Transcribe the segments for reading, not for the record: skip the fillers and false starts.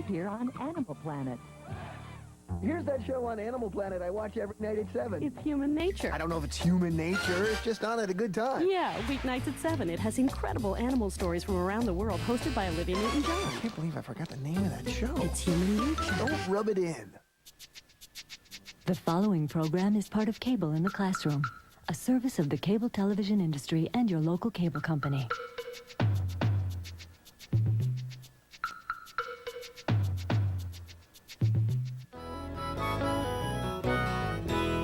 appear on Animal Planet. Here's that show on Animal Planet I watch every night at 7. It's human nature. I don't know if it's human nature. It's just on at a good time. Yeah, weeknights at 7. It has incredible animal stories from around the world, hosted by Olivia Newton-John. I can't believe I forgot the name of that show. It's human nature. Don't rub it in. The following program is part of Cable in the Classroom, a service of the cable television industry and your local cable company.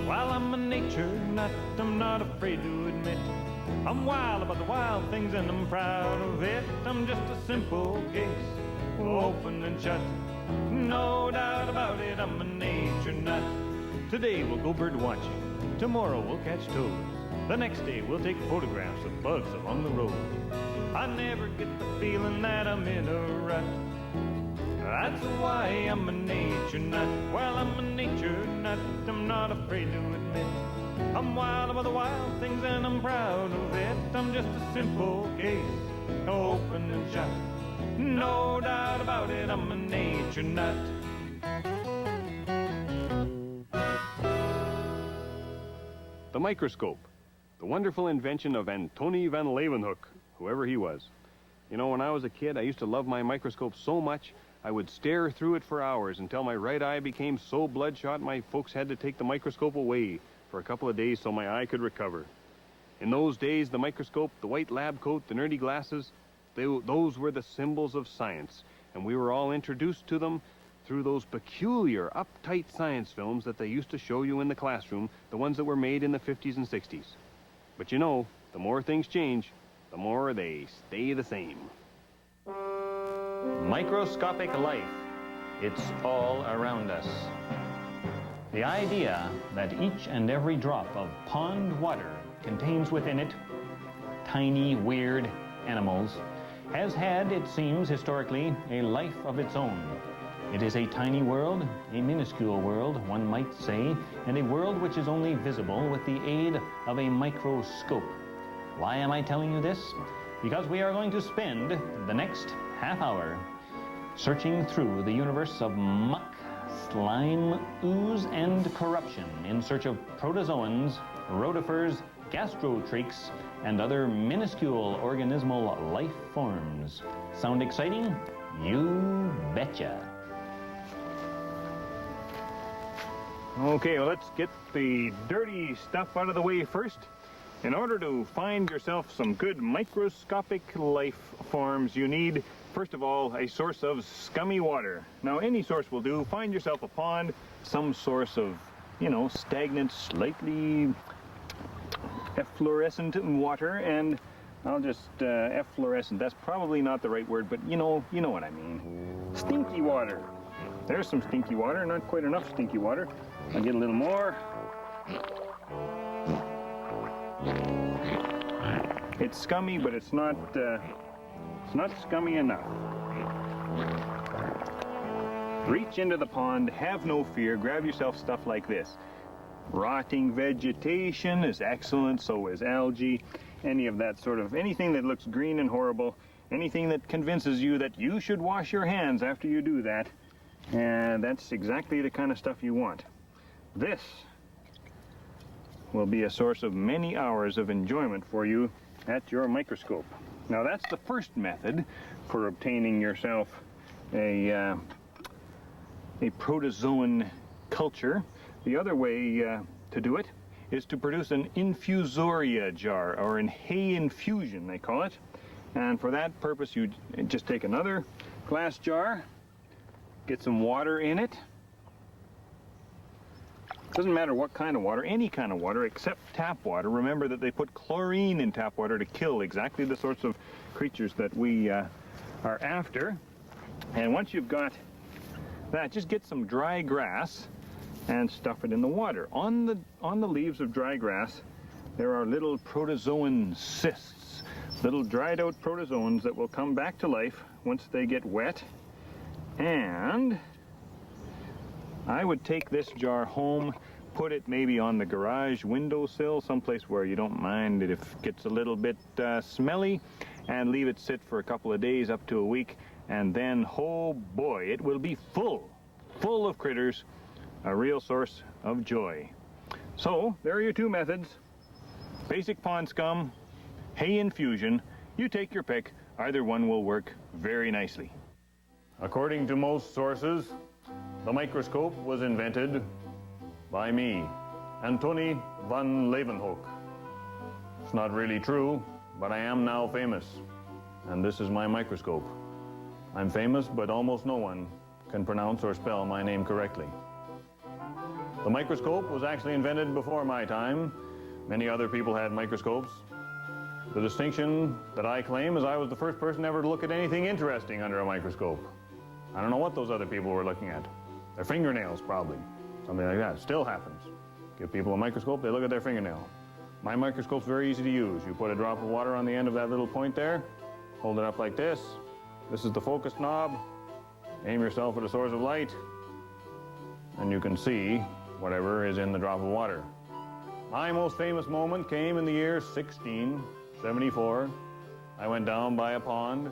While I'm a nature nut, I'm not afraid to admit I'm wild about the wild things and I'm proud of it. I'm just a simple case, open and shut. No doubt about it, I'm a nature nut. Today we'll go bird watching, tomorrow we'll catch toads. The next day we'll take photographs of bugs along the road. I never get the feeling that I'm in a rut. That's why I'm a nature nut. Well, I'm a nature nut, I'm not afraid to admit I'm wild about the wild things and I'm proud of it. I'm just a simple case, open and shut. No doubt about it, I'm a nature nut. The microscope, the wonderful invention of Antony van Leeuwenhoek, whoever he was. You know, when I was a kid, I used to love my microscope so much, I would stare through it for hours until my right eye became so bloodshot my folks had to take the microscope away for a couple of days so my eye could recover. In those days, the microscope, the white lab coat, the nerdy glasses, those were the symbols of science, and we were all introduced to them through those peculiar, uptight science films that they used to show you in the classroom, the ones that were made in the 50s and 60s. But you know, the more things change, the more they stay the same. Microscopic life, it's all around us. The idea that each and every drop of pond water contains within it tiny, weird animals has had, it seems, historically, a life of its own. It is a tiny world, a minuscule world, one might say, and a world which is only visible with the aid of a microscope. Why am I telling you this? Because we are going to spend the next half hour searching through the universe of muck, slime, ooze, and corruption in search of protozoans, rotifers, gastrotrachs, and other minuscule organismal life forms. Sound exciting? You betcha. Okay, well, let's get the dirty stuff out of the way first. In order to find yourself some good microscopic life forms, you need, first of all, a source of scummy water. Now, any source will do. Find yourself a pond, some source of, you know, stagnant, slightly efflorescent water, and I'll just, efflorescent, that's probably not the right word, but you know what I mean. Stinky water. There's some stinky water, not quite enough stinky water. I'll get a little more. It's scummy, but it's not scummy enough. Reach into the pond, have no fear, grab yourself stuff like this. Rotting vegetation is excellent, so is algae. Any of that sort of, anything that looks green and horrible, anything that convinces you that you should wash your hands after you do that, and that's exactly the kind of stuff you want. This will be a source of many hours of enjoyment for you at your microscope. Now, that's the first method for obtaining yourself a protozoan culture. The other way to do it is to produce an infusoria jar, or an hay infusion, they call it. And for that purpose, you just take another glass jar, get some water in it. Doesn't matter what kind of water, any kind of water except tap water. Remember that they put chlorine in tap water to kill exactly the sorts of creatures that we are after. And once you've got that, just get some dry grass and stuff it in the water. On the leaves of dry grass, there are little protozoan cysts, little dried out protozoans that will come back to life once they get wet. And I would take this jar home, put it maybe on the garage windowsill, someplace where you don't mind it if it gets a little bit smelly, and leave it sit for a couple of days up to a week. and then, oh boy, it will be full of critters, a real source of joy. So, there are your two methods. Basic pond scum, hay infusion. You take your pick. Either one will work very nicely. According to most sources, the microscope was invented by me, Antony van Leeuwenhoek. It's not really true, but I am now famous, and this is my microscope. I'm famous, but almost no one can pronounce or spell my name correctly. The microscope was actually invented before my time. Many other people had microscopes. The distinction that I claim is I was the first person ever to look at anything interesting under a microscope. I don't know what those other people were looking at. Their fingernails, probably. Something like that. Still happens. Give people a microscope, they look at their fingernail. My microscope's very easy to use. You put a drop of water on the end of that little point there, hold it up like this. This is the focus knob. Aim yourself at a source of light, and you can see whatever is in the drop of water. My most famous moment came in the year 1674. I went down by a pond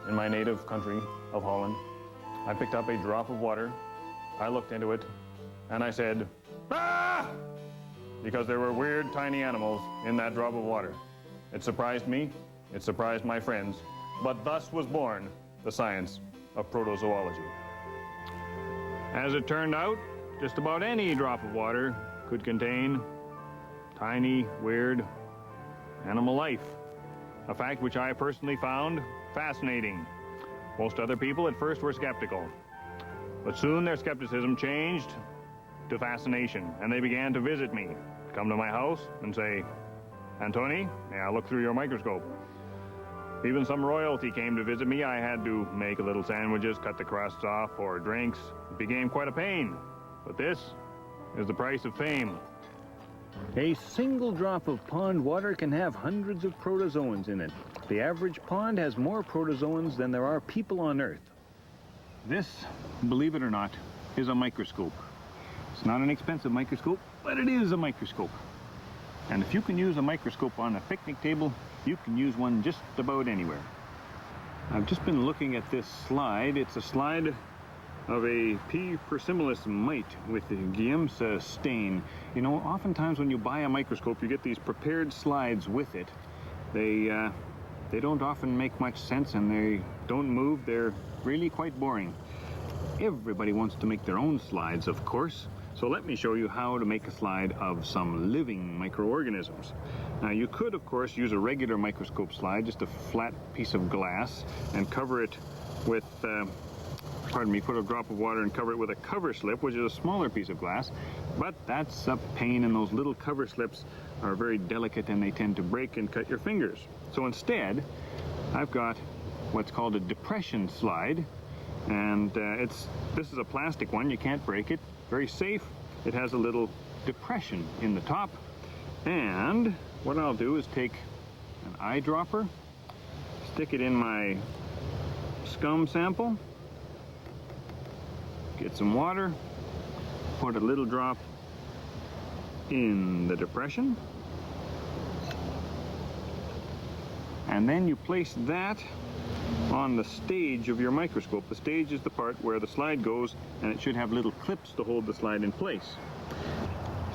in my native country of Holland. I picked up a drop of water. I looked into it, and I said, "Ah!" because there were weird tiny animals in that drop of water. It surprised me, it surprised my friends, but thus was born the science of protozoology. As it turned out, just about any drop of water could contain tiny, weird animal life, a fact which I personally found fascinating. Most other people at first were skeptical, but soon their skepticism changed to fascination, and they began to visit me, come to my house and say, "Antony, may I look through your microscope?" Even some royalty came to visit me. I had to make little sandwiches, cut the crusts off for drinks. It became quite a pain, but this is the price of fame. A single drop of pond water can have hundreds of protozoans in it. The average pond has more protozoans than there are people on Earth. This, believe it or not, is a microscope. It's not an expensive microscope, but it is a microscope. And if you can use a microscope on a picnic table, you can use one just about anywhere. I've just been looking at this slide. It's a slide of a P. persimilis mite with the Guillem's stain. You know, oftentimes when you buy a microscope, you get these prepared slides with it. They don't often make much sense, and they don't move. They're really quite boring. Everybody wants to make their own slides, of course. So let me show you how to make a slide of some living microorganisms. Now, you could, of course, use a regular microscope slide, just a flat piece of glass, and cover it with, put a drop of water and cover it with a cover slip, which is a smaller piece of glass. But that's a pain, and those little cover slips are very delicate, and they tend to break and cut your fingers. So instead, I've got what's called a depression slide, and this is a plastic one. You can't break it. Very safe. It has a little depression in the top, and what I'll do is take an eyedropper, stick it in my scum sample, get some water, put a little drop in the depression, and then you place that on the stage of your microscope. The stage is the part where the slide goes, and it should have little clips to hold the slide in place.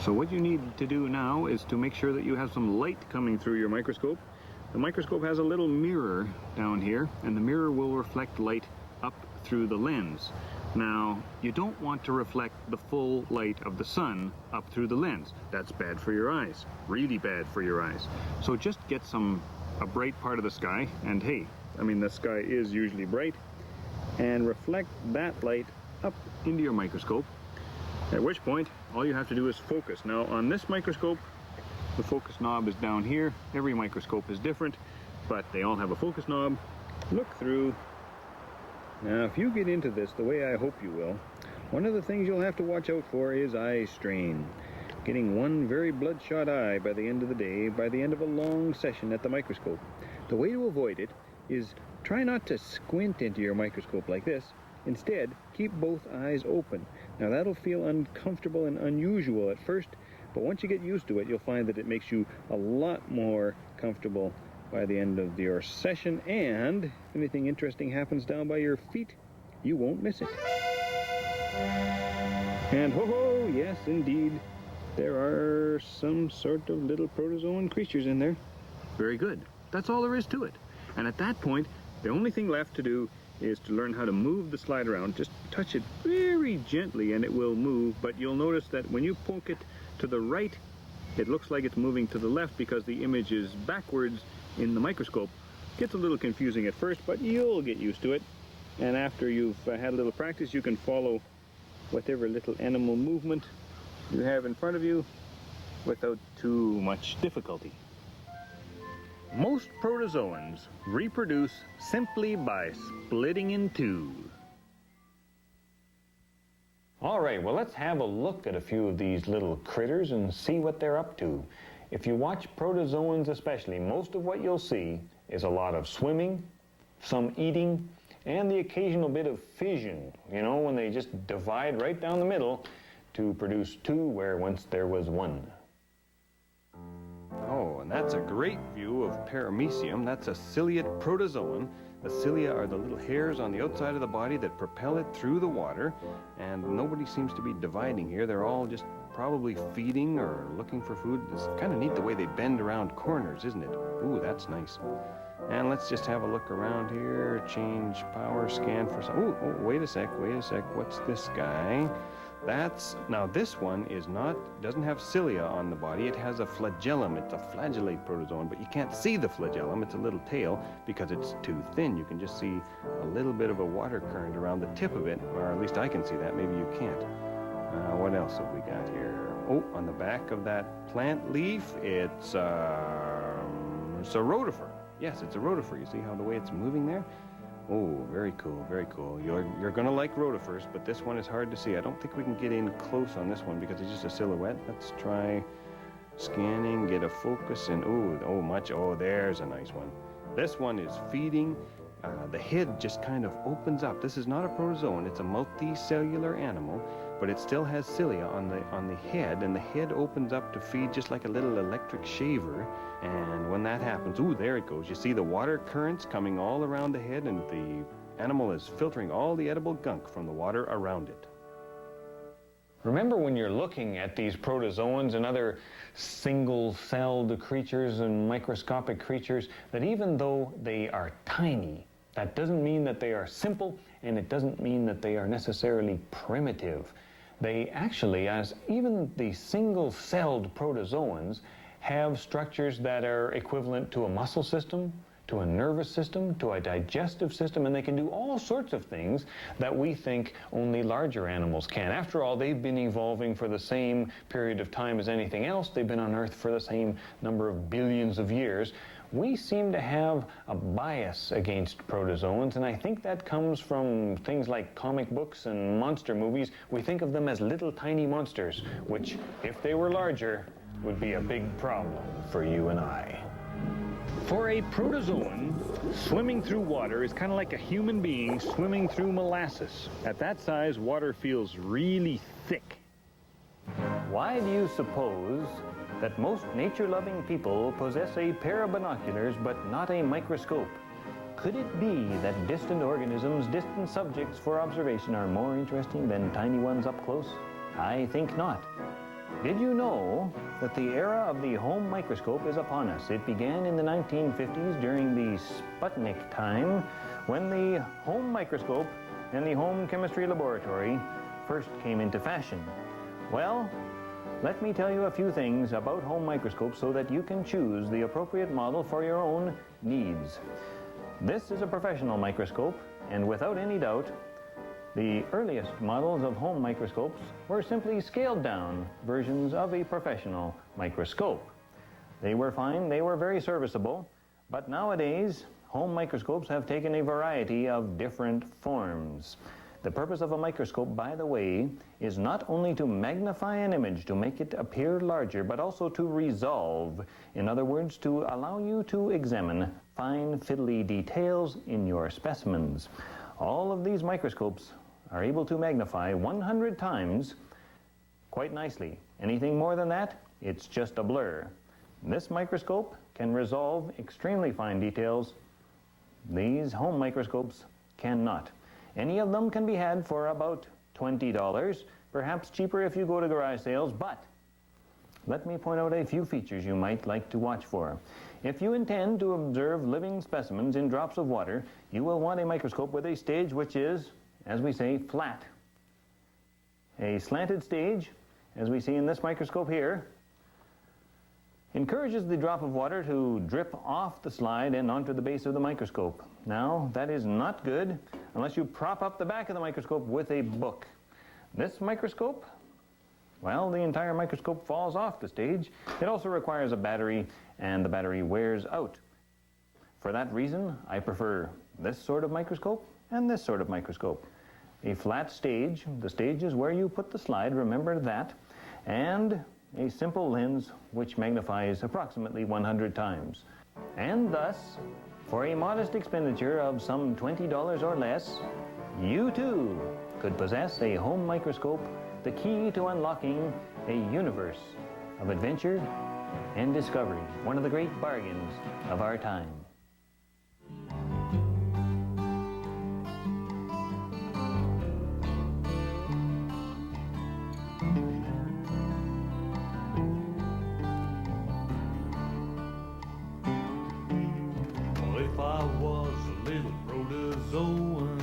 So what you need to do now is to make sure that you have some light coming through your microscope. The microscope has a little mirror down here, and the mirror will reflect light up through the lens. Now, you don't want to reflect the full light of the sun up through the lens. That's bad for your eyes, really bad for your eyes. So just get a bright part of the sky, and hey, I mean, the sky is usually bright, and reflect that light up into your microscope, at which point all you have to do is focus. Now, on this microscope, the focus knob is down here. Every microscope is different, but they all have a focus knob. Look through. Now, if you get into this the way I hope you will, one of the things you'll have to watch out for is eye strain. Getting one very bloodshot eye by the end of the day, by the end of a long session at the microscope. The way to avoid it is try not to squint into your microscope like this. Instead, keep both eyes open. Now, that'll feel uncomfortable and unusual at first, but once you get used to it, you'll find that it makes you a lot more comfortable by the end of your session, and if anything interesting happens down by your feet, you won't miss it. And ho-ho, yes indeed, there are some sort of little protozoan creatures in there. Very good. That's all there is to it. And at that point, the only thing left to do is to learn how to move the slide around. Just touch it very gently and it will move, but you'll notice that when you poke it to the right, it looks like it's moving to the left because the image is backwards in the microscope. Gets a little confusing at first, but you'll get used to it. And after you've had a little practice, you can follow whatever little animal movement you have in front of you without too much difficulty. Most protozoans reproduce simply by splitting in two. All right, well, let's have a look at a few of these little critters and see what they're up to. If you watch protozoans especially, most of what you'll see is a lot of swimming, some eating, and the occasional bit of fission, you know, when they just divide right down the middle to produce two where once there was one. Oh, and that's a great view of Paramecium. That's a ciliate protozoan. The cilia are the little hairs on the outside of the body that propel it through the water, and nobody seems to be dividing here. They're all just probably feeding or looking for food. It's kind of neat the way they bend around corners, isn't it? Ooh, that's nice. And let's just have a look around here. Change power, scan for some. Ooh, oh, wait a sec. What's this guy? Now this one doesn't have cilia on the body. It has a flagellum. It's a flagellate protozoan, but you can't see the flagellum. It's a little tail because it's too thin. You can just see a little bit of a water current around the tip of it, or at least I can see that. Maybe you can't. What else have we got here? Oh, on the back of that plant leaf, it's a rotifer. Yes, it's a rotifer. You see how the way it's moving there? Oh, very cool, very cool. You're going to like rotifers, but this one is hard to see. I don't think we can get in close on this one because it's just a silhouette. Let's try scanning, get a focus, and oh, there's a nice one. This one is feeding. The head just kind of opens up. This is not a protozoan. It's a multicellular animal, but it still has cilia on the head, and the head opens up to feed just like a little electric shaver. And when that happens, ooh, there it goes. You see the water currents coming all around the head, and the animal is filtering all the edible gunk from the water around it. Remember, when you're looking at these protozoans and other single-celled creatures and microscopic creatures, that even though they are tiny, that doesn't mean that they are simple, and it doesn't mean that they are necessarily primitive. They actually, as even the single-celled protozoans, have structures that are equivalent to a muscle system, to a nervous system, to a digestive system, and they can do all sorts of things that we think only larger animals can. After all, they've been evolving for the same period of time as anything else. They've been on Earth for the same number of billions of years. We seem to have a bias against protozoans, and I think that comes from things like comic books and monster movies. We think of them as little tiny monsters, which, if they were larger, would be a big problem for you and I. For a protozoan, swimming through water is kind of like a human being swimming through molasses. At that size, water feels really thick. Why do you suppose that most nature-loving people possess a pair of binoculars but not a microscope? Could it be that distant organisms, distant subjects for observation are more interesting than tiny ones up close? I think not. Did you know that the era of the home microscope is upon us? It began in the 1950s during the Sputnik time, when the home microscope and the home chemistry laboratory first came into fashion. Well, let me tell you a few things about home microscopes so that you can choose the appropriate model for your own needs. This is a professional microscope, and without any doubt, the earliest models of home microscopes were simply scaled-down versions of a professional microscope. They were fine, they were very serviceable, but nowadays, home microscopes have taken a variety of different forms. The purpose of a microscope, by the way, is not only to magnify an image, to make it appear larger, but also to resolve. In other words, to allow you to examine fine, fiddly details in your specimens. All of these microscopes are able to magnify 100 times quite nicely. Anything more than that, it's just a blur. This microscope can resolve extremely fine details, these home microscopes cannot. Any of them can be had for about $20, perhaps cheaper if you go to garage sales, but let me point out a few features you might like to watch for. If you intend to observe living specimens in drops of water, you will want a microscope with a stage which is, as we say, flat. A slanted stage, as we see in this microscope here, encourages the drop of water to drip off the slide and onto the base of the microscope. Now, that is not good unless you prop up the back of the microscope with a book. This microscope, well, the entire microscope falls off the stage. It also requires a battery, and the battery wears out. For that reason, I prefer this sort of microscope and this sort of microscope. A flat stage, the stage is where you put the slide, remember that, and a simple lens which magnifies approximately 100 times. And thus, for a modest expenditure of some $20 or less, you too could possess a home microscope, the key to unlocking a universe of adventure and discovery, one of the great bargains of our time. If I was a little protozoan,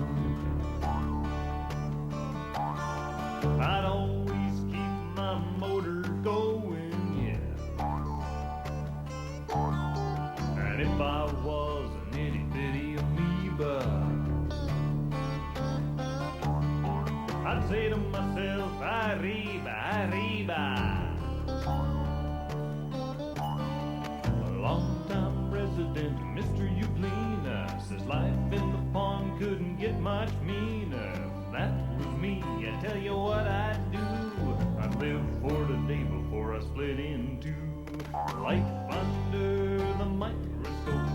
I'd always keep my motor going, yeah. And if I was an itty bitty amoeba, I'd say to myself, arriba, arriba. A long-time resident, Mr. Euglena, says life in the pond couldn't get much meaner. If that was me, I tell you what I'd do. I'd live for today before I split in two. Life under the microscope,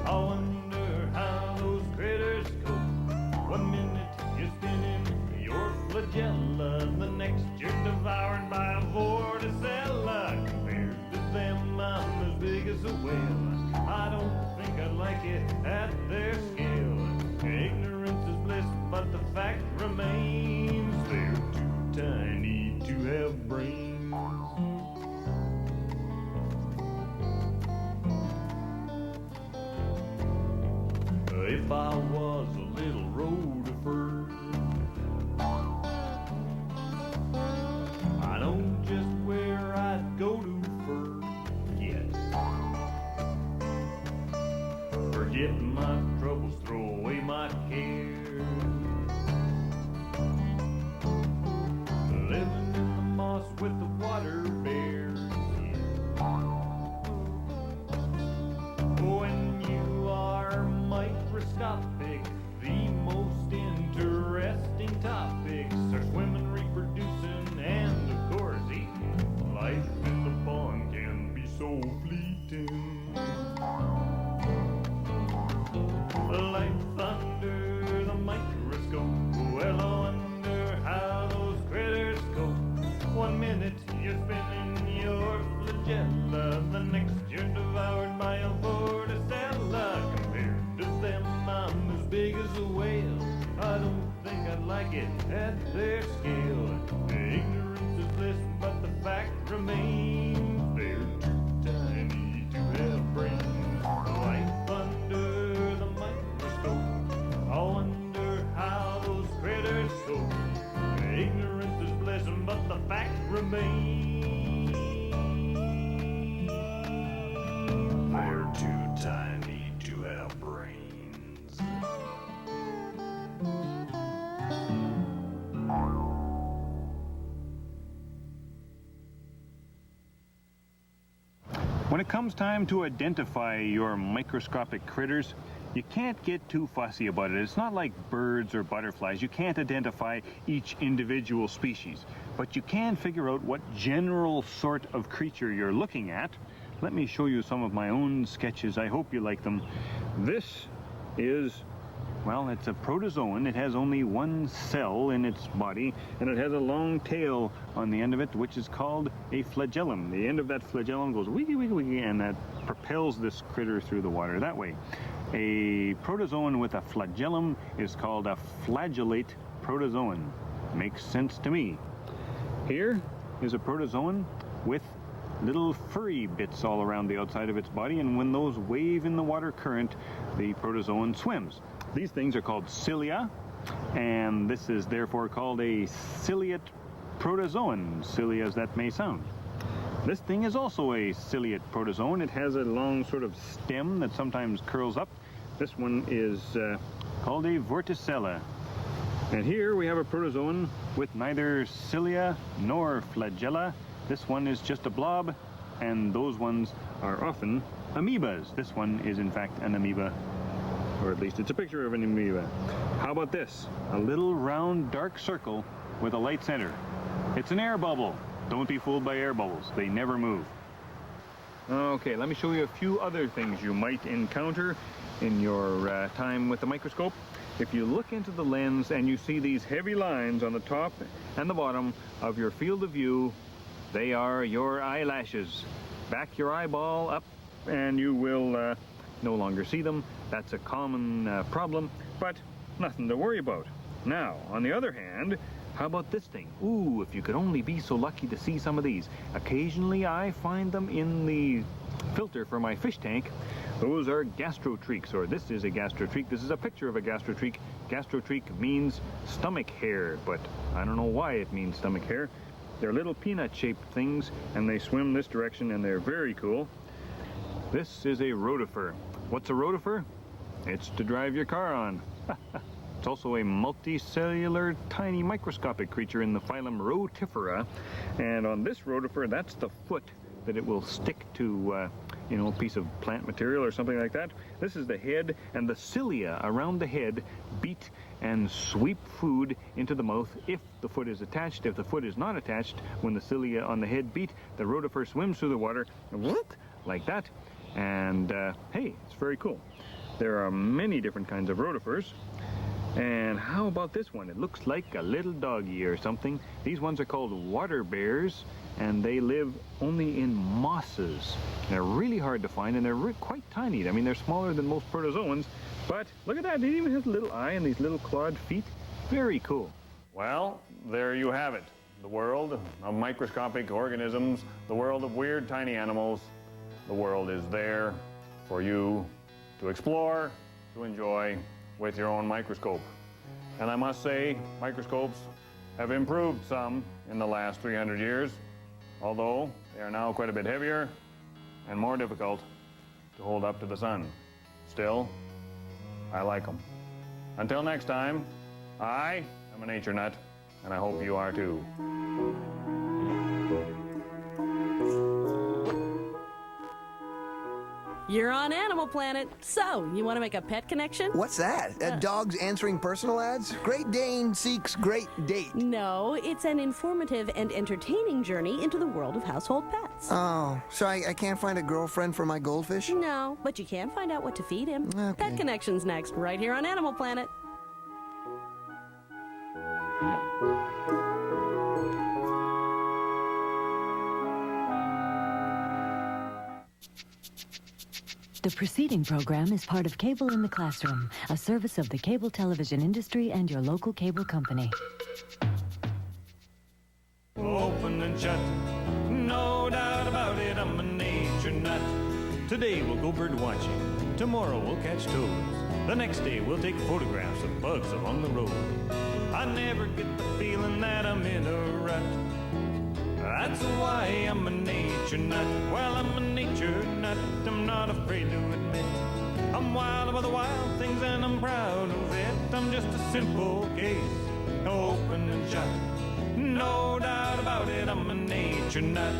I wonder how those critters cope. 1 minute you're spinning your flagella, the next you're devoured by a vorticella. Compared to them, I'm as big as a whale. I don't think I'd like it at their scale. Ignorance is bliss, but the fact remains they're too tiny to have brains. If I was a little rotifer, I know just where I'd go to first. Yes. Forget my troubles, throw away my cares. Living in the moss with the water bears. When you are microscopic, the most interesting topics are swimming, reproducing, and of course eating. Life in the pond can be so fleeting. Life under the microscope, well, I wonder how those critters cope. 1 minute you're spinning your flagella, the next you're devoured by a vorticella. Compared to them, I'm as big as a whale. I don't think I'd like it at their scale. Ignorance is bliss, but the fact remains they're too tiny to have brains. Life under the microscope, I wonder how those critters cope. Ignorance is bliss, but the fact remains they're too tiny to have brains. When it comes time to identify your microscopic critters, you can't get too fussy about it. It's not like birds or butterflies. You can't identify each individual species, but you can figure out what general sort of creature you're looking at. Let me show you some of my own sketches. I hope you like them. This is Well, it's a protozoan. It has only one cell in its body, and it has a long tail on the end of it, which is called a flagellum. The end of that flagellum goes wiggy, wiggy, wiggy, and that propels this critter through the water that way. A protozoan with a flagellum is called a flagellate protozoan. Makes sense to me. Here is a protozoan with little furry bits all around the outside of its body, and when those wave in the water current, the protozoan swims. These things are called cilia, and this is therefore called a ciliate protozoan, silly as that may sound. This thing is also a ciliate protozoan. It has a long sort of stem that sometimes curls up. This one is called a vorticella. And here we have a protozoan with neither cilia nor flagella. This one is just a blob, and those ones are often amoebas. This one is in fact an amoeba, or at least it's a picture of an amoeba. How about this? A little round dark circle with a light center. It's an air bubble. Don't be fooled by air bubbles. They never move. Okay, let me show you a few other things you might encounter in your time with the microscope. If you look into the lens and you see these heavy lines on the top and the bottom of your field of view, they are your eyelashes. Back your eyeball up and you will no longer see them. That's a common problem, but nothing to worry about. Now, on the other hand, how about this thing? Ooh, if you could only be so lucky to see some of these. Occasionally I find them in the filter for my fish tank. Those are gastrotreeks, or this is a gastrotreek. This is a picture of a gastrotreek. Gastrotreek means stomach hair, but I don't know why it means stomach hair. They're little peanut-shaped things, and they swim this direction, and they're very cool. This is a rotifer. What's a rotifer? It's to drive your car on. It's also a multicellular, tiny microscopic creature in the phylum Rotifera. And on this rotifer, that's the foot that it will stick to, you know, a piece of plant material or something like that. This is the head, and the cilia around the head beat and sweep food into the mouth if the foot is attached. If the foot is not attached, when the cilia on the head beat, the rotifer swims through the water, whoop, like that. And, hey, it's very cool. There are many different kinds of rotifers. And how about this one? It looks like a little doggy or something. These ones are called water bears, and they live only in mosses. They're really hard to find, and they're quite tiny. I mean, they're smaller than most protozoans, but look at that. It even has a little eye and these little clawed feet. Very cool. Well, there you have it. The world of microscopic organisms, the world of weird tiny animals. The world is there for you to explore, to enjoy with your own microscope. And I must say, microscopes have improved some in the last 300 years, although they are now quite a bit heavier and more difficult to hold up to the sun. Still, I like them. Until next time, I am a nature nut, and I hope you are too. You're on Animal Planet. So, you want to make a pet connection? What's that? Dogs answering personal ads? Great Dane seeks great date. No, it's an informative and entertaining journey into the world of household pets. Oh, so I can't find a girlfriend for my goldfish? No, but you can find out what to feed him. Okay. Pet Connection's next, right here on Animal Planet. The preceding program is part of Cable in the Classroom, a service of the cable television industry and your local cable company. Open and shut, no doubt about it, I'm a nature nut. Today we'll go bird watching, tomorrow we'll catch toads. The next day we'll take photographs of bugs along the road. I never get the feeling that I'm in a rut. That's why I'm a nature nut. Well, I'm a nature nut, I'm not afraid to admit. I'm wild about the wild things and I'm proud of it. I'm just a simple case, open and shut. No doubt about it, I'm a nature nut.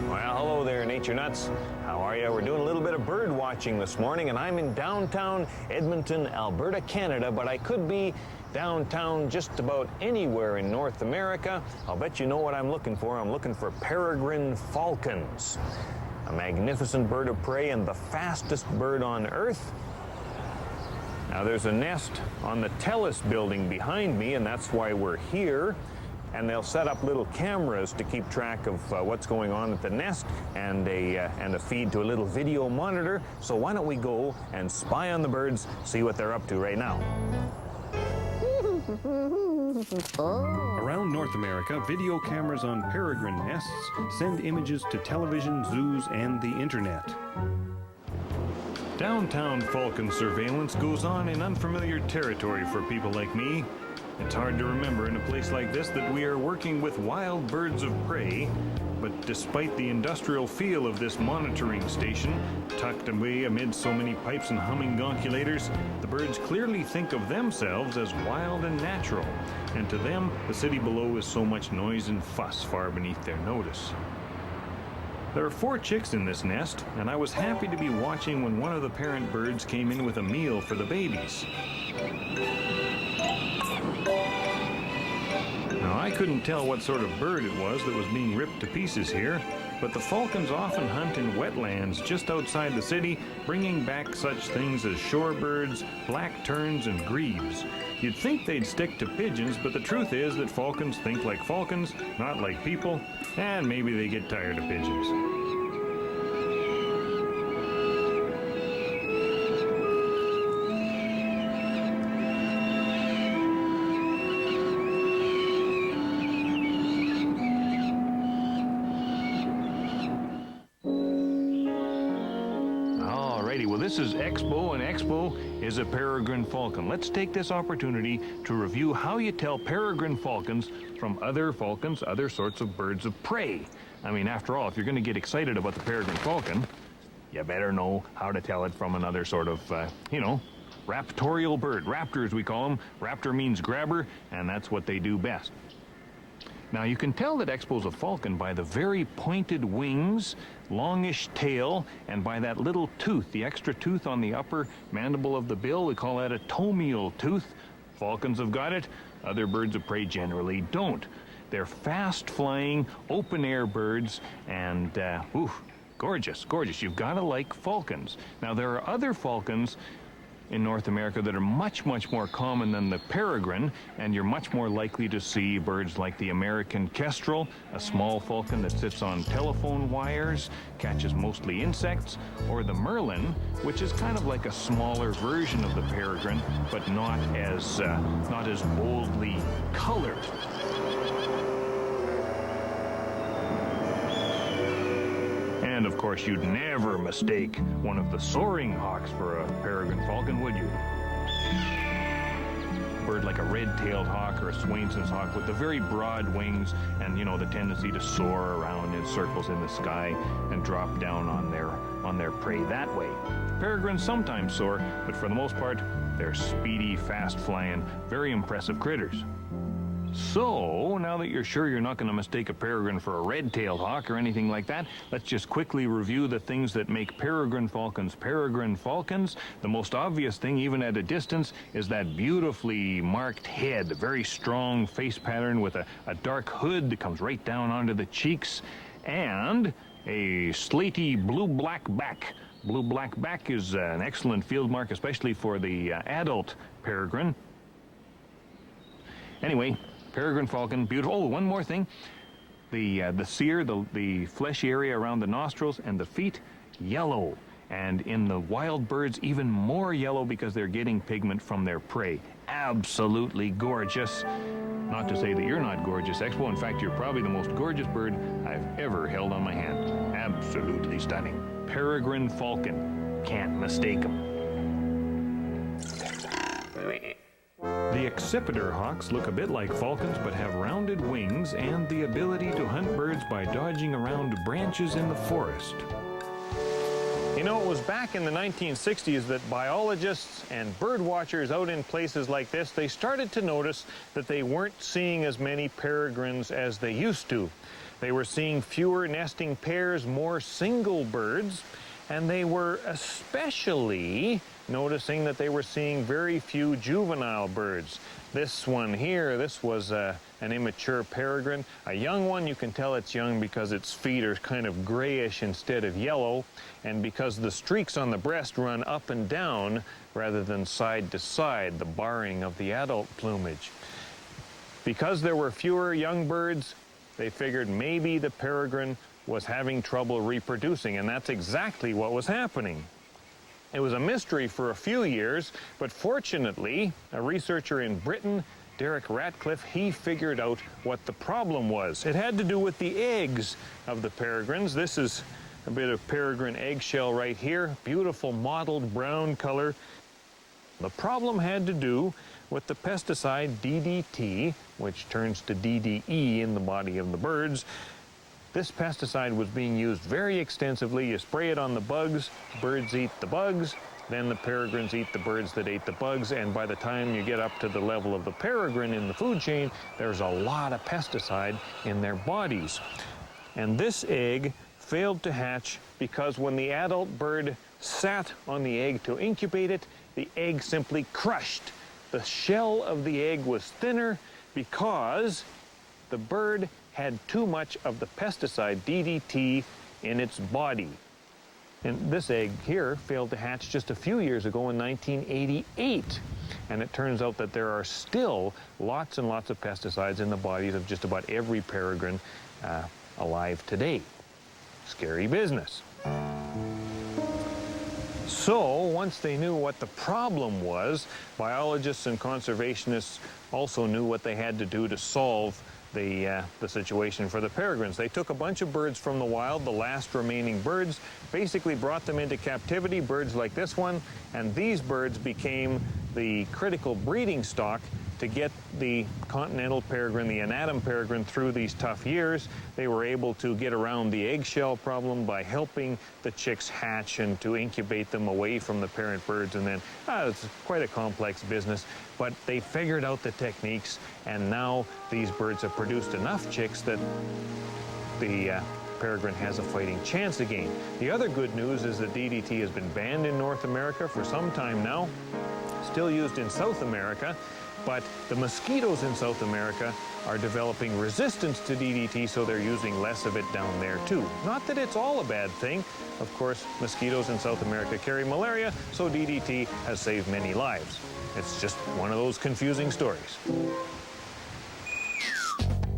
Well, hello there, nature nuts. How are you? We're doing a little bit of bird watching this morning, and I'm in downtown Edmonton, Alberta, Canada, but I could be downtown just about anywhere in North America. I'll bet you know what I'm looking for. I'm looking for peregrine falcons, a magnificent bird of prey and the fastest bird on Earth. Now, there's a nest on the Telus building behind me, and that's why we're here. And they'll set up little cameras to keep track of what's going on at the nest, and a feed to a little video monitor. So why don't we go and spy on the birds, see what they're up to right now. Around North America, video cameras on peregrine nests send images to television, zoos, and the internet. Downtown falcon surveillance goes on in unfamiliar territory for people like me. It's hard to remember in a place like this that we are working with wild birds of prey, but despite the industrial feel of this monitoring station, tucked away amid so many pipes and humming gonculators, the birds clearly think of themselves as wild and natural, and to them, the city below is so much noise and fuss far beneath their notice. There are 4 chicks in this nest, and I was happy to be watching when one of the parent birds came in with a meal for the babies. Now, I couldn't tell what sort of bird it was that was being ripped to pieces here, but the falcons often hunt in wetlands just outside the city, bringing back such things as shorebirds, black terns, and grebes. You'd think they'd stick to pigeons, but the truth is that falcons think like falcons, not like people, and maybe they get tired of pigeons. Well, this is Expo, and Expo is a peregrine falcon. Let's take this opportunity to review how you tell peregrine falcons from other falcons, other sorts of birds of prey. I mean, after all, if you're going to get excited about the peregrine falcon, you better know how to tell it from another sort of, raptorial bird. Raptors, we call them. Raptor means grabber, and that's what they do best. Now, you can tell that Expo's a falcon by the very pointed wings, longish tail, and by that little tooth, the extra tooth on the upper mandible of the bill. We call that a tomial tooth. Falcons have got it. Other birds of prey generally don't. They're fast-flying, open-air birds, and, gorgeous, gorgeous. You've got to like falcons. Now, there are other falcons in North America that are much, much more common than the peregrine, and you're much more likely to see birds like the American kestrel, a small falcon that sits on telephone wires, catches mostly insects, or the merlin, which is kind of like a smaller version of the peregrine, but not as boldly colored. And of course, you'd never mistake one of the soaring hawks for a peregrine falcon, would you? A bird like a red-tailed hawk or a Swainson's hawk with the very broad wings and, the tendency to soar around in circles in the sky and drop down on their prey that way. Peregrines sometimes soar, but for the most part, they're speedy, fast-flying, very impressive critters. So, now that you're sure you're not going to mistake a peregrine for a red-tailed hawk or anything like that, let's just quickly review the things that make peregrine falcons peregrine falcons. The most obvious thing, even at a distance, is that beautifully marked head, a very strong face pattern with a dark hood that comes right down onto the cheeks, and a slaty blue-black back. Blue-black back is an excellent field mark, especially for the adult peregrine. Anyway, peregrine falcon, beautiful. Oh, one more thing. The cere, the fleshy area around the nostrils and the feet, yellow. And in the wild birds, even more yellow because they're getting pigment from their prey. Absolutely gorgeous. Not to say that you're not gorgeous, Expo. In fact, you're probably the most gorgeous bird I've ever held on my hand. Absolutely stunning. Peregrine falcon. Can't mistake them. The accipiter hawks look a bit like falcons but have rounded wings and the ability to hunt birds by dodging around branches in the forest. You know, it was back in the 1960s that biologists and bird watchers out in places like this, they started to notice that they weren't seeing as many peregrines as they used to. They were seeing fewer nesting pairs, more single birds, and they were especially noticing that they were seeing very few juvenile birds. This one here, this was an immature peregrine. A young one, you can tell it's young because its feet are kind of grayish instead of yellow, and because the streaks on the breast run up and down rather than side to side, the barring of the adult plumage. Because there were fewer young birds, they figured maybe the peregrine was having trouble reproducing, and that's exactly what was happening. It was a mystery for a few years, but fortunately, a researcher in Britain, Derek Ratcliffe, he figured out what the problem was. It had to do with the eggs of the peregrines. This is a bit of peregrine eggshell right here, beautiful mottled brown color. The problem had to do with the pesticide DDT, which turns to DDE in the body of the birds. This pesticide was being used very extensively. You spray it on the bugs, birds eat the bugs, then the peregrines eat the birds that ate the bugs, and by the time you get up to the level of the peregrine in the food chain, there's a lot of pesticide in their bodies. And this egg failed to hatch because when the adult bird sat on the egg to incubate it, the egg simply crushed. The shell of the egg was thinner because the bird had too much of the pesticide DDT in its body. And this egg here failed to hatch just a few years ago in 1988. And it turns out that there are still lots and lots of pesticides in the bodies of just about every peregrine alive today. Scary business. So, once they knew what the problem was, biologists and conservationists also knew what they had to do to solve the situation for the peregrines. They took a bunch of birds from the wild, the last remaining birds, basically brought them into captivity, birds like this one, and these birds became the critical breeding stock to get the continental peregrine, the anatom peregrine, through these tough years. They were able to get around the eggshell problem by helping the chicks hatch and to incubate them away from the parent birds, and then it's quite a complex business, but they figured out the techniques, and now these birds have produced enough chicks that the peregrine has a fighting chance again. The other good news is that DDT has been banned in North America for some time now, still used in South America, but the mosquitoes in South America are developing resistance to DDT, so they're using less of it down there too. Not that it's all a bad thing. Of course, mosquitoes in South America carry malaria, so DDT has saved many lives. It's just one of those confusing stories.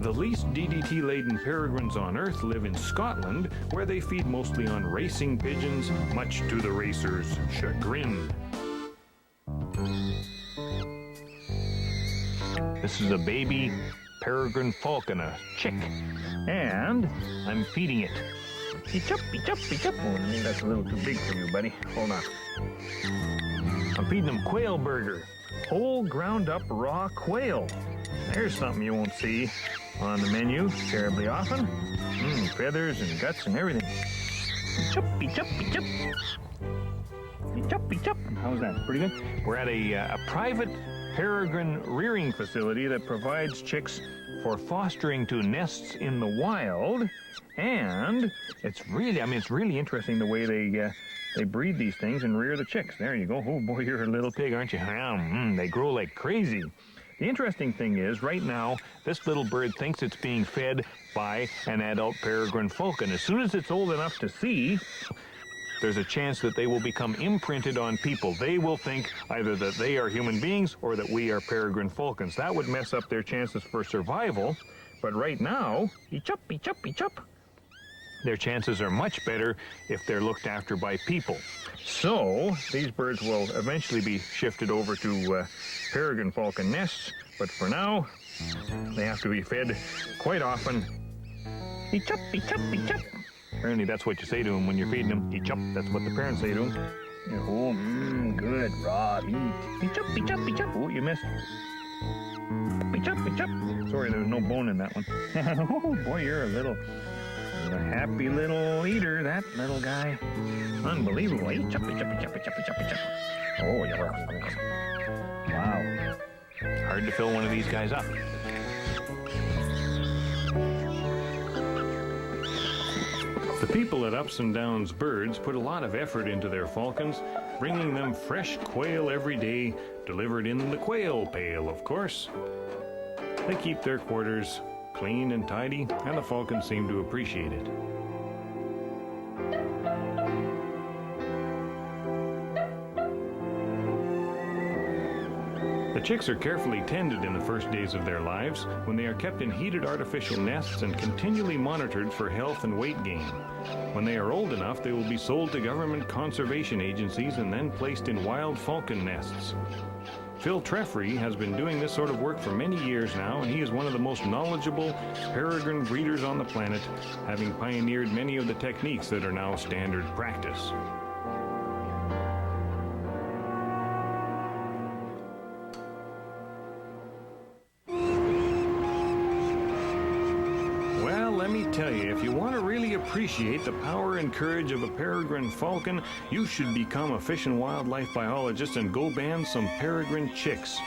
The least DDT-laden peregrines on Earth live in Scotland, where they feed mostly on racing pigeons, much to the racers' chagrin. This is a baby peregrine falcon, a chick, and I'm feeding it. Each up, each up, each up. Oh, maybe that's a little too big for you, buddy. Hold on. I'm feeding them quail burger, whole ground up raw quail. There's something you won't see on the menu terribly often. Feathers and guts and everything. Each up, each up, each up. Each up, each up. How's that? Pretty good? We're at a private peregrine rearing facility that provides chicks for fostering to nests in the wild, and it's really interesting the way they breed these things and rear the chicks. There you go. Oh boy, you're a little pig, aren't you? They grow like crazy. The interesting thing is, right now, this little bird thinks it's being fed by an adult peregrine falcon. As soon as it's old enough to see, there's a chance that they will become imprinted on people. They will think either that they are human beings or that we are peregrine falcons. That would mess up their chances for survival. But right now, each up, each up, each up, their chances are much better if they're looked after by people. So these birds will eventually be shifted over to peregrine falcon nests. But for now, they have to be fed quite often. Each up, each up, each up. Apparently that's what you say to them when you're feeding them. Each up, that's what the parents say to them. Oh, good, raw meat. Each up, each up, each up. Oh, you missed. Each up, each up. Sorry, there's no bone in that one. Oh, boy, you're a happy little eater, that little guy. Unbelievable. Each up, each up, each up, each up, each up, each up. Oh, yeah. Wow. Hard to fill one of these guys up. The people at Ups and Downs Birds put a lot of effort into their falcons, bringing them fresh quail every day, delivered in the quail pail, of course. They keep their quarters clean and tidy, and the falcons seem to appreciate it. The chicks are carefully tended in the first days of their lives when they are kept in heated artificial nests and continually monitored for health and weight gain. When they are old enough, they will be sold to government conservation agencies and then placed in wild falcon nests. Phil Trefry has been doing this sort of work for many years now, and he is one of the most knowledgeable peregrine breeders on the planet, having pioneered many of the techniques that are now standard practice. Let me tell you, if you want to really appreciate the power and courage of a peregrine falcon, you should become a fish and wildlife biologist and go band some peregrine chicks.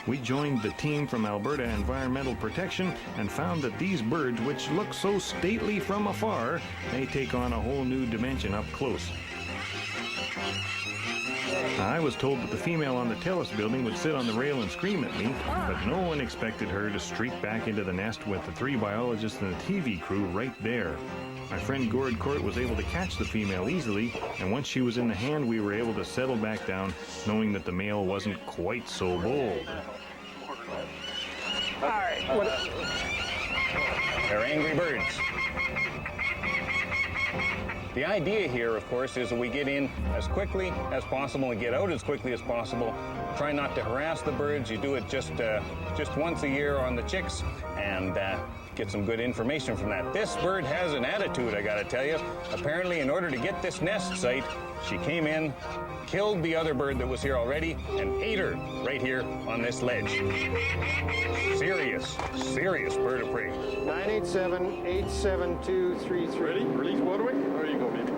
We joined the team from Alberta Environmental Protection and found that these birds, which look so stately from afar, they take on a whole new dimension up close. I was told that the female on the Telus building would sit on the rail and scream at me, but no one expected her to streak back into the nest with the 3 biologists and the TV crew right there. My friend Gord Court was able to catch the female easily, and once she was in the hand, we were able to settle back down, knowing that the male wasn't quite so bold. All right. They're angry birds. The idea here, of course, is that we get in as quickly as possible and get out as quickly as possible. Try not to harass the birds. You do it just once a year on the chicks, and get some good information from that. This bird has an attitude, I gotta tell you. Apparently, in order to get this nest site, she came in, killed the other bird that was here already, and ate her right here on this ledge. Serious bird of prey. 987-87233. Ready? Release waterway? There you go, baby.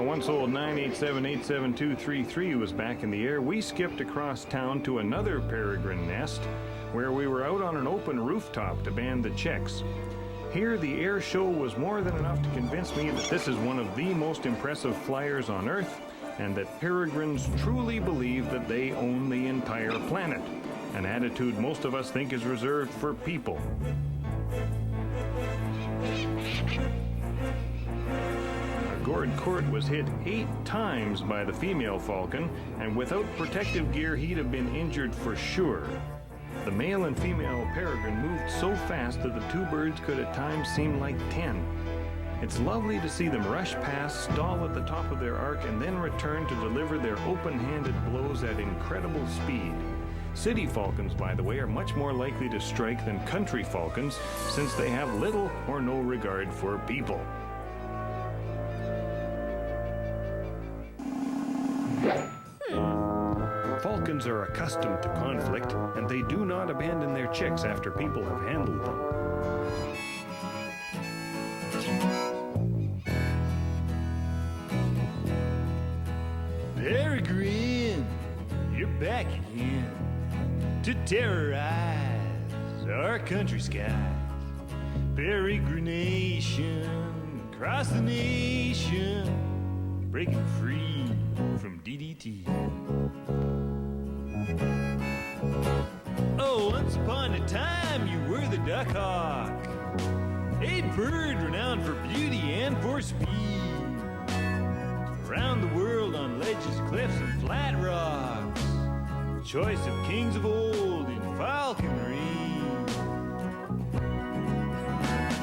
Once old 987-87233 was back in the air, we skipped across town to another peregrine nest where we were out on an open rooftop to band the chicks. Here, the air show was more than enough to convince me that this is one of the most impressive flyers on Earth, and that peregrines truly believe that they own the entire planet, an attitude most of us think is reserved for people. Gord Court was hit 8 times by the female falcon, and without protective gear, he'd have been injured for sure. The male and female peregrine moved so fast that the 2 birds could at times seem like 10. It's lovely to see them rush past, stall at the top of their arc, and then return to deliver their open-handed blows at incredible speed. City falcons, by the way, are much more likely to strike than country falcons, since they have little or no regard for people. Falcons are accustomed to conflict, and they do not abandon their chicks after people have handled them. Peregrine, you're back again to terrorize our country skies. Peregrination across the nation, breaking free from DDT. Oh, once upon a time you were the duck hawk, a bird renowned for beauty and for speed. Around the world on ledges, cliffs, and flat rocks, the choice of kings of old in falconry.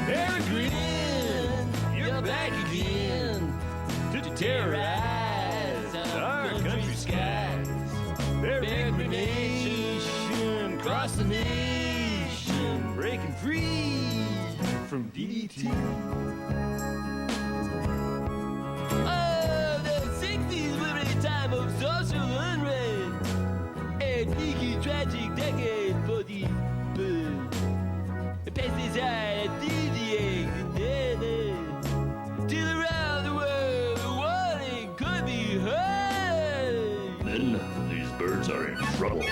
Peregrine, you're back again to terrorize our country skies. Peregrination across the nation, breaking free from DDT. Oh, the 60s were a time of social unrest. A freaky, tragic decade for these birds. Pesticide enthusiasts and deadheads. Till around the world, the warning could be heard. Then these birds are in trouble.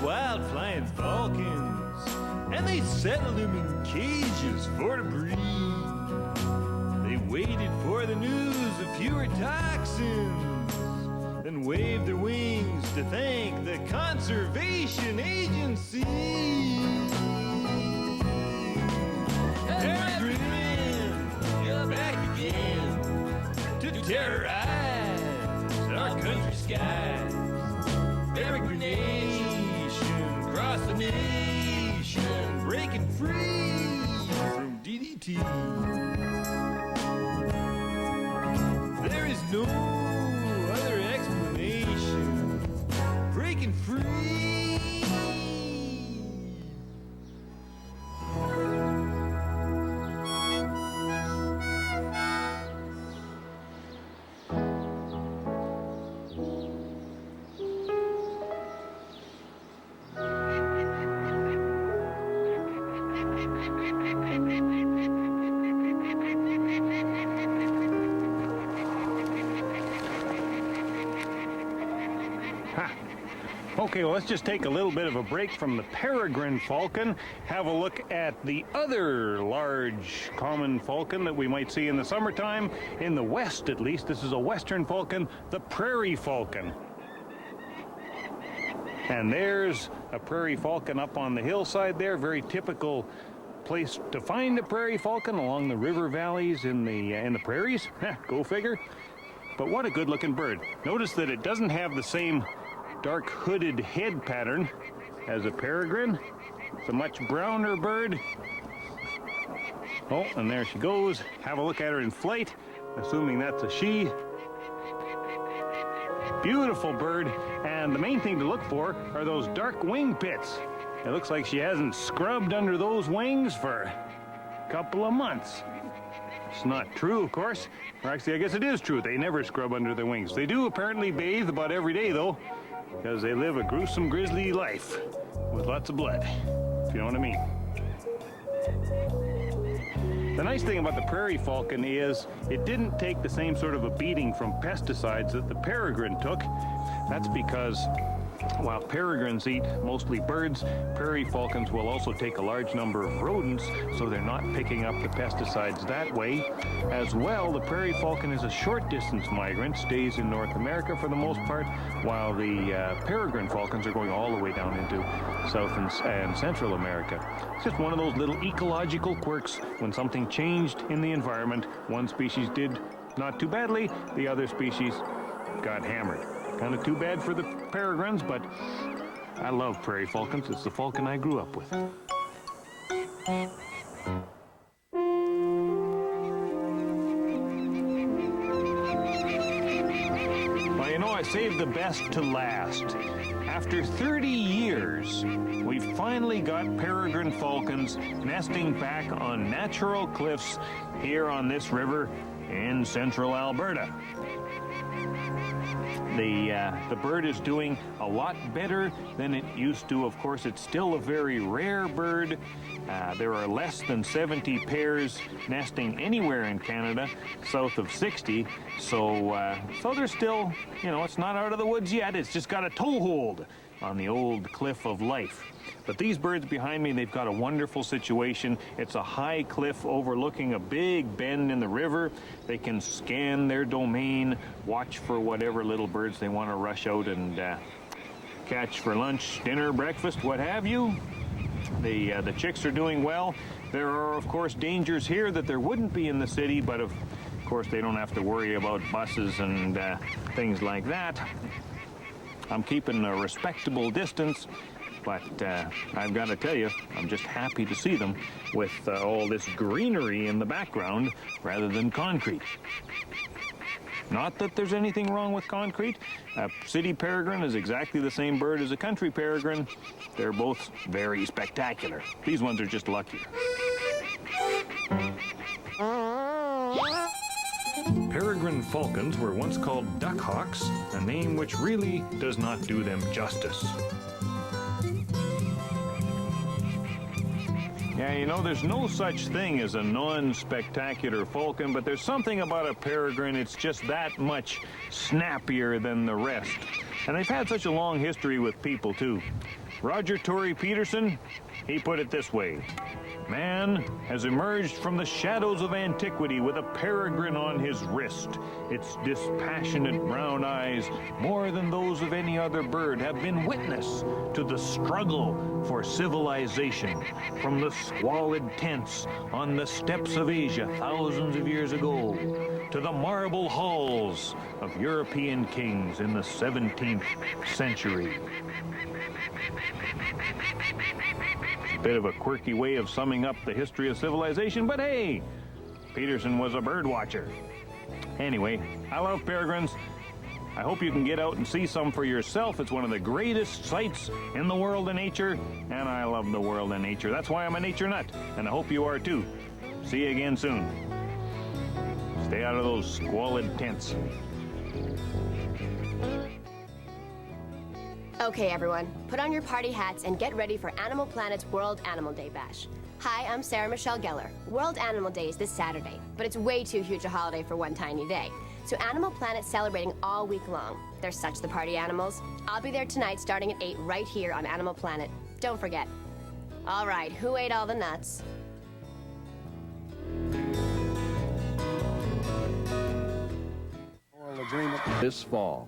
wild flying falcons, and they settled them in cages for to breed. They waited for the news of fewer toxins, then waved their wings to thank the Conservation Agency. Peregrine, you're back again to terrorize our country skies. Peregrination across the nation, breaking free from DDT. There is no other explanation. Breaking free. Okay, well, let's just take a little bit of a break from the peregrine falcon, have a look at the other large common falcon that we might see in the summertime, in the west at least. This is a western falcon, the prairie falcon. And there's a prairie falcon up on the hillside there, very typical place to find a prairie falcon along the river valleys in the prairies. Go figure. But what a good-looking bird. Notice that it doesn't have the same dark hooded head pattern as a peregrine. It's a much browner bird. Oh, and there she goes. Have a look at her in flight, assuming that's a she. Beautiful bird, and the main thing to look for are those dark wing pits. It looks like she hasn't scrubbed under those wings for a couple of months. It's not true, of course. Or actually, I guess it is true. They never scrub under their wings. They do apparently bathe about every day, though, because they live a gruesome, grisly life with lots of blood, if you know what I mean. The nice thing about the prairie falcon is it didn't take the same sort of a beating from pesticides that the peregrine took. That's because while peregrines eat mostly birds, prairie falcons will also take a large number of rodents, so they're not picking up the pesticides that way. As well, the prairie falcon is a short-distance migrant, stays in North America for the most part, while the peregrine falcons are going all the way down into South and Central America. It's just one of those little ecological quirks. When something changed in the environment, one species did not too badly, the other species got hammered. Kind of too bad for the peregrines, but I love prairie falcons. It's the falcon I grew up with. Well, you know, I saved the best to last. After 30 years, we've finally got peregrine falcons nesting back on natural cliffs here on this river in central Alberta. The bird is doing a lot better than it used to. Of course, it's still a very rare bird. There are less than 70 pairs nesting anywhere in Canada, south of 60. So there's still, you know, it's not out of the woods yet. It's just got a toehold on the old cliff of life. But these birds behind me, they've got a wonderful situation. It's a high cliff overlooking a big bend in the river. They can scan their domain, watch for whatever little birds they want to rush out and catch for lunch, dinner, breakfast, what have you. The chicks are doing well. There are, of course, dangers here that there wouldn't be in the city, but of course they don't have to worry about buses and things like that. I'm keeping a respectable distance, but I've got to tell you, I'm just happy to see them with all this greenery in the background rather than concrete. Not that there's anything wrong with concrete. A city peregrine is exactly the same bird as a country peregrine. They're both very spectacular. These ones are just luckier. Peregrine falcons were once called duckhawks, a name which really does not do them justice. Yeah, you know, there's no such thing as a non-spectacular falcon, but there's something about a peregrine, it's just that much snappier than the rest. And they've had such a long history with people, too. Roger Tory Peterson, he put it this way: man has emerged from the shadows of antiquity with a peregrine on his wrist. Its dispassionate brown eyes, more than those of any other bird, have been witness to the struggle for civilization, from the squalid tents on the steppes of Asia thousands of years ago to the marble halls of European kings in the 17th century. Bit of a quirky way of summing up the history of civilization, but hey, Peterson was a bird watcher. Anyway, I love peregrines. I hope you can get out and see some for yourself. It's one of the greatest sights in the world of nature, and I love the world of nature. That's why I'm a nature nut, and I hope you are too. See you again soon. Stay out of those squalid tents. Okay, everyone, put on your party hats and get ready for Animal Planet's World Animal Day Bash. Hi, I'm Sarah Michelle Gellar. World Animal Day is this Saturday, but it's way too huge a holiday for one tiny day. So Animal Planet's celebrating all week long. They're such the party animals. I'll be there tonight starting at 8 right here on Animal Planet. Don't forget. All right, who ate all the nuts? Oral agreement. This fall.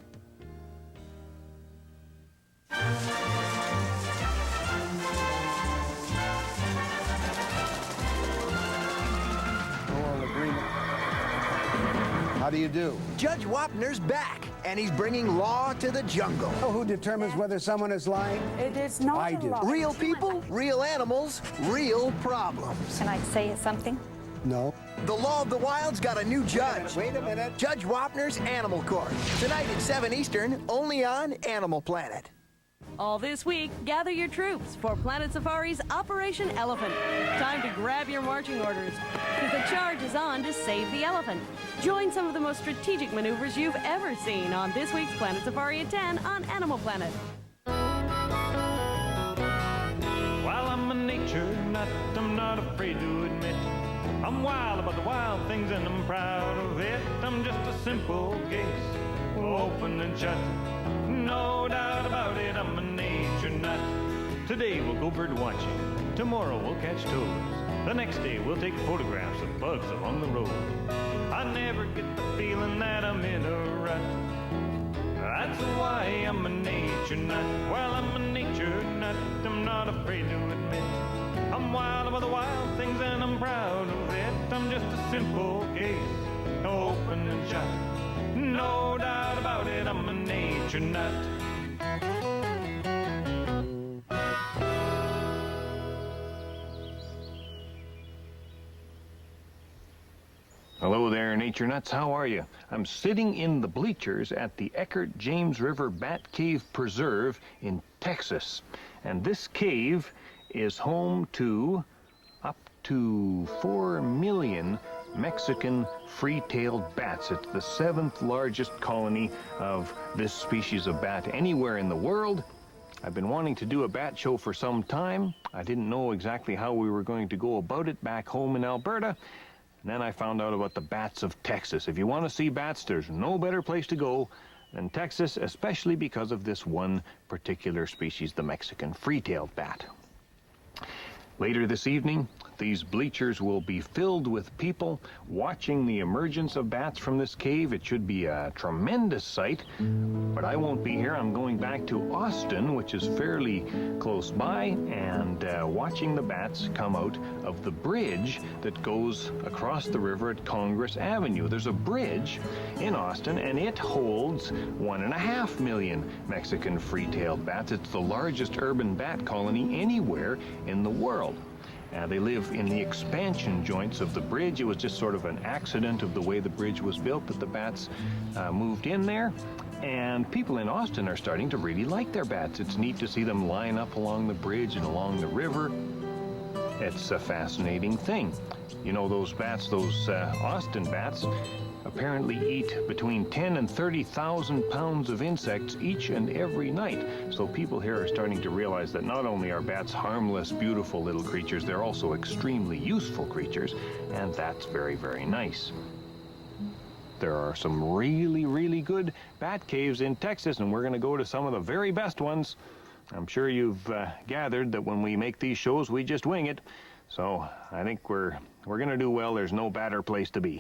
Oral agreement. How do you do? Judge Wapner's back, and he's bringing law to the jungle. Oh, who determines whether someone is lying? It is not I do. Real people, real animals, real problems. Can I say something? No. The Law of the Wild's got a new judge. Wait a minute. Judge Wapner's Animal Court. Tonight at 7 Eastern, only on Animal Planet. All this week, gather your troops for Planet Safari's Operation Elephant. Time to grab your marching orders, because the charge is on to save the elephant. Join some of the most strategic maneuvers you've ever seen on this week's Planet Safari at 10 on Animal Planet. While I'm a nature nut, I'm not afraid to admit I'm wild about the wild things and I'm proud of it. I'm just a simple case, open and shut. No doubt about it, I'm a nature nut. Today we'll go bird watching, tomorrow we'll catch toads. The next day we'll take photographs of bugs along the road. I never get the feeling that I'm in a rut. That's why I'm a nature nut. While I'm a nature nut, I'm not afraid to admit I'm wild about the wild things and I'm proud of it. I'm just a simple case, open and shut. No doubt about it, I'm a nature nut. Hello there, Nature Nuts. How are you? I'm sitting in the bleachers at the Eckert James River Bat Cave Preserve in Texas. And this cave is home to up to 4 million Mexican free-tailed bats. It's the 7th largest colony of this species of bat anywhere in the world. I've been wanting to do a bat show for some time. I didn't know exactly how we were going to go about it back home in Alberta. And then I found out about the bats of Texas. If you want to see bats, there's no better place to go than Texas, especially because of this one particular species, the Mexican free-tailed bat. Later this evening, these bleachers will be filled with people watching the emergence of bats from this cave. It should be a tremendous sight, but I won't be here. I'm going back to Austin, which is fairly close by, and watching the bats come out of the bridge that goes across the river at Congress Avenue. There's a bridge in Austin, and it holds 1.5 million Mexican free-tailed bats. It's the largest urban bat colony anywhere in the world. They live in the expansion joints of the bridge. It was just sort of an accident of the way the bridge was built that the bats moved in there. And people in Austin are starting to really like their bats. It's neat to see them line up along the bridge and along the river. It's a fascinating thing. You know, those bats, those Austin bats, apparently eat between 10 and 30,000 pounds of insects each and every night. So people here are starting to realize that not only are bats harmless, beautiful little creatures, they're also extremely useful creatures, and that's very, very nice. There are some really, really good bat caves in Texas, and we're going to go to some of the very best ones I'm sure you've gathered that when we make these shows, we just wing it. So I think we're going to do well. There's no better place to be.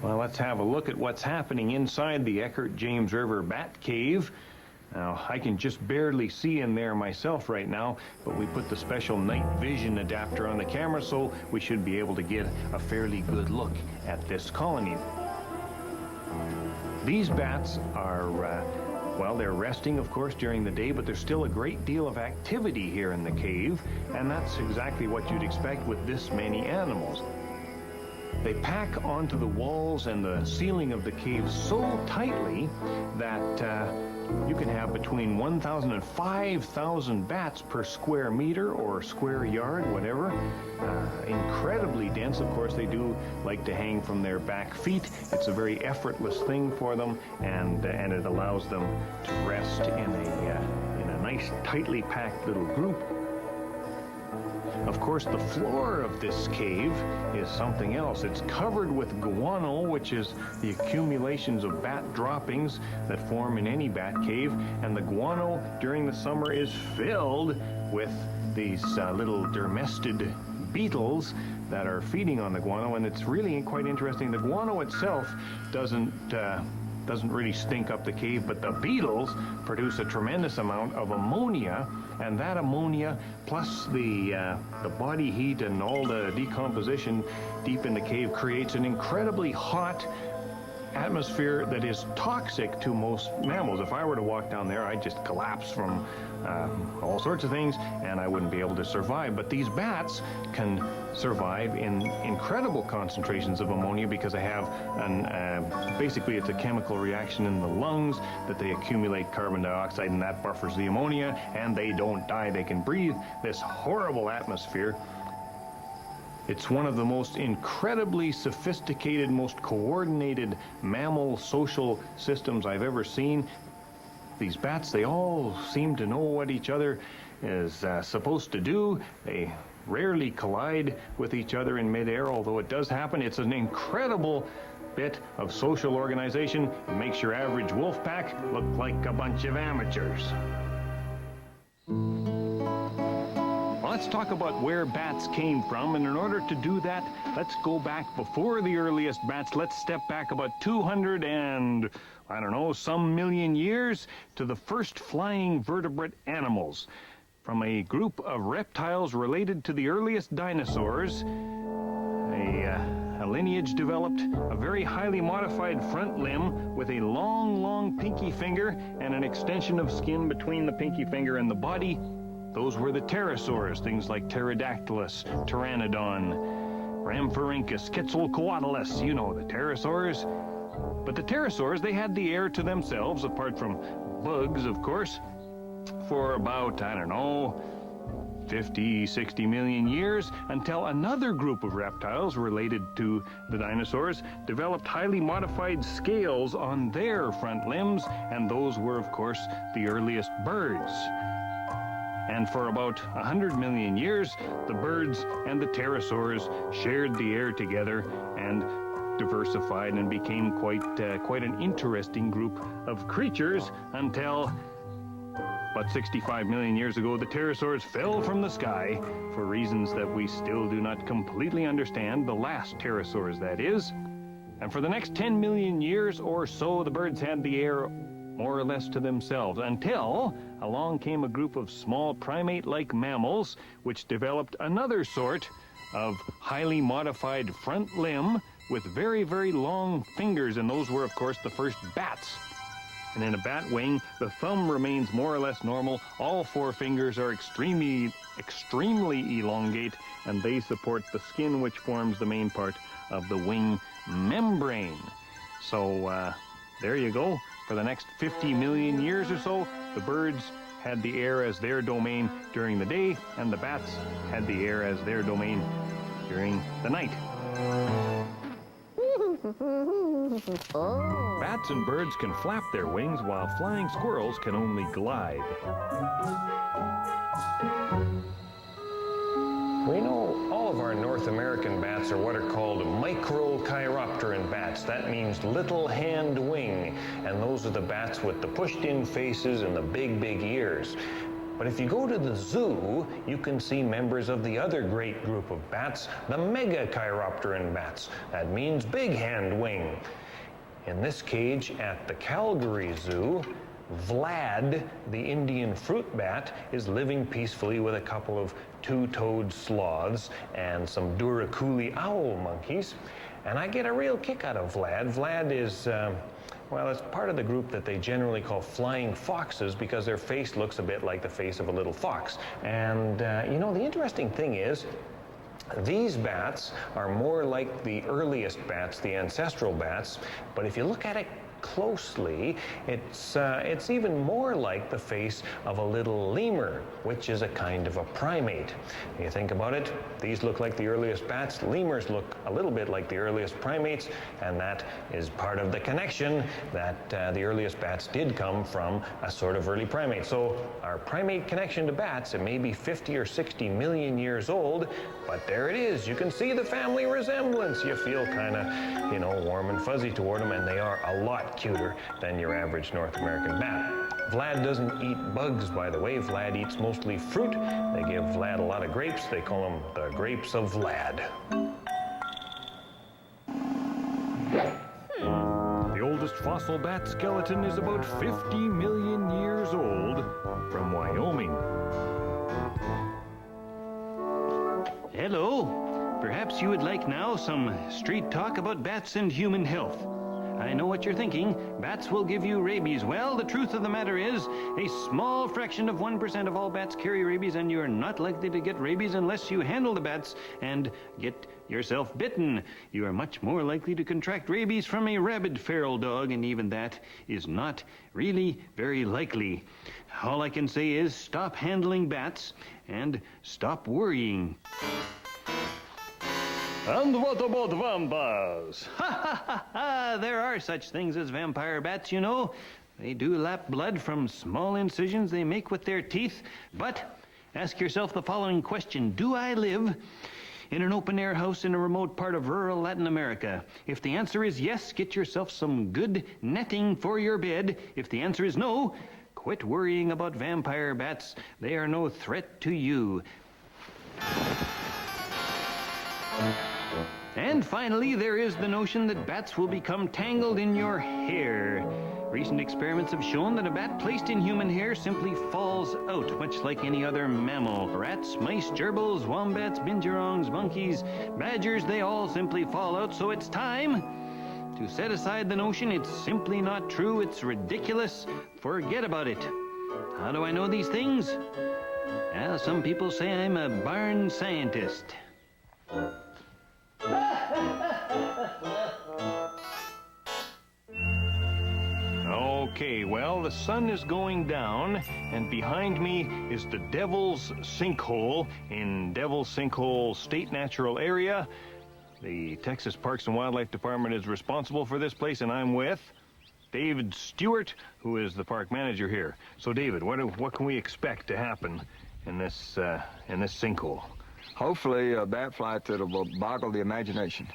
Well, let's have a look at what's happening inside the Eckert James River Bat Cave. Now, I can just barely see in there myself right now, but we put the special night vision adapter on the camera, so we should be able to get a fairly good look at this colony. These bats are, well, they're resting, of course, during the day, but there's still a great deal of activity here in the cave, and that's exactly what you'd expect with this many animals. They pack onto the walls and the ceiling of the cave so tightly that you can have between 1,000 and 5,000 bats per square meter or square yard, whatever. Incredibly dense. Of course, they do like to hang from their back feet. It's a very effortless thing for them, and it allows them to rest in a nice, tightly packed little group. Of course, the floor of this cave is something else. It's covered with guano, which is the accumulations of bat droppings that form in any bat cave. And the guano during the summer is filled with these little dermestid beetles that are feeding on the guano. And it's really quite interesting. The guano itself doesn't really stink up the cave, but the beetles produce a tremendous amount of ammonia, and that ammonia plus the body heat and all the decomposition deep in the cave creates an incredibly hot atmosphere that is toxic to most mammals. If I were to walk down there, I'd just collapse from all sorts of things, and I wouldn't be able to survive. But these bats can survive in incredible concentrations of ammonia because they have basically it's a chemical reaction in the lungs that they accumulate carbon dioxide, and that buffers the ammonia, and they don't die. They can breathe this horrible atmosphere. It's one of the most incredibly sophisticated, most coordinated mammal social systems I've ever seen. These bats, they all seem to know what each other is supposed to do. They rarely collide with each other in midair, although it does happen. It's an incredible bit of social organization. It makes your average wolf pack look like a bunch of amateurs. Let's talk about where bats came from, and in order to do that, let's go back before the earliest bats. Let's step back about 200 and, I don't know, some million years to the first flying vertebrate animals. From a group of reptiles related to the earliest dinosaurs, a lineage developed a very highly modified front limb with a long pinky finger and an extension of skin between the pinky finger and the body. Those were the pterosaurs, things like Pterodactylus, Pteranodon, Rhamphorhynchus, Quetzalcoatlus, you know the pterosaurs. But the pterosaurs, they had the air to themselves, apart from bugs, of course, for about, I don't know, 50, 60 million years, until another group of reptiles related to the dinosaurs developed highly modified scales on their front limbs, and those were, of course, the earliest birds. And for about 100 million years, the birds and the pterosaurs shared the air together and diversified and became quite an interesting group of creatures until about 65 million years ago, the pterosaurs fell from the sky for reasons that we still do not completely understand, the last pterosaurs, that is. And for the next 10 million years or so, the birds had the air more or less to themselves, until along came a group of small primate-like mammals which developed another sort of highly modified front limb with very, very long fingers, and those were, of course, the first bats. And in a bat wing, the thumb remains more or less normal. All four fingers are extremely elongate, and they support the skin, which forms the main part of the wing membrane. So there you go. For the next 50 million years or so, the birds had the air as their domain during the day, and the bats had the air as their domain during the night. Bats and birds can flap their wings, while flying squirrels can only glide. We know all of our North North American bats are what are called microchiropteran bats. That means little hand wing, and those are the bats with the pushed-in faces and the big, big ears. But if you go to the zoo, you can see members of the other great group of bats, the megachiropteran bats. That means big hand wing. In this cage at the Calgary Zoo, Vlad, the Indian fruit bat, is living peacefully with a couple of two-toed sloths and some Duraculi owl monkeys. And I get a real kick out of Vlad. Vlad is, well, it's part of the group that they generally call flying foxes because their face looks a bit like the face of a little fox. And, you know, the interesting thing is, these bats are more like the earliest bats, the ancestral bats, but if you look at it closely, it's even more like the face of a little lemur, which is a kind of a primate. When you think about it, these look like the earliest bats, lemurs look a little bit like the earliest primates, and that is part of the connection that the earliest bats did come from a sort of early primate. So our primate connection to bats, it may be 50 or 60 million years old, but there it is. You can see the family resemblance. You feel kind of, you know, warm and fuzzy toward them, and they are a lot cuter than your average North American bat. Vlad doesn't eat bugs, by the way. Vlad eats mostly fruit. They give Vlad a lot of grapes. They call them the grapes of Vlad. The oldest fossil bat skeleton is about 50 million years old, from Wyoming. Hello. Perhaps you would like now some street talk about bats and human health. I know what you're thinking. Bats will give you rabies. Well, the truth of the matter is, a small fraction of 1% of all bats carry rabies, and you're not likely to get rabies unless you handle the bats and get yourself bitten. You are much more likely to contract rabies from a rabid feral dog, and even that is not really very likely. All I can say is stop handling bats and stop worrying. And what about vampires? Ha ha ha ha! There are such things as vampire bats, you know. They do lap blood from small incisions they make with their teeth. But ask yourself the following question. Do I live in an open-air house in a remote part of rural Latin America? If the answer is yes, get yourself some good netting for your bed. If the answer is no, quit worrying about vampire bats. They are no threat to you. And finally, there is the notion that bats will become tangled in your hair. Recent experiments have shown that a bat placed in human hair simply falls out, much like any other mammal. Rats, mice, gerbils, wombats, binturongs, monkeys, badgers, they all simply fall out, so it's time to set aside the notion it's simply not true, it's ridiculous, forget about it. How do I know these things? Well, some people say I'm a barn scientist. Okay, well, the sun is going down, and behind me is the Devil's Sinkhole in Devil's Sinkhole State Natural Area. The Texas Parks and Wildlife Department is responsible for this place, and I'm with David Stewart, who is the park manager here. So, David, what can we expect to happen in this sinkhole? Hopefully a bat flight that will boggle the imagination.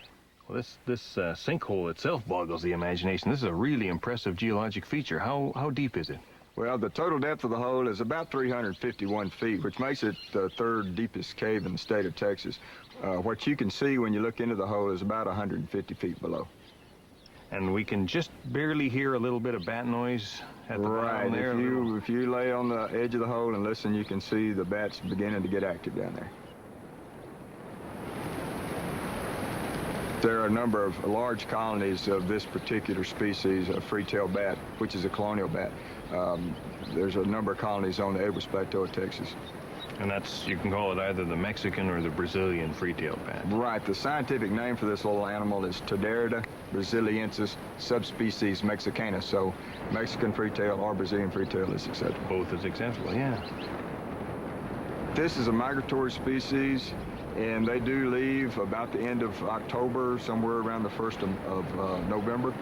Well, this sinkhole itself boggles the imagination. This is a really impressive geologic feature. How deep is it? Well, the total depth of the hole is about 351 feet, which makes it the third deepest cave in the state of Texas. What you can see when you look into the hole is about 150 feet below. And we can just barely hear a little bit of bat noise at the bottom there. If you lay on the edge of the hole and listen, you can see the bats beginning to get active down there. There are a number of large colonies of this particular species of free-tailed bat, which is a colonial bat. There's a number of colonies on the Edwards Plateau of Texas. And that's, you can call it either the Mexican or the Brazilian free-tailed bat. Right. The scientific name for this little animal is Toderida brasiliensis, subspecies mexicana. So Mexican free-tail or Brazilian free-tail is acceptable. Both is acceptable, yeah. This is a migratory species, and they do leave about the end of October, somewhere around the 1st of November.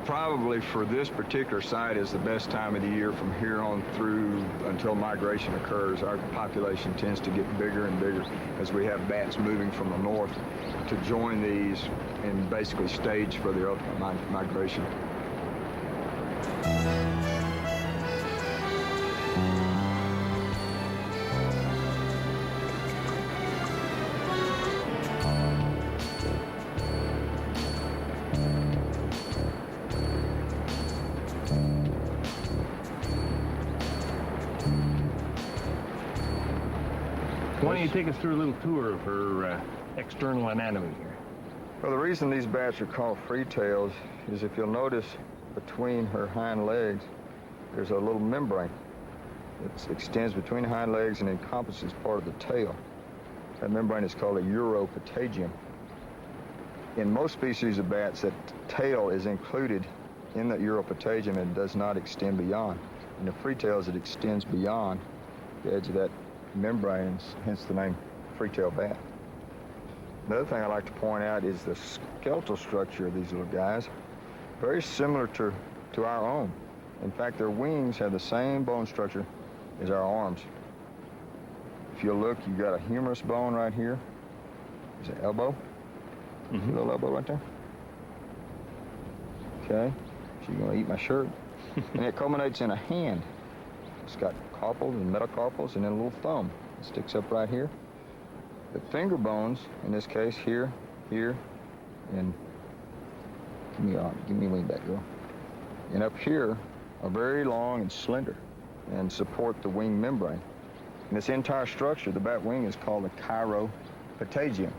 probably for this particular site is the best time of the year from here on through until migration occurs. Our population tends to get bigger and bigger as we have bats moving from the north to join these and basically stage for the ultimate migration. Why don't you take us through a little tour of her external anatomy here? Well, the reason these bats are called free tails is if you'll notice between her hind legs, there's a little membrane that extends between the hind legs and encompasses part of the tail. That membrane is called a uropatagium. In most species of bats, that tail is included in that uropatagium and does not extend beyond. In the free tails, it extends beyond the edge of that membrane, hence the name free-tailed bat. Another thing I like to point out is the skeletal structure of these little guys. Very similar to our own. In fact, their wings have the same bone structure as our arms. If you look, you've got a humerus bone right here. There's an elbow. Mm-hmm. Little elbow right there. Okay, she's gonna eat my shirt. And it culminates in a hand. It's got carpals and metacarpals and then a little thumb. It sticks up right here. The finger bones, in this case, here, and give me a wing back, girl. And up here are very long and slender and support the wing membrane. And this entire structure, the bat wing, is called a chiropatagium,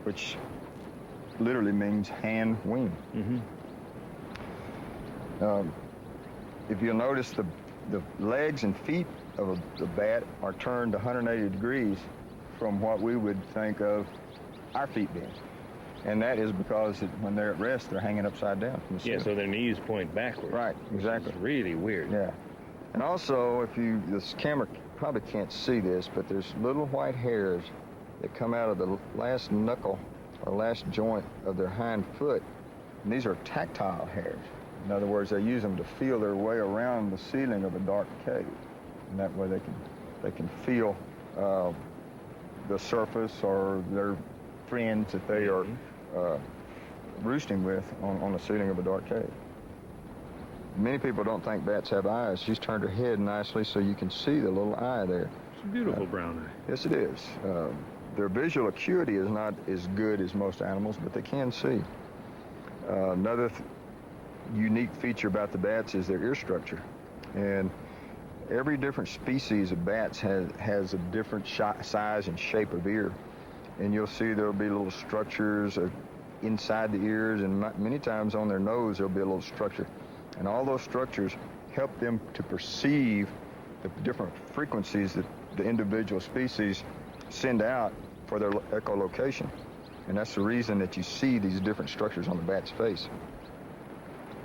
which literally means hand wing. Mm-hmm. If you'll notice, the legs and feet of the bat are turned 180 degrees from what we would think of our feet being. And that is because when they're at rest, they're hanging upside down. Yeah, so their knees point backwards. Right, exactly. It's really weird. Yeah. And also, this camera probably can't see this, but there's little white hairs that come out of the last knuckle or last joint of their hind foot. And these are tactile hairs. In other words, they use them to feel their way around the ceiling of a dark cave. And that way they can feel the surface or their friends that they are roosting with on the ceiling of a dark cave. Many people don't think bats have eyes. She's turned her head nicely so you can see the little eye there. It's a beautiful brown eye. Yes, it is. Their visual acuity is not as good as most animals, but they can see. Another unique feature about the bats is their ear structure. And every different species of bats has a different size and shape of ear. And you'll see there'll be little structures inside the ears, and many times on their nose there'll be a little structure. And all those structures help them to perceive the different frequencies that the individual species send out for their echolocation. And that's the reason that you see these different structures on the bat's face.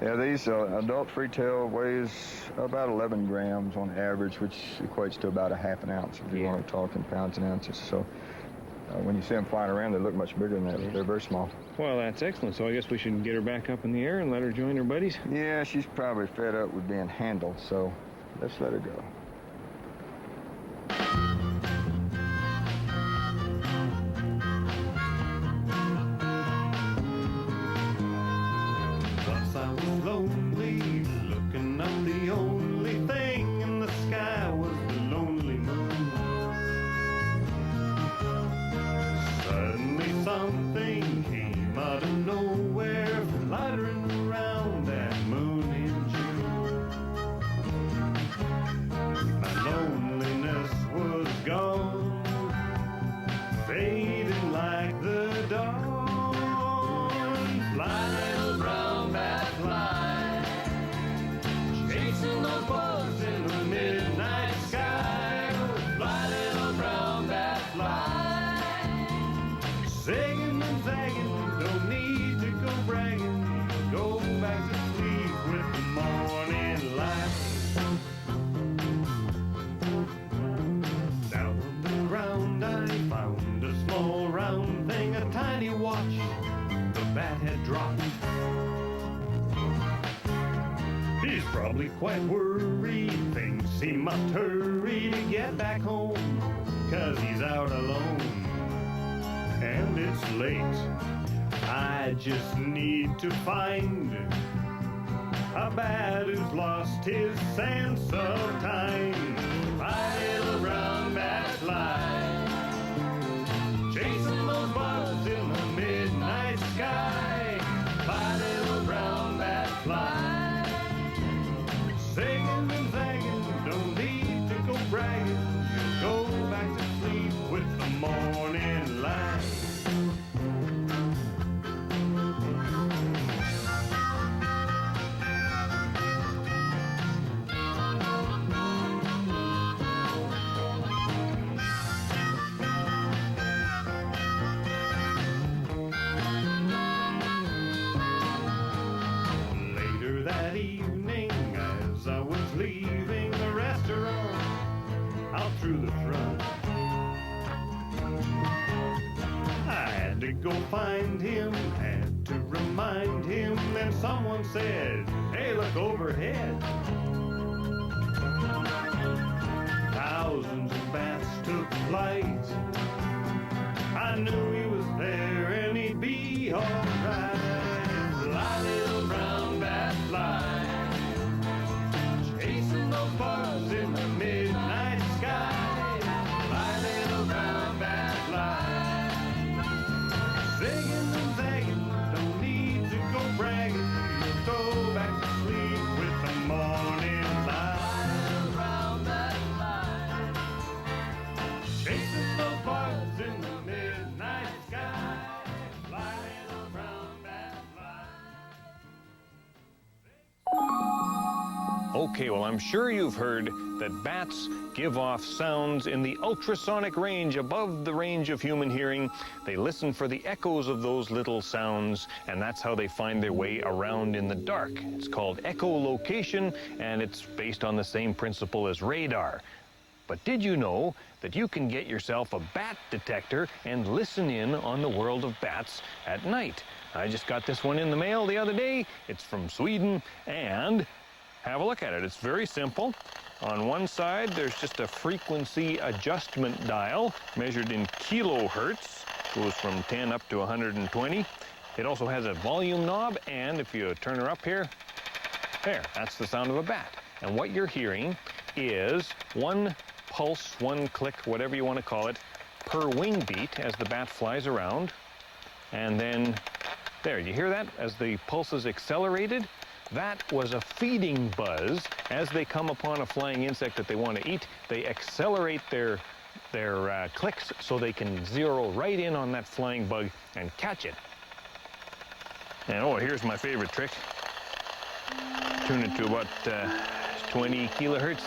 Yeah, these adult free-tail weighs about 11 grams on average, which equates to about a half an ounce if you want to talk in pounds and ounces. So when you see them flying around, they look much bigger than that. They're very small. Well, that's excellent. So I guess we should get her back up in the air and let her join her buddies? Yeah, she's probably fed up with being handled, so let's let her go. Once I was lonely, looking up, the only thing in the sky was the lonely moon. Suddenly something came out of nowhere, fluttering around that moon in June. probably quite worried. Things seem must hurry to get back home, 'cause he's out alone and it's late. I just need to find a bat who's lost his sense of time. My little brown bat fly, chasing those bugs in the midnight sky. My little brown bat fly, singing and zagging, don't need to go bragging. You'll go back to sleep with the morning light. Leaving the restaurant out through the front, I had to go find him, had to remind him. Then someone said, hey, look overhead. Thousands of bats took flight. I knew he was there and he'd be alright. Fly, little brown bat, fly, bugs in the midnight sky. My little brown bat fly, singing and zagging, don't need to go bragging. You'll go back to sleep with the morning light. My little brown bat fly, chasing those bugs in the midnight sky. My little brown bat fly. Okay, well, I'm sure you've heard that bats give off sounds in the ultrasonic range above the range of human hearing. They listen for the echoes of those little sounds, and that's how they find their way around in the dark. It's called echolocation, and it's based on the same principle as radar. But did you know that you can get yourself a bat detector and listen in on the world of bats at night? I just got this one in the mail the other day. It's from Sweden, and have a look at it. It's very simple. On one side, there's just a frequency adjustment dial measured in kilohertz. Goes from 10 up to 120. It also has a volume knob, and if you turn her up here, there, that's the sound of a bat. And what you're hearing is one pulse, one click, whatever you want to call it, per wing beat as the bat flies around. And then, there, you hear that? As the pulse is accelerated, that was a feeding buzz. As they come upon a flying insect that they want to eat, they accelerate their clicks so they can zero right in on that flying bug and catch it. And oh, here's my favorite trick. Tune it to about 20 kilohertz.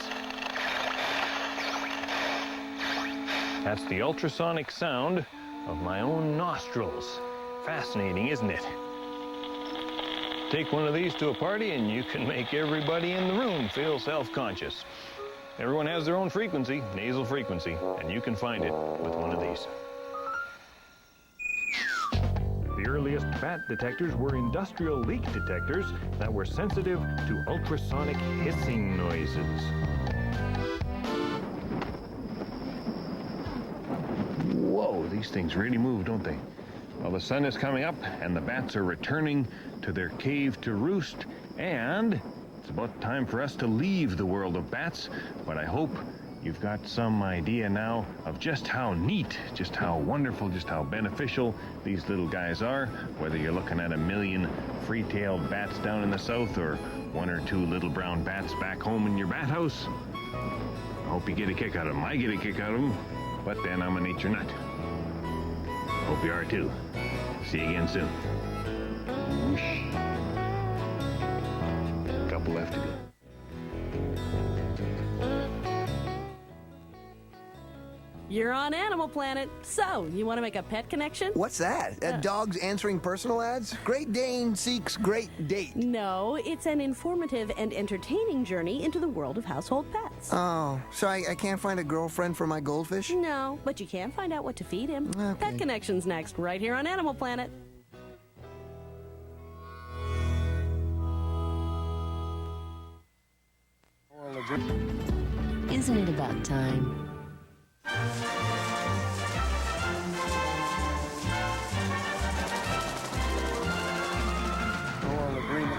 That's the ultrasonic sound of my own nostrils. Fascinating, isn't it? Take one of these to a party and you can make everybody in the room feel self-conscious. Everyone has their own frequency, nasal frequency, and you can find it with one of these. The earliest bat detectors were industrial leak detectors that were sensitive to ultrasonic hissing noises. Whoa, these things really move, don't they? Well, the sun is coming up and the bats are returning to their cave to roost, and it's about time for us to leave the world of bats, but I hope you've got some idea now of just how neat, just how wonderful, just how beneficial these little guys are, whether you're looking at a million free-tailed bats down in the south or one or two little brown bats back home in your bat house. I hope you get a kick out of them. I get a kick out of them, but then I'm a nature nut. Hope you are too. See you again soon. Whoosh. Couple left to go. You're on Animal Planet. So, you want to make a pet connection? What's that? Dogs answering personal ads? Great Dane seeks great date. No, it's an informative and entertaining journey into the world of household pets. Oh, so I can't find a girlfriend for my goldfish? No, but you can find out what to feed him. Okay. Pet Connection's next, right here on Animal Planet. Isn't it about time? Oral agreement.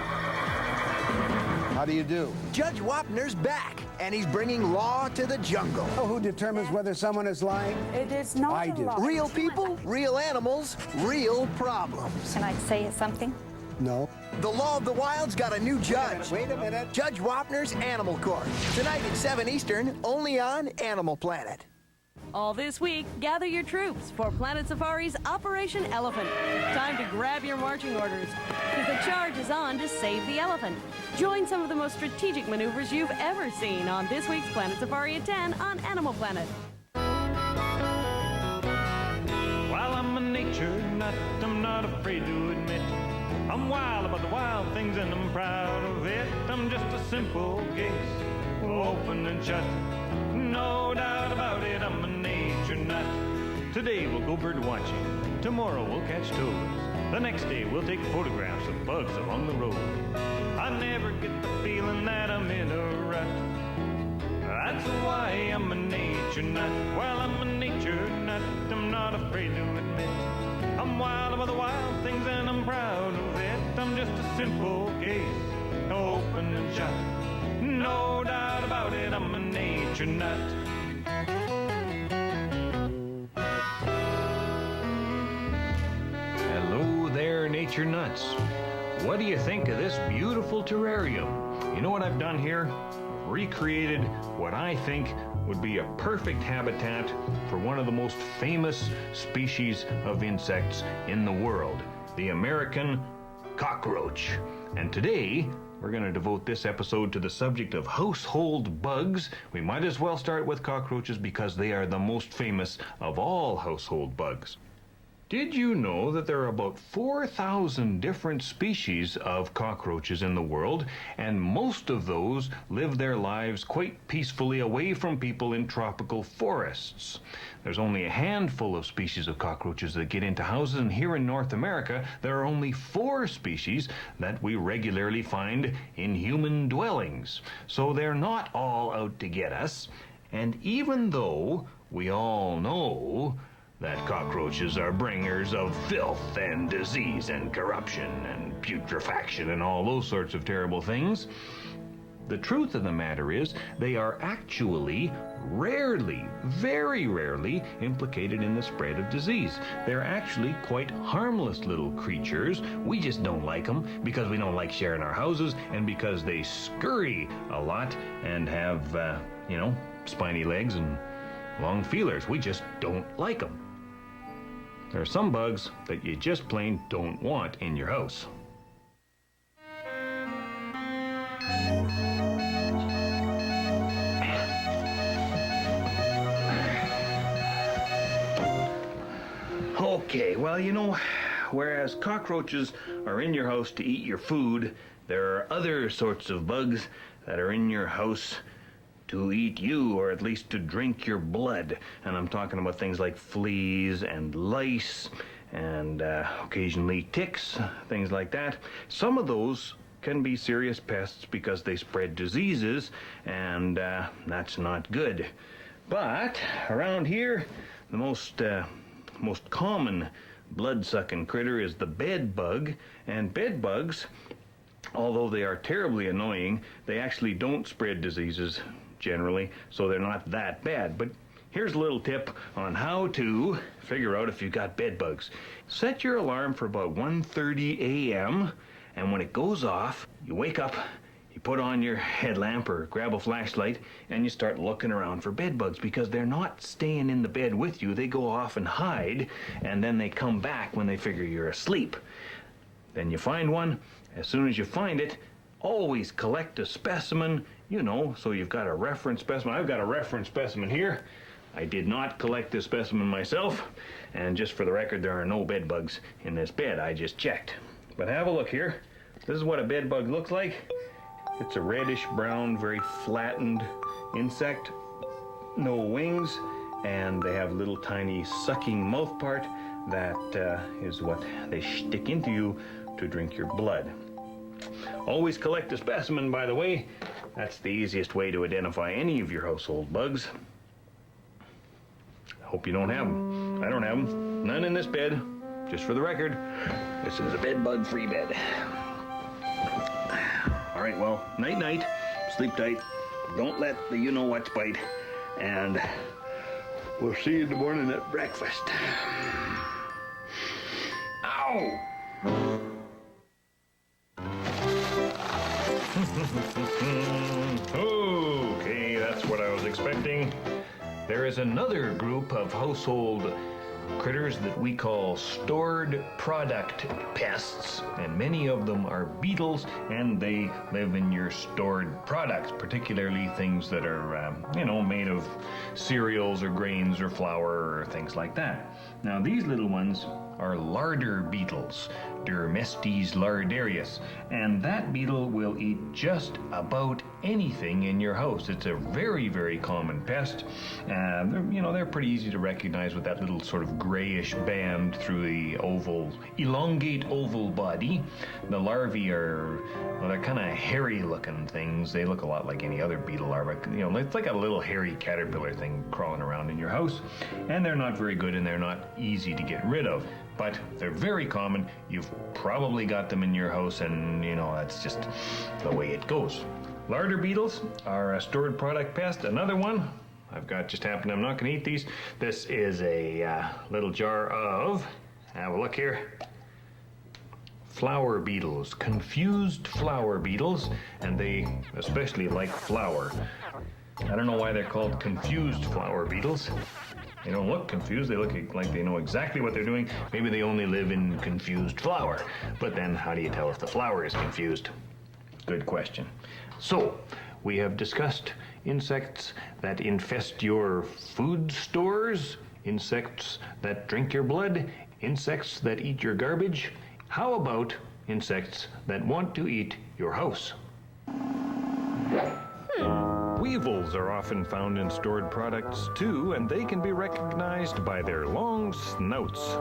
How do you do? Judge Wapner's back, and he's bringing law to the jungle. Oh, who determines whether someone is lying? It is not I a do. law. Real people, real animals, real problems. Can I say something? No. The Law of the Wild's got a new judge. Wait a minute. Judge Wapner's Animal Court. Tonight at 7 Eastern, only on Animal Planet. All this week, gather your troops for Planet Safari's Operation Elephant. Time to grab your marching orders, because the charge is on to save the elephant. Join some of the most strategic maneuvers you've ever seen on this week's Planet Safari at 10 on Animal Planet. While I'm a nature nut, I'm not afraid to admit I'm wild about the wild things and I'm proud of it. I'm just a simple case, open and shut. No doubt about it, I'm a nature nut. Today we'll go bird watching, tomorrow we'll catch toads. The next day we'll take photographs of bugs along the road. I never get the feeling that I'm in a rut. That's why I'm a nature nut. Well, I'm a nature nut, I'm not afraid to admit I'm wild about the wild things and I'm proud of it. I'm just a simple case, open and shut. No doubt about it, I'm a nature nut. Hello there, nature nuts. What do you think of this beautiful terrarium? You know what I've done here? Recreated what I think would be a perfect habitat for one of the most famous species of insects in the world, the American cockroach. And today, we're going to devote this episode to the subject of household bugs. We might as well start with cockroaches because they are the most famous of all household bugs. Did you know that there are about 4,000 different species of cockroaches in the world, and most of those live their lives quite peacefully away from people in tropical forests? There's only a handful of species of cockroaches that get into houses, and here in North America, there are only 4 species that we regularly find in human dwellings. So they're not all out to get us, and even though we all know that cockroaches are bringers of filth and disease and corruption and putrefaction and all those sorts of terrible things, the truth of the matter is they are actually rarely, very rarely implicated in the spread of disease. They're actually quite harmless little creatures. We just don't like them because we don't like sharing our houses and because they scurry a lot and have, spiny legs and long feelers. We just don't like them. There are some bugs that you just plain don't want in your house. Okay, well, whereas cockroaches are in your house to eat your food, there are other sorts of bugs that are in your house to eat you, or at least to drink your blood. And I'm talking about things like fleas and lice and occasionally ticks, things like that. Some of those can be serious pests because they spread diseases, and that's not good. But around here, the most common blood-sucking critter is the bed bug, and bed bugs, although they are terribly annoying, they actually don't spread diseases generally, so they're not that bad. But here's a little tip on how to figure out if you've got bed bugs. Set your alarm for about 1:30 a.m. and when it goes off, you wake up, you put on your headlamp or grab a flashlight, and you start looking around for bed bugs, because they're not staying in the bed with you. They go off and hide, and then they come back when they figure you're asleep. Then you find one. As soon as you find it, always collect a specimen, so you've got a reference specimen. I've got a reference specimen here. I did not collect this specimen myself, and just for the record, there are no bed bugs in this bed. I just checked. But have a look here. This is what a bed bug looks like. It's a reddish brown, very flattened insect, no wings, and they have a little tiny sucking mouth part that is what they stick into you to drink your blood. Always collect a specimen, by the way. That's the easiest way to identify any of your household bugs. Hope you don't have them. I don't have them. None in this bed. Just for the record, this is a bed bug-free bed. All right, well, night-night. Sleep tight. Don't let the you-know-whats bite. And we'll see you in the morning at breakfast. Ow! Okay, that's what I was expecting. There is another group of household critters that we call stored product pests, and many of them are beetles, and they live in your stored products, particularly things that are, made of cereals or grains or flour or things like that. Now, these little ones are larder beetles, Dermestes lardarius, and that beetle will eat just about anything in your house. It's a very, very common pest. They're pretty easy to recognize with that little sort of grayish band through the elongate oval body. The larvae they're kind of hairy-looking things. They look a lot like any other beetle larva. It's like a little hairy caterpillar thing crawling around in your house, and they're not very good, and they're not easy to get rid of. But they're very common. You've probably got them in your house, and that's just the way it goes. Larder beetles are a stored product pest. Another one I've got just happened. I'm not going to eat these. This is a little jar of, have a look here, flower beetles, confused flower beetles, and they especially like flour. I don't know why they're called confused flower beetles. They don't look confused. They look like they know exactly what they're doing. Maybe they only live in confused flour. But then how do you tell if the flour is confused? Good question. So, we have discussed insects that infest your food stores, insects that drink your blood, insects that eat your garbage. How about insects that want to eat your house? Weevils are often found in stored products too, and they can be recognized by their long snouts.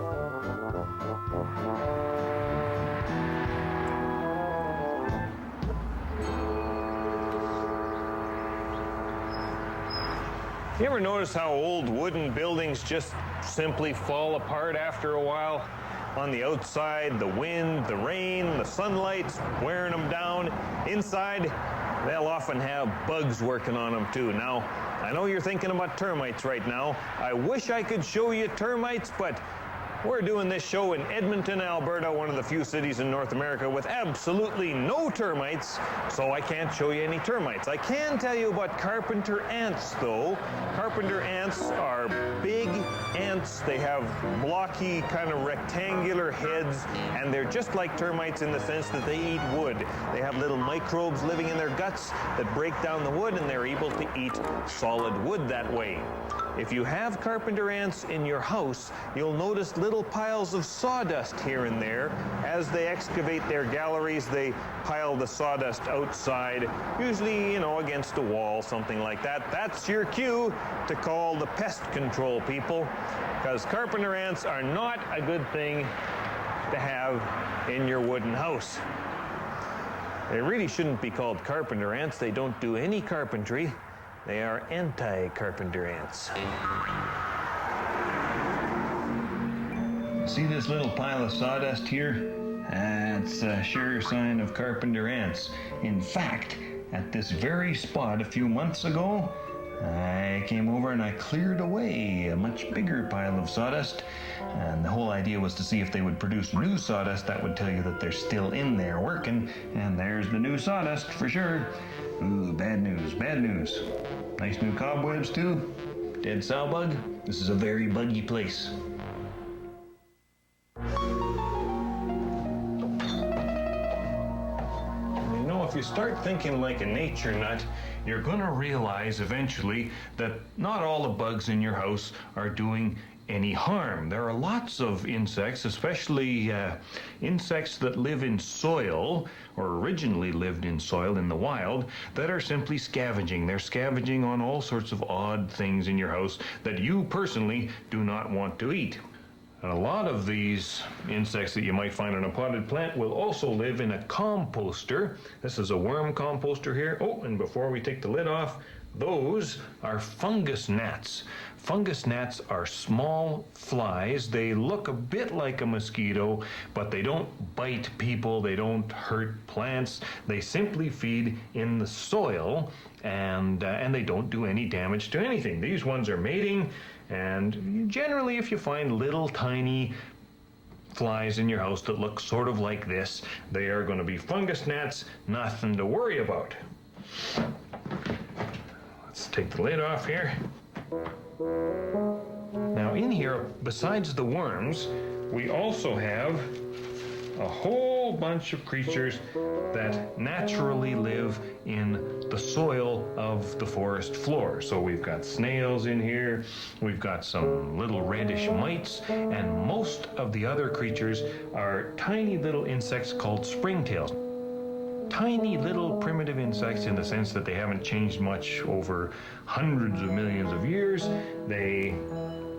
You ever notice how old wooden buildings just simply fall apart after a while? On the outside, the wind, the rain, the sunlight's wearing them down. Inside, they'll often have bugs working on them too. Now, I know you're thinking about termites right now. I wish I could show you termites, but we're doing this show in Edmonton, Alberta, one of the few cities in North America with absolutely no termites, so I can't show you any termites. I can tell you about carpenter ants, though. Carpenter ants are big ants. They have blocky, kind of rectangular heads, and they're just like termites in the sense that they eat wood. They have little microbes living in their guts that break down the wood, and they're able to eat solid wood that way. If you have carpenter ants in your house, you'll notice little piles of sawdust here and there. As they excavate their galleries, they pile the sawdust outside, usually, against a wall, something like that. That's your cue to call the pest control people, because carpenter ants are not a good thing to have in your wooden house. They really shouldn't be called carpenter ants. They don't do any carpentry. They are anti-carpenter ants. See this little pile of sawdust here? That's a sure sign of carpenter ants. In fact, at this very spot a few months ago, I came over and I cleared away a much bigger pile of sawdust. And the whole idea was to see if they would produce new sawdust. That would tell you that they're still in there working. And there's the new sawdust for sure. Ooh, bad news, bad news. Nice new cobwebs too. Dead sow bug. This is a very buggy place. If you start thinking like a nature nut, you're going to realize eventually that not all the bugs in your house are doing any harm. There are lots of insects, especially insects that live in soil, or originally lived in soil in the wild, that are simply scavenging. They're scavenging on all sorts of odd things in your house that you personally do not want to eat. And a lot of these insects that you might find on a potted plant will also live in a composter. This is a worm composter here. Oh, and before we take the lid off, those are fungus gnats. Fungus gnats are small flies. They look a bit like a mosquito, but they don't bite people. They don't hurt plants. They simply feed in the soil, and they don't do any damage to anything. These ones are mating, and generally if you find little tiny flies in your house that look sort of like this, they are going to be fungus gnats. Nothing to worry about. Let's take the lid off here. Now in here, besides the worms, we also have a whole bunch of creatures that naturally live in the soil of the forest floor. So we've got snails in here, we've got some little reddish mites, and most of the other creatures are tiny little insects called springtails. Tiny little primitive insects in the sense that they haven't changed much over hundreds of millions of years. They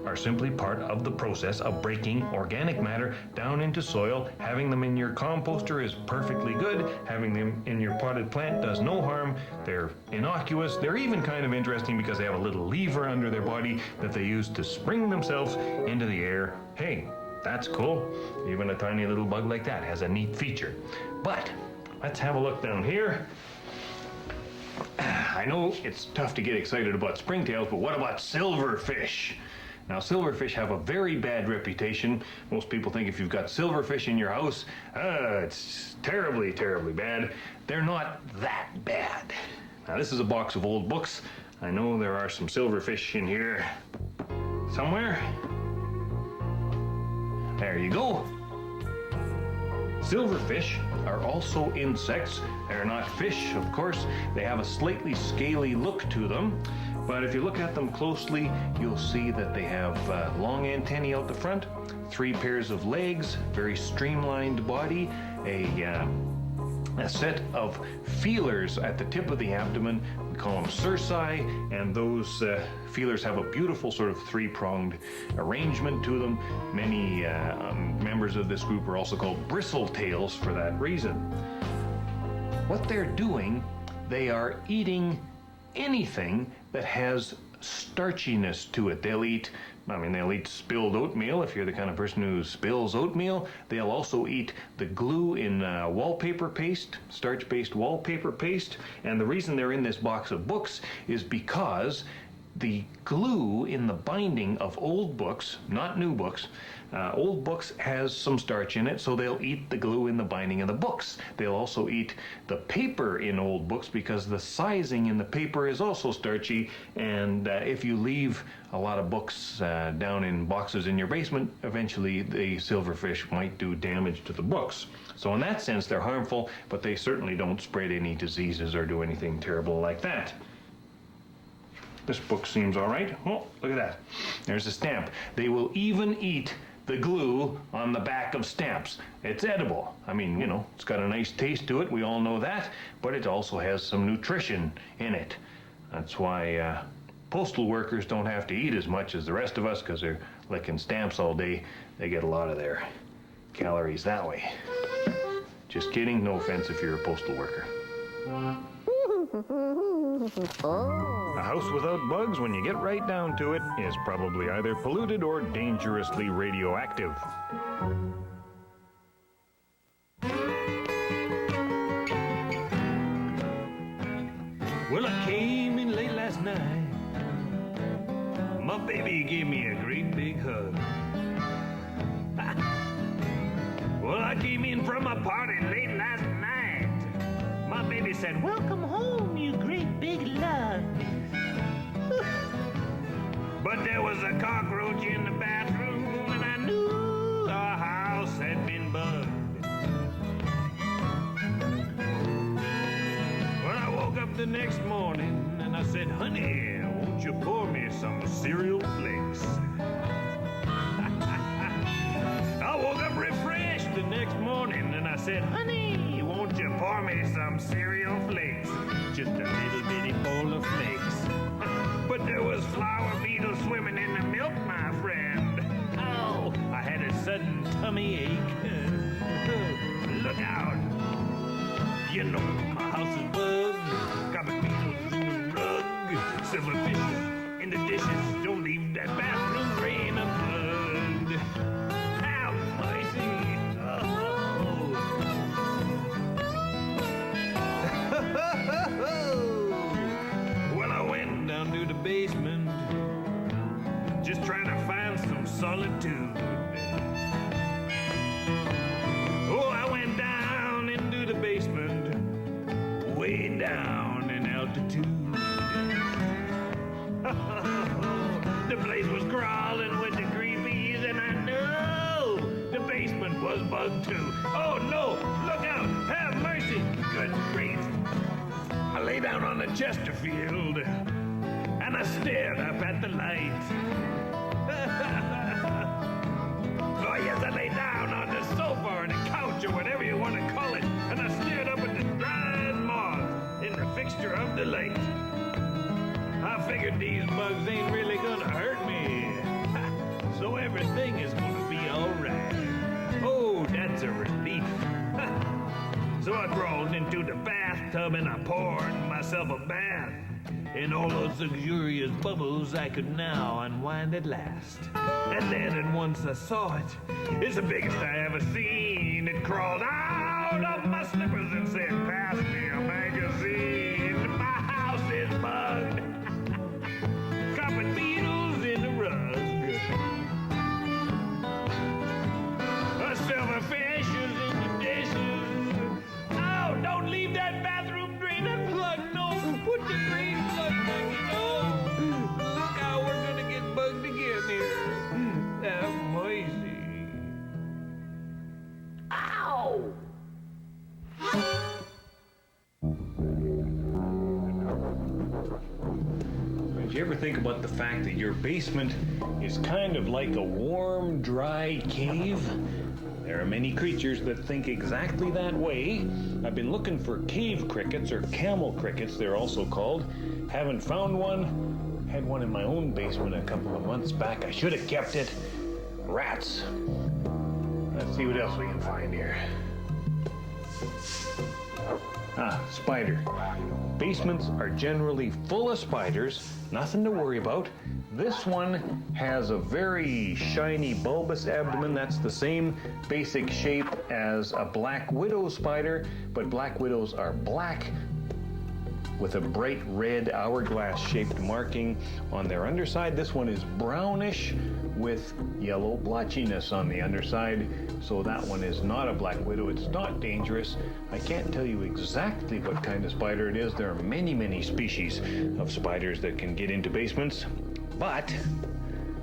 are simply part of the process of breaking organic matter down into soil. Having them in your composter is perfectly good. Having them in your potted plant does no harm. They're innocuous. They're even kind of interesting because they have a little lever under their body that they use to spring themselves into the air. Hey, that's cool. Even a tiny little bug like that has a neat feature. But let's have a look down here. I know it's tough to get excited about springtails, but what about silverfish? Now, silverfish have a very bad reputation. Most people think if you've got silverfish in your house, it's terribly, terribly bad. They're not that bad. Now, this is a box of old books. I know there are some silverfish in here somewhere. There you go. Silverfish are also insects. They're not fish, of course. They have a slightly scaly look to them. But if you look at them closely, you'll see that they have long antennae out the front, 3 pairs of legs, very streamlined body, a set of feelers at the tip of the abdomen. We call them cerci, and those feelers have a beautiful sort of 3-pronged arrangement to them. Many members of this group are also called bristletails for that reason. What they're doing, they are eating anything that has starchiness to it. They'll eat spilled oatmeal if you're the kind of person who spills oatmeal. They'll also eat the glue in wallpaper paste, starch-based wallpaper paste. And the reason they're in this box of books is because the glue in the binding of old books, not new books, old books has some starch in it, so they'll eat the glue in the binding of the books. They'll also eat the paper in old books because the sizing in the paper is also starchy, and if you leave a lot of books down in boxes in your basement, eventually the silverfish might do damage to the books. So in that sense, they're harmful, but they certainly don't spread any diseases or do anything terrible like that. This book seems all right. Oh, look at that. There's a stamp. They will even eat the glue on the back of stamps. It's edible. I mean, you know, it's got a nice taste to it. We all know that. But it also has some nutrition in it. That's why postal workers don't have to eat as much as the rest of us because they're licking stamps all day. They get a lot of their calories that way. Just kidding. No offense if you're a postal worker. A house without bugs, when you get right down to it, is probably either polluted or dangerously radioactive. Well, I came in late last night. My baby gave me a great big hug. Well, I came in from a party late last night. My baby said, "Welcome home, you great big love." But there was a cockroach in the bathroom, and I knew our house had been bugged. Well, I woke up the next morning, and I said, "Honey, won't you pour me some cereal flakes?" I woke up refreshed the next morning, and I said, "Honey, won't you pour me some cereal flakes?" Just a little bitty bowl of flakes. But there was flour beetles swimming in the milk, my friend. Oh, I had tummy ache. Look out! You know my house is bugs, carpet beetles in the rug, silver fishes in the dishes. Don't leave that bathroom drain of blood. Have mercy! Oh. Well, I went down to the basement, just trying to find some solitude. Oh, I went down into the basement, way down in altitude. The place was crawling with the creepies, and I knew the basement was bugged too. Oh no, look out, have mercy, good grief. I lay down on the Chesterfield, and I stared up at the light. Oh yes, I lay down on the sofa or the couch or whatever you want to call it, and I stared up at the dried moth in the fixture of the light. I figured these bugs ain't really gonna hurt me, so everything is gonna be alright. Oh, that's a relief. So I crawled into the bathtub and I poured myself a bath. In all those luxurious bubbles, I could now unwind at last. And then at once I saw it. It's the biggest I ever seen. It crawled out of my slippers and said, "Pass me a magazine. My house is bugged." Carpet beetles in the rug. Silverfishes in the dishes. Oh, don't leave that bathroom drain unplugged. No, put the drain plug back in. Oh, look how we're gonna get bugged again here. Have mercy. Ow! Did you ever think about the fact that your basement is kind of like a warm, dry cave? There are many creatures that think exactly that way. I've been looking for cave crickets, or camel crickets, they're also called. Haven't found one. Had one in my own basement a couple of months back. I should have kept it. Rats. Let's see what else we can find here. Spider. Basements are generally full of spiders. Nothing to worry about. This one has a very shiny bulbous abdomen. That's the same basic shape as a black widow spider, but black widows are black with a bright red hourglass-shaped marking on their underside. This one is brownish with yellow blotchiness on the underside, so that one is not a black widow. It's not dangerous. I can't tell you exactly what kind of spider it is. There are many, many species of spiders that can get into basements, but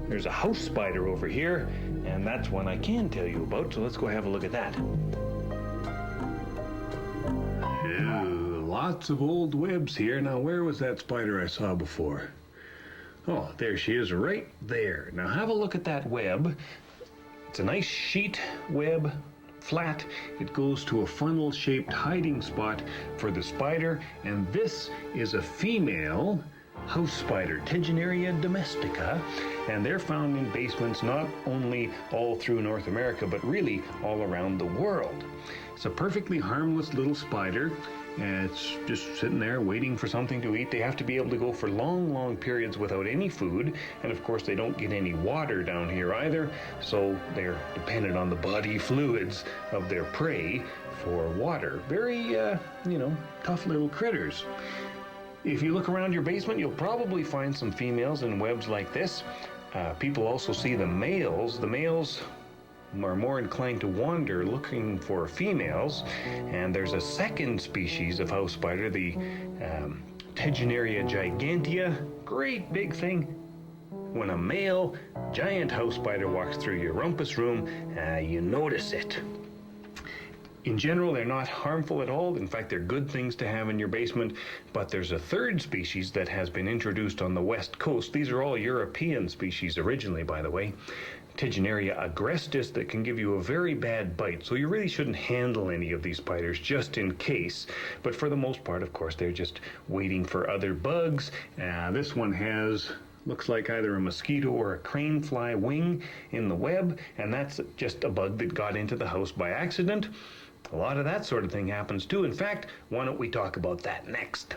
there's a house spider over here, and that's one I can tell you about, so let's go have a look at that. Lots of old webs here. Now, where was that spider I saw before? Oh, there she is right there. Now, have a look at that web. It's a nice sheet web, flat. It goes to a funnel-shaped hiding spot for the spider, and this is a female house spider, Tegenaria domestica, and they're found in basements not only all through North America, but really all around the world. It's a perfectly harmless little spider. And it's just sitting there waiting for something to eat. They have to be able to go for long, long periods without any food. And of course, they don't get any water down here either. So they're dependent on the body fluids of their prey for water. Very, tough little critters. If you look around your basement, you'll probably find some females in webs like this. People also see the males. The males are more inclined to wander looking for females, and there's a second species of house spider, the Tegenaria gigantea. Great big thing. When a male giant house spider walks through your rumpus room, you notice it. In general, they're not harmful at all. In fact, they're good things to have in your basement. But there's a third species that has been introduced on the west coast. These are all European species originally, by the way. Tegenaria agrestis, that can give you a very bad bite. So you really shouldn't handle any of these spiders just in case. But for the most part, of course, they're just waiting for other bugs. This one has Looks like either a mosquito or a crane fly wing in the web, and that's just a bug that got into the house by accident. A lot of that sort of thing happens too. In fact, why don't we talk about that next?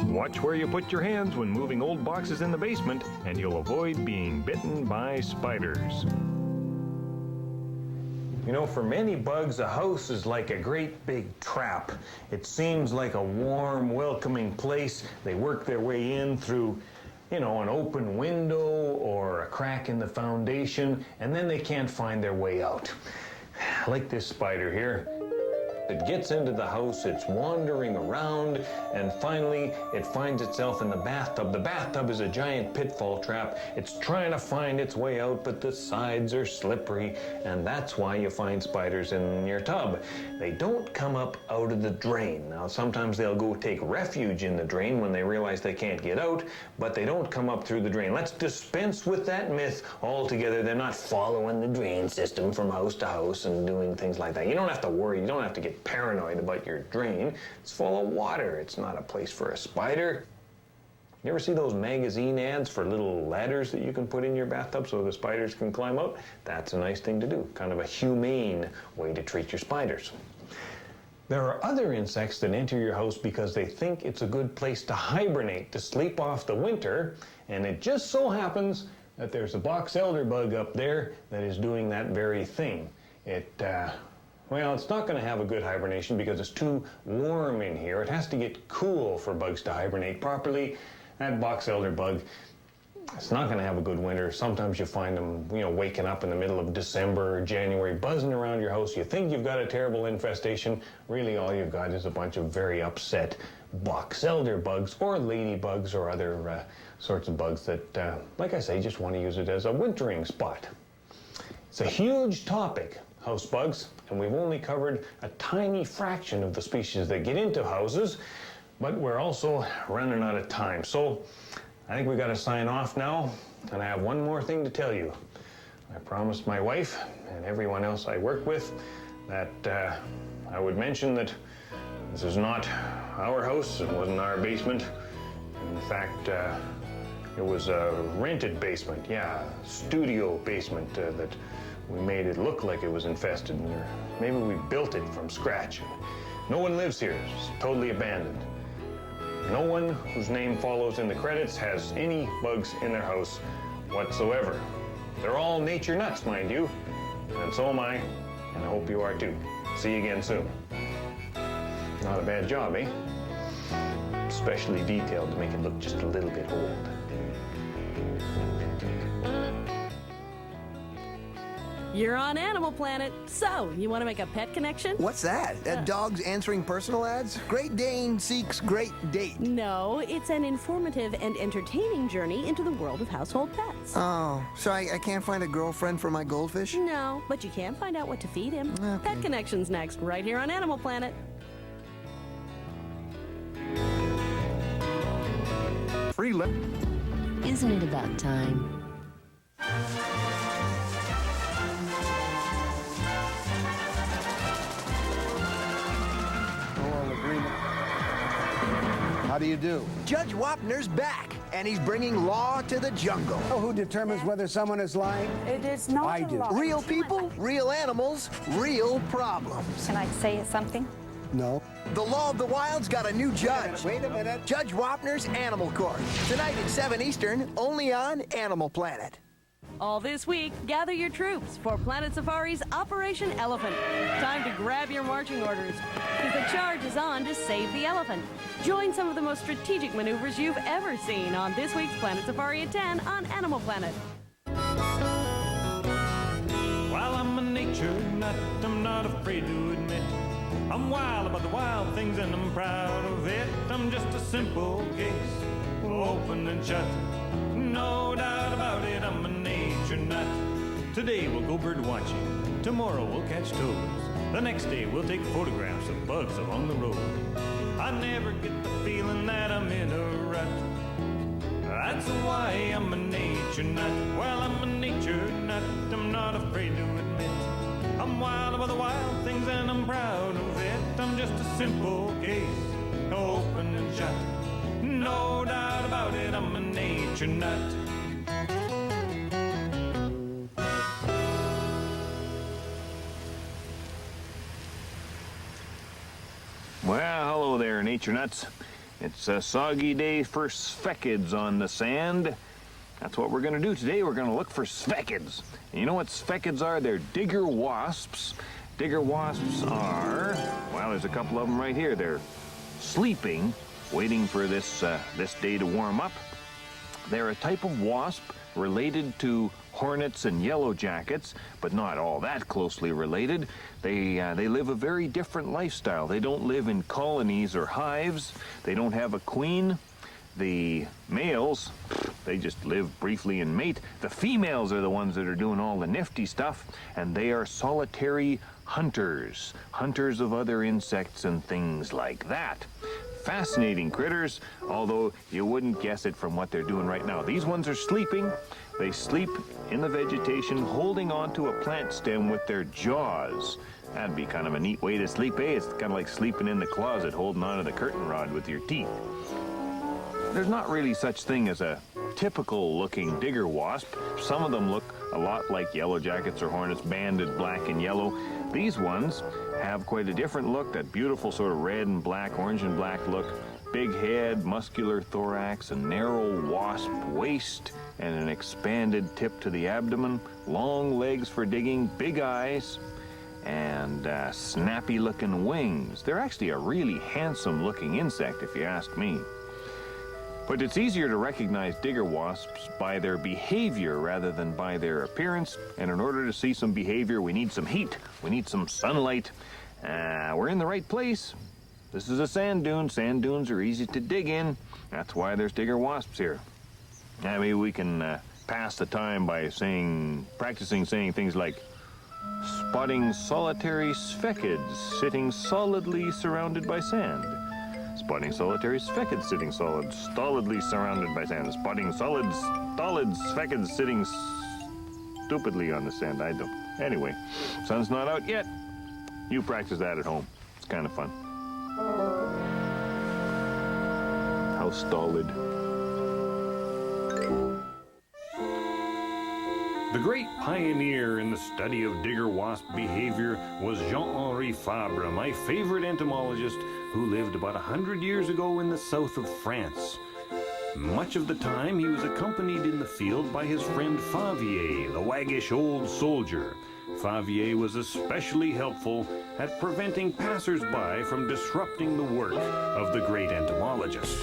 Watch where you put your hands when moving old boxes in the basement, and you'll avoid being bitten by spiders. You know, for many bugs, a house is like a great big trap. It seems like a warm, welcoming place. They work their way in through, an open window or a crack in the foundation, and then they can't find their way out. Like this spider here. It gets into the house, it's wandering around, and finally it finds itself in the bathtub. The bathtub is a giant pitfall trap. It's trying to find its way out, but the sides are slippery, and that's why you find spiders in your tub. They don't come up out of the drain. Now, sometimes they'll go take refuge in the drain when they realize they can't get out, but they don't come up through the drain. Let's dispense with that myth altogether. They're not following the drain system from house to house and doing things like that. You don't have to worry. You don't have to get paranoid about your drain. It's full of water. It's not a place for a spider. You ever see those magazine ads for little ladders that you can put in your bathtub so the spiders can climb out? That's a nice thing to do. Kind of a humane way to treat your spiders. There are other insects that enter your house because they think it's a good place to hibernate, to sleep off the winter, and it just so happens that there's a box elder bug up there that is doing that very thing. Well, it's not going to have a good hibernation because it's too warm in here. It has to get cool for bugs to hibernate properly. That box elder bug, it's not going to have a good winter. Sometimes you find them, waking up in the middle of December or January, buzzing around your house. You think you've got a terrible infestation. Really, all you've got is a bunch of very upset box elder bugs or ladybugs or other sorts of bugs that, like I say, just want to use it as a wintering spot. It's a huge topic, house bugs, and we've only covered a tiny fraction of the species that get into houses, but we're also running out of time. So I think we got to sign off now, and I have one more thing to tell you. I promised my wife and everyone else I work with that I would mention that this is not our house. It wasn't our basement. In fact, it was a rented basement, studio basement that we made it look like it was infested, or maybe we built it from scratch. No one lives here. It's totally abandoned. No one whose name follows in the credits has any bugs in their house whatsoever. They're all nature nuts, mind you, and so am I, and I hope you are too. See you again soon. Not a bad job, eh? Especially detailed to make it look just a little bit old. You're on Animal Planet. So, you want to make a pet connection? What's that? Dogs answering personal ads? Great Dane seeks great date. No, it's an informative and entertaining journey into the world of household pets. Oh, so I can't find a girlfriend for my goldfish? No, but you can find out what to feed him. Okay. Pet Connections next, right here on Animal Planet. Isn't it about time? How do you do? Judge Wapner's back, and he's bringing law to the jungle. Oh, who determines whether someone is lying? It is not I a do. lie. Real people, real animals, real problems. Can I say something? No. The Law of the Wild's got a new judge. Wait a minute. Judge Wapner's Animal Court. Tonight at 7 Eastern, only on Animal Planet. All this week, gather your troops for Planet Safari's Operation Elephant. Time to grab your marching orders, because the charge is on to save the elephant. Join some of the most strategic maneuvers you've ever seen on this week's Planet Safari at 10 on Animal Planet. While I'm a nature nut, I'm not afraid to admit I'm wild about the wild things and I'm proud of it. I'm just a simple case, open and shut. No doubt about it, I'm a nature nut. Today we'll go bird watching, tomorrow we'll catch toads. The next day we'll take photographs of bugs along the road. I never get the feeling that I'm in a rut. That's why I'm a nature nut. Well, I'm a nature nut, I'm not afraid to admit I'm wild about the wild things and I'm proud of it. I'm just a simple case, open and shut. no doubt about it, I'm a nature nut. Well, hello there, nature nuts. It's a soggy day for sphekids on the sand. That's what we're going to do today. We're going to look for sphekids. And you know what sphekids are? They're digger wasps. Digger wasps are, well, there's a couple of them right here. They're sleeping, waiting for this day to warm up. They're a type of wasp related to hornets and yellow jackets, but not all that closely related. They live a very different lifestyle. They don't live in colonies or hives. They don't have a queen. The males, they just live briefly and mate. The females are the ones that are doing all the nifty stuff, and they are solitary hunters. Hunters of other insects and things like that. Fascinating critters, although you wouldn't guess it from what they're doing right now. These ones are sleeping. They sleep in the vegetation, holding onto a plant stem with their jaws. That'd be kind of a neat way to sleep, eh? It's kind of like sleeping in the closet, holding onto the curtain rod with your teeth. There's not really such thing as a typical-looking digger wasp. Some of them look a lot like yellow jackets or hornets, banded black and yellow. These ones have quite a different look, that beautiful sort of red and black, orange and black look. Big head, muscular thorax, a narrow wasp waist, and an expanded tip to the abdomen, long legs for digging, big eyes, and snappy-looking wings. They're actually a really handsome-looking insect, if you ask me. But it's easier to recognize digger wasps by their behavior rather than by their appearance. And in order to see some behavior, we need some heat. We need some sunlight. We're in the right place. This is a sand dune. Sand dunes are easy to dig in. That's why there's digger wasps here. Maybe we can pass the time by practicing saying things like, spotting solitary sphekids sitting solidly surrounded by sand. Spotting solitary sphekids sitting stolidly surrounded by sand. Spotting stolid sphekids sitting stupidly on the sand. I don't. Anyway, sun's not out yet. You practice that at home. It's kind of fun. How stolid. The great pioneer in the study of digger wasp behavior was Jean-Henri Fabre, my favorite entomologist, who lived about 100 years ago in the south of France. Much of the time he was accompanied in the field by his friend Favier, the waggish old soldier. Favier was especially helpful at preventing passers-by from disrupting the work of the great entomologist.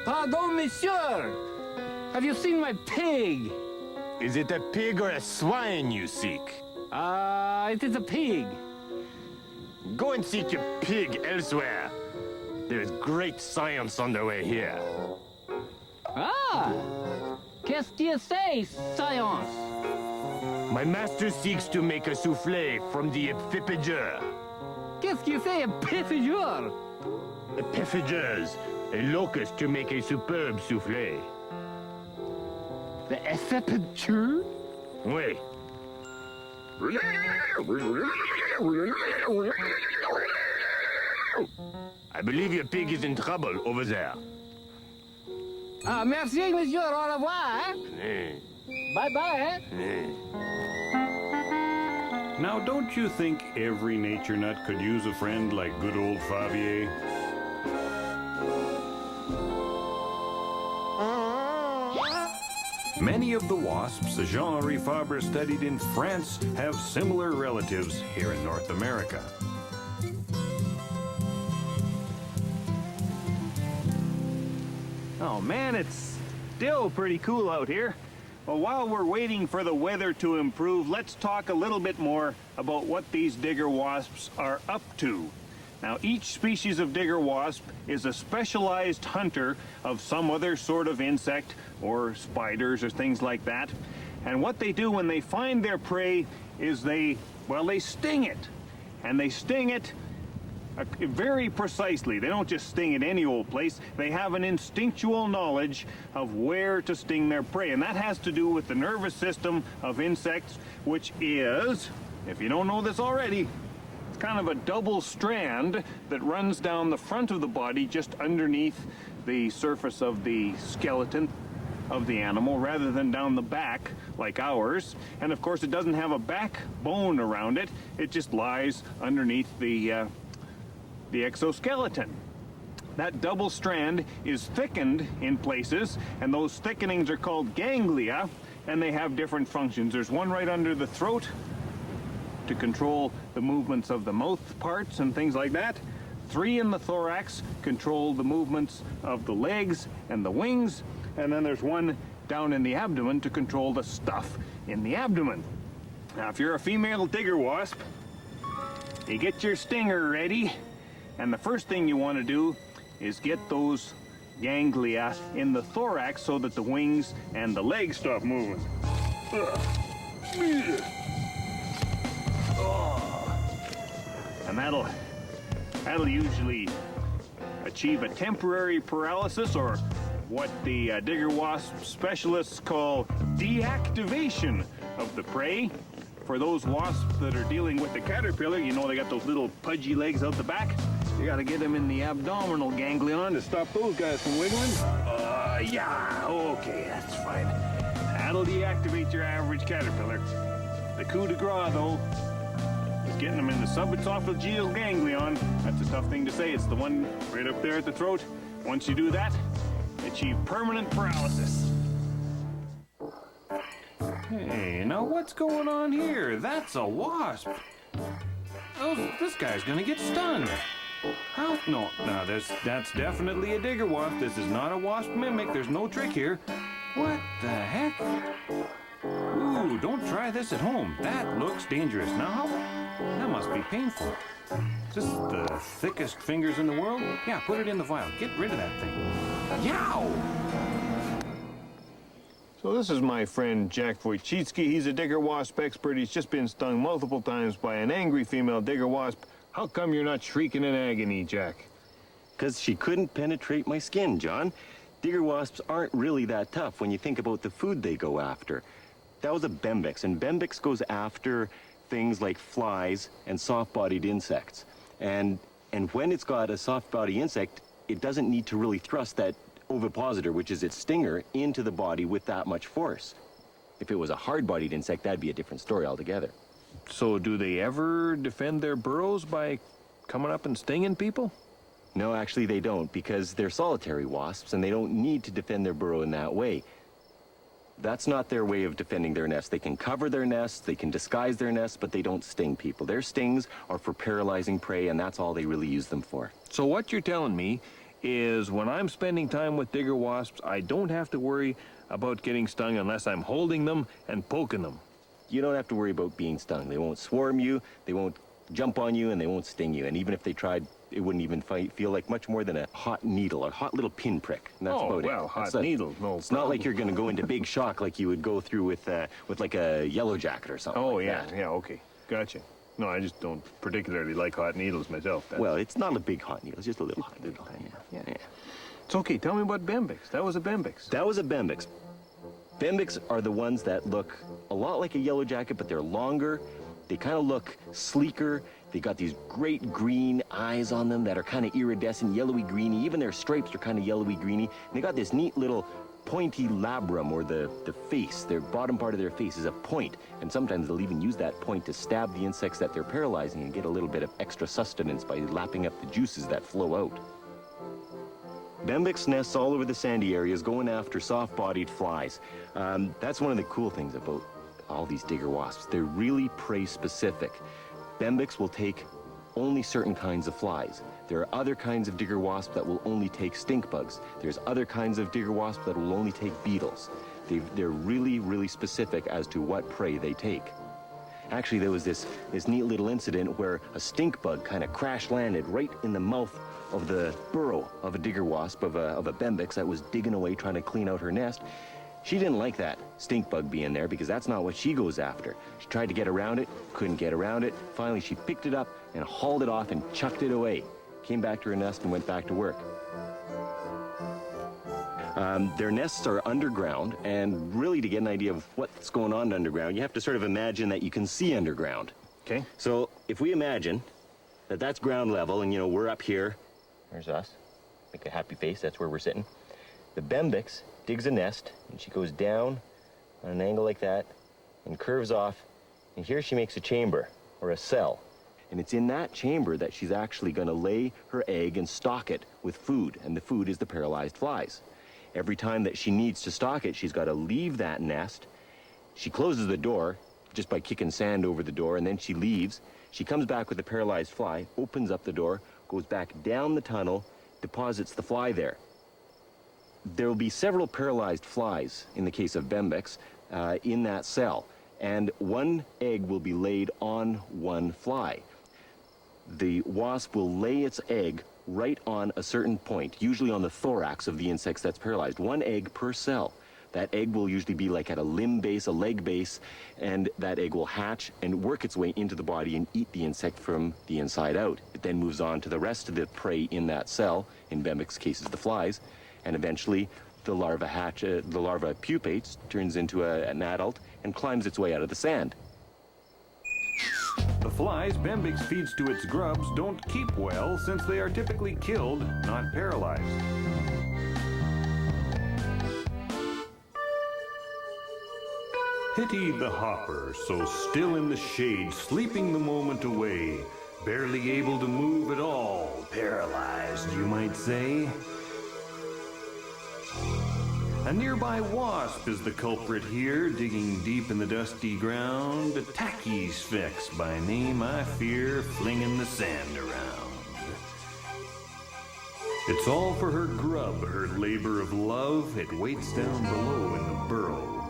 Pardon, monsieur. Have you seen my pig? Is it a pig or a swine you seek? It is a pig. Go and seek your pig elsewhere. There is great science underway here. Qu'est-ce que c'est, science? My master seeks to make a soufflé from the epiphager. Qu'est-ce que c'est, epiphager? Epiphagers, a locust to make a superb soufflé. The epiphager? Oui. I believe your pig is in trouble over there. Merci, monsieur. Au revoir. Bye-bye. Now, don't you think every nature nut could use a friend like good old Favier? Many of the wasps Jean-Henri Fabre studied in France have similar relatives here in North America. Oh man, it's still pretty cool out here. Well, while we're waiting for the weather to improve, let's talk a little bit more about what these digger wasps are up to. Now, each species of digger wasp is a specialized hunter of some other sort of insect or spiders or things like that. And what they do when they find their prey is they sting it. And they sting it very precisely. They don't just sting at any old place. They have an instinctual knowledge of where to sting their prey, and that has to do with the nervous system of insects, which is, if you don't know this already, it's kind of a double strand that runs down the front of the body just underneath the surface of the skeleton of the animal rather than down the back like ours. And of course it doesn't have a backbone around it. It just lies underneath the exoskeleton. That double strand is thickened in places, and those thickenings are called ganglia, and they have different functions. There's one right under the throat to control the movements of the mouth parts and things like that. 3 in the thorax control the movements of the legs and the wings. And then there's 1 down in the abdomen to control the stuff in the abdomen. Now, if you're a female digger wasp, you get your stinger ready, and the first thing you want to do is get those ganglia in the thorax so that the wings and the legs stop moving. And that'll usually achieve a temporary paralysis, or what the digger wasp specialists call deactivation of the prey. For those wasps that are dealing with the caterpillar, you know they got those little pudgy legs out the back. You gotta get them in the abdominal ganglion to stop those guys from wiggling. Yeah, okay, that's fine. That'll deactivate your average caterpillar. The coup de grace, though, is getting them in the subesophageal ganglion. That's a tough thing to say. It's the one right up there at the throat. Once you do that, achieve permanent paralysis. Hey, now what's going on here? That's a wasp. Oh, this guy's gonna get stung. How? No, that's definitely a digger wasp. This is not a wasp mimic. There's no trick here. What the heck? Ooh, don't try this at home. That looks dangerous. Now, that must be painful. Is this the thickest fingers in the world? Yeah, put it in the vial. Get rid of that thing. Yow! So this is my friend Jack Wojcicki. He's a digger wasp expert. He's just been stung multiple times by an angry female digger wasp. How come you're not shrieking in agony, Jack? Because she couldn't penetrate my skin, John. Digger wasps aren't really that tough when you think about the food they go after. That was a Bembex, and Bembex goes after things like flies and soft-bodied insects. And when it's got a soft-bodied insect, it doesn't need to really thrust that ovipositor, which is its stinger, into the body with that much force. If it was a hard-bodied insect, that'd be a different story altogether. So do they ever defend their burrows by coming up and stinging people? No, actually they don't, because they're solitary wasps and they don't need to defend their burrow in that way. That's not their way of defending their nest. They can cover their nests, they can disguise their nests, but they don't sting people. Their stings are for paralyzing prey, and that's all they really use them for. So what you're telling me is when I'm spending time with digger wasps, I don't have to worry about getting stung unless I'm holding them and poking them. You don't have to worry about being stung. They won't swarm you, they won't jump on you, and they won't sting you. And even if they tried, it wouldn't even feel like much more than a hot needle, a hot little pinprick. And that's about it. Hot needle, no It's not like you're going to go into big shock like you would go through with like a yellow jacket or something. Oh, like yeah, that. yeah, okay. Gotcha. No, I just don't particularly like hot needles myself. Well, it's not a big hot needle. It's just a little hot needle. Yeah. It's okay. Tell me about Bembex. That was a Bembex. That was a Bembex. Bembex are the ones that look a lot like a yellow jacket, but they're longer. They kind of look sleeker. They got these great green eyes on them that are kind of iridescent, yellowy-greeny. Even their stripes are kind of yellowy-greeny. And they got this neat little pointy labrum, or the face. Their bottom part of their face is a point. And sometimes they'll even use that point to stab the insects that they're paralyzing and get a little bit of extra sustenance by lapping up the juices that flow out. Bembex nests all over the sandy areas going after soft-bodied flies. That's one of the cool things about all these digger wasps. They're really prey-specific. Bembex will take only certain kinds of flies. There are other kinds of digger wasps that will only take stink bugs. There's other kinds of digger wasps that will only take beetles. They're really, really specific as to what prey they take. Actually, there was this neat little incident where a stink bug kind of crash-landed right in the mouth of the burrow of a digger wasp, of a Bembex that was digging away trying to clean out her nest. She didn't like that stink bug being there because that's not what she goes after. She tried to get around it, couldn't get around it. Finally, she picked it up and hauled it off and chucked it away. Came back to her nest and went back to work. Their nests are underground, and really to get an idea of what's going on underground, you have to sort of imagine that you can see underground. Okay. So if we imagine that that's ground level and, you know, we're up here, there's us, make a happy face, that's where we're sitting. The Bembex digs a nest, and she goes down on an angle like that and curves off, and here she makes a chamber, or a cell. And it's in that chamber that she's actually going to lay her egg and stock it with food, and the food is the paralyzed flies. Every time that she needs to stock it, she's got to leave that nest. She closes the door just by kicking sand over the door, and then she leaves. She comes back with the paralyzed fly, opens up the door, goes back down the tunnel, deposits the fly there. There will be several paralyzed flies, in the case of Bembex, in that cell, and one egg will be laid on one fly. The wasp will lay its egg right on a certain point, usually on the thorax of the insect that's paralyzed. One egg per cell. That egg will usually be like at a limb base, a leg base, and that egg will hatch and work its way into the body and eat the insect from the inside out. It then moves on to the rest of the prey in that cell, in Bembex's cases the flies, and eventually the larva pupates, turns into an adult, and climbs its way out of the sand. The flies Bembex feeds to its grubs don't keep well since they are typically killed, not paralyzed. Pity the hopper, so still in the shade, sleeping the moment away, barely able to move at all, paralyzed, you might say. A nearby wasp is the culprit here, digging deep in the dusty ground. A tacky sphex by name, I fear, flinging the sand around. It's all for her grub, her labor of love. It waits down below in the burrow,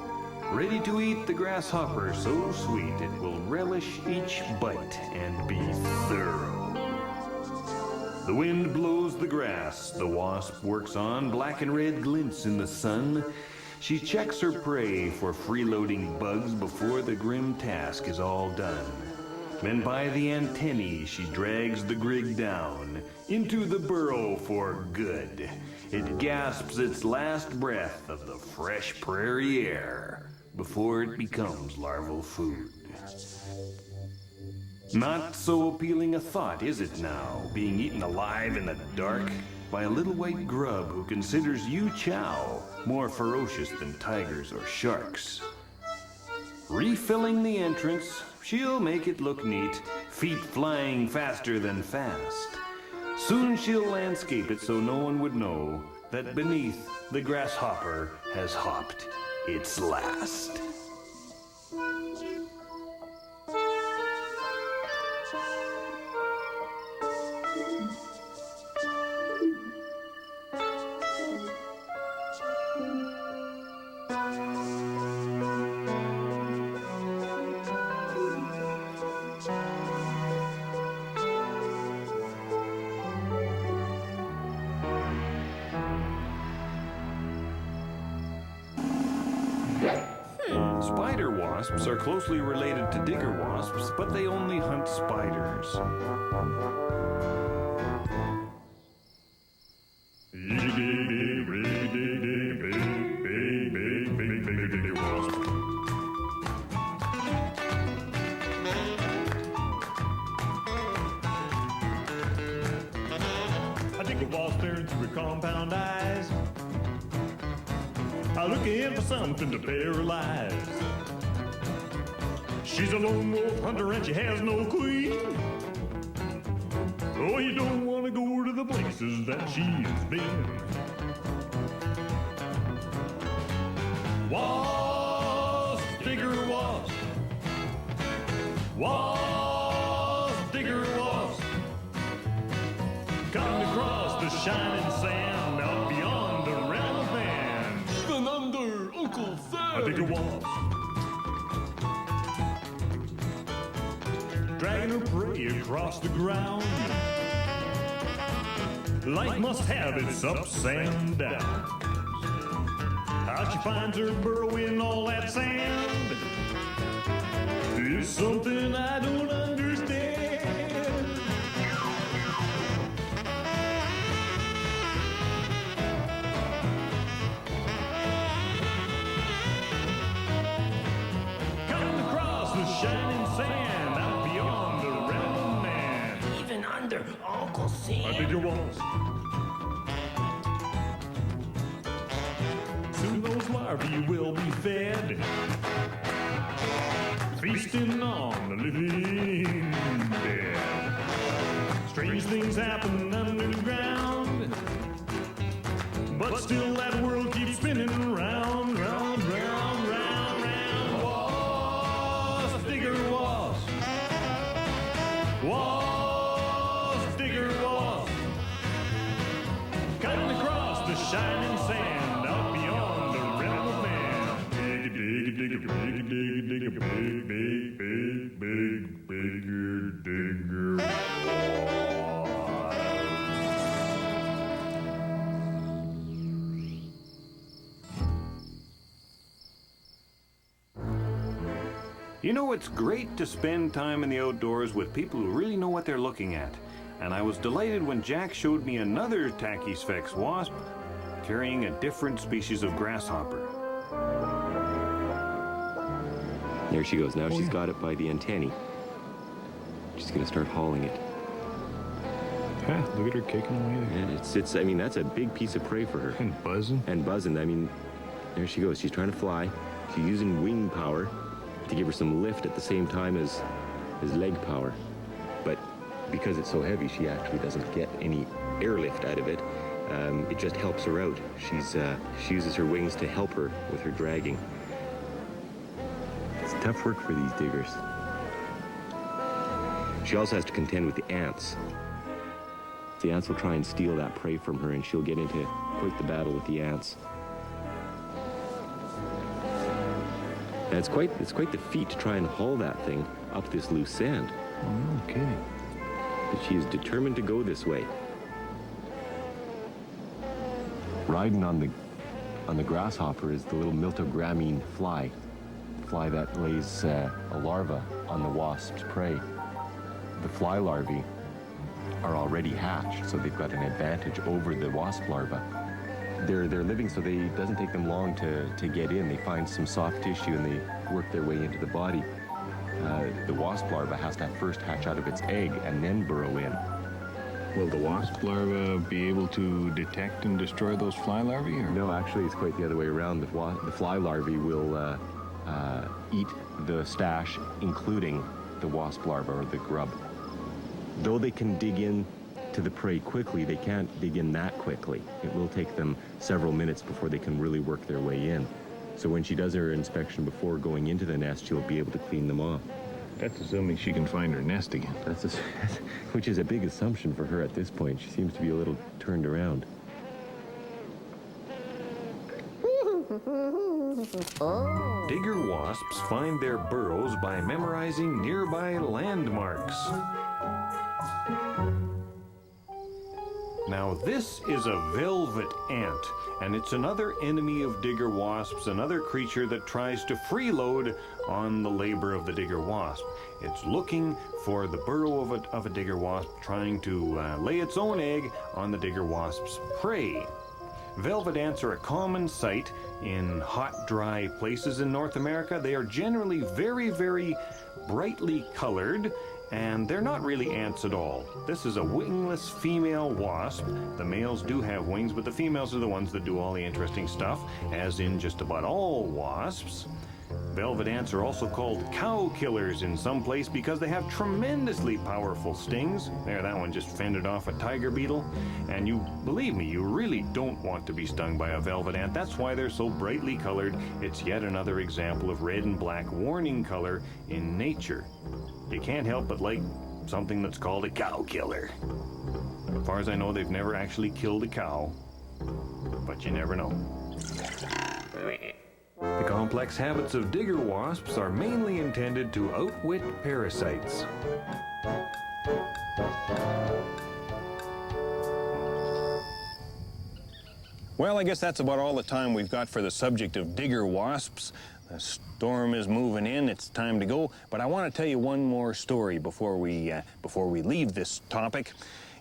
ready to eat the grasshopper so sweet it will relish each bite and be thorough. The wind blows the grass, the wasp works on, black and red glints in the sun. She checks her prey for freeloading bugs before the grim task is all done. Then by the antennae she drags the grig down into the burrow for good. It gasps its last breath of the fresh prairie air before it becomes larval food. Not so appealing a thought, is it now, being eaten alive in the dark by a little white grub who considers you chow more ferocious than tigers or sharks. Refilling the entrance, she'll make it look neat, feet flying faster than fast. Soon she'll landscape it so no one would know that beneath the grasshopper has hopped its last. Spider wasps are closely related to digger wasps, but they only hunt spiders. I dig a wasp staring through her compound eyes. I look in for something to paralyze. She's a lone wolf hunter and she has no queen. Oh, you don't want to go to the places that she's been. Wasp, digger wasp. Wasp, digger wasp. Coming across the shining sand out beyond the realm of man. Even under Uncle Sam. A digger wasp. Dragging her prey across the ground. Life must have its ups and downs. How How she finds her burrow in all that sand is something I don't understand. Coming across the shining sand out beyond the realm of man. Even under Uncle Sam. I think it was. Soon those larvae will be fed, feasting on the living dead. Strange things happen underground, but still that world keeps spinning round, round, round, round, round. Wasp, digger, wasp. Wasp, digger, wasp. Cutting across the shining sand out beyond the realm of man. Dig, dig, dig, dig, dig, dig, big, big, big, big, bigger, digger. You know, it's great to spend time in the outdoors with people who really know what they're looking at. And I was delighted when Jack showed me another Tachysphex wasp carrying a different species of grasshopper. There she goes. Now she's got it by the antennae. She's going to start hauling it. Look at her kicking away there. And it's, I mean, that's a big piece of prey for her. And buzzing. And buzzing. I mean, there she goes. She's trying to fly. She's using wing power to give her some lift at the same time as leg power. But because it's so heavy, she actually doesn't get any airlift out of it. It just helps her out. She uses her wings to help her with her dragging. It's tough work for these diggers. She also has to contend with the ants. The ants will try and steal that prey from her, and she'll get into quite the battle with the ants. And it's quite the feat to try and haul that thing up this loose sand. Oh, no kidding. But she is determined to go this way. Riding on the grasshopper is the little miltogramine fly. The fly that lays a larva on the wasp's prey. The fly larvae are already hatched, so they've got an advantage over the wasp larva. They're living, so it doesn't take them long to get in. They find some soft tissue and they work their way into the body. The wasp larva has to first hatch out of its egg and then burrow in. Will the wasp larva be able to detect and destroy those fly larvae? Or? No, actually, it's quite the other way around. The fly larvae will eat the stash, including the wasp larva or the grub. Though they can dig in to the prey quickly, they can't dig in that quickly. It will take them several minutes before they can really work their way in. So when she does her inspection before going into the nest, she'll be able to clean them off. That's assuming she can find her nest again. Which is a big assumption for her at this point. She seems to be a little turned around. Digger wasps find their burrows by memorizing nearby landmarks. Now this is a velvet ant, and it's another enemy of digger wasps, another creature that tries to freeload on the labor of the digger wasp. It's looking for the burrow of a digger wasp, trying to lay its own egg on the digger wasp's prey. Velvet ants are a common sight in hot, dry places in North America. They are generally very, very brightly colored, and they're not really ants at all. This is a wingless female wasp. The males do have wings, but the females are the ones that do all the interesting stuff, as in just about all wasps. Velvet ants are also called cow killers in some place because they have tremendously powerful stings. There, that one just fended off a tiger beetle. And you, believe me, you really don't want to be stung by a velvet ant. That's why they're so brightly colored. It's yet another example of red and black warning color in nature. You can't help but like something that's called a cow killer. As far as I know, they've never actually killed a cow, but you never know. The complex habits of digger wasps are mainly intended to outwit parasites. Well, I guess that's about all the time we've got for the subject of digger wasps. The storm is moving in, it's time to go. But I want to tell you one more story before we leave this topic.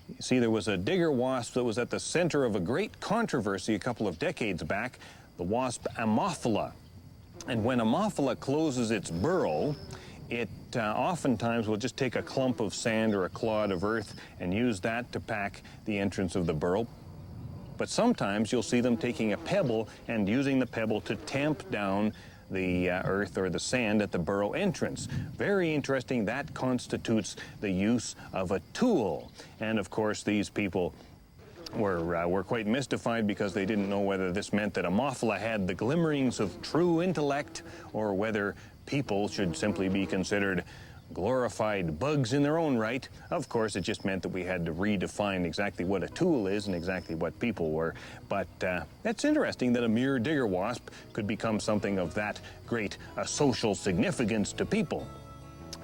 You see, there was a digger wasp that was at the center of a great controversy a couple of decades back, the wasp Ammophila. And when Ammophila closes its burrow, it oftentimes will just take a clump of sand or a clod of earth and use that to pack the entrance of the burrow. But sometimes you'll see them taking a pebble and using the pebble to tamp down the earth or the sand at the burrow entrance. Very interesting. That constitutes the use of a tool. And of course, these people were quite mystified because they didn't know whether this meant that Ammophila had the glimmerings of true intellect or whether people should simply be considered glorified bugs in their own right. Of course, it just meant that we had to redefine exactly what a tool is and exactly what people were. But it's interesting that a mere digger wasp could become something of that great social significance to people.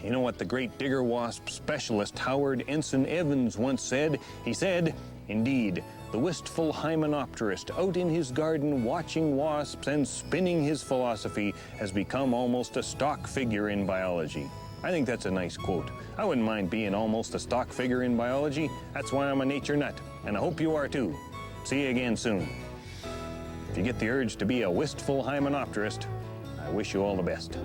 You know what the great digger wasp specialist Howard Ensign Evans once said? He said, "Indeed, the wistful hymenopterist out in his garden watching wasps and spinning his philosophy has become almost a stock figure in biology." I think that's a nice quote. I wouldn't mind being almost a stock figure in biology. That's why I'm a nature nut, and I hope you are too. See you again soon. If you get the urge to be a wistful hymenopterist, I wish you all the best.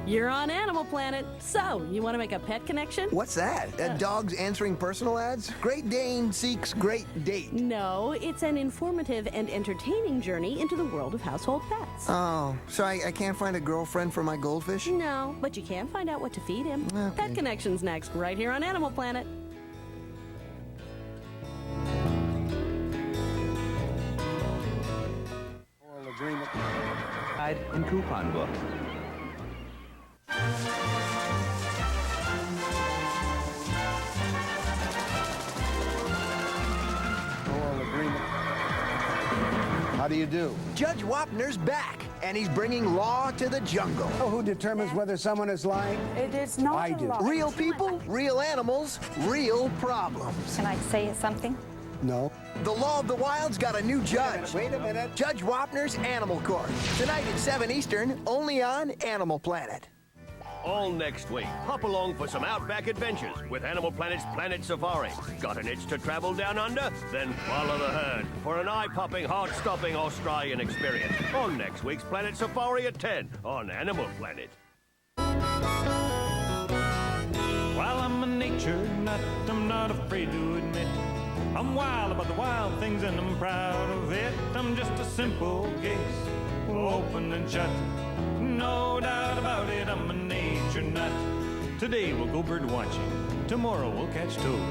You're on Animal Planet. So, you want to make a pet connection? What's that? Dogs answering personal ads? Great Dane seeks great date. No, it's an informative and entertaining journey into the world of household pets. Oh, so I can't find a girlfriend for my goldfish? No, but you can find out what to feed him. Okay. Pet Connection's next, right here on Animal Planet. Oral agreement. Guide and coupon book. Oral agreement. How do you do? Judge Wapner's back, and he's bringing law to the jungle. Oh, who determines whether someone is lying? It is not I do. Real people, real animals, real problems. Can I say something? No. The Law of the Wild's got a new judge. Wait a minute. Judge Wapner's Animal Court. Tonight at 7 Eastern, only on Animal Planet. All next week, hop along for some outback adventures with Animal Planet's Planet Safari. Got an itch to travel down under? Then follow the herd for an eye-popping, heart-stopping Australian experience on next week's Planet Safari at 10 on Animal Planet. While I'm a nature nut, I'm not afraid to admit I'm wild about the wild things and I'm proud of it. I'm just a simple case, open and shut. No doubt about it, I'm a nature nut. Today we'll go bird watching, tomorrow we'll catch toads.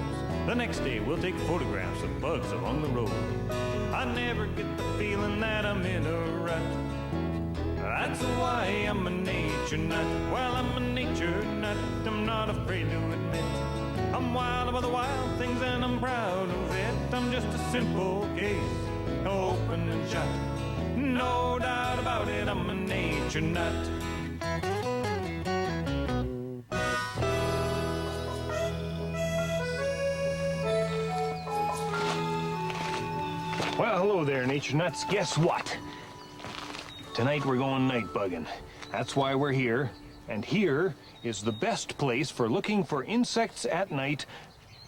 The next day we'll take photographs of bugs along the road. I never get the feeling that I'm in a rut. That's why I'm a nature nut. Well, I'm a nature nut, I'm not afraid to admit I'm wild about the wild things and I'm proud of it. I'm just a simple case, open and shut. No doubt about it, I'm a nature nut. Well, hello there, nature nuts. Guess what? Tonight we're going night bugging. That's why we're here. And here is the best place for looking for insects at night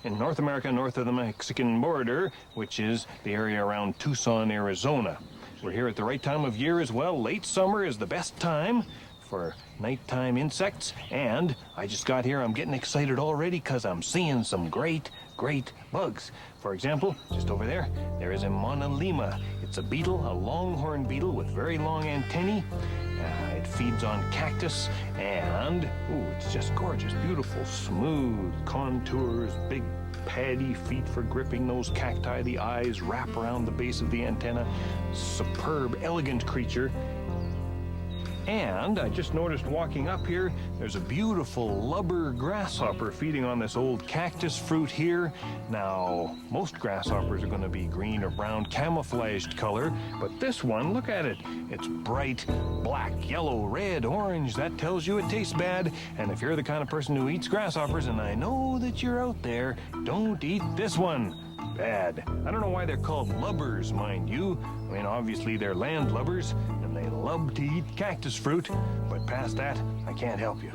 in North America, north of the Mexican border, which is the area around Tucson, Arizona. We're here at the right time of year as well. Late summer is the best time for nighttime insects. And I just got here, I'm getting excited already because I'm seeing some great bugs. For example, just over there, there is a monolema. It's a beetle, a longhorn beetle with very long antennae. It feeds on cactus and, it's just gorgeous, beautiful, smooth contours, big paddy feet for gripping those cacti. The eyes wrap around the base of the antenna. Superb, elegant creature. And I just noticed walking up here, there's a beautiful lubber grasshopper feeding on this old cactus fruit here. Now, most grasshoppers are going to be green or brown camouflaged color, but this one, look at it. It's bright black, yellow, red, orange. That tells you it tastes bad. And if you're the kind of person who eats grasshoppers, and I know that you're out there, don't eat this one. Bad. I don't know why they're called lubbers, mind you. I mean, obviously they're land lubbers, and they love to eat cactus fruit, but past that, I can't help you.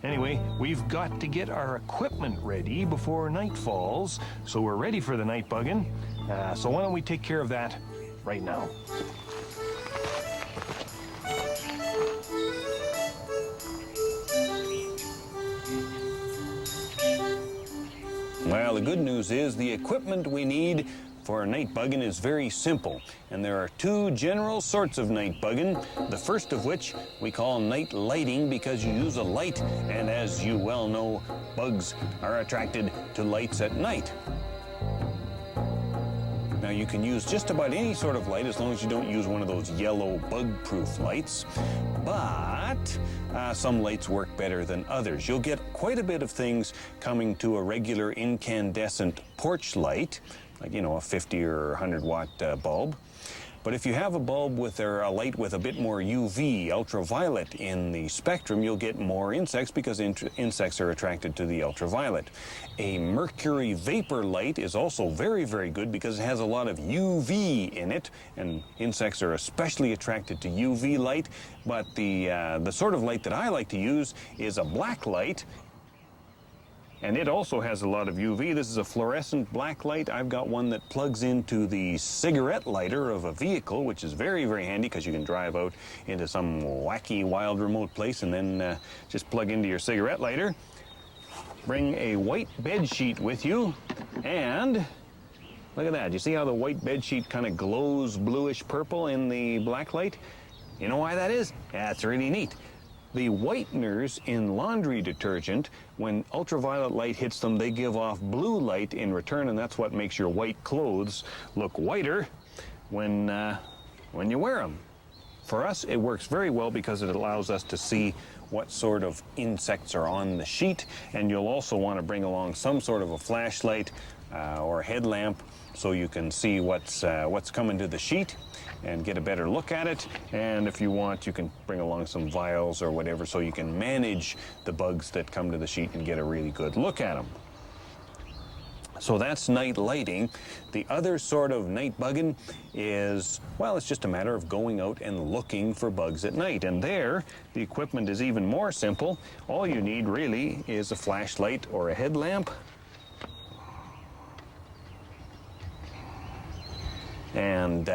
Anyway, we've got to get our equipment ready before night falls, so we're ready for the night bugging. So why don't we take care of that right now? Well, the good news is the equipment we need for night bugging is very simple, and there are two general sorts of night bugging, the first of which we call night lighting because you use a light, and as you well know, bugs are attracted to lights at night. Now, you can use just about any sort of light as long as you don't use one of those yellow bug-proof lights, but some lights work better than others. You'll get quite a bit of things coming to a regular incandescent porch light, like, you know, a 50 or 100 watt bulb. But if you have a bulb with a light with a bit more UV, ultraviolet in the spectrum, you'll get more insects because insects are attracted to the ultraviolet. A mercury vapor light is also very, very good because it has a lot of UV in it, and insects are especially attracted to UV light. But the sort of light that I like to use is a black light. And it also has a lot of UV. This is a fluorescent black light. I've got one that plugs into the cigarette lighter of a vehicle, which is very, very handy because you can drive out into some wacky, wild, remote place and then just plug into your cigarette lighter. Bring a white bed sheet with you, and look at that. You see how the white bed sheet kind of glows bluish purple in the black light? You know why that is? That's really neat. The whiteners in laundry detergent, when ultraviolet light hits them, they give off blue light in return, and that's what makes your white clothes look whiter when you wear them. For us, it works very well because it allows us to see what sort of insects are on the sheet, and you'll also want to bring along some sort of a flashlight or a headlamp so you can see what's coming to the sheet and get a better look at it. And if you want, you can bring along some vials or whatever so you can manage the bugs that come to the sheet and get a really good look at them. So that's night lighting. The other sort of night bugging is, well, it's just a matter of going out and looking for bugs at night. And there, the equipment is even more simple. All you need really is a flashlight or a headlamp. And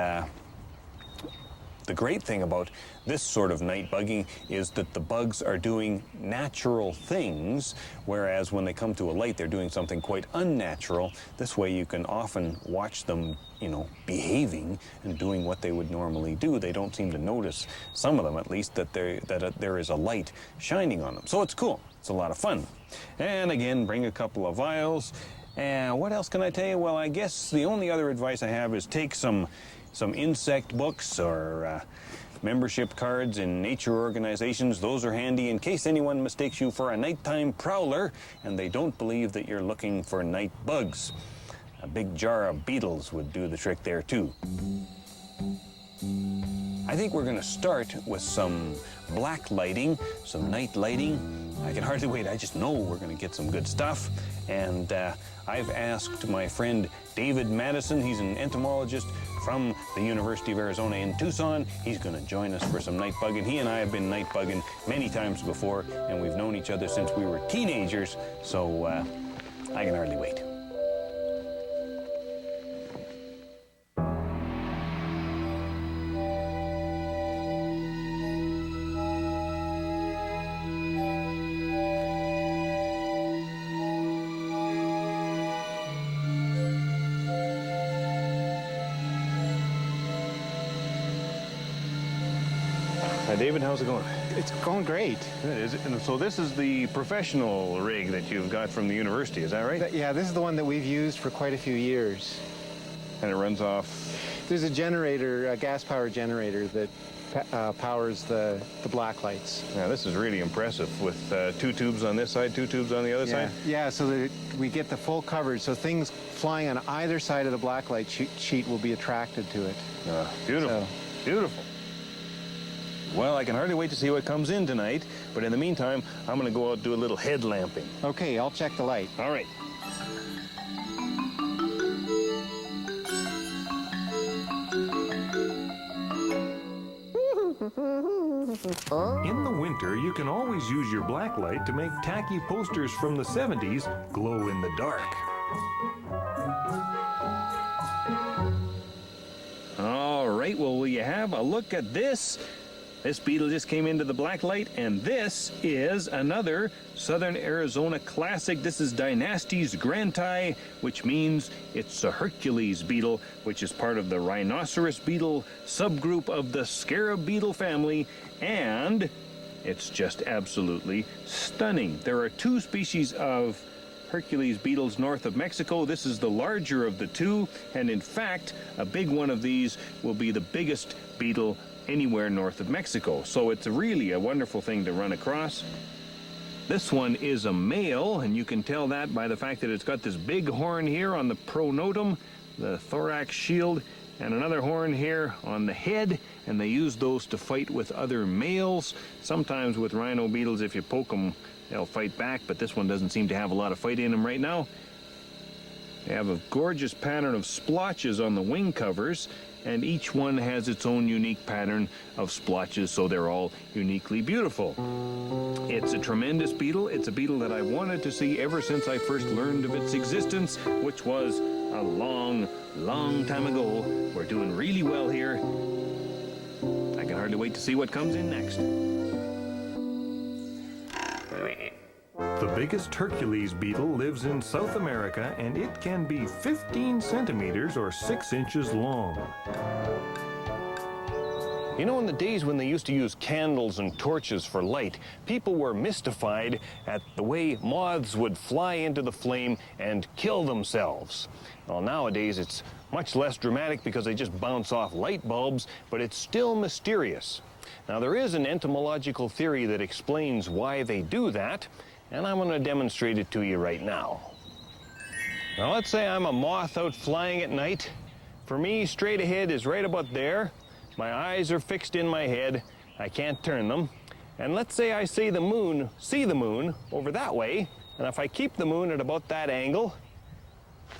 the great thing about this sort of night bugging is that the bugs are doing natural things, whereas when they come to a light, they're doing something quite unnatural. This way you can often watch them, you know, behaving and doing what they would normally do. They don't seem to notice, some of them at least, that there is a light shining on them. So it's cool. It's a lot of fun. And again, bring a couple of vials. And what else can I tell you? Well, I guess the only other advice I have is take some insect books or membership cards in nature organizations. Those are handy in case anyone mistakes you for a nighttime prowler and they don't believe that you're looking for night bugs. A big jar of beetles would do the trick there too. I think we're going to start with some black lighting, some night lighting. I can hardly wait. I just know we're going to get some good stuff. And I've asked my friend David Madison. He's an entomologist from the University of Arizona in Tucson. He's going to join us for some night bugging. He and I have been night bugging many times before, and we've known each other since we were teenagers, so I can hardly wait. Hi, David. How's it going? It's going great. And so this is the professional rig that you've got from the university, is that right? Yeah, this is the one that we've used for quite a few years. And it runs off There's a generator, a gas-powered generator that powers the black lights. Now this is really impressive with 2 tubes on this side, 2 tubes on the other side. Yeah, so that we get the full coverage, so things flying on either side of the black light sheet will be attracted to it. Beautiful, So, beautiful. Well, I can hardly wait to see what comes in tonight, but in the meantime, I'm going to go out and do a little headlamping. okay, I'll check the light. All right. In the winter, you can always use your black light to make tacky posters from the 70s glow in the dark. All right, well, will you have a look at this? This beetle just came into the black light, and this is another Southern Arizona classic. This is Dynastes granti, which means it's a Hercules beetle, which is part of the rhinoceros beetle subgroup of the scarab beetle family, and it's just absolutely stunning. There are 2 species of Hercules beetles north of Mexico. This is the larger of the 2, and in fact, a big one of these will be the biggest beetle anywhere north of Mexico. So it's really a wonderful thing to run across. This one is a male, and you can tell that by the fact that it's got this big horn here on the pronotum, the thorax shield, and another horn here on the head, and they use those to fight with other males. Sometimes with rhino beetles, if you poke them, they'll fight back, but this one doesn't seem to have a lot of fight in them right now. They have a gorgeous pattern of splotches on the wing covers, and each one has its own unique pattern of splotches, so they're all uniquely beautiful. It's a tremendous beetle. It's a beetle that I wanted to see ever since I first learned of its existence, which was a long, long time ago. We're doing really well here. I can hardly wait to see what comes in next. The biggest Hercules beetle lives in South America, and it can be 15 centimeters or 6 inches long. You know, in the days when they used to use candles and torches for light, people were mystified at the way moths would fly into the flame and kill themselves. Well, nowadays it's much less dramatic because they just bounce off light bulbs, but it's still mysterious. Now, there is an entomological theory that explains why they do that, and I'm going to demonstrate it to you right now. Now, let's say I'm a moth out flying at night. For me, straight ahead is right about there. My eyes are fixed in my head. I can't turn them. And let's say I see the moon over that way, and if I keep the moon at about that angle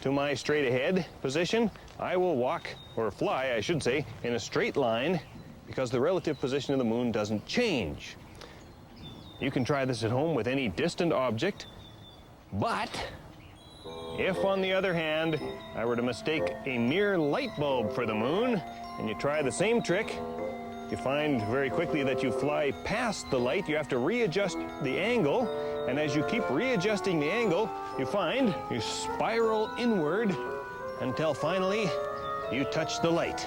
to my straight ahead position, I will walk, or fly, I should say, in a straight line because the relative position of the moon doesn't change. You can try this at home with any distant object, but if, on the other hand, I were to mistake a mere light bulb for the moon, and you try the same trick, you find very quickly that you fly past the light. You have to readjust the angle, and as you keep readjusting the angle, you find you spiral inward until finally you touch the light.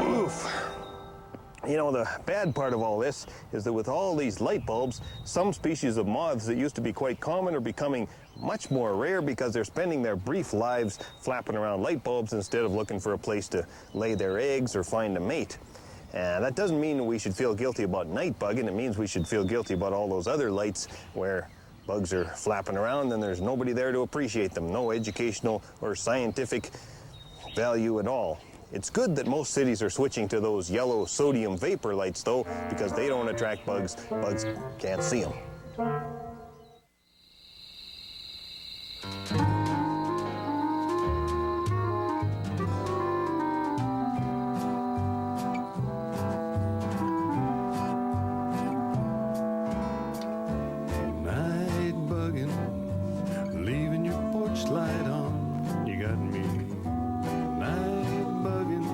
Oof. You know, the bad part of all this is that with all these light bulbs, some species of moths that used to be quite common are becoming much more rare because they're spending their brief lives flapping around light bulbs instead of looking for a place to lay their eggs or find a mate. And that doesn't mean we should feel guilty about night bugging. It means we should feel guilty about all those other lights where bugs are flapping around and there's nobody there to appreciate them. No educational or scientific value at all. It's good that most cities are switching to those yellow sodium vapor lights, though, because they don't attract bugs. Bugs can't see them. Night bugging, leaving your porch light on. You got me. Night bugging,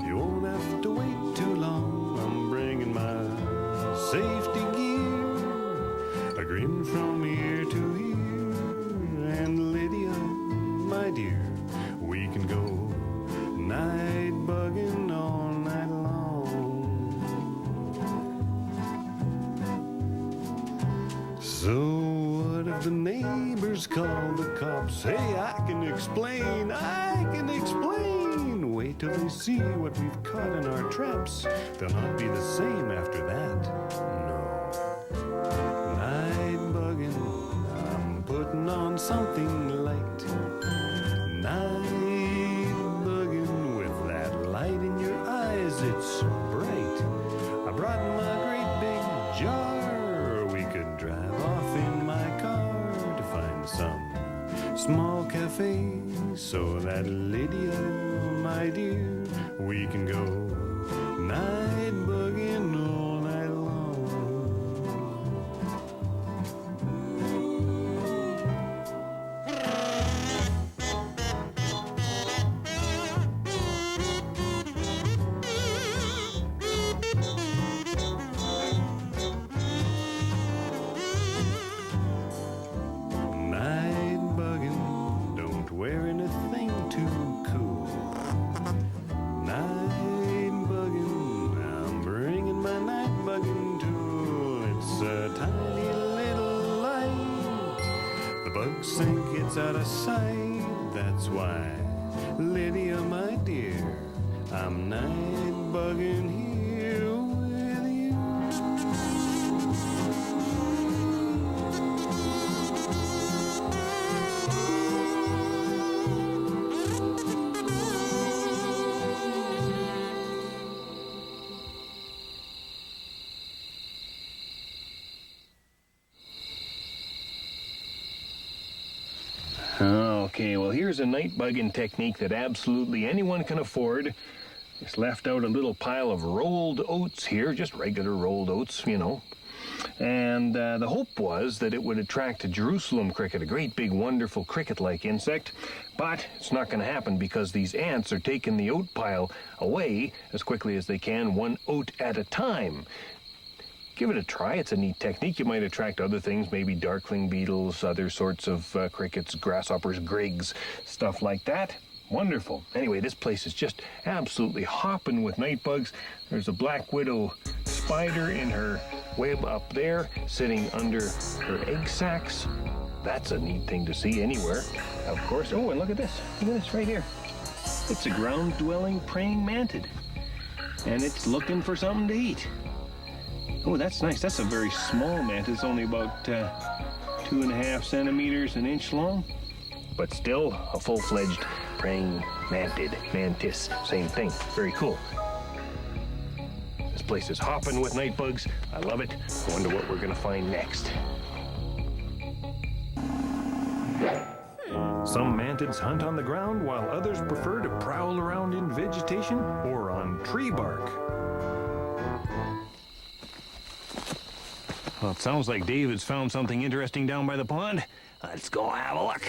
you won't have to wait too long. I'm bringing my safety gear. Just call the cops. Hey, I can explain. Wait till they see what we've caught in our traps. They'll not be the same after that. No. Night bugging, I'm putting on something light. Night bugging with that light in your eyes, it's bright. I brought my great big jar. We could drive off in my car to find some small cafe so that Lydia, my dear, we can go night bugging all night long. Night bugging, don't wear anything too cool. Night bugging, I'm bringing my night bugging tool. It's a tiny little light. The bugs think it's out of sight. That's why, Lydia, my dear, I'm night bugging here with you. Okay, well, here's a night bugging technique that absolutely anyone can afford. Just left out a little pile of rolled oats here, just regular rolled oats, you know. And the hope was that it would attract a Jerusalem cricket, a great big wonderful cricket-like insect. But it's not going to happen because these ants are taking the oat pile away as quickly as they can, one oat at a time. Give it a try. It's a neat technique. You might attract other things, maybe darkling beetles, other sorts of crickets, grasshoppers, grigs, stuff like that. Wonderful. Anyway, this place is just absolutely hopping with night bugs. There's a black widow spider in her web up there, sitting under her egg sacs. That's a neat thing to see anywhere, of course. Oh, and look at this. Look at this right here. It's a ground-dwelling praying mantid, and it's looking for something to eat. Oh, that's nice. That's a very small mantid. It's only about 2.5 centimeters, an inch long, but still a full-fledged praying mantis. Same thing. Very cool. This place is hopping with night bugs. I love it. I wonder what we're going to find next. Some mantids hunt on the ground while others prefer to prowl around in vegetation or on tree bark. Well, it sounds like David's found something interesting down by the pond. Let's go have a look.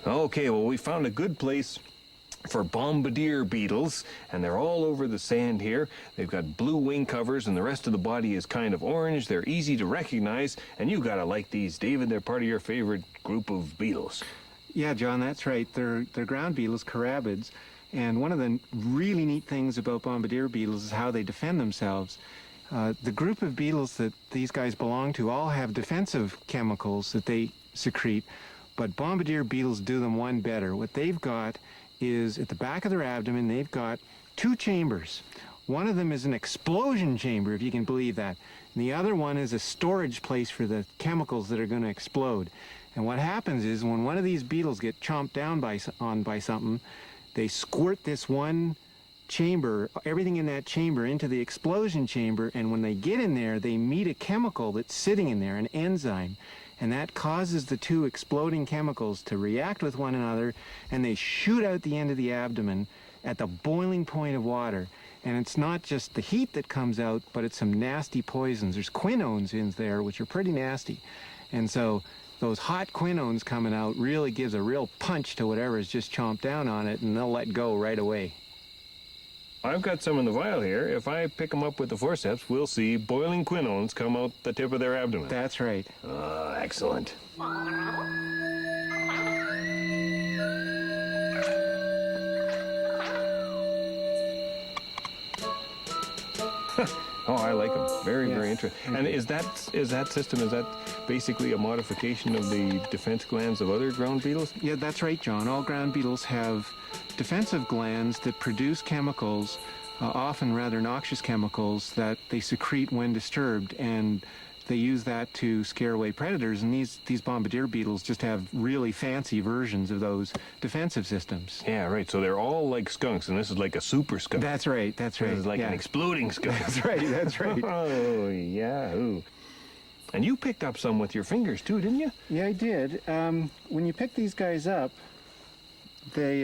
Okay, well, we found a good place for bombardier beetles, and they're all over the sand here. They've got blue wing covers, and the rest of the body is kind of orange. They're easy to recognize, and you gotta like these, David. They're part of your favorite group of beetles. Yeah, John, that's right. They're ground beetles, carabids. And one of the really neat things about bombardier beetles is how they defend themselves. The group of beetles that these guys belong to all have defensive chemicals that they secrete, but bombardier beetles do them one better. What they've got is, at the back of their abdomen, they've got 2 chambers. One of them is an explosion chamber, if you can believe that. And the other one is a storage place for the chemicals that are going to explode. And what happens is, when one of these beetles get chomped down by something, they squirt this one chamber, everything in that chamber, into the explosion chamber, and when they get in there, they meet a chemical that's sitting in there, an enzyme, and that causes the 2 exploding chemicals to react with one another, and they shoot out the end of the abdomen at the boiling point of water. And it's not just the heat that comes out, but it's some nasty poisons. There's quinones in there, which are pretty nasty. And so those hot quinones coming out really gives a real punch to whatever's just chomped down on it, and they'll let go right away. I've got some in the vial here. If I pick them up with the forceps, we'll see boiling quinones come out the tip of their abdomen. That's right. Excellent. Oh, I like them. Very, very interesting. And is that system, is that basically a modification of the defense glands of other ground beetles? Yeah, that's right, John. All ground beetles have defensive glands that produce chemicals, often rather noxious chemicals, that they secrete when disturbed, and they use that to scare away predators, and these bombardier beetles just have really fancy versions of those defensive systems. Yeah, right. So they're all like skunks, and this is like a super skunk. That's right, that's right. This is like an exploding skunk. That's right, that's right. Oh, yeah. Ooh. And you picked up some with your fingers, too, didn't you? Yeah, I did. When you pick these guys up, they,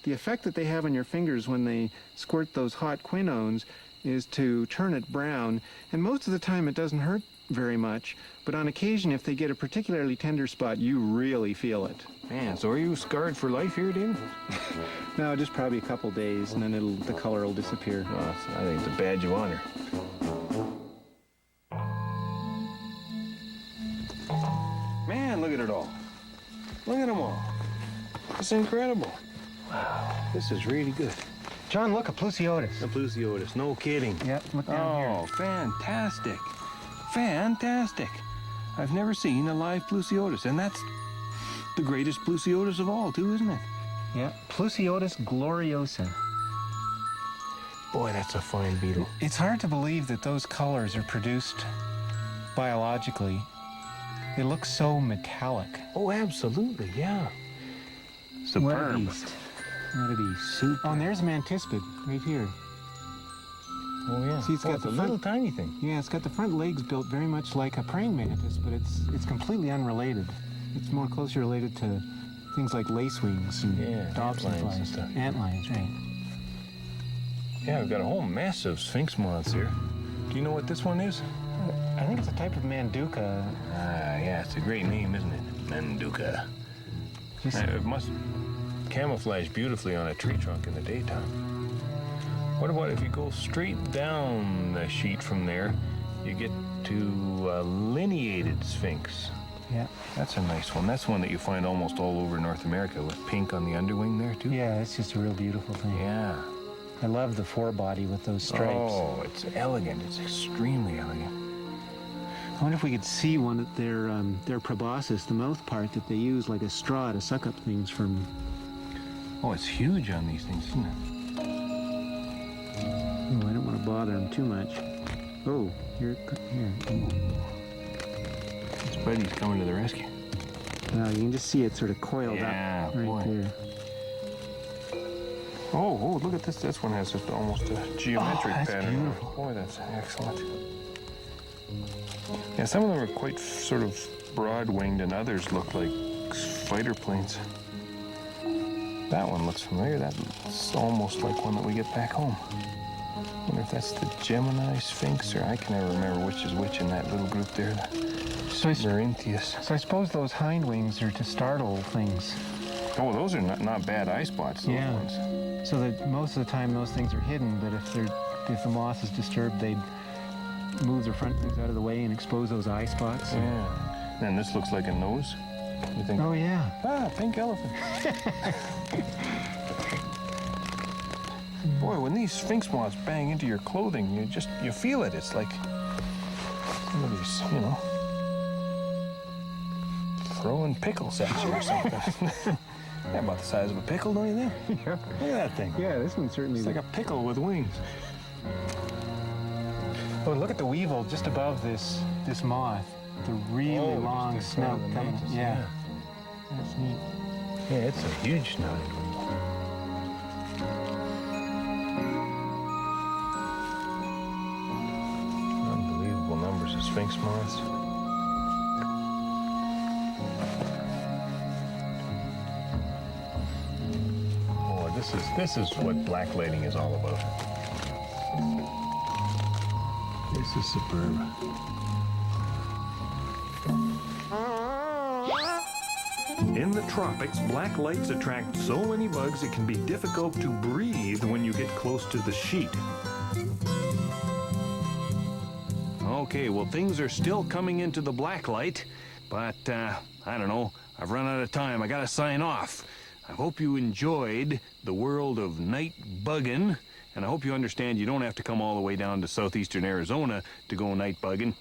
the effect that they have on your fingers when they squirt those hot quinones is to turn it brown, and most of the time it doesn't hurt very much, but on occasion, if they get a particularly tender spot, you really feel it. Man, so are you scarred for life here, David? No, just probably a couple days, and then the color will disappear. Oh, I think it's a badge of honor. Man, look at it all. Look at them all. It's incredible. Wow, this is really good. John, look, a Plusiotis. A Plusiotis, no kidding. Yep, look down here. Oh, fantastic. Fantastic. I've never seen a live Plusiotis, and that's the greatest Plusiotis of all, too, isn't it? Yeah, Plusiotis gloriosa. Boy, that's a fine beetle. It's hard to believe that those colors are produced biologically. They look so metallic. Oh, absolutely, yeah. Superb. What a beast. What a beast. Super. Oh, and there's a mantispid right here. Oh, yeah. See, it's got a little tiny thing. Yeah, it's got the front legs built very much like a praying mantis, but it's completely unrelated. It's more closely related to things like lacewings and Dobson flies and stuff. Antlions, right. Yeah, we've got a whole mess of sphinx moths here. Do you know what this one is? I think it's a type of manduca. Ah, yeah, it's a great name, isn't it? Manduca. It must camouflage beautifully on a tree trunk in the daytime. What about if you go straight down the sheet from there, you get to a lineated sphinx. Yeah. That's a nice one. That's one that you find almost all over North America with pink on the underwing there, too. Yeah, it's just a real beautiful thing. Yeah. I love the forebody with those stripes. Oh, it's elegant. It's extremely elegant. I wonder if we could see one of their proboscis, the mouth part that they use like a straw to suck up things from. Oh, it's huge on these things, isn't it? Oh, I don't want to bother them too much. Oh, here. This buddy's coming to the rescue. Now you can just see it sort of coiled up right there. Oh, look at this. This one has just almost a geometric that's pattern. Beautiful. Boy, that's excellent. Yeah, some of them are quite sort of broad-winged, and others look like fighter planes. That one looks familiar. That's almost like one that we get back home. I wonder if that's the Gemini Sphinx, or I can never remember which is which in that little group there. So I suppose those hind wings are to startle things. Oh, those are not bad eye spots, those ones. So that most of the time those things are hidden, but if the moth is disturbed, they'd move their front wings out of the way and expose those eye spots. Yeah. And this looks like a nose. You think? Oh, yeah. Ah, pink elephant. Boy, when these sphinx moths bang into your clothing, you feel it. It's like somebody's, throwing pickles at you or something. Yeah, about the size of a pickle, don't you think? Yeah. Look at that thing. Yeah, this one certainly. It's like a pickle with wings. Oh, look at the weevil just above this moth. The really long snout coming. Yeah. That's neat. Yeah, it's a huge snout. Unbelievable numbers of sphinx moths. This is what blacklighting is all about. This is superb. In the tropics, black lights attract so many bugs it can be difficult to breathe when you get close to the sheet. Okay, well, things are still coming into the black light, but I don't know. I've run out of time. I gotta sign off. I hope you enjoyed the world of night bugging, And I hope you understand you don't have to come all the way down to southeastern Arizona to go night bugging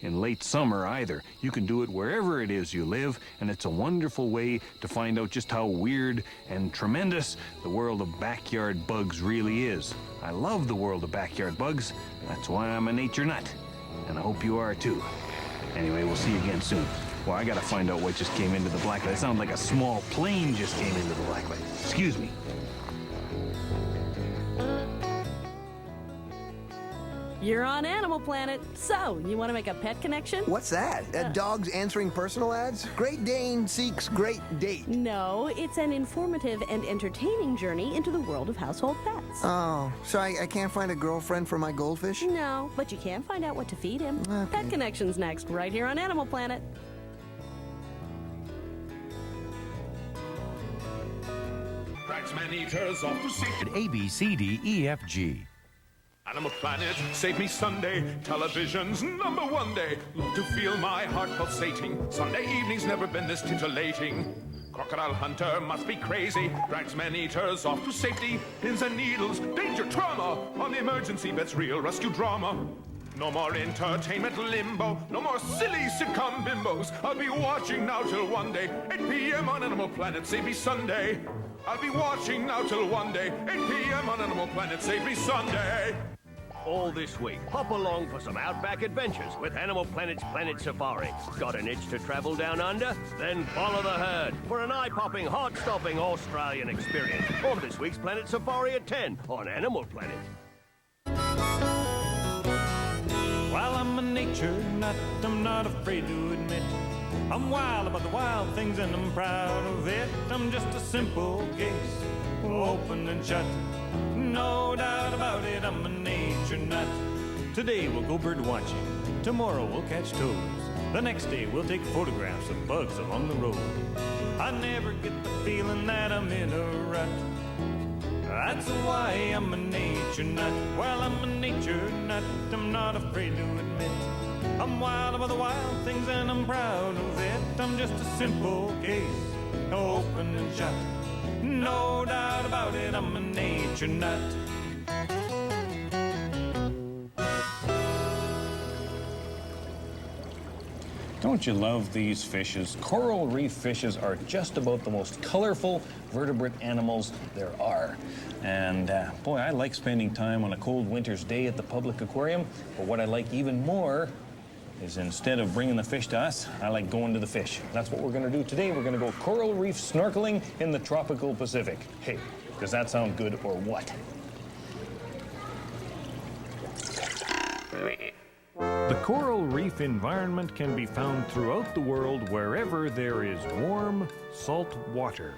in late summer either. You can do it wherever it is you live, and it's a wonderful way to find out just how weird and tremendous the world of backyard bugs really is. I love the world of backyard bugs. That's why I'm a nature nut, and I hope you are too. Anyway, we'll see you again soon. Well, I gotta find out what just came into the blacklight. It sounds like a small plane just came into the blacklight. Excuse me. You're on Animal Planet. So, you want to make a pet connection? What's that? Dogs answering personal ads? Great Dane seeks great date. No, it's an informative and entertaining journey into the world of household pets. Oh, so I can't find a girlfriend for my goldfish? No, but you can find out what to feed him. Okay. Pet Connection's next, right here on Animal Planet. Man-eaters off to sea. A, B, C, D, E, F, G. Animal Planet, save me Sunday. Television's #1 day. Love to feel my heart pulsating. Sunday evening's never been this titillating. Crocodile Hunter must be crazy. Drags man-eaters off to safety. Pins and needles, danger, trauma. On the emergency bed's real rescue drama. No more entertainment limbo. No more silly sitcom bimbos. I'll be watching now till one day. 8 p.m. on Animal Planet, save me Sunday. I'll be watching now till one day. 8 p.m. on Animal Planet, save me Sunday. All this week, hop along for some outback adventures with Animal Planet's Planet Safari. Got an itch to travel down under? Then follow the herd for an eye-popping, heart-stopping Australian experience on this week's Planet Safari at 10 on Animal Planet. While I'm a nature nut, I'm not afraid to admit I'm wild about the wild things and I'm proud of it. I'm just a simple case, open and shut. No doubt about it, I'm a nature nut. Today we'll go bird watching, tomorrow we'll catch toads. The next day we'll take photographs of bugs along the road. I never get the feeling that I'm in a rut. That's why I'm a nature nut. Well, I'm a nature nut, I'm not afraid to admit I'm wild about the wild things and I'm proud of it. I'm just a simple case, open and shut. No doubt about it, I'm a nature nut. Don't you love these fishes? Coral reef fishes are just about the most colorful vertebrate animals there are. And boy, I like spending time on a cold winter's day at the public aquarium. But what I like even more is instead of bringing the fish to us, I like going to the fish. That's what we're going to do today. We're going to go coral reef snorkeling in the tropical Pacific. Hey, does that sound good or what? The coral reef environment can be found throughout the world wherever there is warm, salt water.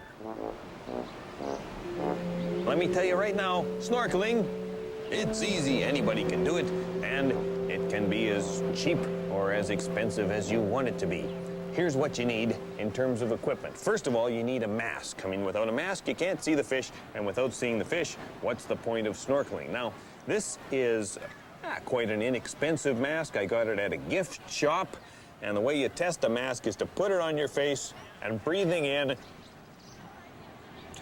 Let me tell you right now, snorkeling, it's easy. Anybody can do it, and it can be as cheap or as expensive as you want it to be. Here's what you need in terms of equipment. First of all, you need a mask. I mean, without a mask, you can't see the fish, and without seeing the fish, what's the point of snorkeling? Now, this is quite an inexpensive mask. I got it at a gift shop, and the way you test a mask is to put it on your face and breathing in.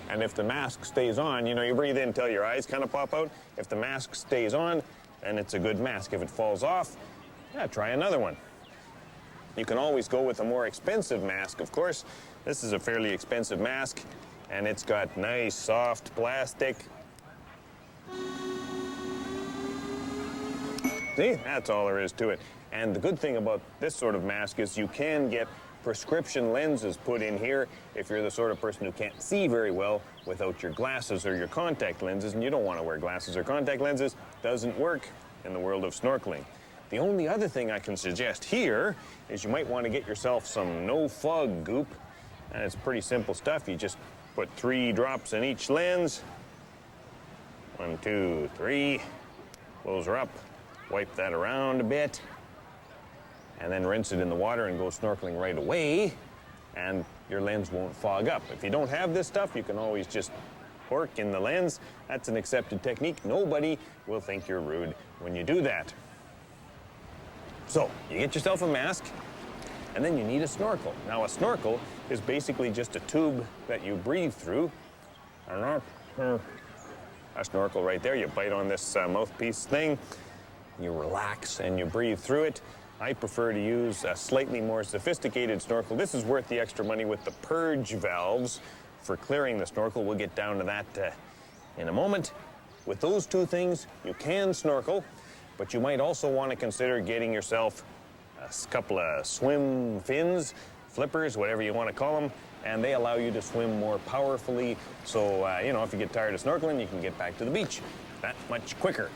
And if the mask stays on, you know, you breathe in until your eyes kind of pop out. If the mask stays on, then it's a good mask. If it falls off, try another one. You can always go with a more expensive mask, of course. This is a fairly expensive mask, and it's got nice, soft plastic. See, that's all there is to it. And the good thing about this sort of mask is you can get prescription lenses put in here if you're the sort of person who can't see very well without your glasses or your contact lenses, and you don't want to wear glasses or contact lenses. Doesn't work in the world of snorkeling. The only other thing I can suggest here is you might want to get yourself some no-fog goop, and it's pretty simple stuff. You just put 3 drops in each lens. 1, 2, 3. Close her up. Wipe that around a bit, and then rinse it in the water and go snorkeling right away, and your lens won't fog up. If you don't have this stuff, you can always just cork in the lens. That's an accepted technique. Nobody will think you're rude when you do that. So, you get yourself a mask, and then you need a snorkel. Now, a snorkel is basically just a tube that you breathe through, and that's a snorkel right there. You bite on this mouthpiece thing, you relax and you breathe through it. I prefer to use a slightly more sophisticated snorkel. This is worth the extra money with the purge valves for clearing the snorkel. We'll get down to that in a moment. With those two things, you can snorkel, but you might also want to consider getting yourself a couple of swim fins, flippers, whatever you want to call them, and they allow you to swim more powerfully. So, you know, if you get tired of snorkeling, you can get back to the beach that much quicker.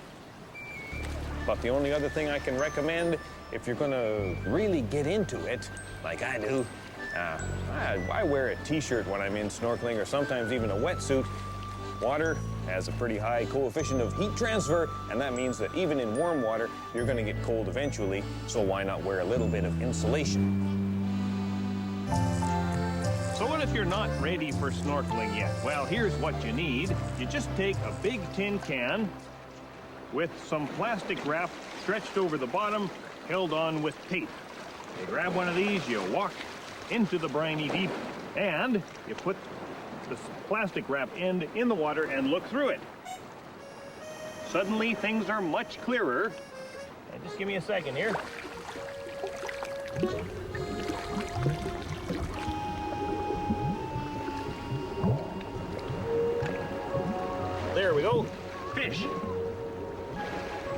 But the only other thing I can recommend, if you're going to really get into it, like I do, I wear a t-shirt when I'm in snorkeling, or sometimes even a wetsuit. Water has a pretty high coefficient of heat transfer, and that means that even in warm water, you're going to get cold eventually, so why not wear a little bit of insulation? So what if you're not ready for snorkeling yet? Well, here's what you need. You just take a big tin can with some plastic wrap stretched over the bottom, held on with tape. You grab one of these, you walk into the briny deep, and you put the plastic wrap end in the water and look through it. Suddenly, things are much clearer. And just give me a second here. There we go. Fish.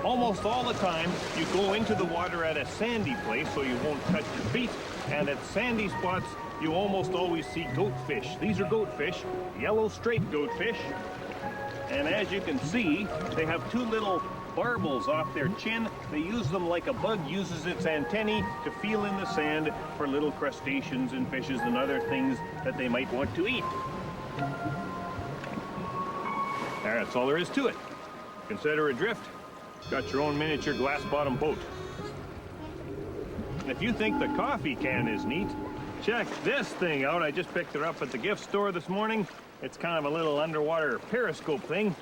Almost all the time, you go into the water at a sandy place so you won't touch your feet, and at sandy spots, you almost always see goatfish. These are goatfish, yellow striped goatfish, and as you can see, they have two little barbels off their chin. They use them like a bug uses its antennae to feel in the sand for little crustaceans and fishes and other things that they might want to eat. That's all there is to it. Consider adrift. Got your own miniature glass-bottom boat. And if you think the coffee can is neat, check this thing out. I just picked it up at the gift store this morning. It's kind of a little underwater periscope thing.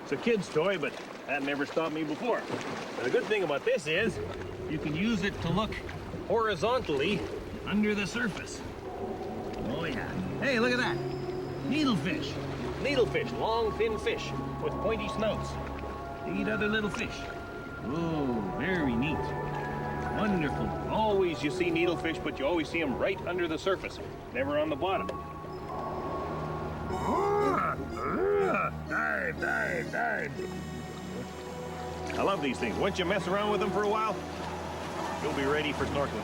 It's a kid's toy, but that never stopped me before. But the good thing about this is you can use it to look horizontally under the surface. Oh yeah. Hey, look at that. Needlefish. Needlefish, long, thin fish with pointy snouts. They eat other little fish. Oh, very neat. Wonderful. Always you see needlefish, but you always see them right under the surface, never on the bottom. Dive, dive, dive. I love these things. Once you mess around with them for a while, you'll be ready for snorkeling.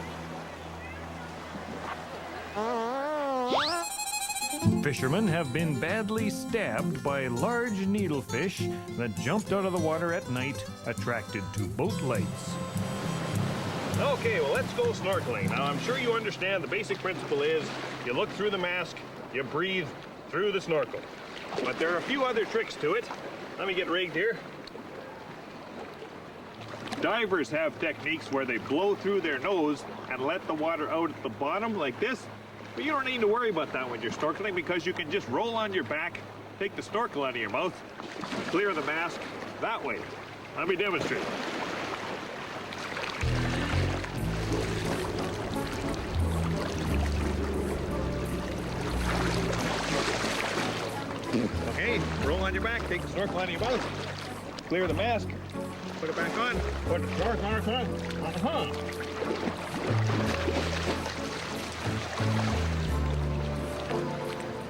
Fishermen have been badly stabbed by large needlefish that jumped out of the water at night, attracted to boat lights. Okay, well, let's go snorkeling. Now, I'm sure you understand the basic principle is you look through the mask, you breathe through the snorkel. But there are a few other tricks to it. Let me get rigged here. Divers have techniques where they blow through their nose and let the water out at the bottom like this. But you don't need to worry about that when you're snorkeling, because you can just roll on your back, take the snorkel out of your mouth, clear the mask that way. Let me demonstrate. Okay, roll on your back, take the snorkel out of your mouth, clear the mask, put it back on, put the snorkel on.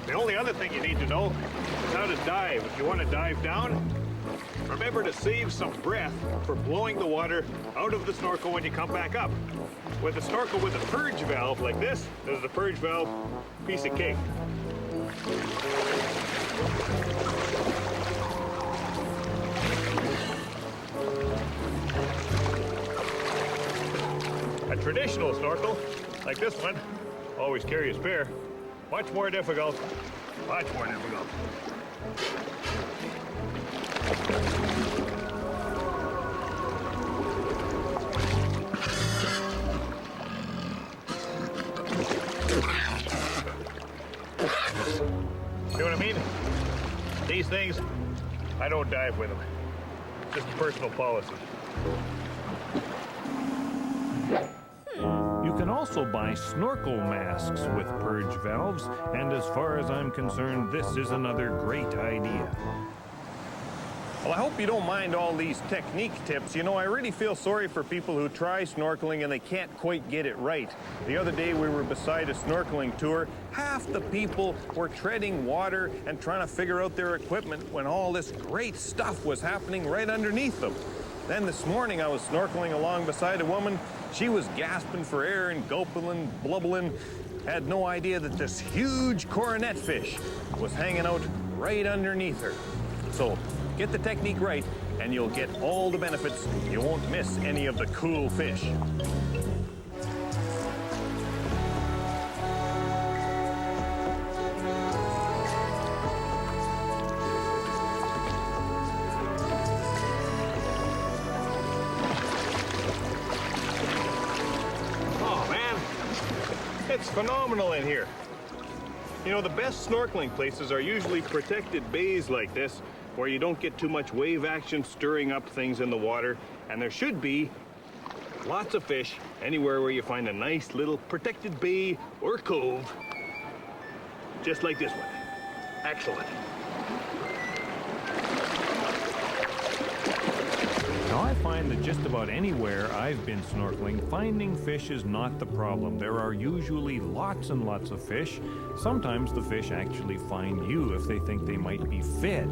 The only other thing you need to know is how to dive. If you want to dive down, remember to save some breath for blowing the water out of the snorkel when you come back up. With a snorkel with a purge valve like this is a purge valve, piece of cake. A traditional snorkel, like this one, always carry a spare. Much more difficult. Much more difficult. See what I mean? These things, I don't dive with them. Just a personal policy. You can also buy snorkel masks with purge valves, and as far as I'm concerned, this is another great idea. Well, I hope you don't mind all these technique tips. You know, I really feel sorry for people who try snorkeling and they can't quite get it right. The other day we were beside a snorkeling tour. Half the people were treading water and trying to figure out their equipment when all this great stuff was happening right underneath them. Then this morning I was snorkeling along beside a woman. She was gasping for air and gulping and blubbling. Had no idea that this huge coronet fish was hanging out right underneath her. So get the technique right, and you'll get all the benefits. You won't miss any of the cool fish. Oh, man, it's phenomenal in here. You know, the best snorkeling places are usually protected bays like this, where you don't get too much wave action stirring up things in the water, and there should be lots of fish anywhere where you find a nice little protected bay or cove, just like this one. Excellent. Now, I find that just about anywhere I've been snorkeling, finding fish is not the problem. There are usually lots and lots of fish. Sometimes the fish actually find you if they think they might be fed.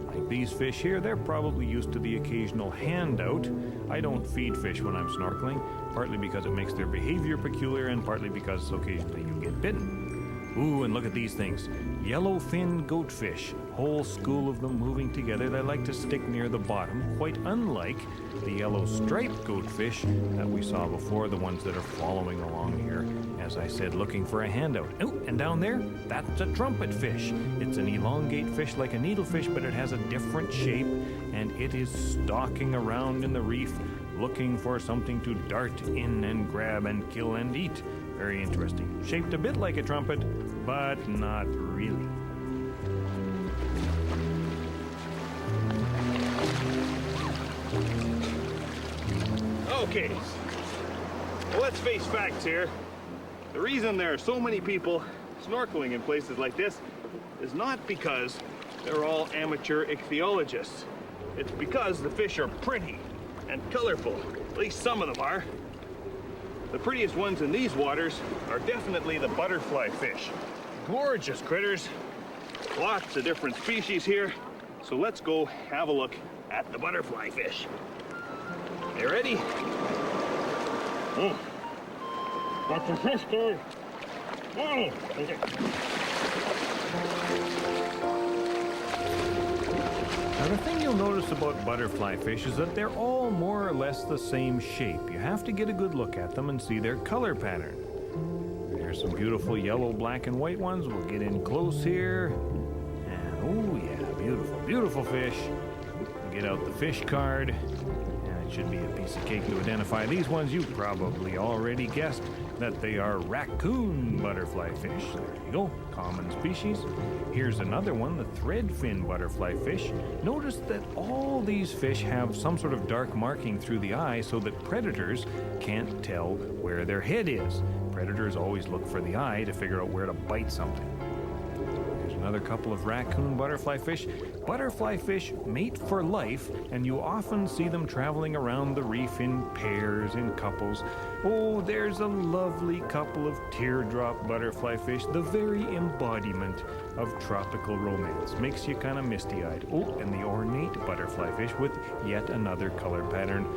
Like these fish here, they're probably used to the occasional handout. I don't feed fish when I'm snorkeling, partly because it makes their behavior peculiar and partly because occasionally you get bitten. Ooh, and look at these things. Yellowfin goatfish. Whole school of them moving together. They like to stick near the bottom, quite unlike the yellow striped goatfish that we saw before, the ones that are following along here, as I said, looking for a handout. Oh, and down there, that's a trumpet fish. It's an elongate fish like a needlefish, but it has a different shape, and it is stalking around in the reef, looking for something to dart in and grab and kill and eat. Very interesting. Shaped a bit like a trumpet, but not really. Okay, well, let's face facts here. The reason there are so many people snorkeling in places like this is not because they're all amateur ichthyologists. It's because the fish are pretty and colorful. At least some of them are. The prettiest ones in these waters are definitely the butterfly fish. Gorgeous critters. Lots of different species here. So let's go have a look at the butterfly fish. You ready? Oh, that's a fish, dude. Oh, okay. Now, the thing you'll notice about butterfly fish is that they're all more or less the same shape. You have to get a good look at them and see their color pattern. There's some beautiful yellow, black, and white ones. We'll get in close here. And, oh yeah, beautiful, beautiful fish. Get out the fish card. And it should be a piece of cake to identify these ones. You probably already guessed that they are raccoon butterfly fish. There you go, common species. Here's another one, the threadfin butterfly fish. Notice that all these fish have some sort of dark marking through the eye so that predators can't tell where their head is. Predators always look for the eye to figure out where to bite something. Here's another couple of raccoon butterfly fish. Butterfly fish mate for life, and you often see them traveling around the reef in pairs, in couples. Oh, there's a lovely couple of teardrop butterfly fish, the very embodiment of tropical romance. Makes you kind of misty-eyed. Oh, and the ornate butterfly fish with yet another color pattern.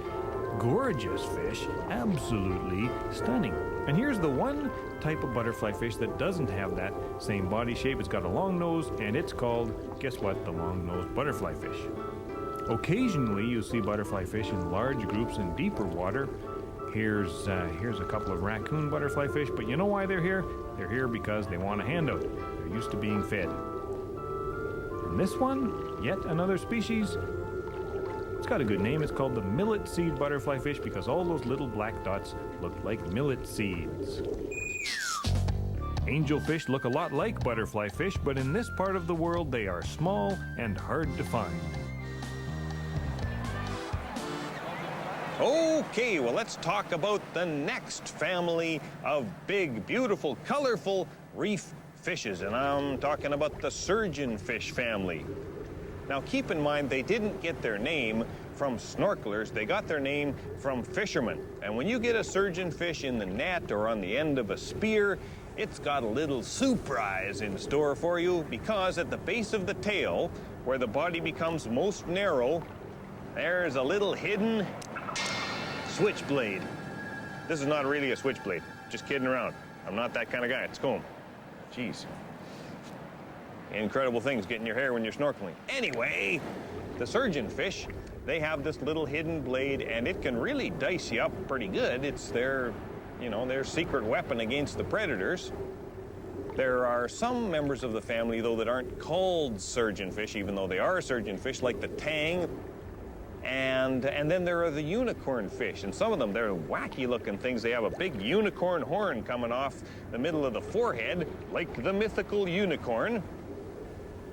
Gorgeous fish, absolutely stunning. And here's the one type of butterfly fish that doesn't have that same body shape. It's got a long nose, and it's called, guess what, the long-nosed butterfly fish. Occasionally, you see butterfly fish in large groups in deeper water. Here's a couple of raccoon butterfly fish, but you know why they're here? They're here because they want a handout. They're used to being fed. And this one, yet another species. It's got a good name. It's called the millet seed butterfly fish because all those little black dots look like millet seeds. Angelfish look a lot like butterfly fish, but in this part of the world they are small and hard to find. Okay, well, let's talk about the next family of big, beautiful, colorful reef fishes, and I'm talking about the surgeonfish family. Now, keep in mind, they didn't get their name from snorkelers. They got their name from fishermen. And when you get a surgeonfish in the net or on the end of a spear, it's got a little surprise in store for you, because at the base of the tail, where the body becomes most narrow, there's a little hidden switchblade. This is not really a switchblade. Just kidding around. I'm not that kind of guy. It's comb. Jeez. Incredible things get in your hair when you're snorkeling. Anyway, the surgeonfish, they have this little hidden blade, and it can really dice you up pretty good. It's their, their secret weapon against the predators. There are some members of the family, though, that aren't called surgeonfish, even though they are surgeonfish, like the tang. And then there are the unicorn fish, and some of them, they're wacky-looking things. They have a big unicorn horn coming off the middle of the forehead, like the mythical unicorn.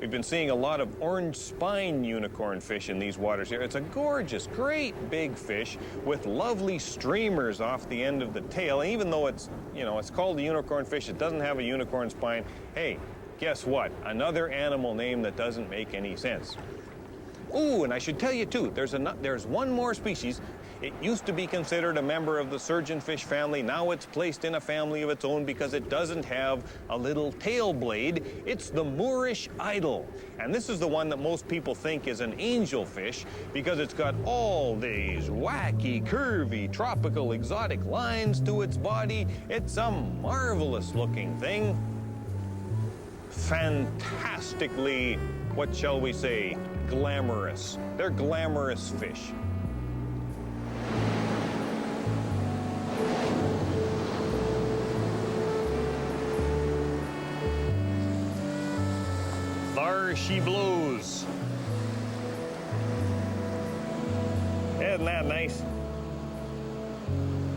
We've been seeing a lot of orange spine unicorn fish in these waters here. It's a gorgeous, great big fish with lovely streamers off the end of the tail. And even though it's, it's called a unicorn fish, it doesn't have a unicorn spine. Hey, guess what? Another animal name that doesn't make any sense. Ooh, and I should tell you too, there's one more species. It used to be considered a member of the surgeonfish family. Now it's placed in a family of its own because it doesn't have a little tail blade. It's the Moorish idol. And this is the one that most people think is an angelfish because it's got all these wacky, curvy, tropical, exotic lines to its body. It's a marvelous looking thing. Fantastically, what shall we say, glamorous. They're glamorous fish. There she blows. Isn't that nice?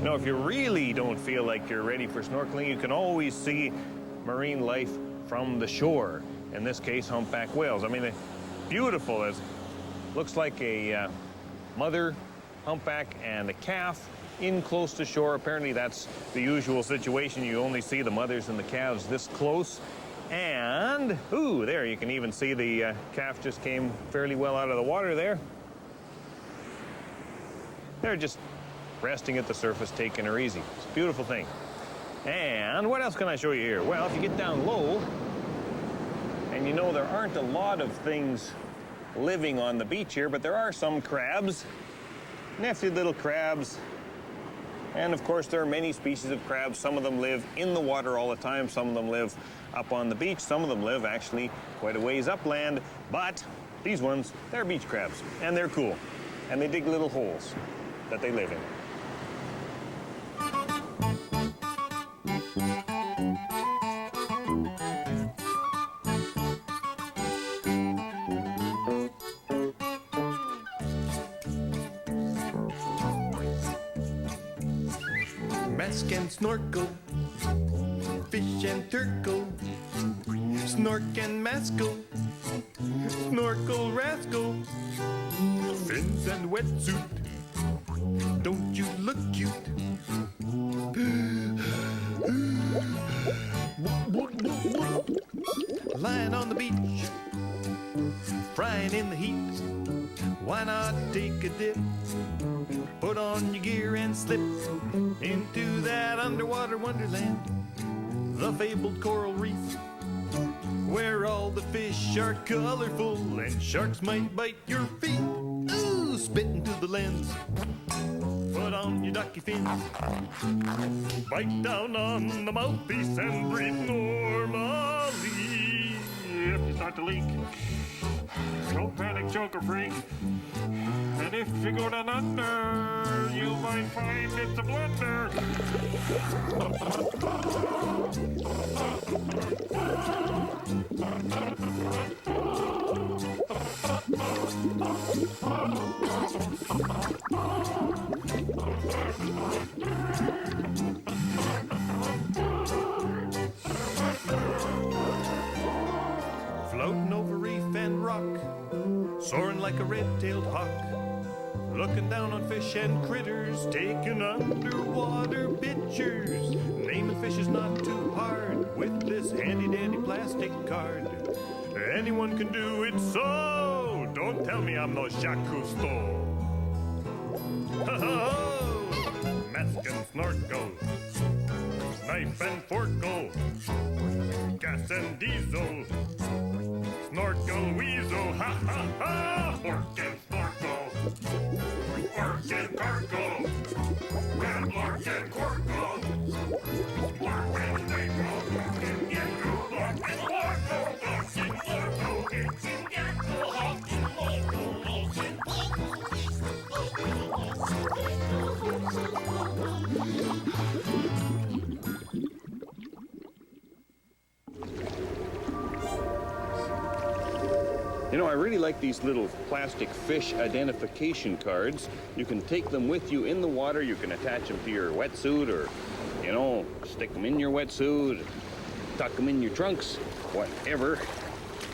If you really don't feel like you're ready for snorkeling, you can always see marine life from the shore. In this case, humpback whales. I mean, they're beautiful. It looks like a mother humpback and a calf in close to shore. Apparently, that's the usual situation. You only see the mothers and the calves this close. And, ooh, there, you can even see the calf just came fairly well out of the water there. They're just resting at the surface, taking her easy. It's a beautiful thing. And what else can I show you here? Well, if you get down low, and there aren't a lot of things living on the beach here, but there are some crabs, nifty little crabs. And of course, there are many species of crabs. Some of them live in the water all the time. Some of them live up on the beach. Some of them live actually quite a ways upland. But these ones, they're beach crabs, and they're cool. And they dig little holes that they live in. Mask and snorkel, fish and turtle, snork and maskel, snorkel rascal, fins and wetsuit, don't you look cute? Lying on the beach, frying in the heat, why not take a dip? Put on your gear and slip into that underwater wonderland, the fabled coral reef, where all the fish are colorful and sharks might bite your feet. Ooh, spit into the lens, put on your ducky fins, bite down on the mouthpiece and breathe normally. If you start to leak, don't panic, joker freak. And if you go down under, you might find it's a blunder. Floating over reef and rock, soaring like a red-tailed hawk, looking down on fish and critters, taking underwater pictures. Naming fish is not too hard with this handy-dandy plastic card. Anyone can do it, so don't tell me I'm no Jacques Cousteau. Ha-ha-ho! Mask and snorkel, knife and forkle, gas and diesel, snorkel weasel, ha-ha-ha! Fork and snorkel, fork and corkle, red fork and corkle, fork and nickel, fork and gecko, fork and corkle, fork and corkle, it's in gecko, fork and corkle, it's in You know, I really like these little plastic fish identification cards. You can take them with you in the water. You can attach them to your wetsuit or, you know, stick them in your wetsuit, tuck them in your trunks, whatever.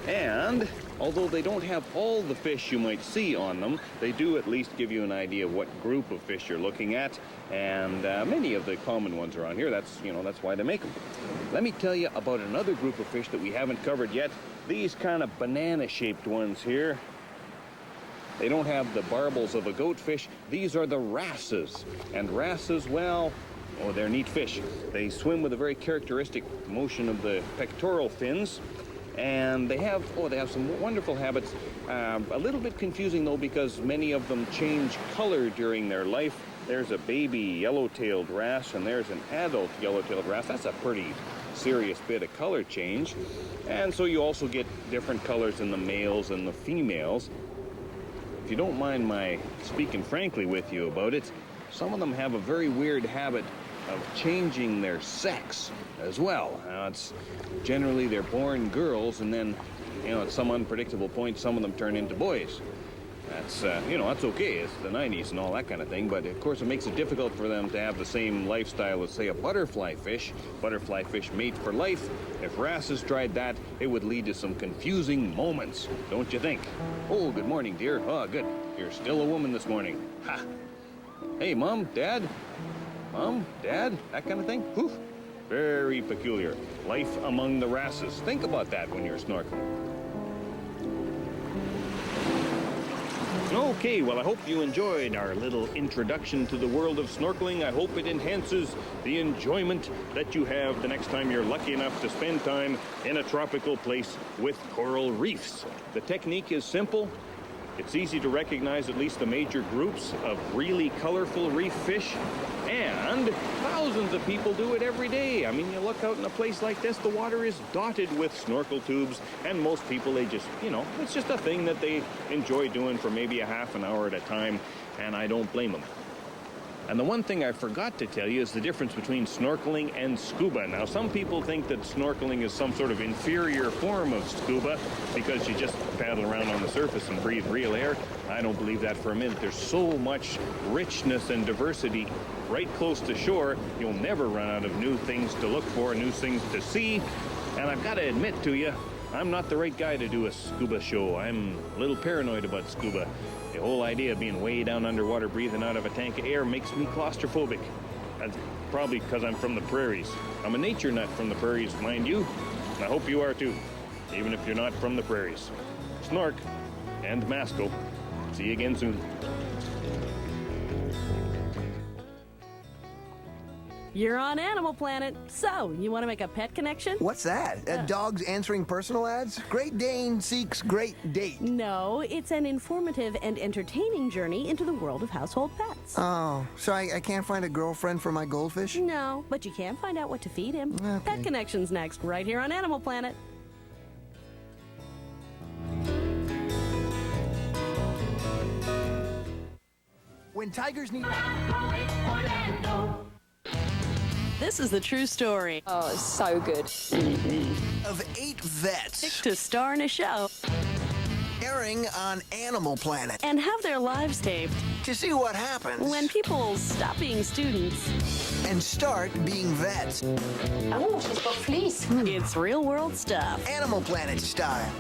And although they don't have all the fish you might see on them, they do at least give you an idea of what group of fish you're looking at. And many of the common ones are on here. That's why they make them. Let me tell you about another group of fish that we haven't covered yet. These kind of banana-shaped ones here. They don't have the barbels of a goatfish. These are the wrasses. And wrasses, well, they're neat fish. They swim with a very characteristic motion of the pectoral fins. And they have some wonderful habits. A little bit confusing, though, because many of them change color during their life. There's a baby yellow-tailed wrasse, and there's an adult yellow-tailed wrasse. That's a pretty serious bit of color change. And so you also get different colors in the males and the females. If you don't mind my speaking frankly with you about it, some of them have a very weird habit of changing their sex as well. It's generally they're born girls, and then, at some unpredictable point, some of them turn into boys. That's, that's okay. It's the 90s and all that kind of thing, but of course it makes it difficult for them to have the same lifestyle as, say, a butterfly fish. Butterfly fish mate for life. If wrasses tried that, it would lead to some confusing moments, don't you think? Oh, good morning, dear. Oh, good. You're still a woman this morning. Ha! Hey, Mom, Dad? Mom, Dad? That kind of thing? Poof. Very peculiar. Life among the wrasses. Think about that when you're snorkeling. Okay, well, I hope you enjoyed our little introduction to the world of snorkeling. I hope it enhances the enjoyment that you have the next time you're lucky enough to spend time in a tropical place with coral reefs. The technique is simple. It's easy to recognize at least the major groups of really colorful reef fish, and thousands of people do it every day. I mean, you look out in a place like this, the water is dotted with snorkel tubes, and most people, they just, it's just a thing that they enjoy doing for maybe a half an hour at a time, and I don't blame them. And the one thing I forgot to tell you is the difference between snorkeling and scuba. Now, some people think that snorkeling is some sort of inferior form of scuba because you just paddle around on the surface and breathe real air. I don't believe that for a minute. There's so much richness and diversity right close to shore, you'll never run out of new things to look for, new things to see. And I've got to admit to you, I'm not the right guy to do a scuba show. I'm a little paranoid about scuba. The whole idea of being way down underwater breathing out of a tank of air makes me claustrophobic. That's probably because I'm from the prairies. I'm a nature nut from the prairies, mind you. And I hope you are too, even if you're not from the prairies. Snork and Masco. See you again soon. You're on Animal Planet. So, you want to make a pet connection? What's that? Dogs answering personal ads? Great Dane seeks great date. No, it's an informative and entertaining journey into the world of household pets. Oh, so I can't find a girlfriend for my goldfish? No, but you can find out what to feed him. Okay. Pet Connection's next, right here on Animal Planet. When tigers need... This is the true story. Oh, it's so good. Of 8 vets. Picked to star in a show. Airing on Animal Planet. And have their lives taped. To see what happens. When people stop being students. And start being vets. Oh, she's got fleas. It's real world stuff. Animal Planet style.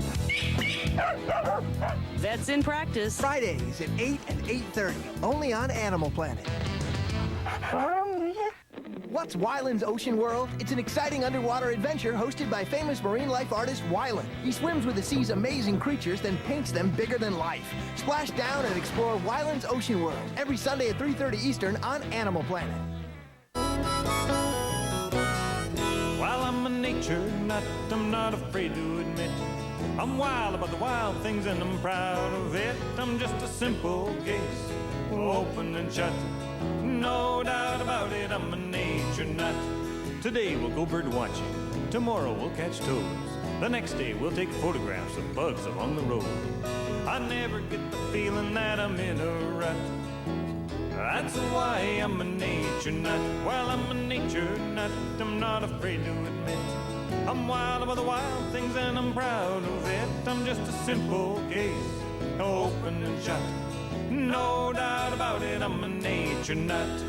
Vets in Practice. Fridays at 8 and 8:30, only on Animal Planet. What's Wyland's Ocean World? It's an exciting underwater adventure hosted by famous marine life artist Wyland. He swims with the sea's amazing creatures, then paints them bigger than life. Splash down and explore Wyland's Ocean World every Sunday at 3:30 Eastern on Animal Planet. While I'm a nature nut, I'm not afraid to admit I'm wild about the wild things and I'm proud of it. I'm just a simple case, open and shut. No doubt about it, I'm a nature nut. Today we'll go bird watching, tomorrow we'll catch toads. The next day we'll take photographs of bugs along the road. I never get the feeling that I'm in a rut. That's why I'm a nature nut. While I'm a nature nut, I'm not afraid to admit I'm wild about the wild things and I'm proud of it. I'm just a simple case, open and shut. No doubt about it, I'm a nature nut.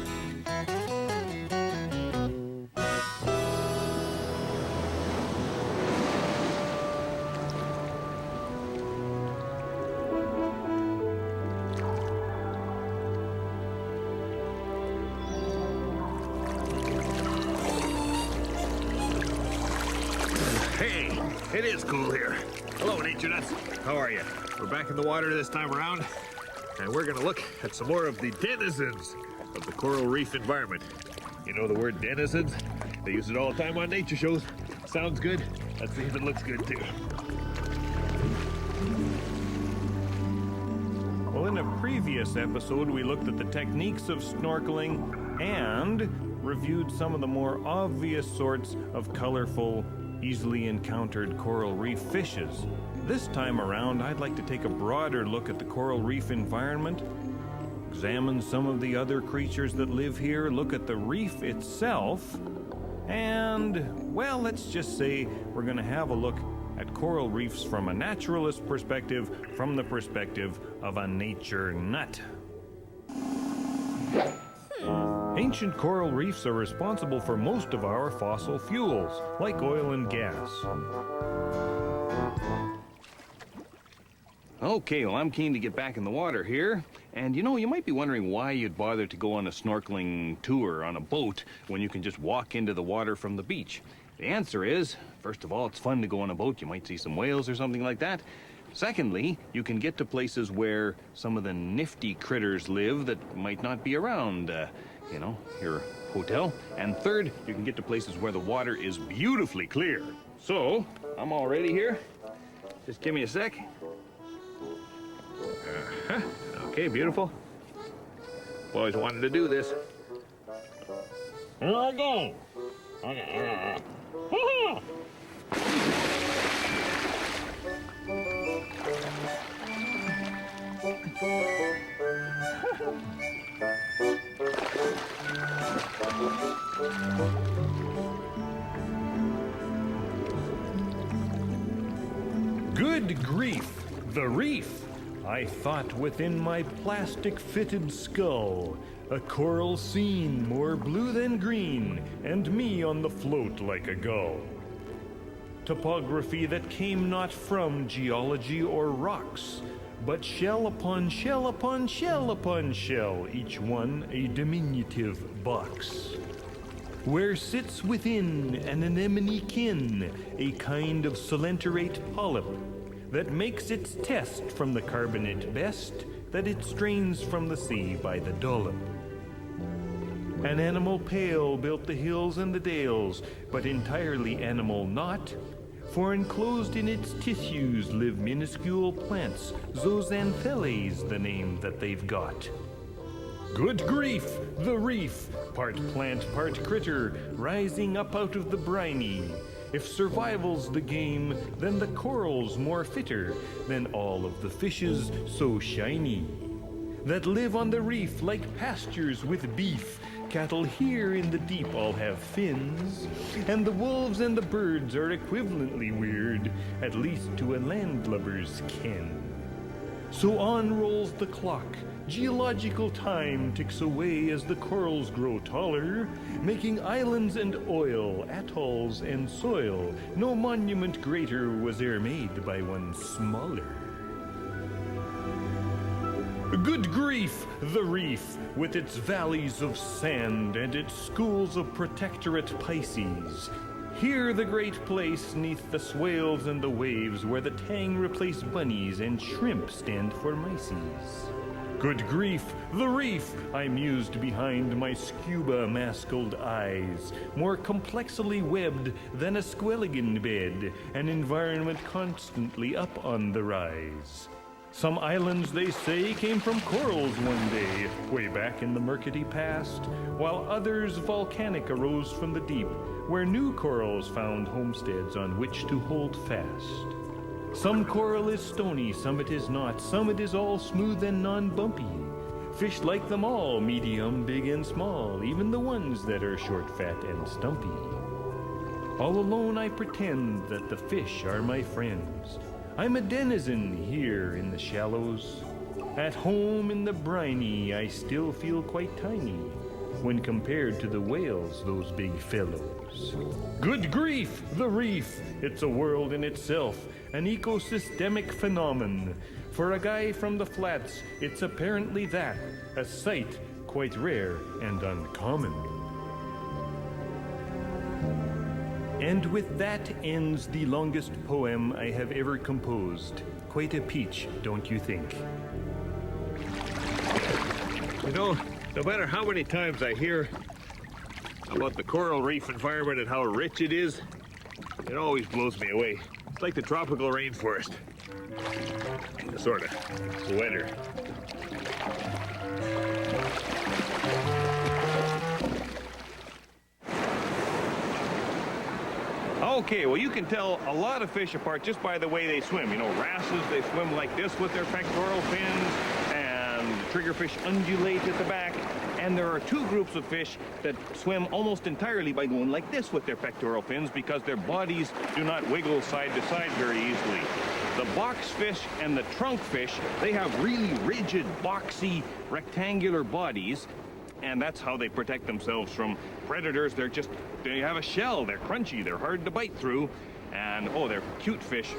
Hey, it is cool here. Hello, Nature Nuts. How are you? We're back in the water this time around, and we're gonna look at some more of the denizens of the coral reef environment. You know the word denizens? They use it all the time on nature shows. Sounds good. Let's see if it looks good too. Well, in a previous episode, we looked at the techniques of snorkeling and reviewed some of the more obvious sorts of colorful, easily encountered coral reef fishes. This time around, I'd like to take a broader look at the coral reef environment, examine some of the other creatures that live here, look at the reef itself, and, well, let's just say we're going to have a look at coral reefs from a naturalist perspective, from the perspective of a nature nut. Ancient coral reefs are responsible for most of our fossil fuels, like oil and gas. Okay, well, I'm keen to get back in the water here. And you know, you might be wondering why you'd bother to go on a snorkeling tour on a boat when you can just walk into the water from the beach. The answer is, first of all, it's fun to go on a boat. You might see some whales or something like that. Secondly, you can get to places where some of the nifty critters live that might not be around, you know, your hotel. And third, you can get to places where the water is beautifully clear. So, I'm all ready here. Just give me a sec. Okay, beautiful. Always wanted to do this. Here I go. Good grief, the reef! I thought within my plastic-fitted skull, a coral scene more blue than green, and me on the float like a gull. Topography that came not from geology or rocks, but shell upon shell upon shell upon shell, each one a diminutive box. Where sits within an anemone kin, a kind of colenterate polyp, that makes its test from the carbonate best that it strains from the sea by the dollop. An animal pale built the hills and the dales, but entirely animal not, for enclosed in its tissues live minuscule plants, zooxanthellae the name that they've got. Good grief, the reef, part plant, part critter, rising up out of the briny. If survival's the game, then the coral's more fitter than all of the fishes so shiny. That live on the reef like pastures with beef. Cattle here in the deep all have fins, and the wolves and the birds are equivalently weird, at least to a landlubber's ken. So on rolls the clock. Geological time ticks away as the corals grow taller, making islands and oil, atolls and soil. No monument greater was e'er made by one smaller. Good grief, the reef, with its valleys of sand and its schools of protectorate Pisces. Here the great place neath the swales and the waves, where the tang replace bunnies and shrimp stand for mices. Good grief, the reef, I mused behind my scuba maskled eyes, more complexly webbed than a squilligan bed, an environment constantly up on the rise. Some islands, they say, came from corals one day, way back in the murky past, while others volcanic arose from the deep, where new corals found homesteads on which to hold fast. Some coral is stony, some it is not, some it is all smooth and non-bumpy. Fish like them all, medium, big and small, even the ones that are short, fat, and stumpy. All alone I pretend that the fish are my friends. I'm a denizen here in the shallows. At home in the briny, I still feel quite tiny when compared to the whales, those big fellows. Good grief, the reef! It's a world in itself, an ecosystemic phenomenon. For a guy from the flats, it's apparently that, a sight quite rare and uncommon. And with that ends the longest poem I have ever composed. Quite a peach, don't you think? You know, no matter how many times I hear about the coral reef environment and how rich it is, it always blows me away. It's like the tropical rainforest. Sort of. It's wetter. Okay, well, you can tell a lot of fish apart just by the way they swim. You know, wrasses, they swim like this with their pectoral fins, and triggerfish undulate at the back. And there are two groups of fish that swim almost entirely by going like this with their pectoral fins because their bodies do not wiggle side to side very easily. The boxfish and the trunkfish, they have really rigid, boxy, rectangular bodies, and that's how they protect themselves from predators. They have a shell, they're crunchy, they're hard to bite through, and oh, they're cute fish.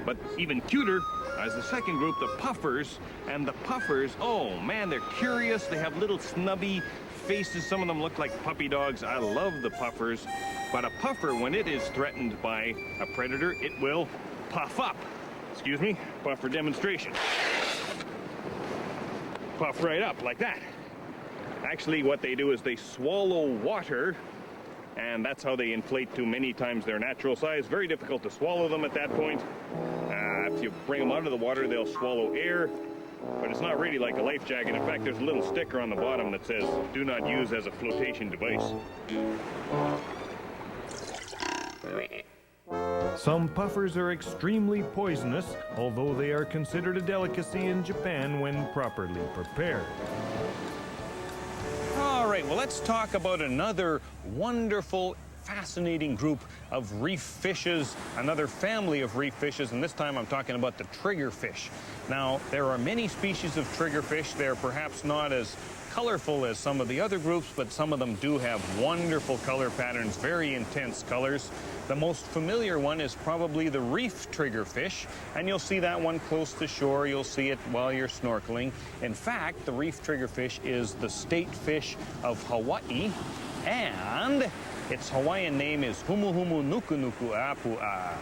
But even cuter is the second group, the puffers. And the puffers, oh man, they're curious. They have little snubby faces. Some of them look like puppy dogs. I love the puffers. But a puffer, when it is threatened by a predator, it will puff up. Excuse me, puffer demonstration. Puff right up like that. Actually, what they do is they swallow water, and that's how they inflate to many times their natural size. Very difficult to swallow them at that point. If you bring them out of the water, they'll swallow air, but it's not really like a life jacket. In fact, there's a little sticker on the bottom that says, "Do not use as a flotation device." Some puffers are extremely poisonous, although they are considered a delicacy in Japan when properly prepared. All right, well, let's talk about another wonderful, fascinating group of reef fishes, another family of reef fishes, and this time I'm talking about the triggerfish. Now, there are many species of triggerfish. They're perhaps not as colorful as some of the other groups, but some of them do have wonderful color patterns, very intense colors. The most familiar one is probably the reef triggerfish, and you'll see that one close to shore. You'll see it while you're snorkeling. In fact, the reef triggerfish is the state fish of Hawaii, and its Hawaiian name is Humuhumu Nuku Nuku Apua.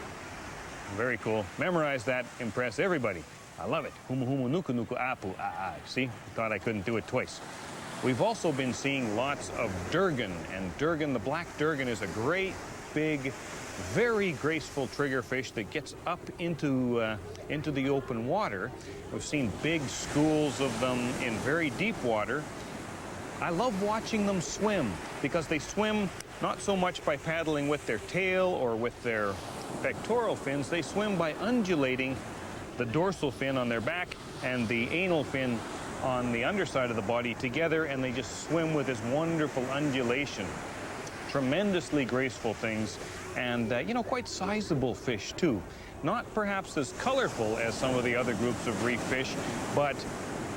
Very cool. Memorize that, impress everybody. I love it. Humuhumu Nuku Nuku Apua. See? Thought I couldn't do it twice. We've also been seeing lots of durgan, and durgan, the black durgan, is a great, big, very graceful triggerfish that gets up into the open water. We've seen big schools of them in very deep water. I love watching them swim because they swim not so much by paddling with their tail or with their pectoral fins. They swim by undulating the dorsal fin on their back and the anal fin on the underside of the body together, and they just swim with this wonderful undulation. Tremendously graceful things, and you know, quite sizable fish too. Not perhaps as colorful as some of the other groups of reef fish, but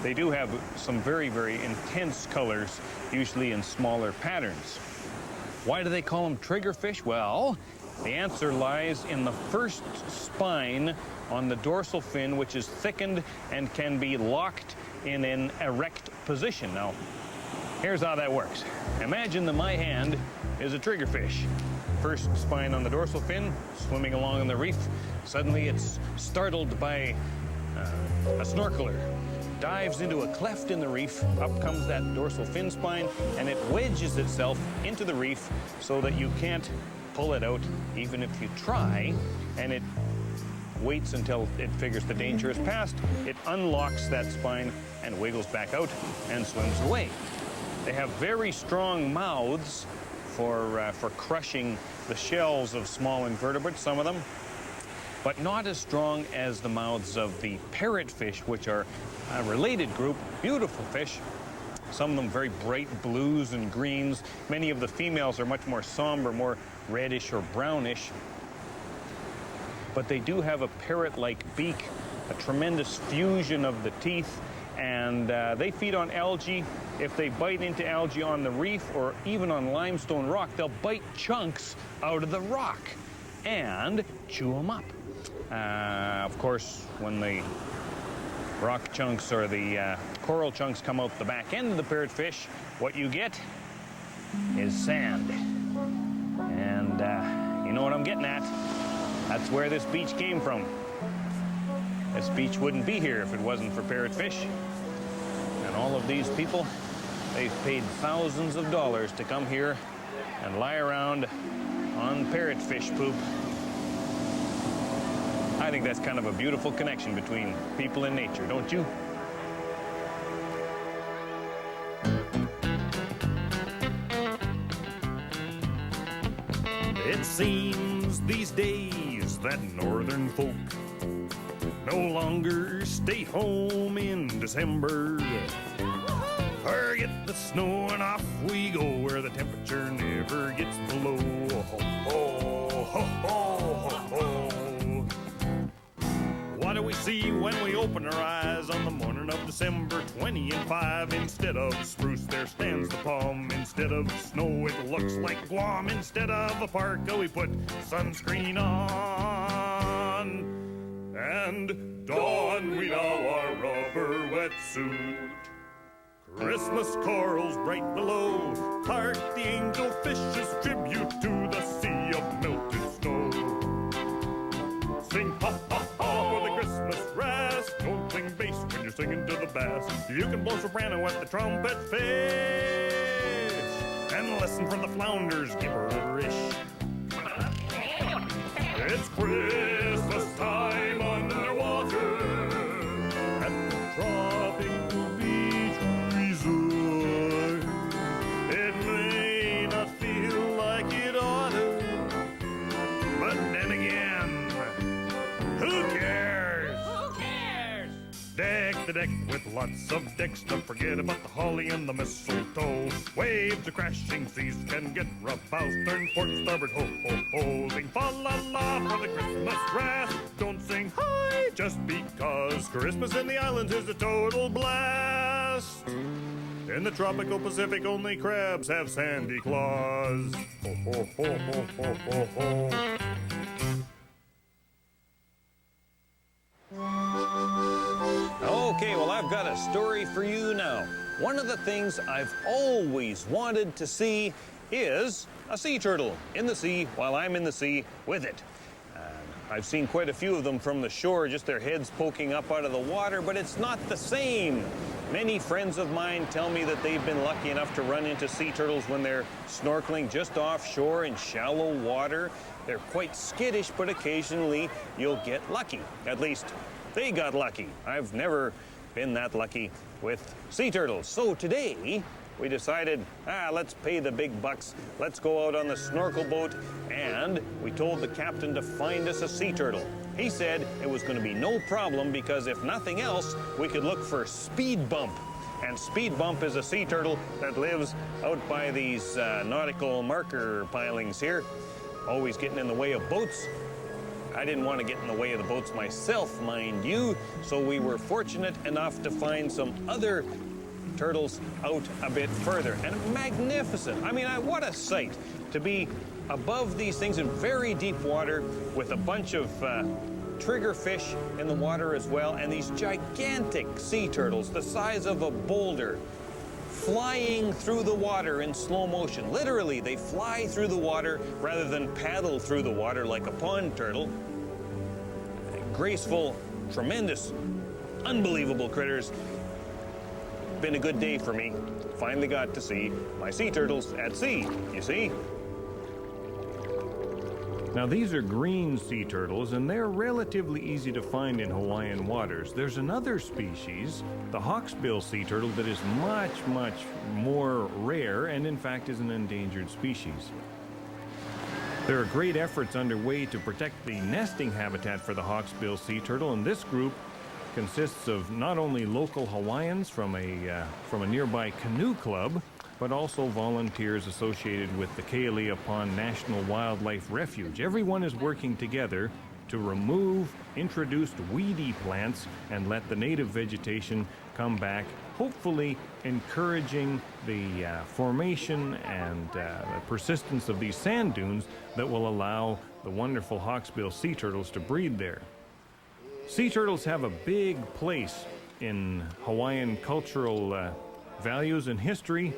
they do have some very, very intense colors, usually in smaller patterns. Why do they call them triggerfish? Well, the answer lies in the first spine on the dorsal fin, which is thickened and can be locked in an erect position. Now, here's how that works. Imagine that my hand is a triggerfish. First spine on the dorsal fin, swimming along in the reef. Suddenly it's startled by a snorkeler. Dives into a cleft in the reef, up comes that dorsal fin spine, and it wedges itself into the reef so that you can't pull it out even if you try, and it waits until it figures the danger is past. It unlocks that spine and wiggles back out and swims away. They have very strong mouths for crushing the shells of small invertebrates, some of them, but not as strong as the mouths of the parrotfish, which are a related group, beautiful fish. Some of them very bright blues and greens. Many of the females are much more somber, more reddish or brownish. But they do have a parrot-like beak, a tremendous fusion of the teeth, and they feed on algae. If they bite into algae on the reef or even on limestone rock, they'll bite chunks out of the rock and chew them up. Of course, when the rock chunks or the coral chunks come out the back end of the parrotfish, what you get is sand. And you know what I'm getting at? That's where this beach came from. This beach wouldn't be here if it wasn't for parrotfish. And all of these people, they've paid thousands of dollars to come here and lie around on parrotfish poop. I think that's kind of a beautiful connection between people and nature, don't you? It seems these days that northern folk no longer stay home in December. Forget the snow and off we go where the temperature never gets below. Ho, ho, ho, ho, ho, ho. What do we see when we open our eyes on the morning of December 20 and 5? Instead of spruce, there stands the palm. Instead of snow, it looks like Guam. Instead of a parka, we put sunscreen on. And don we now our rubber wetsuit. Christmas corals bright below hark the angelfish's tribute to the sea of melted snow. Sing ha ha ha for the Christmas rest. Don't sing bass when you're singing to the bass. You can blow soprano at the trumpet fish and listen for the flounders gibberish. It's Christmas time underwater at the tropical beach resort. It may not feel like it ought to, but then again, who cares? Who cares? Deck the deck with lots of decks. Don't forget about the holly and the mistletoe. Waves of crashing seas can get rough bows. Turn port, starboard, ho, ho, ho. Sing fa la la for the Christmas rest. Don't sing hi just because Christmas in the islands is a total blast. In the tropical Pacific, only crabs have sandy claws. Ho, ho, ho, ho, ho, ho, ho. Okay, well, I've got a story for you now. One of the things I've always wanted to see is a sea turtle in the sea while I'm in the sea with it. I've seen quite a few of them from the shore, just their heads poking up out of the water, but it's not the same. Many friends of mine tell me that they've been lucky enough to run into sea turtles when they're snorkeling just offshore in shallow water. They're quite skittish, but occasionally you'll get lucky. At least they got lucky. I've never been that lucky with sea turtles. So today, we decided, let's pay the big bucks. Let's go out on the snorkel boat, and we told the captain to find us a sea turtle. He said it was going to be no problem because if nothing else, we could look for Speed Bump. And Speed Bump is a sea turtle that lives out by these nautical marker pilings here, always getting in the way of boats. I didn't want to get in the way of the boats myself, mind you, so we were fortunate enough to find some other turtles out a bit further, and magnificent. I mean, what a sight to be above these things in very deep water with a bunch of triggerfish in the water as well, and these gigantic sea turtles the size of a boulder flying through the water in slow motion. Literally, they fly through the water rather than paddle through the water like a pond turtle. Graceful, tremendous, unbelievable critters. Been a good day for me. Finally got to see my sea turtles at sea, you see? Now these are green sea turtles, and they're relatively easy to find in Hawaiian waters. There's another species, the hawksbill sea turtle, that is much, much more rare and in fact is an endangered species. There are great efforts underway to protect the nesting habitat for the hawksbill sea turtle, and this group consists of not only local Hawaiians from a nearby canoe club, but also volunteers associated with the Kealea Pond National Wildlife Refuge. Everyone is working together to remove introduced weedy plants and let the native vegetation come back, hopefully encouraging the formation and the persistence of these sand dunes that will allow the wonderful hawksbill sea turtles to breed there. Sea turtles have a big place in Hawaiian cultural values and history,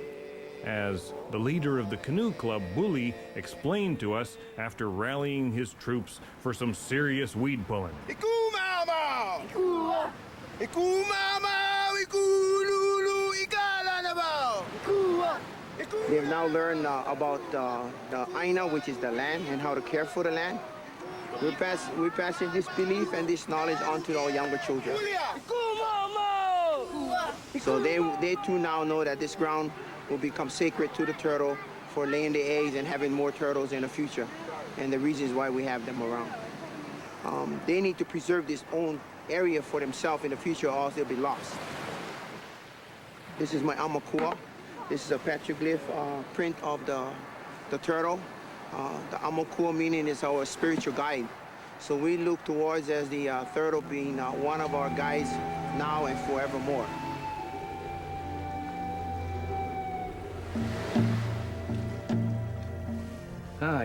as the leader of the canoe club, Bully, explained to us after rallying his troops for some serious weed pulling. They have now learned about the Aina, which is the land, and how to care for the land. We're passing this belief and this knowledge on to our younger children. So they too now know that this ground will become sacred to the turtle for laying the eggs and having more turtles in the future, and the reasons why we have them around. They need to preserve this own area for themselves in the future, or else they'll be lost. This is my amakua. This is a petroglyph print of the turtle. The amakua meaning is our spiritual guide. So we look towards as the turtle being one of our guides now and forevermore.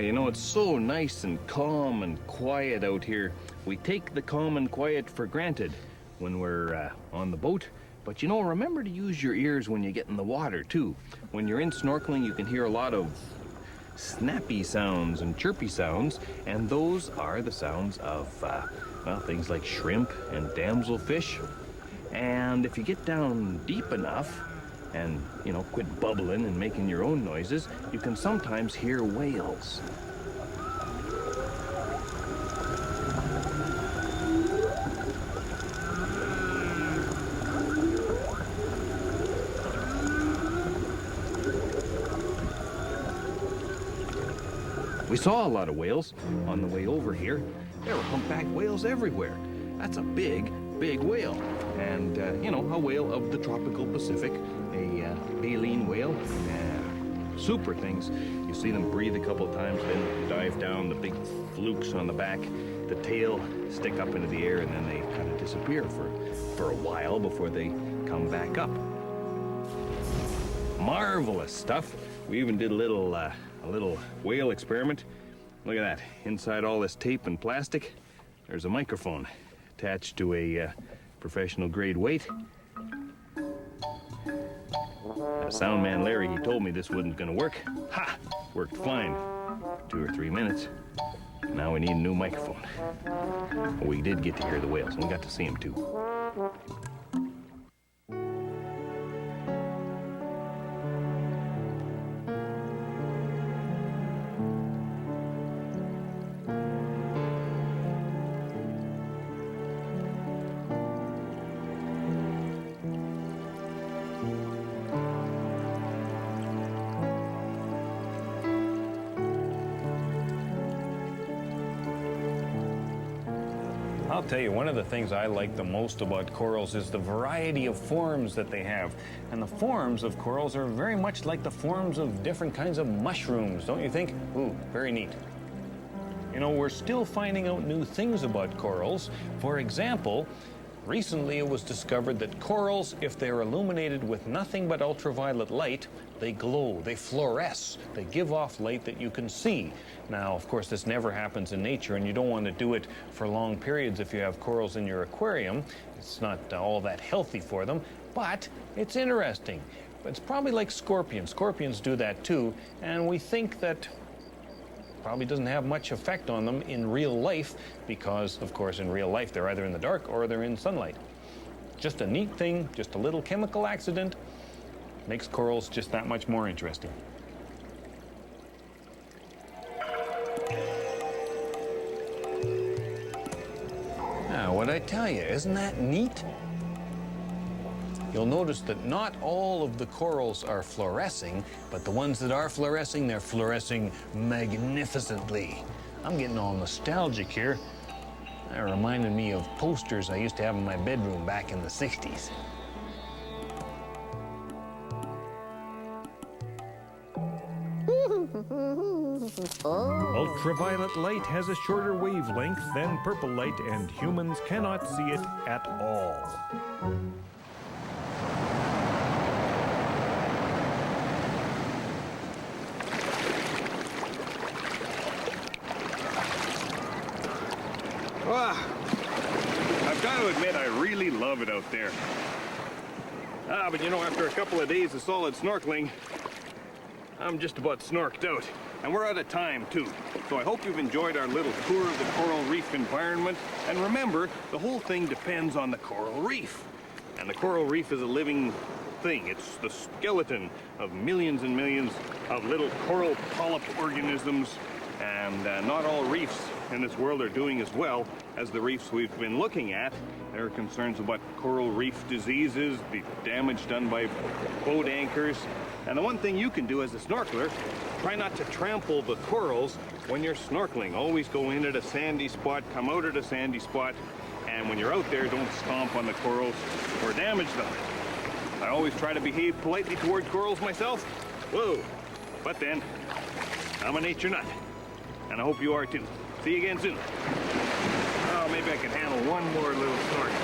You know, it's so nice and calm and quiet out here. We take the calm and quiet for granted when we're on the boat. But you know, remember to use your ears when you get in the water, too. When you're in snorkeling, you can hear a lot of snappy sounds and chirpy sounds, and those are the sounds of, well, things like shrimp and damselfish. And if you get down deep enough, and, you know, quit bubbling and making your own noises, you can sometimes hear whales. We saw a lot of whales on the way over here. There were humpback whales everywhere. That's a big, big whale. And, you know, a whale of the tropical Pacific, a baleen whale. Super things. You see them breathe a couple times, then dive down, the big flukes on the back, the tail stick up into the air, and then they kind of disappear for a while before they come back up. Marvelous stuff. We even did a little whale experiment. Look at that. Inside all this tape and plastic, there's a microphone attached to a professional grade weight. Sound man Larry, he told me this wasn't gonna work. Ha! Worked fine. 2 or 3 minutes. Now we need a new microphone. Well, we did get to hear the whales, and we got to see them too. I'll tell you, one of the things I like the most about corals is the variety of forms that they have. And the forms of corals are very much like the forms of different kinds of mushrooms, don't you think? Ooh, very neat. You know, we're still finding out new things about corals. For example, Recently, it was discovered that corals, if they're illuminated with nothing but ultraviolet light, they glow, they fluoresce, they give off light that you can see. Now, of course, this never happens in nature, and you don't want to do it for long periods if you have corals in your aquarium. It's not all that healthy for them, but it's interesting. It's probably like scorpions. Scorpions do that too, and we think that probably doesn't have much effect on them in real life because, of course, in real life they're either in the dark or they're in sunlight. Just a neat thing, just a little chemical accident, makes corals just that much more interesting. Now, what'd I tell you? Isn't that neat? You'll notice that not all of the corals are fluorescing, but the ones that are fluorescing, they're fluorescing magnificently. I'm getting all nostalgic here. That reminded me of posters I used to have in my bedroom back in the 60s. Ultraviolet light has a shorter wavelength than purple light, and humans cannot see it at all. I've got to admit, I really love it out there. But you know, after a couple of days of solid snorkeling, I'm just about snorked out. And we're out of time, too. So I hope you've enjoyed our little tour of the coral reef environment. And remember, the whole thing depends on the coral reef. And the coral reef is a living thing. It's the skeleton of millions and millions of little coral polyp organisms. And not all reefs in this world are doing as well as the reefs we've been looking at. There are concerns about coral reef diseases, the damage done by boat anchors. And the one thing you can do as a snorkeler, try not to trample the corals when you're snorkeling. Always go in at a sandy spot, come out at a sandy spot, and when you're out there, don't stomp on the corals or damage them. I always try to behave politely toward corals myself. Whoa! But then, I'm a nature nut. And I hope you are too. See you again soon. Oh, maybe I can handle one more little snorkel.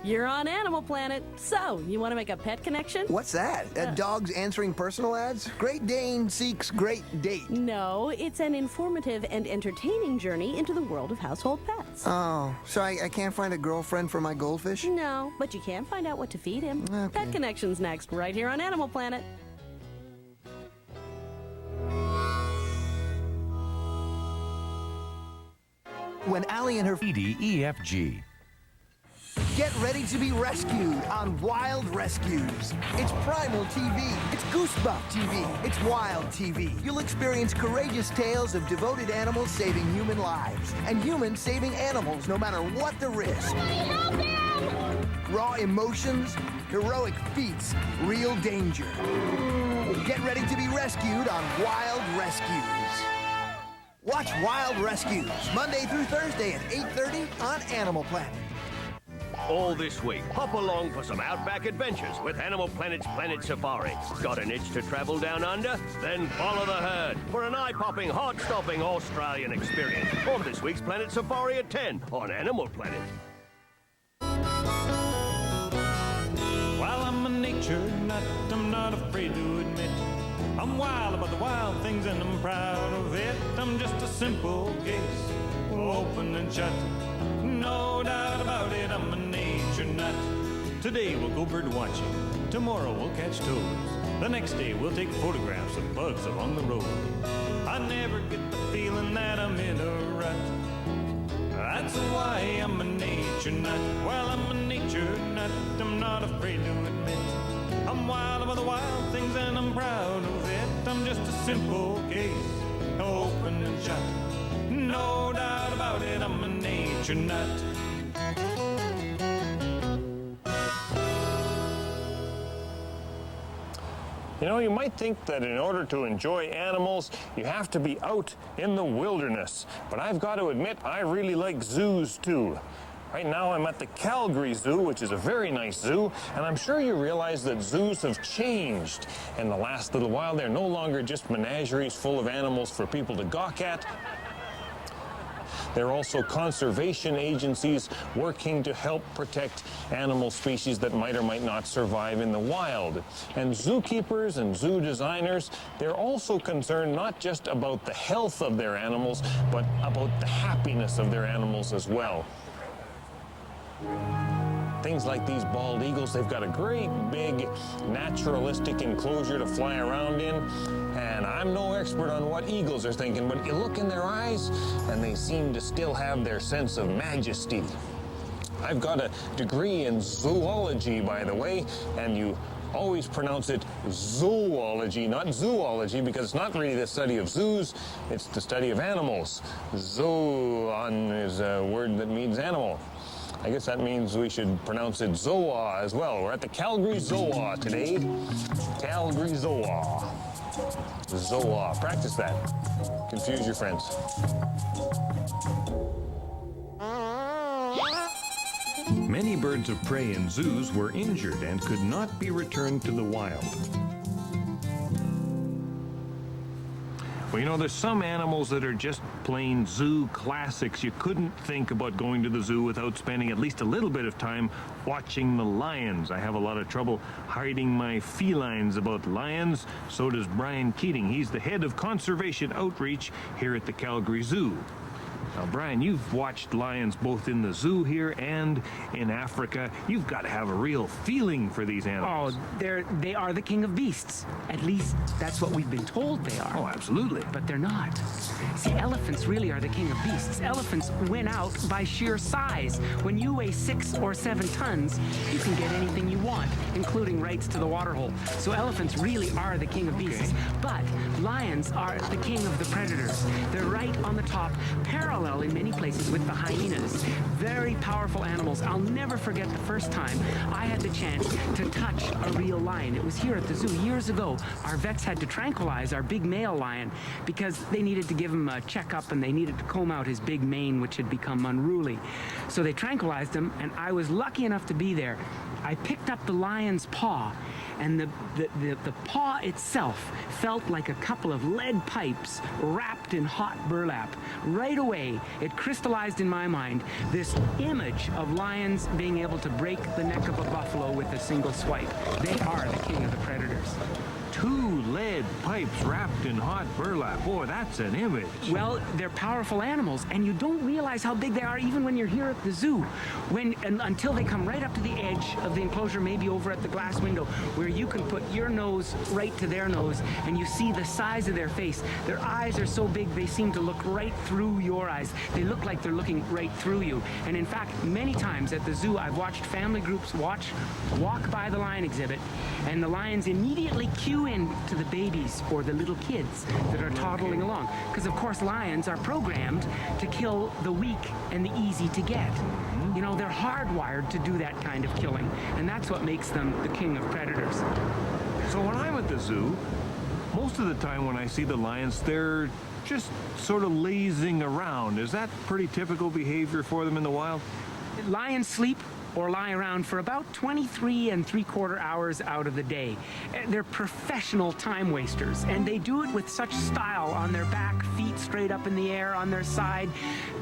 You're on Animal Planet. So, you want to make a pet connection? What's that? Dogs answering personal ads? Great Dane seeks great date. No, it's an informative and entertaining journey into the world of household pets. Oh, so I can't find a girlfriend for my goldfish? No, but you can find out what to feed him. Okay. Pet Connection's next, right here on Animal Planet. When Allie and her EDEFG. Get ready to be rescued on Wild Rescues. It's Primal TV. It's Goosebump TV. It's Wild TV. You'll experience courageous tales of devoted animals saving human lives and humans saving animals no matter what the risk. Somebody help him! Raw emotions, heroic feats, real danger. Get ready to be rescued on Wild Rescues. Watch Wild Rescues Monday through Thursday at 8:30 on Animal Planet. All this week, hop along for some outback adventures with Animal Planet's Planet Safari. Got an itch to travel down under? Then follow the herd for an eye-popping, heart-stopping Australian experience on this week's Planet Safari at 10 on Animal Planet. While I'm a nature nut, I'm not afraid to admit I'm wild about the wild things and I'm proud of it. I'm just a simple case, open and shut. No doubt about it, I'm a nature nut. Today we'll go bird watching, tomorrow we'll catch toads. The next day we'll take photographs of bugs along the road. I never get the feeling that I'm in a rut. That's why I'm a nature nut. Well, I'm a nature nut, I'm not afraid to admit I'm wild about the wild things and I'm proud of it. I'm just a simple case, open and shut. No doubt about it, I'm a nature nut. You know, you might think that in order to enjoy animals, you have to be out in the wilderness. But I've got to admit, I really like zoos too. Right now I'm at the Calgary Zoo, which is a very nice zoo, and I'm sure you realize that zoos have changed. In the last little while, they're no longer just menageries full of animals for people to gawk at. They're also conservation agencies working to help protect animal species that might or might not survive in the wild. And zookeepers and zoo designers, they're also concerned not just about the health of their animals, but about the happiness of their animals as well. Things like these bald eagles, they've got a great big naturalistic enclosure to fly around in. And I'm no expert on what eagles are thinking, but you look in their eyes and they seem to still have their sense of majesty. I've got a degree in zoology, by the way, and you always pronounce it zoology, not zoology, because it's not really the study of zoos, it's the study of animals. Zoon is a word that means animal. I guess that means we should pronounce it Zoa as well. We're at the Calgary Zoa today. Calgary Zoa. Zoa. Practice that. Confuse your friends. Many birds of prey in zoos were injured and could not be returned to the wild. Well, you know, there's some animals that are just plain zoo classics. You couldn't think about going to the zoo without spending at least a little bit of time watching the lions. I have a lot of trouble hiding my felines about lions. So does Brian Keating. He's the head of conservation outreach here at the Calgary Zoo. Now, Brian, you've watched lions both in the zoo here and in Africa. You've got to have a real feeling for these animals. Oh, they are the king of beasts. At least that's what we've been told they are. Oh, absolutely. But they're not. See, elephants really are the king of beasts. Elephants win out by sheer size. When you weigh 6 or 7 tons, you can get anything you want, including rights to the waterhole. So elephants really are the king of beasts. But lions are the king of the predators. They're right on the top, parallel in many places with the hyenas. Very powerful animals. I'll never forget the first time I had the chance to touch a real lion. It was here at the zoo years ago. Our vets had to tranquilize our big male lion because they needed to give him a checkup and they needed to comb out his big mane, which had become unruly. So they tranquilized him, and I was lucky enough to be there. I picked up the lion's paw, and the paw itself felt like a couple of lead pipes wrapped in hot burlap. Right away, it crystallized in my mind this image of lions being able to break the neck of a buffalo with a single swipe. They are the king of the predators. 2 lead pipes wrapped in hot burlap. Boy, that's an image. Well, they're powerful animals, and you don't realize how big they are even when you're here at the zoo. Until they come right up to the edge of the enclosure, maybe over at the glass window, where you can put your nose right to their nose, and you see the size of their face. Their eyes are so big, they seem to look right through your eyes. They look like they're looking right through you. And in fact, many times at the zoo, I've watched family groups walk by the lion exhibit, and the lions immediately cue in to the babies or the little kids that are toddling along. Because, of course, lions are programmed to kill the weak and the easy to get. You know, they're hardwired to do that kind of killing, and that's what makes them the king of predators. So when I'm at the zoo, most of the time when I see the lions, they're just sort of lazing around. Is that pretty typical behavior for them in the wild? Lions sleep or lie around for about 23 3/4 hours out of the day. They're professional time wasters, and they do it with such style, on their back, feet straight up in the air, on their side.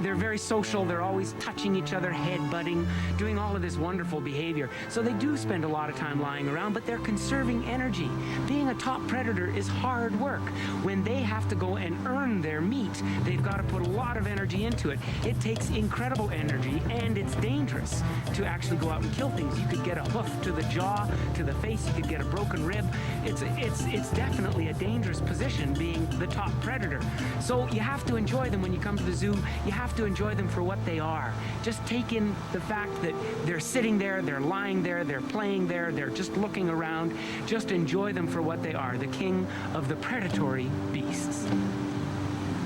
They're very social. They're always touching each other, head-butting, doing all of this wonderful behavior. So they do spend a lot of time lying around, but they're conserving energy. Being a top predator is hard work. When they have to go and earn their meat, they've got to put a lot of energy into it. It takes incredible energy, and it's dangerous to actually go out and kill things. You could get a hoof to the jaw, to the face. You could get a broken rib. It's definitely a dangerous position, being the top predator. So you have to enjoy them when you come to the zoo. You have to enjoy them for what they are. Just take in the fact that they're sitting there, they're lying there, they're playing there, they're just looking around. Just enjoy them for what they are, the king of the predatory beasts.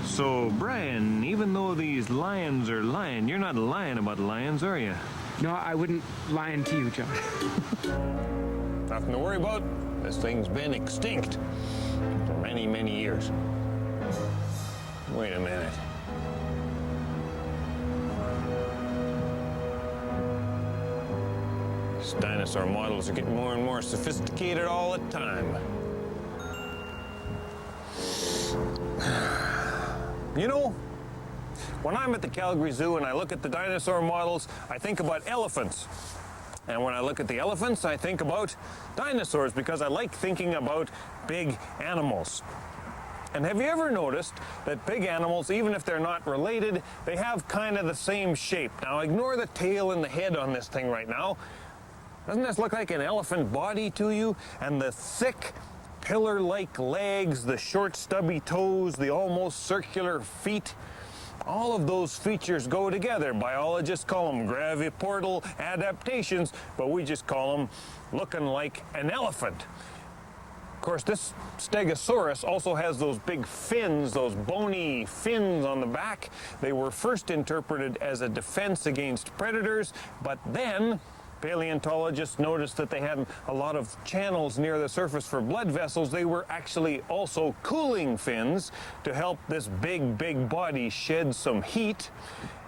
So, Brian, even though these lions are lying, you're not lying about lions, are you? No, I wouldn't lie to you, John. Nothing to worry about. This thing's been extinct for many, many years. Wait a minute. These dinosaur models are getting more and more sophisticated all the time. You know, when I'm at the Calgary Zoo and I look at the dinosaur models, I think about elephants. And when I look at the elephants, I think about dinosaurs because I like thinking about big animals. And have you ever noticed that big animals, even if they're not related, they have kind of the same shape? Now, ignore the tail and the head on this thing right now. Doesn't this look like an elephant body to you? And the thick, pillar-like legs, the short, stubby toes, the almost circular feet. All of those features go together. Biologists call them graviportal adaptations, but we just call them looking like an elephant. Of course, this Stegosaurus also has those big fins, those bony fins on the back. They were first interpreted as a defense against predators, but then paleontologists noticed that they had a lot of channels near the surface for blood vessels. They were actually also cooling fins to help this big body shed some heat.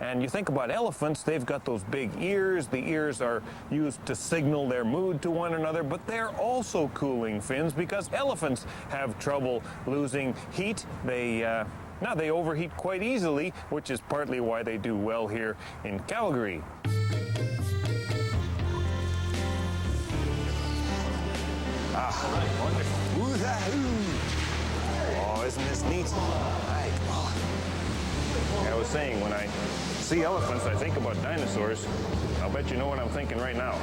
And you think about elephants, they've got those big ears. The ears are used to signal their mood to one another, but they're also cooling fins because elephants have trouble losing heat. They overheat quite easily, which is partly why they do well here in Calgary. Wonderful. Oh, isn't this neat? I was saying, when I see elephants, I think about dinosaurs. I'll bet you know what I'm thinking right now.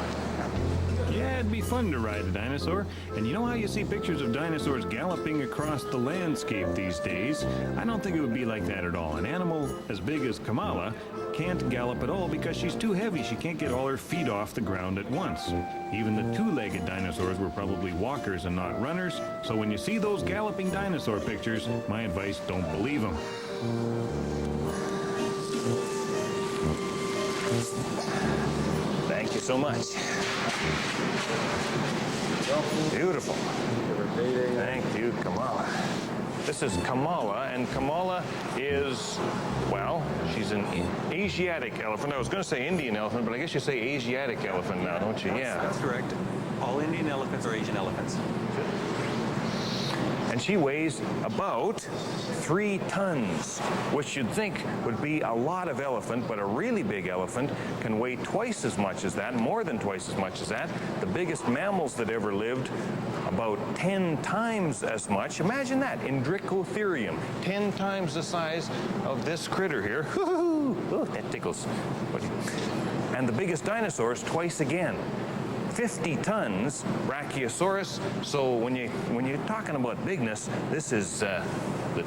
Yeah, it'd be fun to ride a dinosaur. And you know how you see pictures of dinosaurs galloping across the landscape these days? I don't think it would be like that at all. An animal as big as Kamala can't gallop at all because she's too heavy. She can't get all her feet off the ground at once. Even the two-legged dinosaurs were probably walkers and not runners. So when you see those galloping dinosaur pictures, my advice, don't believe them. Thank you so much. Beautiful. Thank you, Kamala. This is Kamala, and Kamala is, well, she's an Asiatic elephant. I was going to say Indian elephant, but I guess you say Asiatic elephant now, don't you? Yeah. That's correct. All Indian elephants are Asian elephants. And she weighs about 3 tons, which you'd think would be a lot of elephant, but a really big elephant can weigh twice as much as that, more than twice as much as that. The biggest mammals that ever lived, about 10 times as much. Imagine that, Indricotherium, 10 times the size of this critter here. Oh, that tickles. And the biggest dinosaurs twice again. 50 tons, Brachiosaurus. So when you're talking about bigness, this is the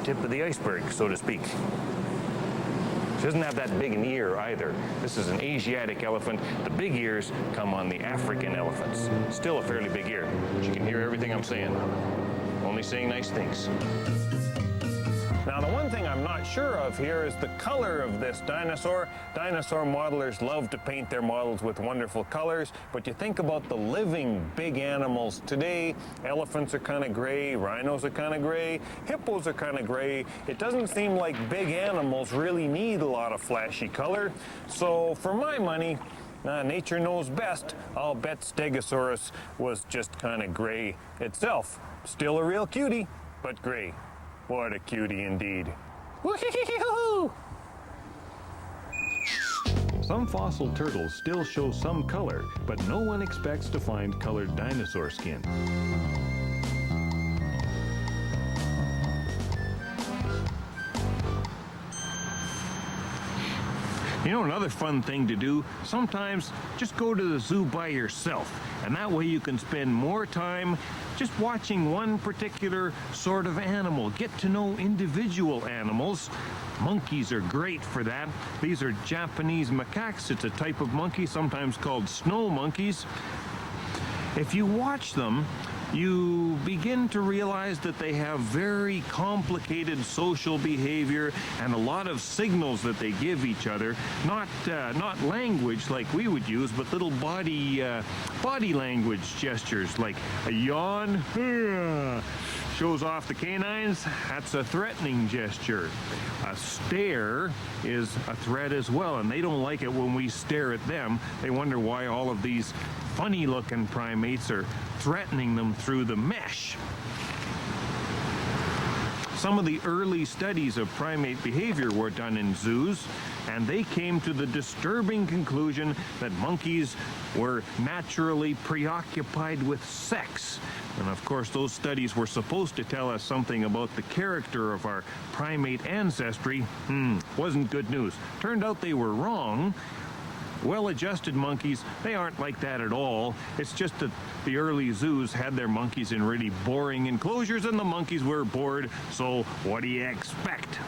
tip of the iceberg, so to speak. She doesn't have that big an ear either. This is an Asiatic elephant. The big ears come on the African elephants. Still a fairly big ear, but you can hear everything I'm saying. Only saying nice things. Now, the one thing I'm not sure of here is the color of this dinosaur. Dinosaur modelers love to paint their models with wonderful colors, but you think about the living big animals today. Elephants are kind of gray, rhinos are kind of gray, hippos are kind of gray. It doesn't seem like big animals really need a lot of flashy color. So, for my money, nature knows best. I'll bet Stegosaurus was just kind of gray itself. Still a real cutie, but gray. What a cutie indeed. Woo-hee-hee-hoo! Some fossil turtles still show some color, but no one expects to find colored dinosaur skin. You know, another fun thing to do, sometimes just go to the zoo by yourself, and that way you can spend more time just watching one particular sort of animal. Get to know individual animals. Monkeys are great for that. These are Japanese macaques. It's a type of monkey, sometimes called snow monkeys. If you watch them, you begin to realize that they have very complicated social behavior and a lot of signals that they give each other. Not language like we would use, but little body language gestures like a yawn, shows off the canines, that's a threatening gesture. A stare is a threat as well, and they don't like it when we stare at them. They wonder why all of these funny-looking primates are threatening them through the mesh. Some of the early studies of primate behavior were done in zoos, and they came to the disturbing conclusion that monkeys were naturally preoccupied with sex. And of course, those studies were supposed to tell us something about the character of our primate ancestry. Wasn't good news. Turned out they were wrong. Well-adjusted monkeys, they aren't like that at all. It's just that the early zoos had their monkeys in really boring enclosures, and the monkeys were bored, so what do you expect?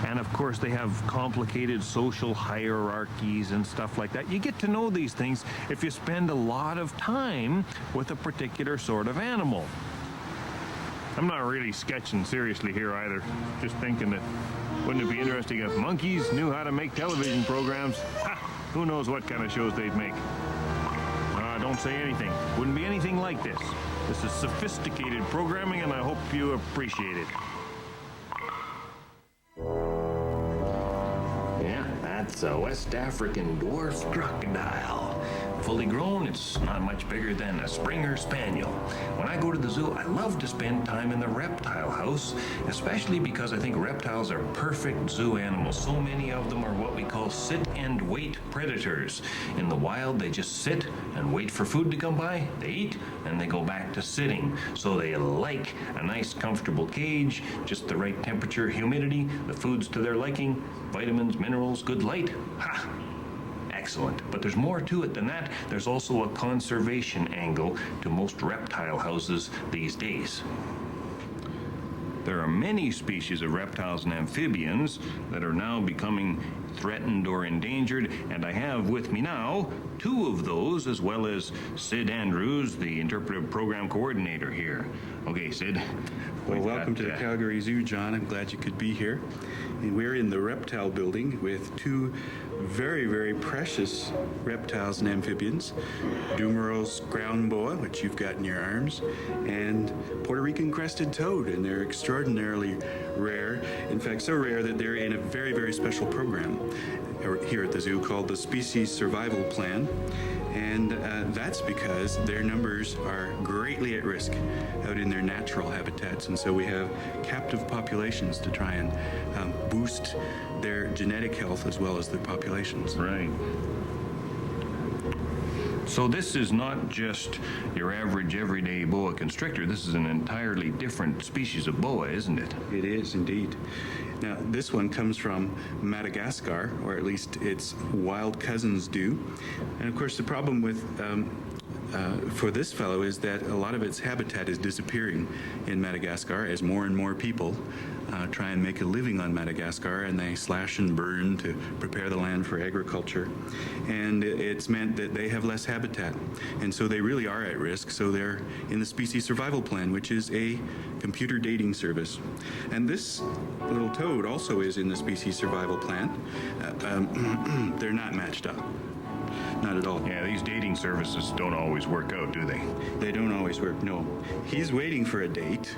And of course, they have complicated social hierarchies and stuff like that. You get to know these things if you spend a lot of time with a particular sort of animal. I'm not really sketching seriously here either. Just thinking that wouldn't it be interesting if monkeys knew how to make television programs? Ha! Who knows what kind of shows they'd make. Don't say anything. Wouldn't be anything like this. This is sophisticated programming, and I hope you appreciate it. Yeah, that's a West African dwarf crocodile. Fully grown, it's not much bigger than a Springer Spaniel. When I go to the zoo, I love to spend time in the reptile house, especially because I think reptiles are perfect zoo animals. So many of them are what we call sit-and-wait predators. In the wild, they just sit and wait for food to come by. They eat, and they go back to sitting. So they like a nice, comfortable cage, just the right temperature, humidity, the foods to their liking, vitamins, minerals, good light. Ha! Excellent. But there's more to it than that. There's also a conservation angle to most reptile houses these days. There are many species of reptiles and amphibians that are now becoming threatened or endangered, and I have with me now 2 of those, as well as Sid Andrews, the interpretive program coordinator here. Okay, Sid. Well, welcome to the Calgary Zoo, John. I'm glad you could be here. And we're in the reptile building with 2 very, very precious reptiles and amphibians. Dumeril's ground boa, which you've got in your arms, and Puerto Rican crested toad, and they're extraordinarily rare. In fact, so rare that they're in a very, very special program here at the zoo called the Species Survival Plan. And that's because their numbers are greatly at risk out in their natural habitats. And so we have captive populations to try and boost their genetic health as well as their populations. Right. So this is not just your average everyday boa constrictor. This is an entirely different species of boa, isn't it? It is indeed. Now, this one comes from Madagascar, or at least its wild cousins do. And of course, the problem with for this fellow is that a lot of its habitat is disappearing in Madagascar as more and more people try and make a living on Madagascar, and they slash and burn to prepare the land for agriculture. And it's meant that they have less habitat. And so they really are at risk. So they're in the Species Survival Plan, which is a computer dating service. And this little toad also is in the Species Survival Plan. They're not matched up. Not at all. Yeah, these dating services don't always work out, do they? They don't always work, no. He's waiting for a date.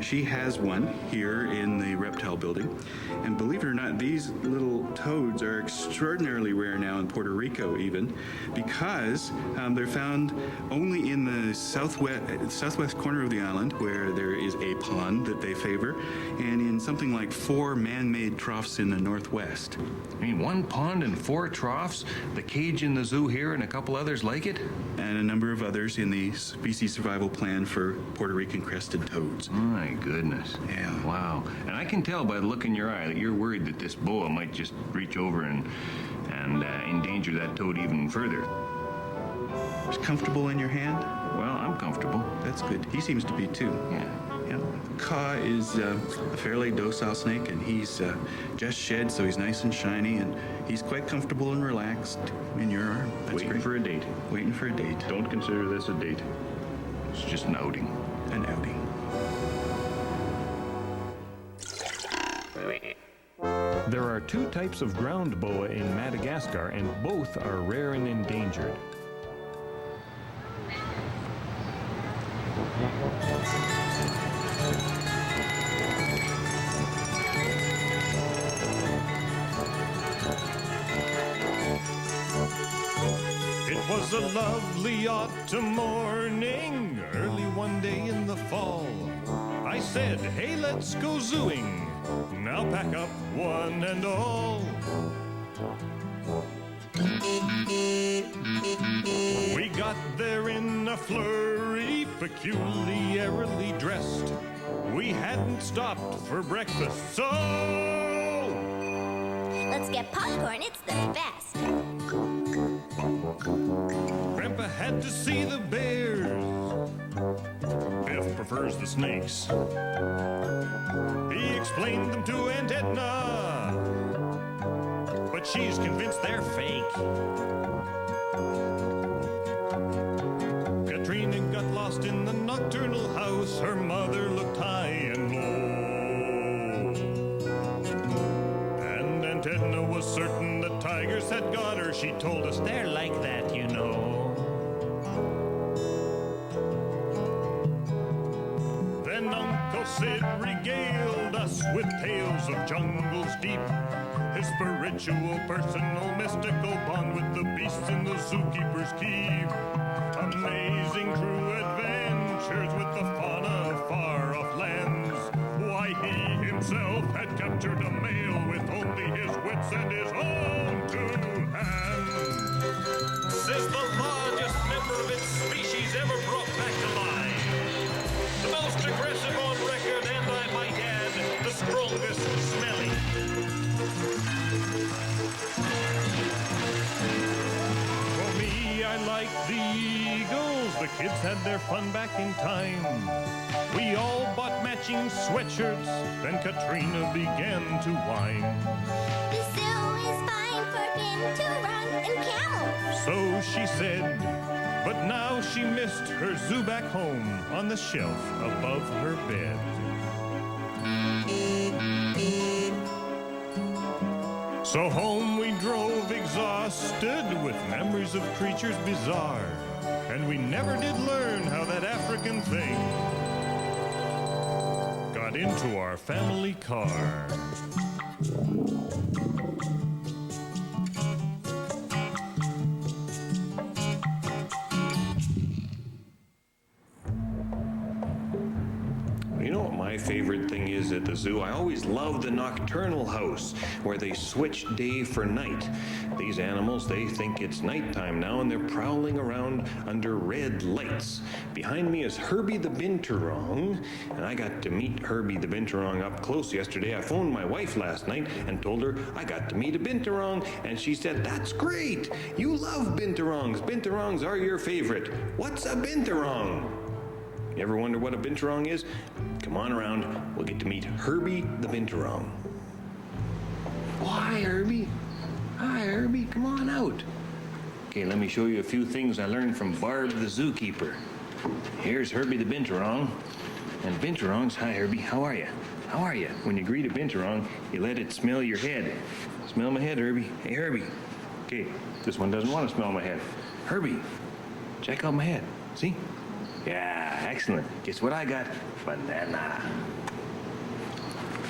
She has one here in the reptile building. And believe it or not, these little toads are extraordinarily rare now in Puerto Rico even, because they're found only in the southwest corner of the island, where there is a pond that they favor, and in something like 4 man-made troughs in the northwest. I mean, 1 pond and 4 troughs? The cage in the zoo here and a couple others like it? And a number of others in the Species Survival Plan for Puerto Rican crested toads. My goodness. Yeah. Wow. And I can tell by the look in your eye that you're worried that this boa might just reach over and endanger that toad even further. Is comfortable in your hand? Well, I'm comfortable. That's good. He seems to be too. Yeah. Ka is a fairly docile snake, and he's just shed, so he's nice and shiny, and he's quite comfortable and relaxed in your arm. That's Waiting great. for a date. Waiting for a date. Don't consider this a date. It's just an outing. An outing. There are 2 types of ground boa in Madagascar, and both are rare and endangered. a lovely autumn morning, early one day in the fall. I said, hey, let's go zooing. Now pack up one and all. We got there in a flurry, peculiarly dressed. We hadn't stopped for breakfast, so let's get popcorn, it's the best. Grandpa had to see the bears. Biff prefers the snakes. He explained them to Aunt Edna, but she's convinced they're fake. Katrina got lost in the nocturnal house. Her mother looked high and low, and Aunt Edna was certain the tigers had got her. She told us they're like that, you know. Then Uncle Sid regaled us with tales of jungles deep, his spiritual, personal, mystical bond with the beasts in the zookeeper's keep. Amazing true adventures with the fauna of far-off lands. Why, he himself had captured a male with only his wits and his own two hands. Says the largest member of its species ever brought back to life. The most aggressive on record, and I might add, the strongest smelling. For me, I like the Eagles. The kids had their fun back in time. We all bought matching sweatshirts. Then Katrina began to whine. The zoo is fine for binturong and camels. So she said, but now she missed her zoo back home on the shelf above her bed. So home we drove exhausted with memories of creatures bizarre. And we never did learn how that African thing got into our family car. You know what my favorite thing is at the zoo? I always love the nocturnal house, where they switch day for night. These animals, they think it's nighttime now, and they're prowling around under red lights. Behind me is Herbie the Binturong, and I got to meet Herbie the Binturong up close yesterday. I phoned my wife last night and told her I got to meet a Binturong, and she said, that's great! You love Binturongs. Binturongs are your favorite. What's a Binturong? You ever wonder what a binturong is? Come on around, we'll get to meet Herbie the Binturong. Oh, hi, Herbie. Hi, Herbie, come on out. Okay, let me show you a few things I learned from Barb the zookeeper. Here's Herbie the Binturong. And binturongs, hi, Herbie, how are you? How are you? When you greet a binturong, you let it smell your head. Smell my head, Herbie. Hey, Herbie. Okay, this one doesn't want to smell my head. Herbie, check out my head. See? Yeah, excellent. Guess what I got? Banana.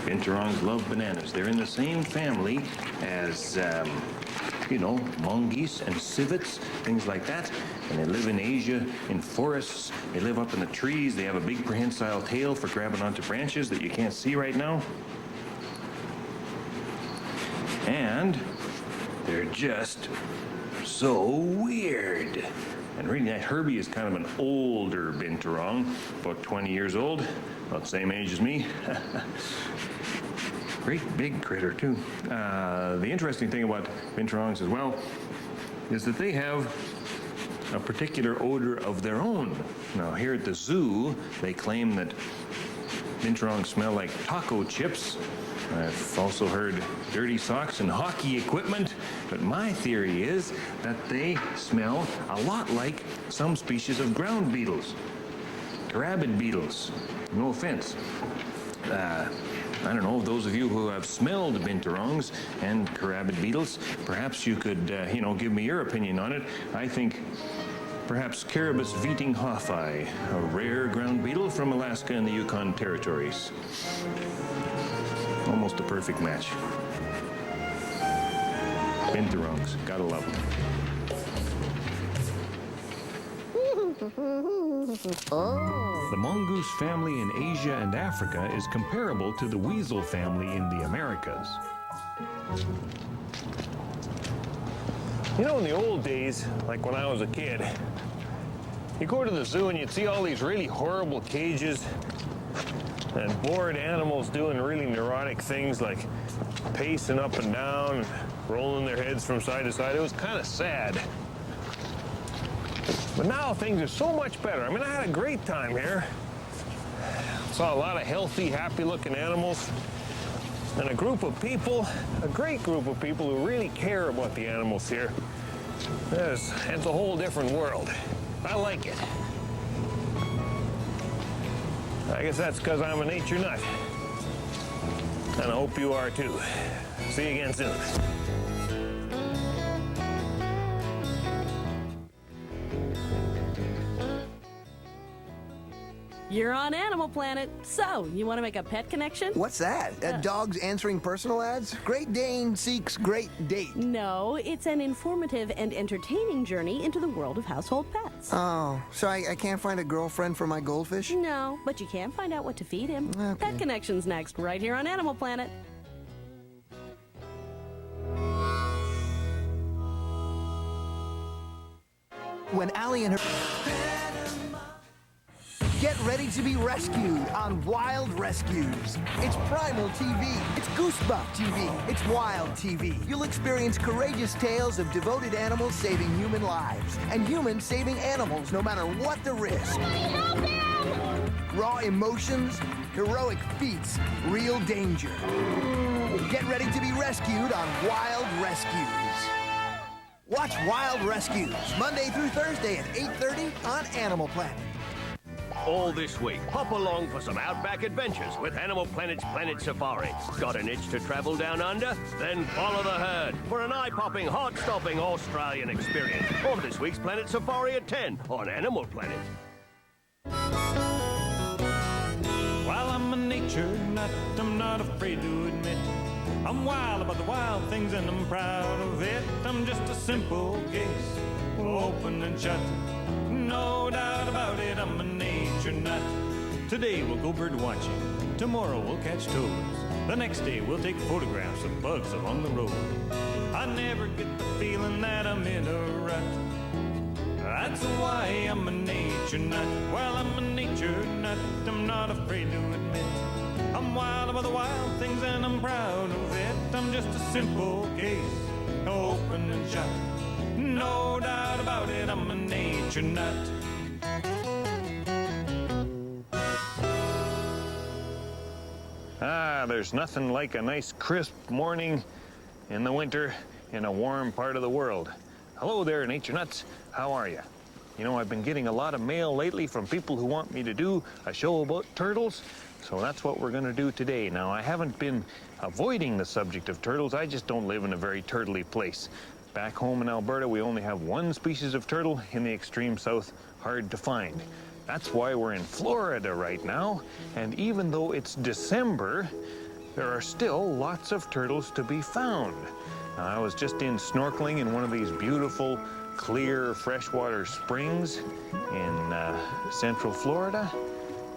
Binturongs love bananas. They're in the same family as, mongoose and civets, things like that. And they live in Asia, in forests. They live up in the trees. They have a big prehensile tail for grabbing onto branches that you can't see right now. And they're just so weird. And really, that Herbie is kind of an older binturong, about 20 years old, about the same age as me. Great big critter, too. The interesting thing about binturongs as well is that they have a particular odor of their own. Now, here at the zoo, they claim that binturongs smell like taco chips. I've also heard dirty socks and hockey equipment, but my theory is that they smell a lot like some species of ground beetles. Carabid beetles. No offense. I don't know, those of you who have smelled binturongs and carabid beetles, perhaps you could, give me your opinion on it. I think perhaps Carabus vitinghofi, a rare ground beetle from Alaska and the Yukon Territories. Almost a perfect match. Binturongs, gotta love them. The mongoose family in Asia and Africa is comparable to the weasel family in the Americas. You know, in the old days, like when I was a kid, you go to the zoo and you'd see all these really horrible cages and bored animals doing really neurotic things like pacing up and down, rolling their heads from side to side. It was kind of sad. But now things are so much better. I mean, I had a great time here. Saw a lot of healthy, happy-looking animals. And a group of people, a great group of people who really care about the animals here. It's a whole different world. I like it. I guess that's because I'm a nature nut. And I hope you are too. See you again soon. You're on Animal Planet. So, you want to make a pet connection? What's that? Dogs answering personal ads? Great Dane seeks great date. No, it's an informative and entertaining journey into the world of household pets. Oh, so I can't find a girlfriend for my goldfish? No, but you can find out what to feed him. Okay. Pet Connection's next, right here on Animal Planet. When Allie and her... Get ready to be rescued on Wild Rescues. It's Primal TV. It's Goosebuff TV. It's Wild TV. You'll experience courageous tales of devoted animals saving human lives and humans saving animals no matter what the risk. Raw emotions, heroic feats, real danger. Get ready to be rescued on Wild Rescues. Watch Wild Rescues Monday through Thursday at 8:30 on Animal Planet. All this week, hop along for some outback adventures with Animal Planet's Planet Safari. Got an itch to travel down under? Then follow the herd for an eye-popping, heart-stopping Australian experience on this week's Planet Safari at 10 on Animal Planet. While I'm a nature nut, I'm not afraid to admit I'm wild about the wild things and I'm proud of it. I'm just a simple case, open and shut. No doubt about it, I'm a nature nut. Today we'll go bird watching, tomorrow we'll catch toads. The next day we'll take photographs of bugs along the road. I never get the feeling that I'm in a rut. That's why I'm a nature nut. Well, I'm a nature nut, I'm not afraid to admit I'm wild about the wild things and I'm proud of it. I'm just a simple case, open and shut. No doubt about it, I'm a nature nut. There's nothing like a nice crisp morning in the winter in a warm part of the world. Hello there, nature nuts. How are you? You know, I've been getting a lot of mail lately from people who want me to do a show about turtles, so that's what we're going to do today. Now, I haven't been avoiding the subject of turtles. I just don't live in a very turtley place. Back home in Alberta, we only have one species of turtle in the extreme south, hard to find. That's why we're in Florida right now, and even though it's December, there are still lots of turtles to be found. Now, I was just in snorkeling in one of these beautiful, clear freshwater springs in central Florida,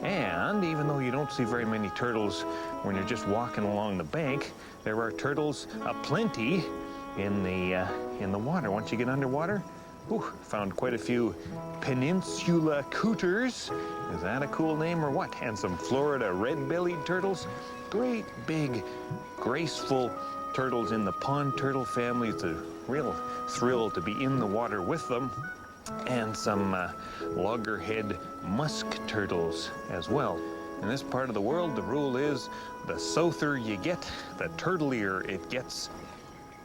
and even though you don't see very many turtles when you're just walking along the bank, there are turtles aplenty in the water. Once you get underwater, found quite a few peninsula cooters. Is that a cool name or what? And some Florida red-bellied turtles. Great big, graceful turtles in the pond turtle family. It's a real thrill to be in the water with them. And some loggerhead musk turtles as well. In this part of the world, the rule is the souther you get, the turtlier it gets.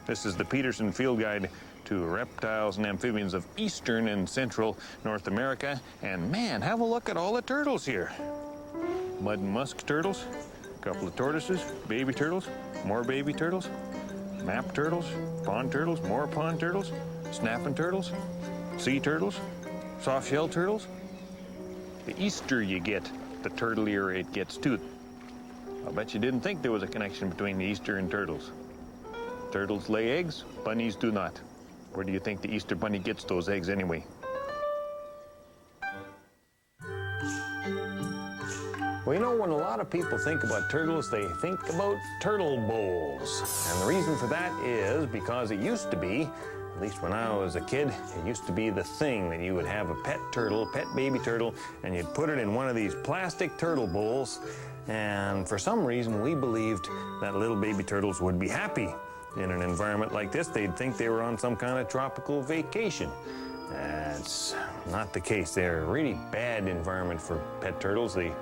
This is the Peterson Field Guide to reptiles and amphibians of eastern and central North America. And man, have a look at all the turtles here. Mud and musk turtles, a couple of tortoises, baby turtles, more baby turtles, map turtles, pond turtles, more pond turtles, snapping turtles, sea turtles, soft-shell turtles. The easter you get, the turtlier it gets too. I'll bet you didn't think there was a connection between the Easter and turtles. Turtles lay eggs, bunnies do not. Where do you think the Easter bunny gets those eggs anyway? Well, you know, when a lot of people think about turtles, they think about turtle bowls. And the reason for that is because it used to be, at least when I was a kid, it used to be the thing that you would have a pet turtle, pet baby turtle, and you'd put it in one of these plastic turtle bowls. And for some reason, we believed that little baby turtles would be happy in an environment like this. They'd think they were on some kind of tropical vacation. That's not the case. They're a really bad environment for pet turtles. They,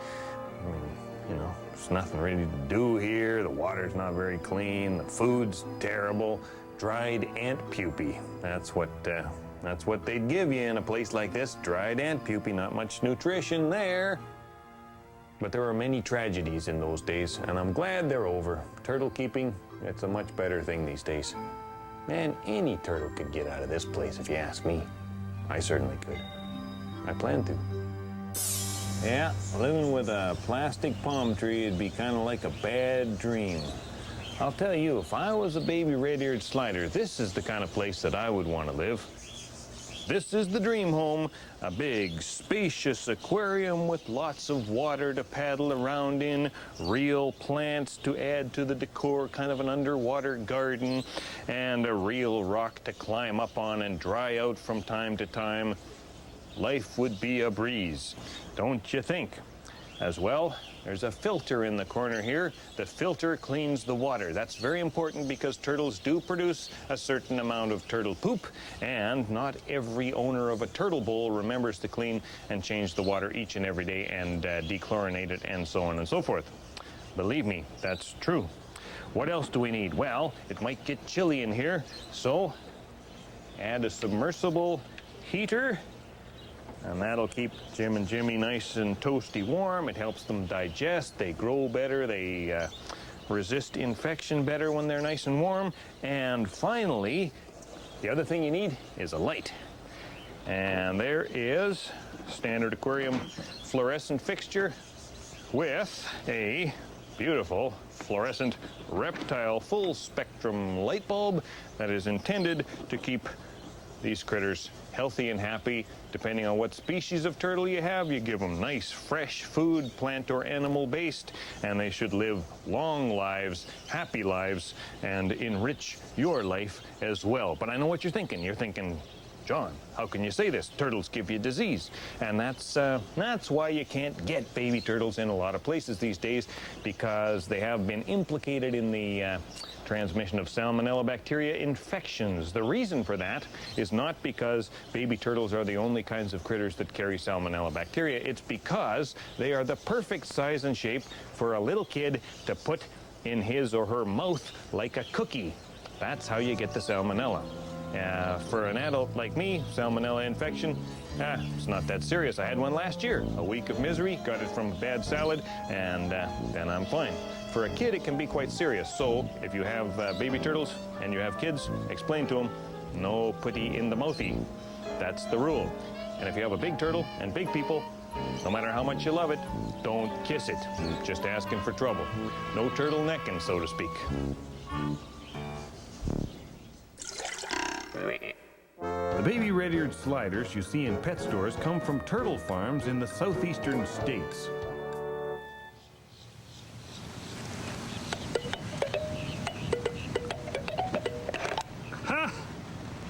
you know, there's nothing really to do here. The water's not very clean. The food's terrible. Dried ant pupae. That's what they'd give you in a place like this. Dried ant pupae. Not much nutrition there. But there were many tragedies in those days, and I'm glad they're over. Turtle keeping, it's a much better thing these days. Man, any turtle could get out of this place if you ask me. I certainly could. I plan to. Yeah, living with a plastic palm tree would be kind of like a bad dream. I'll tell you, if I was a baby red-eared slider, this is the kind of place that I would want to live. This is the dream home, a big, spacious aquarium with lots of water to paddle around in, real plants to add to the decor, kind of an underwater garden, and a real rock to climb up on and dry out from time to time. Life would be a breeze, don't you think? As well, there's a filter in the corner here. The filter cleans the water. That's very important because turtles do produce a certain amount of turtle poop, and not every owner of a turtle bowl remembers to clean and change the water each and every day and dechlorinate it and so on and so forth. Believe me, that's true. What else do we need? Well, it might get chilly in here, so add a submersible heater. And that'll keep Jim and Jimmy nice and toasty warm. It helps them digest. They grow better. They resist infection better when they're nice and warm. And finally, the other thing you need is a light. And there is a standard aquarium fluorescent fixture with a beautiful fluorescent reptile full spectrum light bulb that is intended to keep these critters healthy and happy. Depending on what species of turtle you have, you give them nice, fresh food, plant or animal based, and they should live long lives, happy lives, and enrich your life as well. But I know what you're thinking. You're thinking, John, how can you say this? Turtles give you disease. And that's why you can't get baby turtles in a lot of places these days, because they have been implicated in the transmission of salmonella bacteria infections. The reason for that is not because baby turtles are the only kinds of critters that carry salmonella bacteria. It's because they are the perfect size and shape for a little kid to put in his or her mouth like a cookie. That's how you get the salmonella. For an adult like me, salmonella infection, it's not that serious. I had one last year. A week of misery, got it from a bad salad, and then I'm fine. For a kid, it can be quite serious. So if you have baby turtles and you have kids, explain to them, no putty in the mouthy. That's the rule. And if you have a big turtle and big people, no matter how much you love it, don't kiss it. Just asking for trouble. No turtlenecking, so to speak. The baby red-eared sliders you see in pet stores come from turtle farms in the southeastern states. Ha!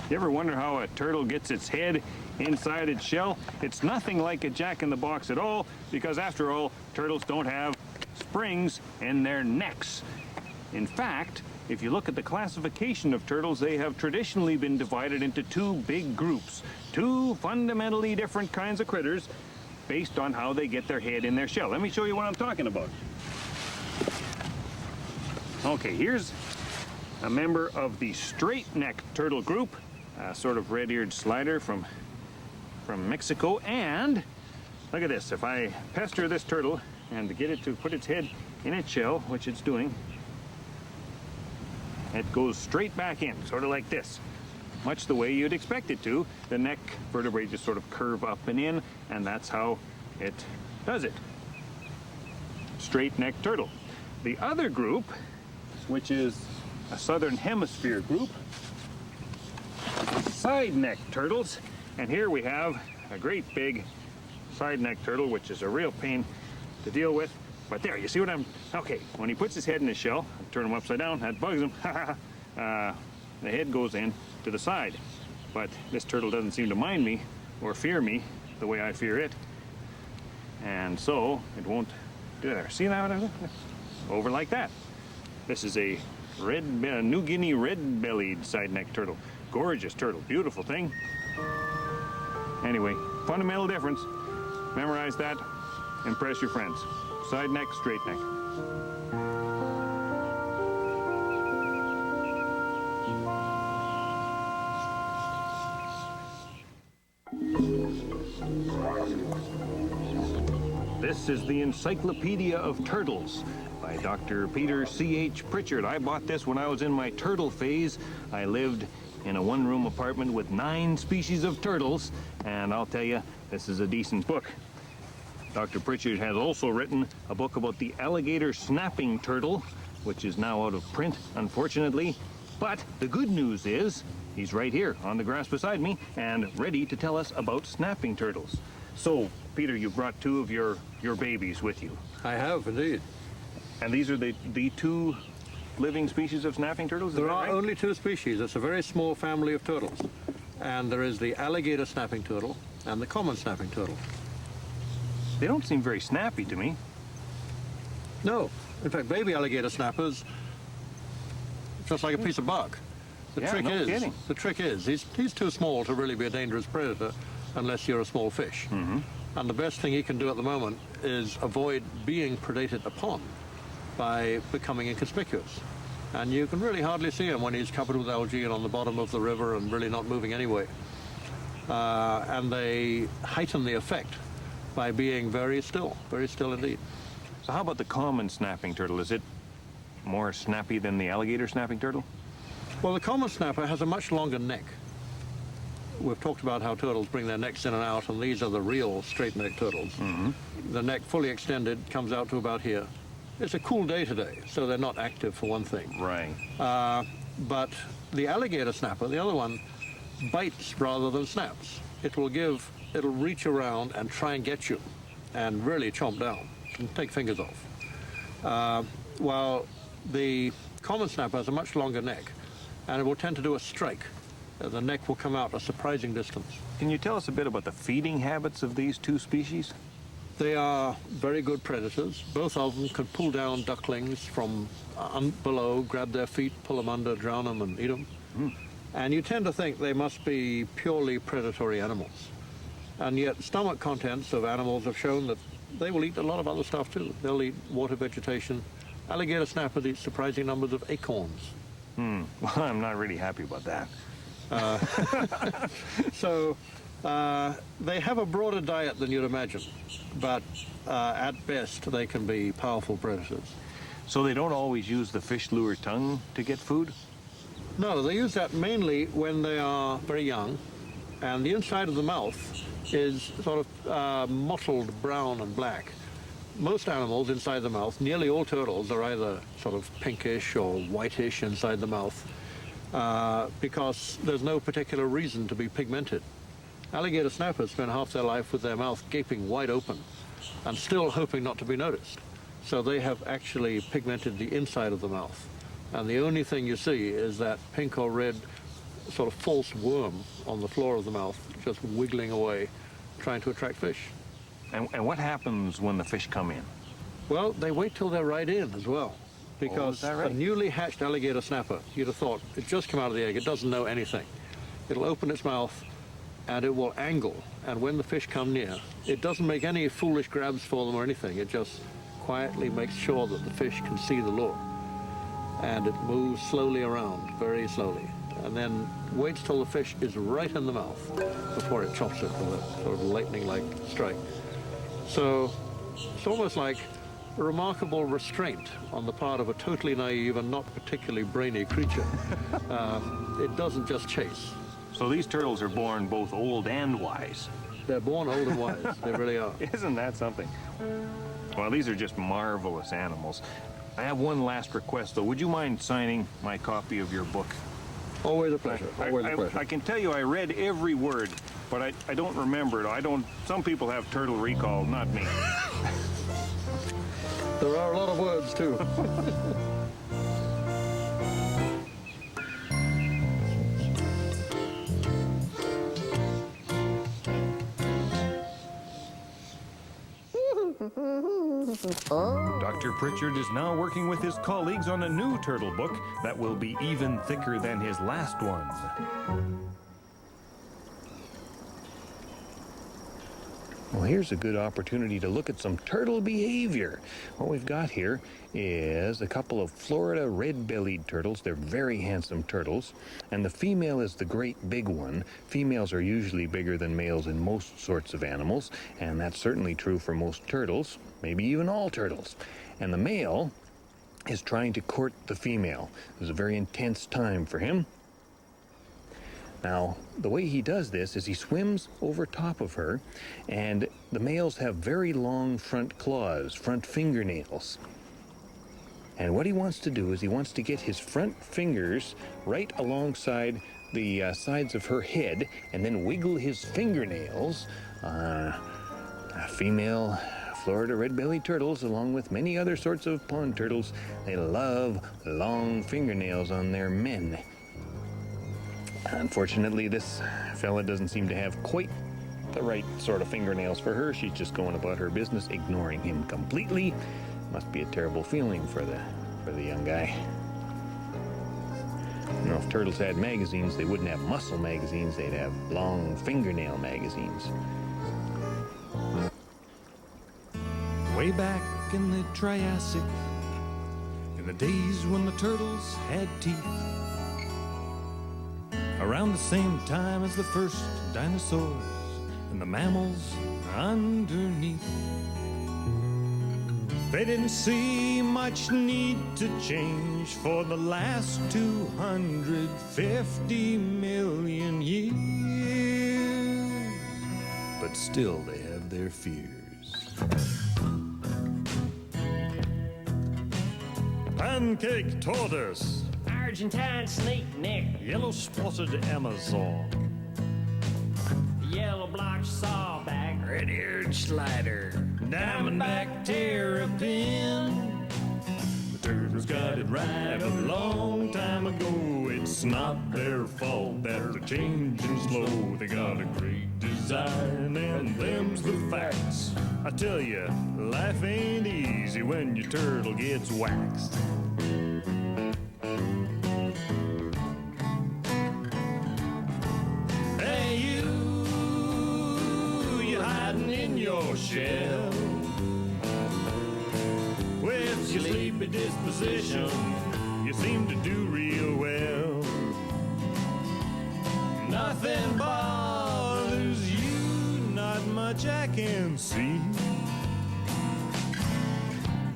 You ever wonder how a turtle gets its head inside its shell? It's nothing like a jack-in-the-box at all, because after all, turtles don't have springs in their necks. In fact, if you look at the classification of turtles, they have traditionally been divided into two big groups, two fundamentally different kinds of critters based on how they get their head in their shell. Let me show you what I'm talking about. Okay, here's a member of the straight-necked turtle group, a sort of red-eared slider from Mexico, and look at this. If I pester this turtle and to get it to put its head in its shell, which it's doing, it goes straight back in, sort of like this, much the way you'd expect it to. The neck vertebrae just sort of curve up and in, and that's how it does it. Straight-necked turtle. The other group, which is a southern hemisphere group, side-necked turtles, and here we have a great big side-necked turtle, which is a real pain to deal with. But there, you see what I'm... Okay, when he puts his head in his shell, turn him upside down, that bugs him. The head goes in to the side. But this turtle doesn't seem to mind me or fear me the way I fear it. And so it won't do that. See that? Over like that. This is a New Guinea red-bellied side-neck turtle. Gorgeous turtle, beautiful thing. Anyway, fundamental difference. Memorize that. Impress your friends. Side neck, straight neck. This is the Encyclopedia of Turtles by Dr. Peter C.H. Pritchard. I bought this when I was in my turtle phase. I lived in a one-room apartment with 9 species of turtles, and I'll tell you, this is a decent book. Dr. Pritchard has also written a book about the alligator snapping turtle, which is now out of print, unfortunately. But the good news is, he's right here on the grass beside me and ready to tell us about snapping turtles. So, Peter, you brought 2 of your babies with you. I have, indeed. And these are the 2 living species of snapping turtles? There are only 2 species. It's a very small family of turtles. And there is the alligator snapping turtle and the common snapping turtle. They don't seem very snappy to me. No. In fact, baby alligator snappers, just like a piece of bark. The trick is, he's too small to really be a dangerous predator unless you're a small fish. Mm-hmm. And the best thing he can do at the moment is avoid being predated upon by becoming inconspicuous. And you can really hardly see him when he's covered with algae and on the bottom of the river and really not moving anyway. And they heighten the effect by being very still indeed. So how about the common snapping turtle? Is it more snappy than the alligator snapping turtle? Well, the common snapper has a much longer neck. We've talked about how turtles bring their necks in and out, and these are the real straight-necked turtles. Mm-hmm. The neck fully extended comes out to about here. It's a cool day today, so they're not active for one thing. Right. But the alligator snapper, the other one, bites rather than snaps. It'll reach around and try and get you and really chomp down and take fingers off. While the common snapper has a much longer neck, and it will tend to do a strike. The neck will come out a surprising distance. Can you tell us a bit about the feeding habits of these 2 species? They are very good predators. Both of them can pull down ducklings from below, grab their feet, pull them under, drown them, and eat them. And you tend to think they must be purely predatory animals. And yet stomach contents of animals have shown that they will eat a lot of other stuff too. They'll eat water vegetation. Alligator snappers eat surprising numbers of acorns. Well, I'm not really happy about that. So they have a broader diet than you'd imagine, but at best they can be powerful predators. So they don't always use the fish lure tongue to get food? No, they use that mainly when they are very young, and the inside of the mouth is sort of mottled brown and black. Most animals inside the mouth, nearly all turtles, are either sort of pinkish or whitish inside the mouth because there's no particular reason to be pigmented. Alligator snappers spend half their life with their mouth gaping wide open and still hoping not to be noticed. So they have actually pigmented the inside of the mouth. And the only thing you see is that pink or red sort of false worm on the floor of the mouth, just wiggling away, trying to attract fish. And what happens when the fish come in? Well, they wait till they're right in as well. Because is that right? a newly hatched alligator snapper, you'd have thought, it just come out of the egg, it doesn't know anything. It'll open its mouth and it will angle. And when the fish come near, it doesn't make any foolish grabs for them or anything. It just quietly makes sure that the fish can see the lure. And it moves slowly around, very slowly. And then waits till the fish is right in the mouth before it chops it with a sort of lightning-like strike. So it's almost like a remarkable restraint on the part of a totally naive and not particularly brainy creature. It doesn't just chase. So these turtles are born both old and wise. They're born old and wise. They really are. Isn't that something? Well, these are just marvelous animals. I have one last request, though. Would you mind signing my copy of your book? Always a pleasure. Always a pleasure. I can tell you I read every word, but I don't remember it. Some people have turtle recall, not me. There are a lot of words, too. Dr. Pritchard is now working with his colleagues on a new turtle book that will be even thicker than his last one. Well, here's a good opportunity to look at some turtle behavior. What we've got here is a couple of Florida red-bellied turtles. They're very handsome turtles, and the female is the great big one. Females are usually bigger than males in most sorts of animals, and that's certainly true for most turtles, maybe even all turtles. And the male is trying to court the female. It was a very intense time for him. Now, the way he does this is he swims over top of her, and the males have very long front claws, front fingernails. And what he wants to do is he wants to get his front fingers right alongside the sides of her head and then wiggle his fingernails. Female Florida red-bellied turtles, along with many other sorts of pond turtles, they love long fingernails on their men. Unfortunately, this fella doesn't seem to have quite the right sort of fingernails for her. She's just going about her business, ignoring him completely. Must be a terrible feeling for the young guy. You know, if turtles had magazines, they wouldn't have muscle magazines. They'd have long fingernail magazines. Way back in the Triassic, in the days when the turtles had teeth, around the same time as the first dinosaurs and the mammals underneath, they didn't see much need to change for the last 250 million years. But still they have their fears. Pancake tortoise, Argentine snake neck, yellow spotted Amazon, yellow blotch sawback, red-eared slider, diamondback terrapin. the turtles got it right a long time ago. It's not their fault that they're changing slow. They got a great design and them's the facts. I tell you, life ain't easy when your turtle gets waxed. Hey you hiding in your shell with your sleepy disposition, you seem to do real well. Nothing bothers you, not much I can see.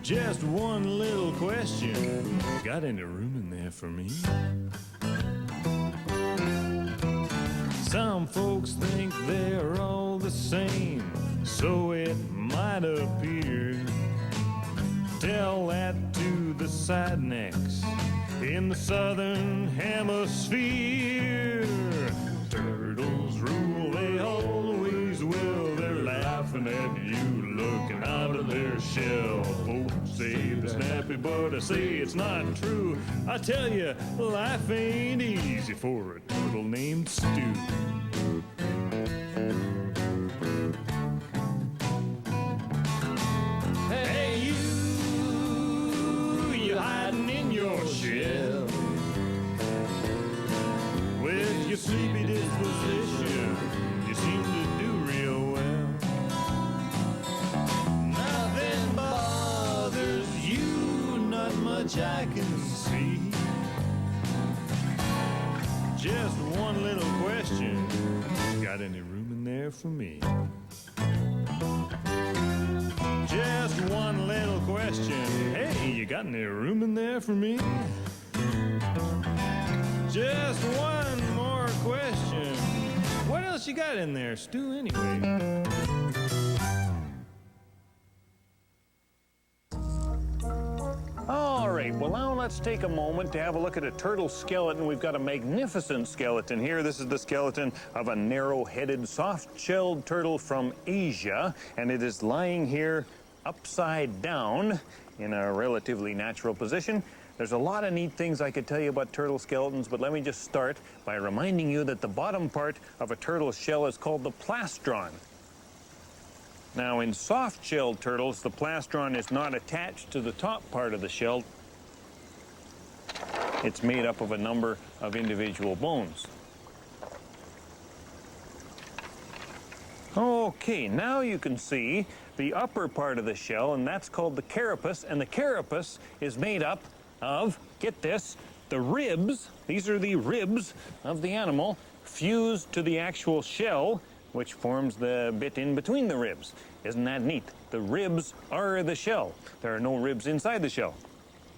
Just one little question, got any room in there for me? Some folks think they're all the same, so it might appear. Tell that to the side necks in the southern hemisphere. Turtles rule, they always will. They're laughing at you, looking out of their shell. Folks say they're snappy, but I say it's not true. I tell you, life ain't easy for a turtle named Stu. Hey you hiding in your shell with your sleepy disposition, you seem to do real well. Nothing bothers you, not much I can see. Just one little question, got any room in there for me? Just one little question, hey, you got any room in there for me? Just one more question, what else you got in there, Stu, anyway? All right, well now let's take a moment to have a look at a turtle skeleton. We've got a magnificent skeleton here. This is the skeleton of a narrow-headed, soft-shelled turtle from Asia, and it is lying here upside down in a relatively natural position. There's a lot of neat things I could tell you about turtle skeletons, but let me just start by reminding you that the bottom part of a turtle's shell is called the plastron. Now, in soft-shelled turtles, the plastron is not attached to the top part of the shell. It's made up of a number of individual bones. Okay, now you can see the upper part of the shell, and that's called the carapace, and the carapace is made up of, get this, the ribs. These are the ribs of the animal fused to the actual shell, which forms the bit in between the ribs. Isn't that neat? The ribs are the shell. There are no ribs inside the shell.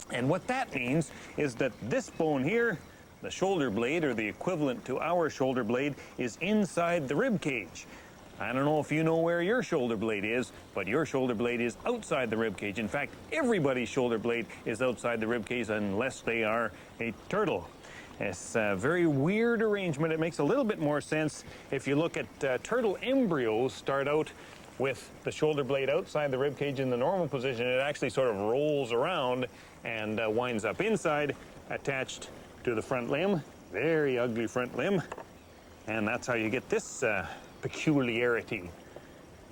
And what that means is that this bone here, the shoulder blade, or the equivalent to our shoulder blade, is inside the rib cage. I don't know if you know where your shoulder blade is, but your shoulder blade is outside the rib cage. In fact, everybody's shoulder blade is outside the rib cage unless they are a turtle. It's a very weird arrangement. It makes a little bit more sense if you look at turtle embryos start out with the shoulder blade outside the rib cage in the normal position. It actually sort of rolls around and winds up inside, attached to the front limb. Very ugly front limb. And that's how you get this peculiarity.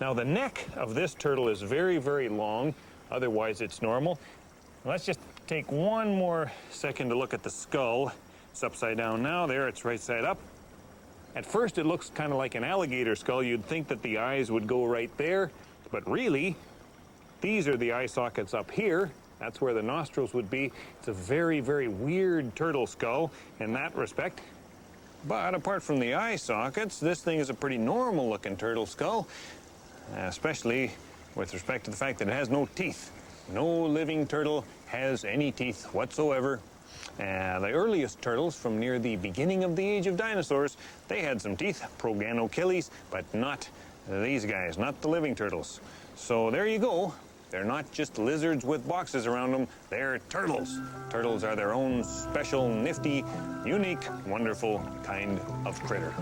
Now, the neck of this turtle is very, very long. Otherwise, it's normal. Let's just take one more second to look at the skull. It's upside down now. There, it's right side up. At first, it looks kind of like an alligator skull. You'd think that the eyes would go right there, but really, these are the eye sockets up here. That's where the nostrils would be. It's a very, very weird turtle skull in that respect. But apart from the eye sockets, this thing is a pretty normal-looking turtle skull, especially with respect to the fact that it has no teeth. No living turtle has any teeth whatsoever. The earliest turtles from near the beginning of the age of dinosaurs, they had some teeth, Proganochelys, but not these guys, not the living turtles. So there you go. They're not just lizards with boxes around them, they're turtles. Turtles are their own special, nifty, unique, wonderful kind of critter.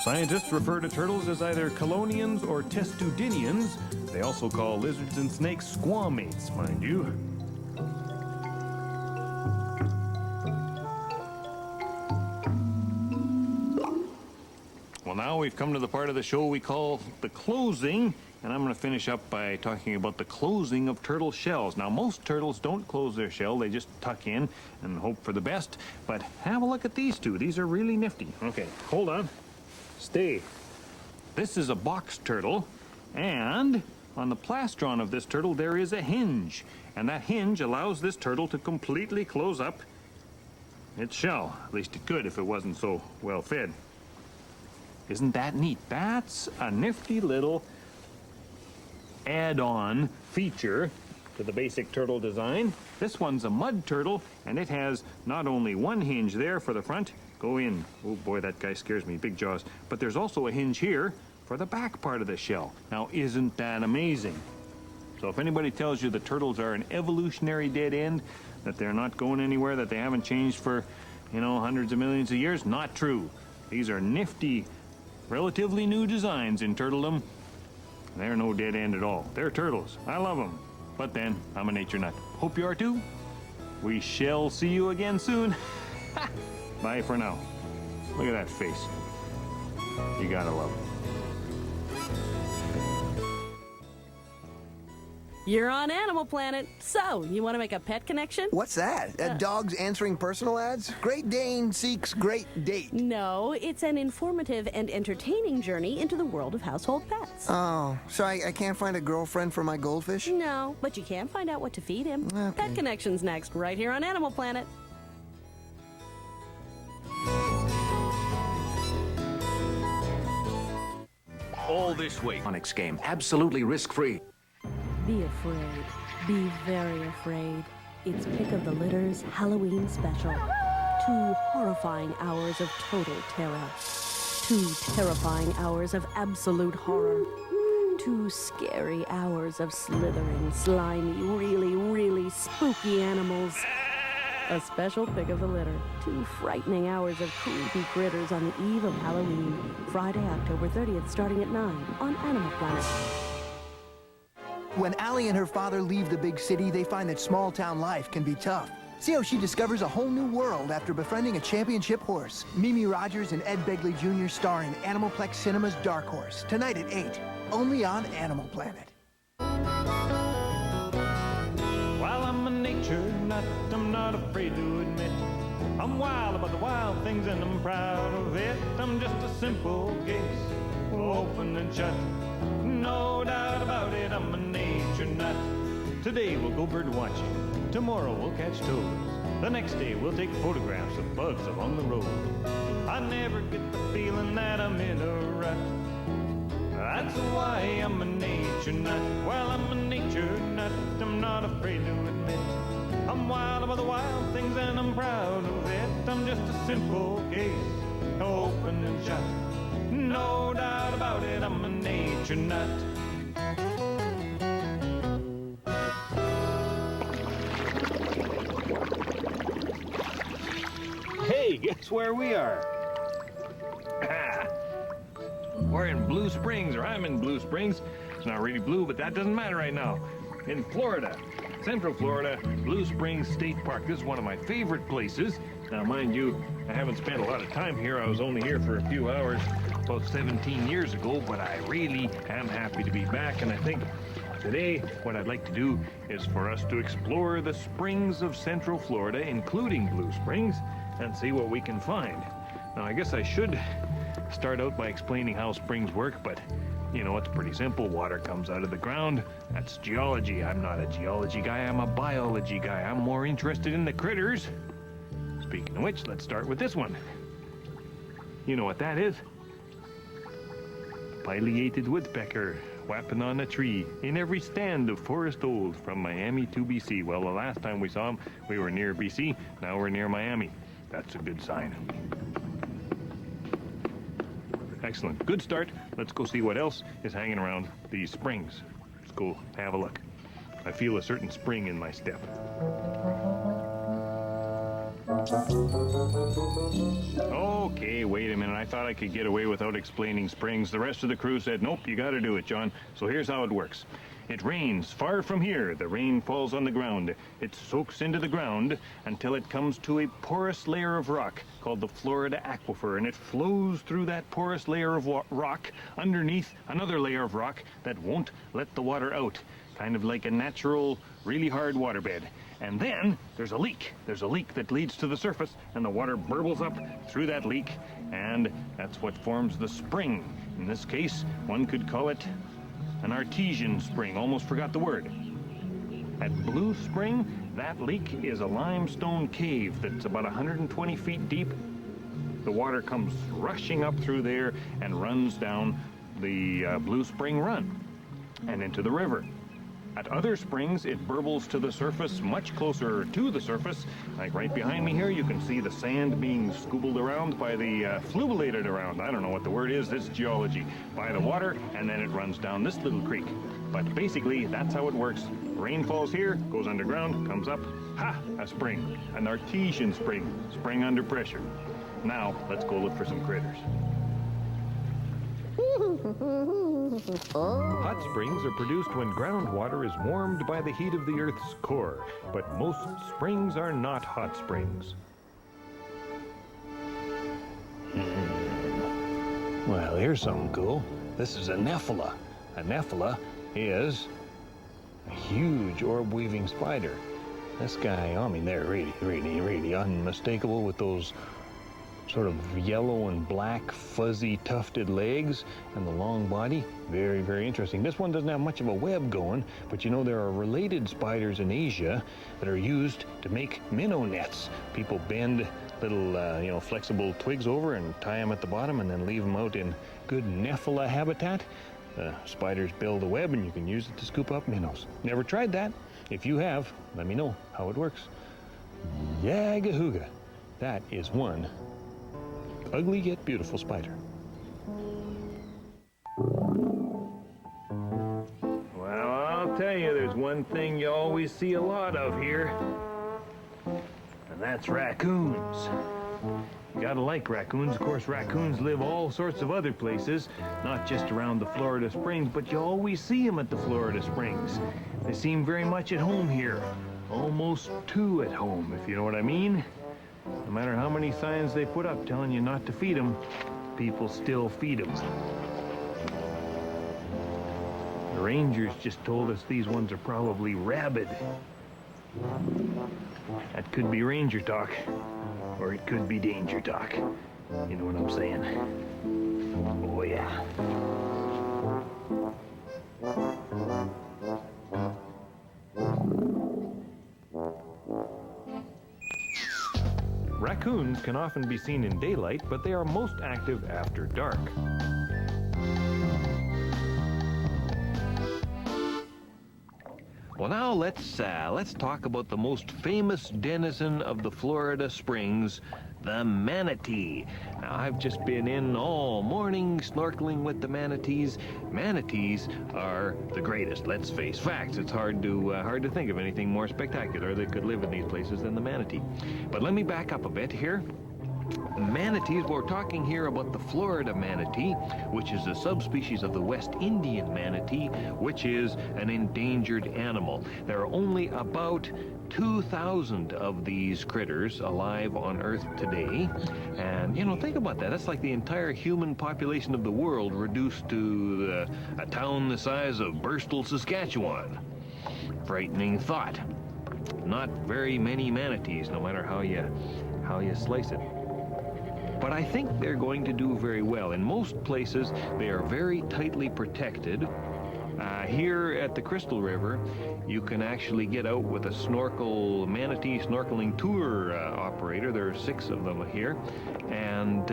Scientists refer to turtles as either colonians or testudinians. They also call lizards and snakes squamates, mind you. Well, now we've come to the part of the show we call the closing, and I'm going to finish up by talking about the closing of turtle shells. Now, most turtles don't close their shell. They just tuck in and hope for the best. But have a look at these two. These are really nifty. Okay, hold on. Stay. This is a box turtle, and on the plastron of this turtle there is a hinge, and that hinge allows this turtle to completely close up its shell. At least it could if it wasn't so well fed. Isn't that neat? That's a nifty little add-on feature to the basic turtle design. This one's a mud turtle, and it has not only one hinge there for the front, go in. Oh boy, that guy scares me, big jaws. But there's also a hinge here for the back part of the shell. Now, isn't that amazing? So if anybody tells you the turtles are an evolutionary dead end, that they're not going anywhere, that they haven't changed for, hundreds of millions of years, not true. These are nifty, relatively new designs in turtledom. They're no dead end at all. They're turtles. I love them. But then, I'm a nature nut. Hope you are too. We shall see you again soon. Bye for now. Look at that face. You gotta love it. You're on Animal Planet. So, you want to make a pet connection? What's that? Dogs answering personal ads? Great Dane seeks great date. No, it's an informative and entertaining journey into the world of household pets. Oh, so I can't find a girlfriend for my goldfish? No, but you can find out what to feed him. Okay. Pet Connection's next, right here on Animal Planet. All this week. Onyx game, absolutely risk-free. Be afraid. Be very afraid. It's Pick of the Litter's Halloween special. 2 horrifying hours of total terror. 2 terrifying hours of absolute horror. 2 scary hours of slithering, slimy, really, really spooky animals. a special pick of the litter. 2 frightening hours of creepy critters on the eve of Halloween. Friday, October 30th, starting at 9 on Animal Planet. When Allie and her father leave the big city, they find that small-town life can be tough. See how she discovers a whole new world after befriending a championship horse. Mimi Rogers and Ed Begley Jr. star in Animalplex Cinema's Dark Horse, tonight at 8, only on Animal Planet. While I'm a nature nut, I'm not afraid to admit I'm wild about the wild things and I'm proud of it. I'm just a simple case, open and shut. No doubt about it, I'm a nature nut. Today we'll go bird watching, tomorrow we'll catch toads. The next day we'll take photographs of bugs along the road. I never get the feeling that I'm in a rut. That's why I'm a nature nut. While I'm a nature nut, I'm not afraid to admit I'm wild about the wild things and I'm proud of it. I'm just a simple case, open and shut. No doubt about it, I'm a nature nut. Hey, guess where we are? We're in Blue Springs, or I'm in Blue Springs. It's not really blue, but that doesn't matter right now. In Florida, Central Florida, Blue Springs State Park. This is one of my favorite places. Now, mind you, I haven't spent a lot of time here. I was only here for a few hours about 17 years ago, but I really am happy to be back, and I think today what I'd like to do is for us to explore the springs of Central Florida, including Blue Springs, and see what we can find. Now, I guess I should start out by explaining how springs work, but you know, it's pretty simple. Water comes out of the ground. That's geology. I'm not a geology guy, I'm a biology guy. I'm more interested in the critters. Speaking of which, let's start with this one. You know what that is? Pileated woodpecker, whapping on a tree in every stand of forest old from Miami to BC. Well, the last time we saw him, we were near BC. Now we're near Miami. That's a good sign. Excellent. Good start. Let's go see what else is hanging around these springs. Let's go have a look. I feel a certain spring in my step. Okay, wait a minute. I thought I could get away without explaining springs. The rest of the crew said, nope, you got to do it, John. So here's how it works. It rains far from here. The rain falls on the ground. It soaks into the ground until it comes to a porous layer of rock called the Florida Aquifer, and it flows through that porous layer of rock underneath another layer of rock that won't let the water out, kind of like a natural, really hard waterbed. And then there's a leak. There's a leak that leads to the surface, and the water burbles up through that leak, and that's what forms the spring. In this case, one could call it an artesian spring. Almost forgot the word. At Blue Spring, that leak is a limestone cave that's about 120 feet deep. The water comes rushing up through there and runs down the Blue Spring Run and into the river. At other springs, it burbles to the surface, much closer to the surface. Like right behind me here, you can see the sand being scoobled around by the, flubulated around, I don't know what the word is, it's geology, by the water, and then it runs down this little creek. But basically, that's how it works. Rain falls here, goes underground, comes up, ha, a spring. An artesian spring, spring under pressure. Now, let's go look for some critters. Hot springs are produced when groundwater is warmed by the heat of the Earth's core, but most springs are not hot springs. Well, here's something cool. This is a nephala. A nephala is a huge orb-weaving spider. This guy, I mean, they're really unmistakable with those sort of yellow and black, fuzzy, tufted legs and the long body. Very, very interesting. This one doesn't have much of a web going, but you know, there are related spiders in Asia that are used to make minnow nets. People bend little, flexible twigs over and tie them at the bottom and then leave them out in good nephala habitat. Spiders build a web and you can use it to scoop up minnows. Never tried that? If you have, let me know how it works. Yagahooga. That is one ugly yet beautiful spider. Well, I'll tell you, there's one thing you always see a lot of here, and and that's raccoons. You gotta like raccoons. Of course, raccoons live all sorts of other places, not just around the Florida Springs, but you always see them at the Florida Springs. They seem very much at home here. Almost too at home, if you know what I mean. No matter how many signs they put up telling you not to feed them, people still feed them. The rangers just told us these ones are probably rabid. That could be ranger talk, or it could be danger talk. You know what I'm saying? Oh, yeah. Raccoons can often be seen in daylight, but they are most active after dark. Well, now let's talk about the most famous denizen of the Florida Springs, the manatee. Now, I've just been in all morning snorkeling with the manatees. Manatees are the greatest. Let's face facts. It's hard to think of anything more spectacular that could live in these places than the manatee. But let me back up a bit here. Manatees, we're talking here about the Florida manatee, which is a subspecies of the West Indian manatee, which is an endangered animal. There are only about 2,000 of these critters alive on Earth today. And, you know, think about that. That's like the entire human population of the world reduced to a town the size of Bristol, Saskatchewan. Frightening thought. Not very many manatees, no matter how you slice it. But I think they're going to do very well. In most places, they are very tightly protected. Here at the Crystal River, you can actually get out with a manatee snorkeling tour operator. There are 6 of them here, and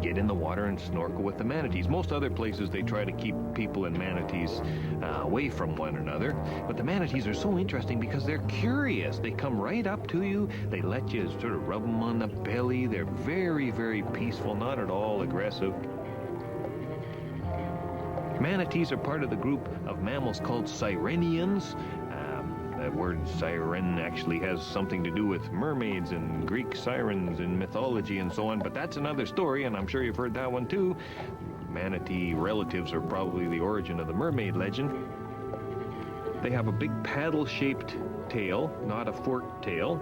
get in the water and snorkel with the manatees. Most other places, they try to keep people and manatees away from one another. But the manatees are so interesting because they're curious. They come right up to you. They let you sort of rub them on the belly. They're very, very peaceful, not at all aggressive. Manatees are part of the group of mammals called sirenians. That word siren actually has something to do with mermaids and Greek sirens in mythology and so on, but that's another story, and I'm sure you've heard that one too. Manatee relatives are probably the origin of the mermaid legend. They have a big paddle-shaped tail, not a forked tail.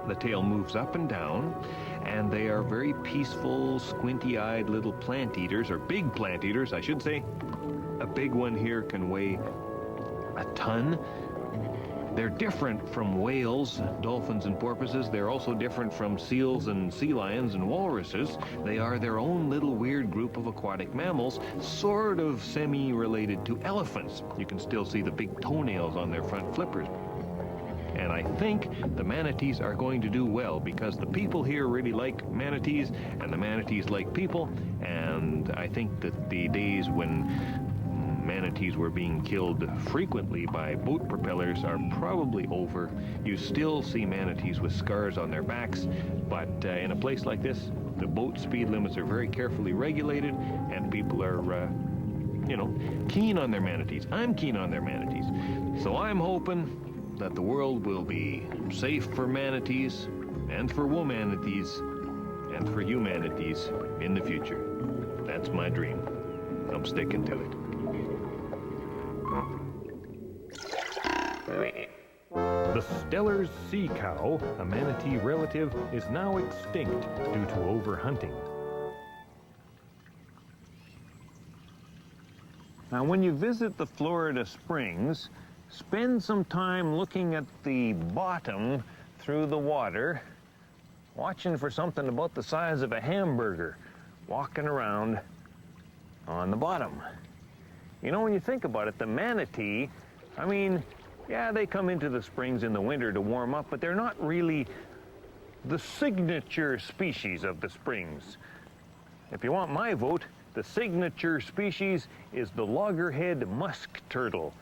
The tail moves up and down, and they are very peaceful, squinty-eyed little plant eaters, or big plant eaters, I should say. A big one here can weigh a ton. They're different from whales, dolphins, and porpoises. They're also different from seals and sea lions and walruses. They are their own little weird group of aquatic mammals, sort of semi-related to elephants. You can still see the big toenails on their front flippers. And I think the manatees are going to do well because the people here really like manatees, and the manatees like people. And I think that the days when manatees were being killed frequently by boat propellers are probably over. You still see manatees with scars on their backs, but in a place like this, the boat speed limits are very carefully regulated, and people are, keen on their manatees. I'm keen on their manatees. So I'm hoping that the world will be safe for manatees, and for womanatees, and for humanities in the future. That's my dream. I'm sticking to it. The Steller's sea cow, a manatee relative, is now extinct due to overhunting. Now, when you visit the Florida Springs, spend some time looking at the bottom through the water, watching for something about the size of a hamburger walking around on the bottom. You know, when you think about it, the manatee, I mean, yeah, they come into the springs in the winter to warm up, but they're not really the signature species of the springs. If you want my vote, the signature species is the loggerhead musk turtle.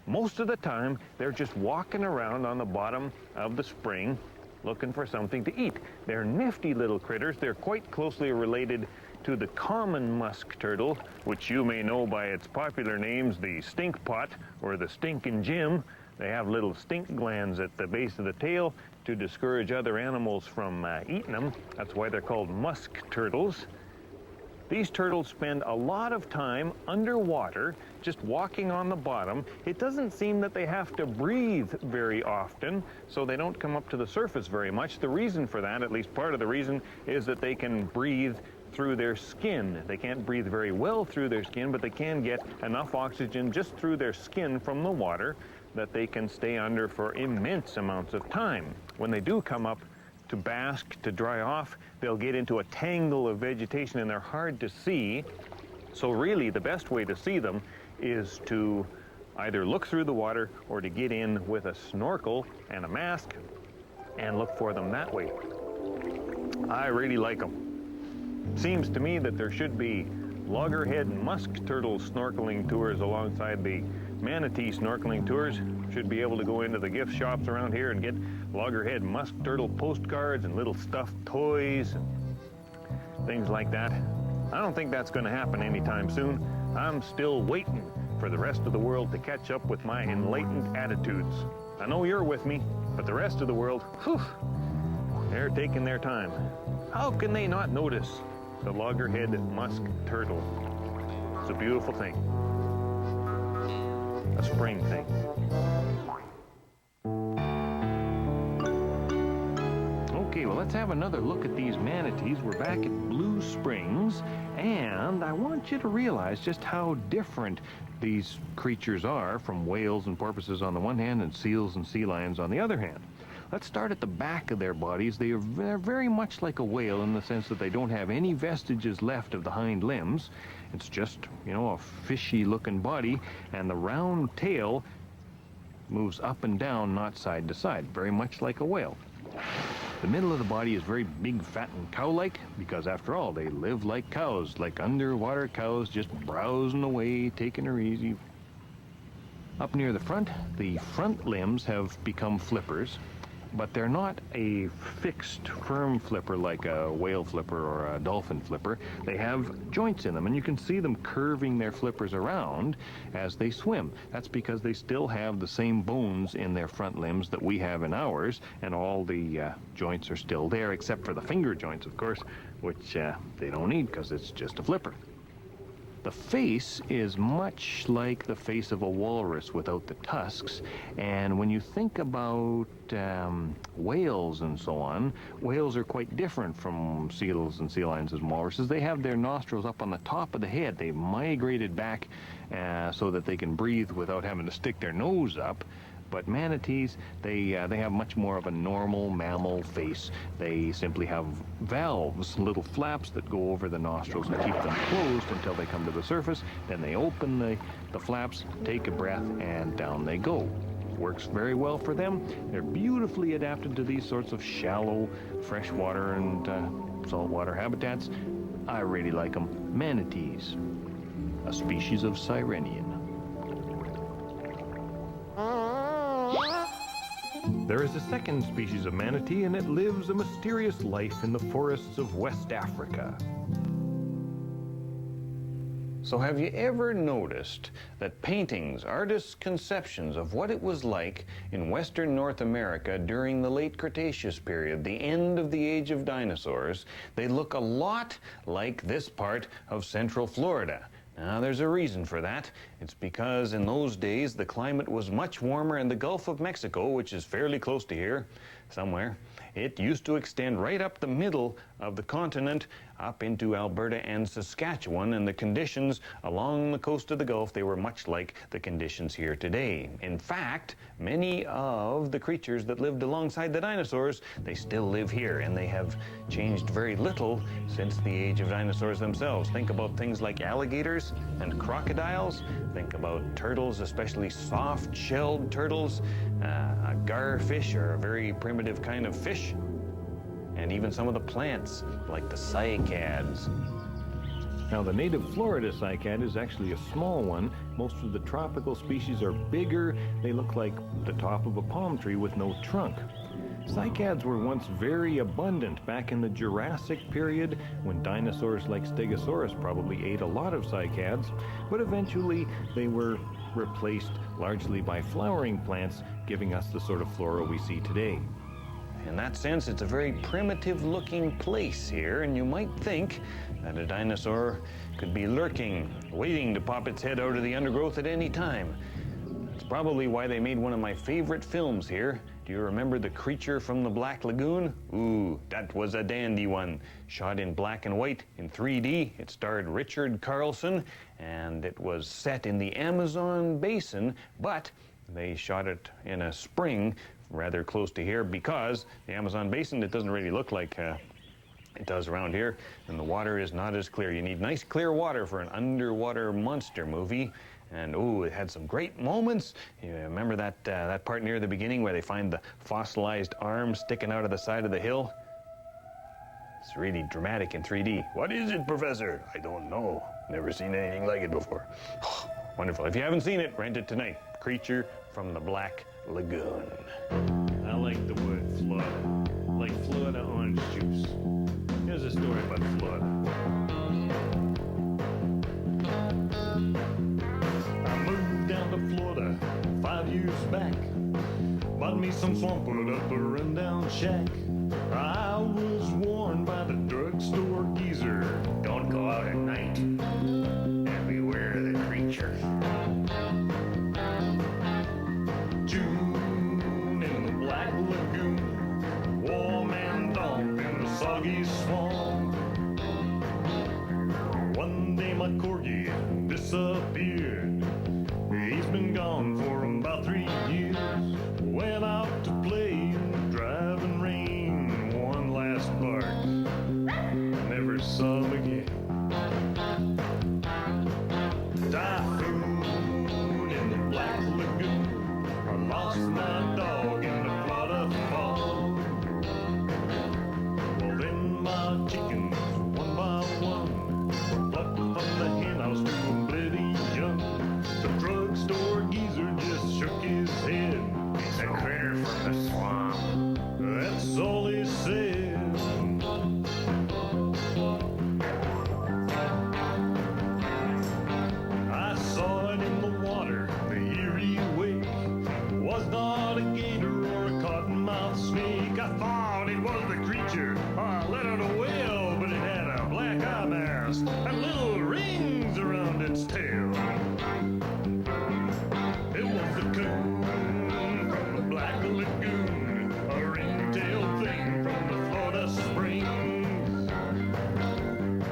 Most of the time, they're just walking around on the bottom of the spring looking for something to eat. They're nifty little critters. They're quite closely related to the common musk turtle, which you may know by its popular names, the stink pot or the stinkin' Jim. They have little stink glands at the base of the tail to discourage other animals from eating them. That's why they're called musk turtles. These turtles spend a lot of time underwater, just walking on the bottom. It doesn't seem that they have to breathe very often, so they don't come up to the surface very much. The reason for that, at least part of the reason, is that they can breathe through their skin. They can't breathe very well through their skin, but they can get enough oxygen just through their skin from the water that they can stay under for immense amounts of time. When they do come up to bask, to dry off, they'll get into a tangle of vegetation and they're hard to see. So really the best way to see them is to either look through the water or to get in with a snorkel and a mask and look for them that way. I really like them. Seems to me that there should be loggerhead and musk turtle snorkeling tours alongside the manatee snorkeling tours. Should be able to go into the gift shops around here and get loggerhead musk turtle postcards and little stuffed toys and things like that. I don't think that's going to happen anytime soon. I'm still waiting for the rest of the world to catch up with my enlightened attitudes. I know you're with me, but the rest of the world, whew, they're taking their time. How can they not notice the loggerhead musk turtle? It's a beautiful thing. A spring thing. Okay, well, let's have another look at these manatees. We're back at Blue Springs, and I want you to realize just how different these creatures are from whales and porpoises on the one hand and seals and sea lions on the other hand. Let's start at the back of their bodies. They're very much like a whale in the sense that they don't have any vestiges left of the hind limbs. It's just, you know, a fishy-looking body, and the round tail moves up and down, not side to side, very much like a whale. The middle of the body is very big, fat, and cow-like, because after all, they live like cows, like underwater cows, just browsing away, taking her easy. Up near the front limbs have become flippers, but they're not a fixed, firm flipper like a whale flipper or a dolphin flipper. They have joints in them, and you can see them curving their flippers around as they swim. That's because they still have the same bones in their front limbs that we have in ours, and all the joints are still there, except for the finger joints, of course, which they don't need because it's just a flipper. The face is much like the face of a walrus without the tusks, and when you think about whales and so on, whales are quite different from seals and sea lions and walruses. They have their nostrils up on the top of the head. They've migrated back so that they can breathe without having to stick their nose up. But manatees, they have much more of a normal mammal face. They simply have valves, little flaps that go over the nostrils and keep them closed until they come to the surface. Then they open the flaps, take a breath, and down they go. Works very well for them. They're beautifully adapted to these sorts of shallow freshwater and saltwater habitats. I really like them. Manatees, a species of sirenian. There is a second species of manatee, and it lives a mysterious life in the forests of West Africa. So have you ever noticed that paintings, artists' conceptions of what it was like in western North America during the late Cretaceous period, the end of the age of dinosaurs, they look a lot like this part of central Florida? Now, there's a reason for that. It's because in those days, the climate was much warmer, and the Gulf of Mexico, which is fairly close to here, somewhere, it used to extend right up the middle of the continent, up into Alberta and Saskatchewan, and the conditions along the coast of the Gulf, they were much like the conditions here today. In fact, many of the creatures that lived alongside the dinosaurs, they still live here, and they have changed very little since the age of dinosaurs themselves. Think about things like alligators and crocodiles. Think about turtles, especially soft-shelled turtles, a garfish, or a very primitive kind of fish, and even some of the plants, like the cycads. Now, the native Florida cycad is actually a small one. Most of the tropical species are bigger. They look like the top of a palm tree with no trunk. Cycads were once very abundant back in the Jurassic period, when dinosaurs like Stegosaurus probably ate a lot of cycads, but eventually they were replaced largely by flowering plants, giving us the sort of flora we see today. In that sense, it's a very primitive-looking place here, and you might think that a dinosaur could be lurking, waiting to pop its head out of the undergrowth at any time. That's probably why they made one of my favorite films here. Do you remember The Creature from the Black Lagoon? Ooh, that was a dandy one. Shot in black and white in 3D. It starred Richard Carlson, and it was set in the Amazon basin, but they shot it in a spring rather close to here because the Amazon basin, it doesn't really look like it does around here, and the water is not as clear. You need nice clear water for an underwater monster movie. And ooh, it had some great moments. You remember that part near the beginning where they find the fossilized arm sticking out of the side of the hill? It's really dramatic in 3D. What is it, Professor? I don't know. Never seen anything like it before. Wonderful. If you haven't seen it, rent it tonight. Creature from the Black Lagoon. I like the word Florida. Like Florida orange juice. Here's a story about Florida. I moved down to Florida 5 years back. Bought me some swamp, put up a rundown shack. I was warned by the drugstore geezer, don't go out at night and beware of the creature. June in the Black Lagoon, warm and damp in the soggy swamp. One day my corgi disappeared. He's been gone for about 3 years. Went out to play in the driving rain. One last bark, never saw him again. Typhoon in the Black Lagoon. I lost my dog in the Florida fog. Well, then my chickens, one by one, were plucked from the hen house to a bloody young. The drugstore geezer just shook his head. It's a critter from the swamp. That's all he said. I saw it in the water, the eerie wake. Was not a gator or a cottonmouth snake. I thought it was the creature. I let out a wail, but it had a black eye mask and little rings around its tail. It was the coon from the Black Lagoon, a ring-tailed thing from the Florida Springs.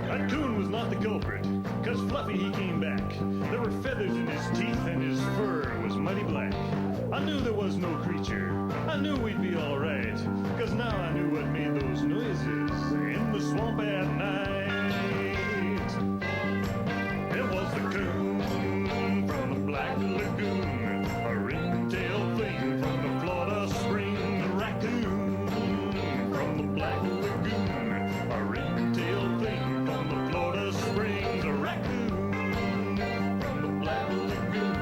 That coon was not the culprit, 'cause Fluffy he came back. There were feathers in his teeth and his fur was muddy black. I knew there was no creature. I knew we'd be all right, 'cause now I knew what made those noises in the swamp at night. It was the coon from the Black Lagoon, a ring-tailed thing from the Florida Springs. A raccoon from the Black Lagoon, a ring-tailed thing from the Florida Springs. A raccoon from the Black Lagoon,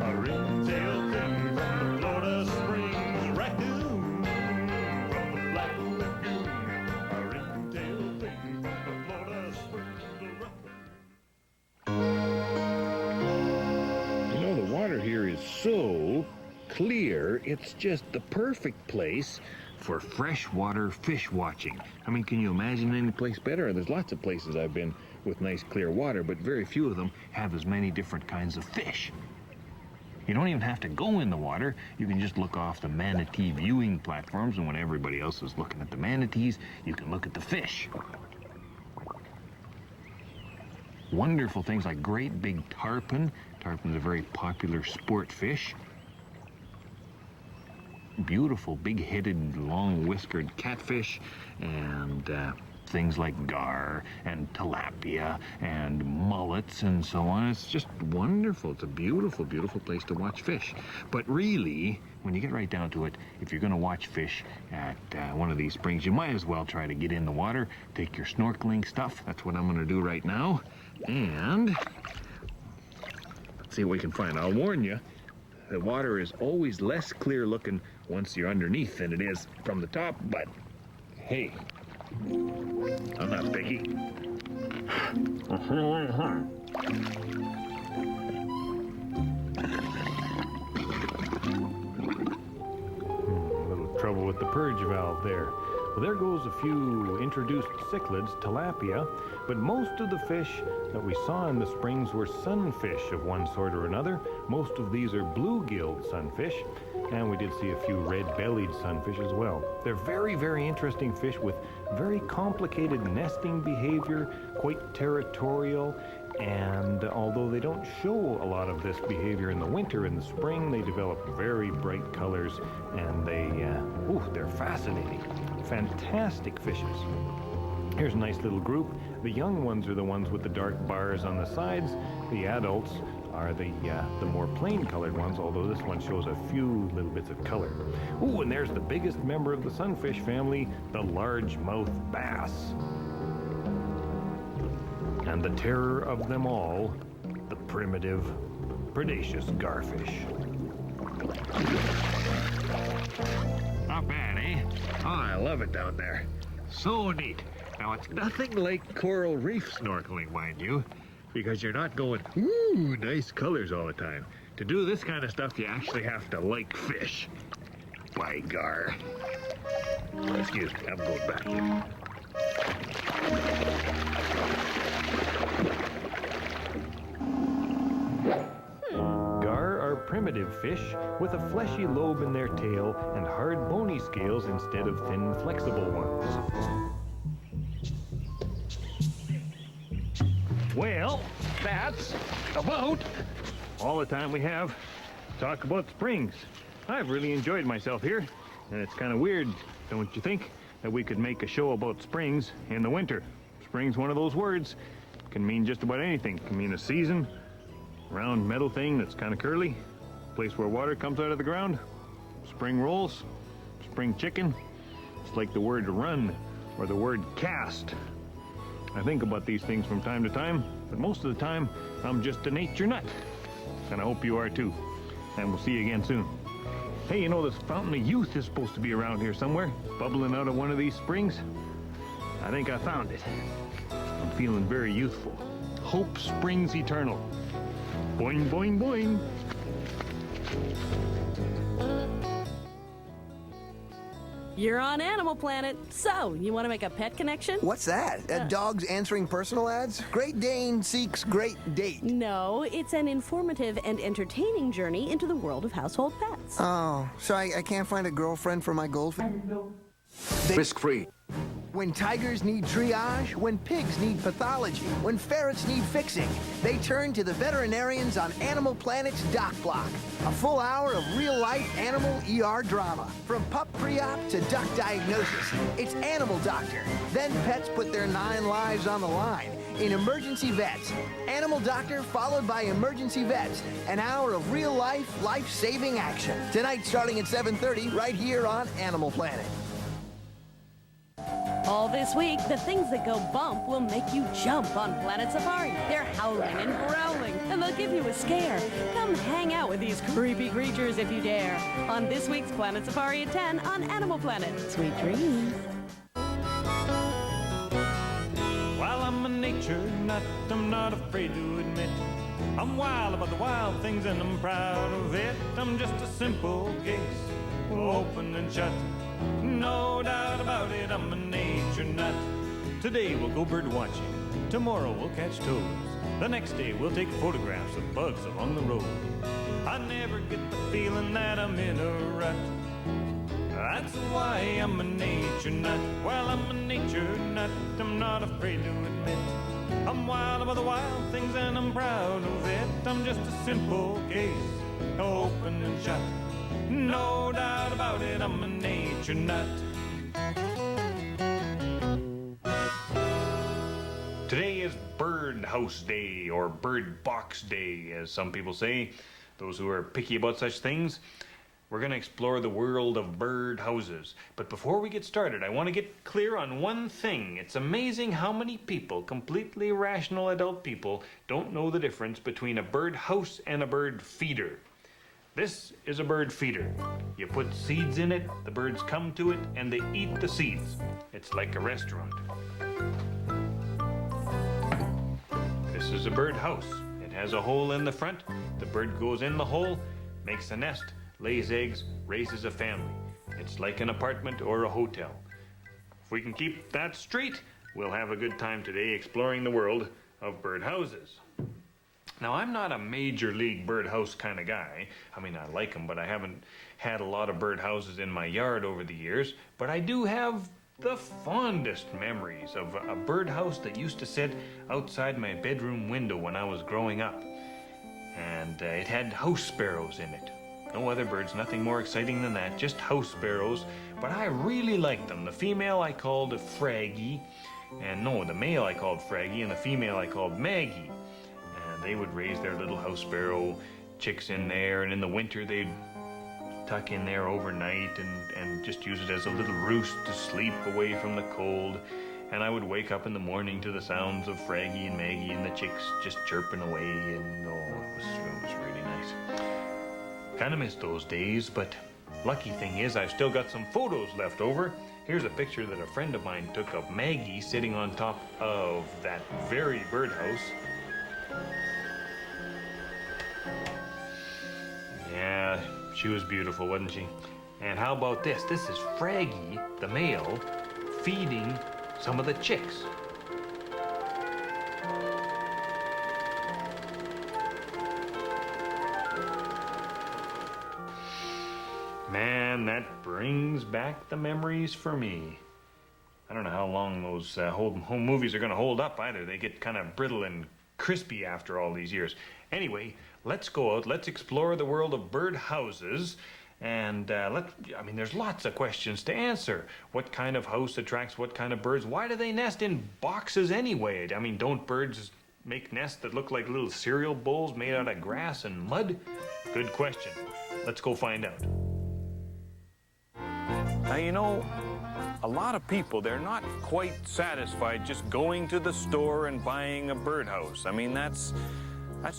a ring-tailed thing from the Florida Springs. A raccoon from the Black Lagoon, a ring-tailed thing from the Florida Springs. You know, the water here is so clear, it's just the perfect place for freshwater fish watching. I mean, can you imagine any place better? There's lots of places I've been with nice clear water, but very few of them have as many different kinds of fish. You don't even have to go in the water. You can just look off the manatee viewing platforms, and when everybody else is looking at the manatees, you can look at the fish. Wonderful things like great big tarpon. Tarpon's a very popular sport fish. Beautiful big-headed, long-whiskered catfish, and things like gar and tilapia and mullets and so on. It's just wonderful. It's a beautiful, beautiful place to watch fish. But really, when you get right down to it, if you're going to watch fish at one of these springs, you might as well try to get in the water, take your snorkeling stuff. That's what I'm going to do right now. And let's see what we can find. I'll warn you, the water is always less clear looking once you're underneath than it is from the top, but hey, I'm not picky. A little trouble with the purge valve there. Well, there goes a few introduced cichlids, tilapia, but most of the fish that we saw in the springs were sunfish of one sort or another. Most of these are blue-gilled sunfish, and we did see a few red-bellied sunfish as well. They're very, very interesting fish with very complicated nesting behavior, quite territorial, and although they don't show a lot of this behavior in the winter, in the spring they develop very bright colors, and they're fascinating. Fantastic fishes. Here's a nice little group. The young ones are the ones with the dark bars on the sides. The adults are the more plain colored ones, although this one shows a few little bits of color. Ooh, and there's the biggest member of the sunfish family, the largemouth bass. And the terror of them all, the primitive, predaceous garfish. Not bad, eh? Oh, I love it down there. So neat. Now, it's nothing like coral reef snorkeling, mind you, because you're not going, ooh, nice colors all the time. To do this kind of stuff, you actually have to like fish. By gar. Excuse me, I'm going back here. Gar are primitive fish with a fleshy lobe in their tail and hard bony scales instead of thin flexible ones. Well, that's about all the time we have to talk about springs. I've really enjoyed myself here, and it's kind of weird, don't you think, that we could make a show about springs in the winter. Spring's one of those words. Can mean just about anything. Can mean a season, round metal thing that's kind of curly, place where water comes out of the ground, spring rolls, spring chicken. It's like the word run or the word cast. I think about these things from time to time, but most of the time, I'm just a nature nut. And I hope you are too. And we'll see you again soon. Hey, you know, this fountain of youth is supposed to be around here somewhere, bubbling out of one of these springs. I think I found it. I'm feeling very youthful. Hope springs eternal. Boing, boing, boing. You're on Animal Planet. So, you want to make a pet connection? What's that? Dogs answering personal ads? Great Dane seeks great date. No, it's an informative and entertaining journey into the world of household pets. Oh, so I can't find a girlfriend for my goldfish? Risk-free. When tigers need triage, when pigs need pathology, when ferrets need fixing, they turn to the veterinarians on Animal Planet's Doc Block. A full hour of real-life animal ER drama. From pup pre-op to duck diagnosis, it's Animal Doctor. Then pets put their 9 lives on the line in Emergency Vets. Animal Doctor followed by Emergency Vets. An hour of real-life, life-saving action. Tonight starting at 7:30 right here on Animal Planet. All this week, the things that go bump will make you jump on Planet Safari. They're howling and growling, and they'll give you a scare. Come hang out with these creepy creatures if you dare. On this week's Planet Safari at 10 on Animal Planet. Sweet dreams. While I'm a nature nut, I'm not afraid to admit I'm wild about the wild things and I'm proud of it. I'm just a simple case, open and shut. No doubt about it, I'm a nature nut. Today we'll go bird watching, tomorrow we'll catch toads, the next day we'll take photographs of bugs along the road. I never get the feeling that I'm in a rut. That's why I'm a nature nut. Well, I'm a nature nut, I'm not afraid to admit I'm wild about the wild things and I'm proud of it. I'm just a simple case, open and shut. No doubt about it, I'm a nature nut. Today is Bird House Day, or Bird Box Day, as some people say, those who are picky about such things. We're going to explore the world of bird houses. But before we get started, I want to get clear on one thing. It's amazing how many people, completely rational adult people, don't know the difference between a bird house and a bird feeder. This is a bird feeder. You put seeds in it, the birds come to it, and they eat the seeds. It's like a restaurant. This is a bird house. It has a hole in the front. The bird goes in the hole, makes a nest, lays eggs, raises a family. It's like an apartment or a hotel. If we can keep that straight, we'll have a good time today exploring the world of birdhouses. Now, I'm not a major league birdhouse kind of guy. I mean, I like them, but I haven't had a lot of birdhouses in my yard over the years. But I do have the fondest memories of a birdhouse that used to sit outside my bedroom window when I was growing up. And it had house sparrows in it. No other birds, nothing more exciting than that, just house sparrows. But I really liked them. The female I called Fraggy, and no, the male I called Fraggy, and the female I called Maggie. And they would raise their little house sparrow chicks in there, and in the winter they'd tuck in there overnight and just use it as a little roost to sleep away from the cold. And I would wake up in the morning to the sounds of Fraggy and Maggie and the chicks just chirping away, and it was really nice. Kind of miss those days, but lucky thing is I've still got some photos left over. Here's a picture that a friend of mine took of Maggie sitting on top of that very birdhouse. Yeah, she was beautiful, wasn't she? And how about this? This is Fraggy, the male, feeding some of the chicks. Man, that brings back the memories for me. I don't know how long those home movies are going to hold up either. They get kind of brittle and crispy after all these years. Anyway, let's go out, let's explore the world of bird houses. And there's lots of questions to answer. What kind of house attracts what kind of birds? Why do they nest in boxes anyway? I mean, don't birds make nests that look like little cereal bowls made out of grass and mud? Good question. Let's go find out. Now, you know, a lot of people, they're not quite satisfied just going to the store and buying a birdhouse. I mean, that's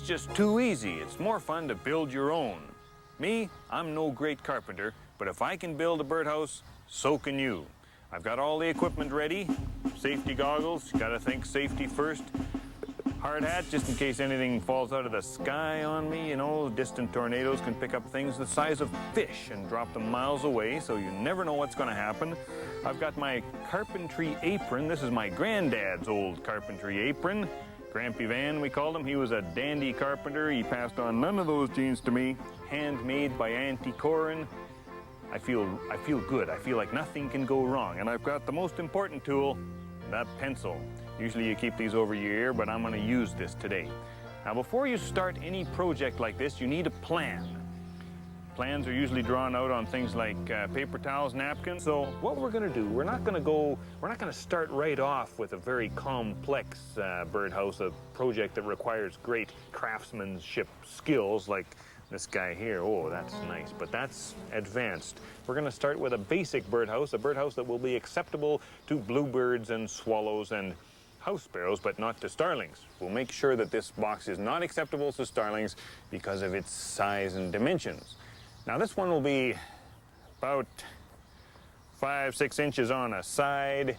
just too easy. It's more fun to build your own. Me, I'm no great carpenter, but if I can build a birdhouse, so can you. I've got all the equipment ready. Safety goggles, gotta think safety first. Hard hat, just in case anything falls out of the sky on me. You know, distant tornadoes can pick up things the size of fish and drop them miles away, so you never know what's gonna happen. I've got my carpentry apron. This is my granddad's old carpentry apron. Grampy Van, we called him. He was a dandy carpenter. He passed on none of those genes to me. Handmade by Auntie Corin. I feel good. I feel like nothing can go wrong. And I've got the most important tool, that pencil. Usually you keep these over your ear, but I'm going to use this today. Now, before you start any project like this, you need a plan. Plans are usually drawn out on things like paper towels, napkins. So what we're going to do, we're not going to start right off with a very complex birdhouse, a project that requires great craftsmanship skills like this guy here. Oh, that's nice, but that's advanced. We're going to start with a basic birdhouse, a birdhouse that will be acceptable to bluebirds and swallows and house sparrows, but not to starlings. We'll make sure that this box is not acceptable to starlings because of its size and dimensions. Now, this one will be about 5-6 inches on a side.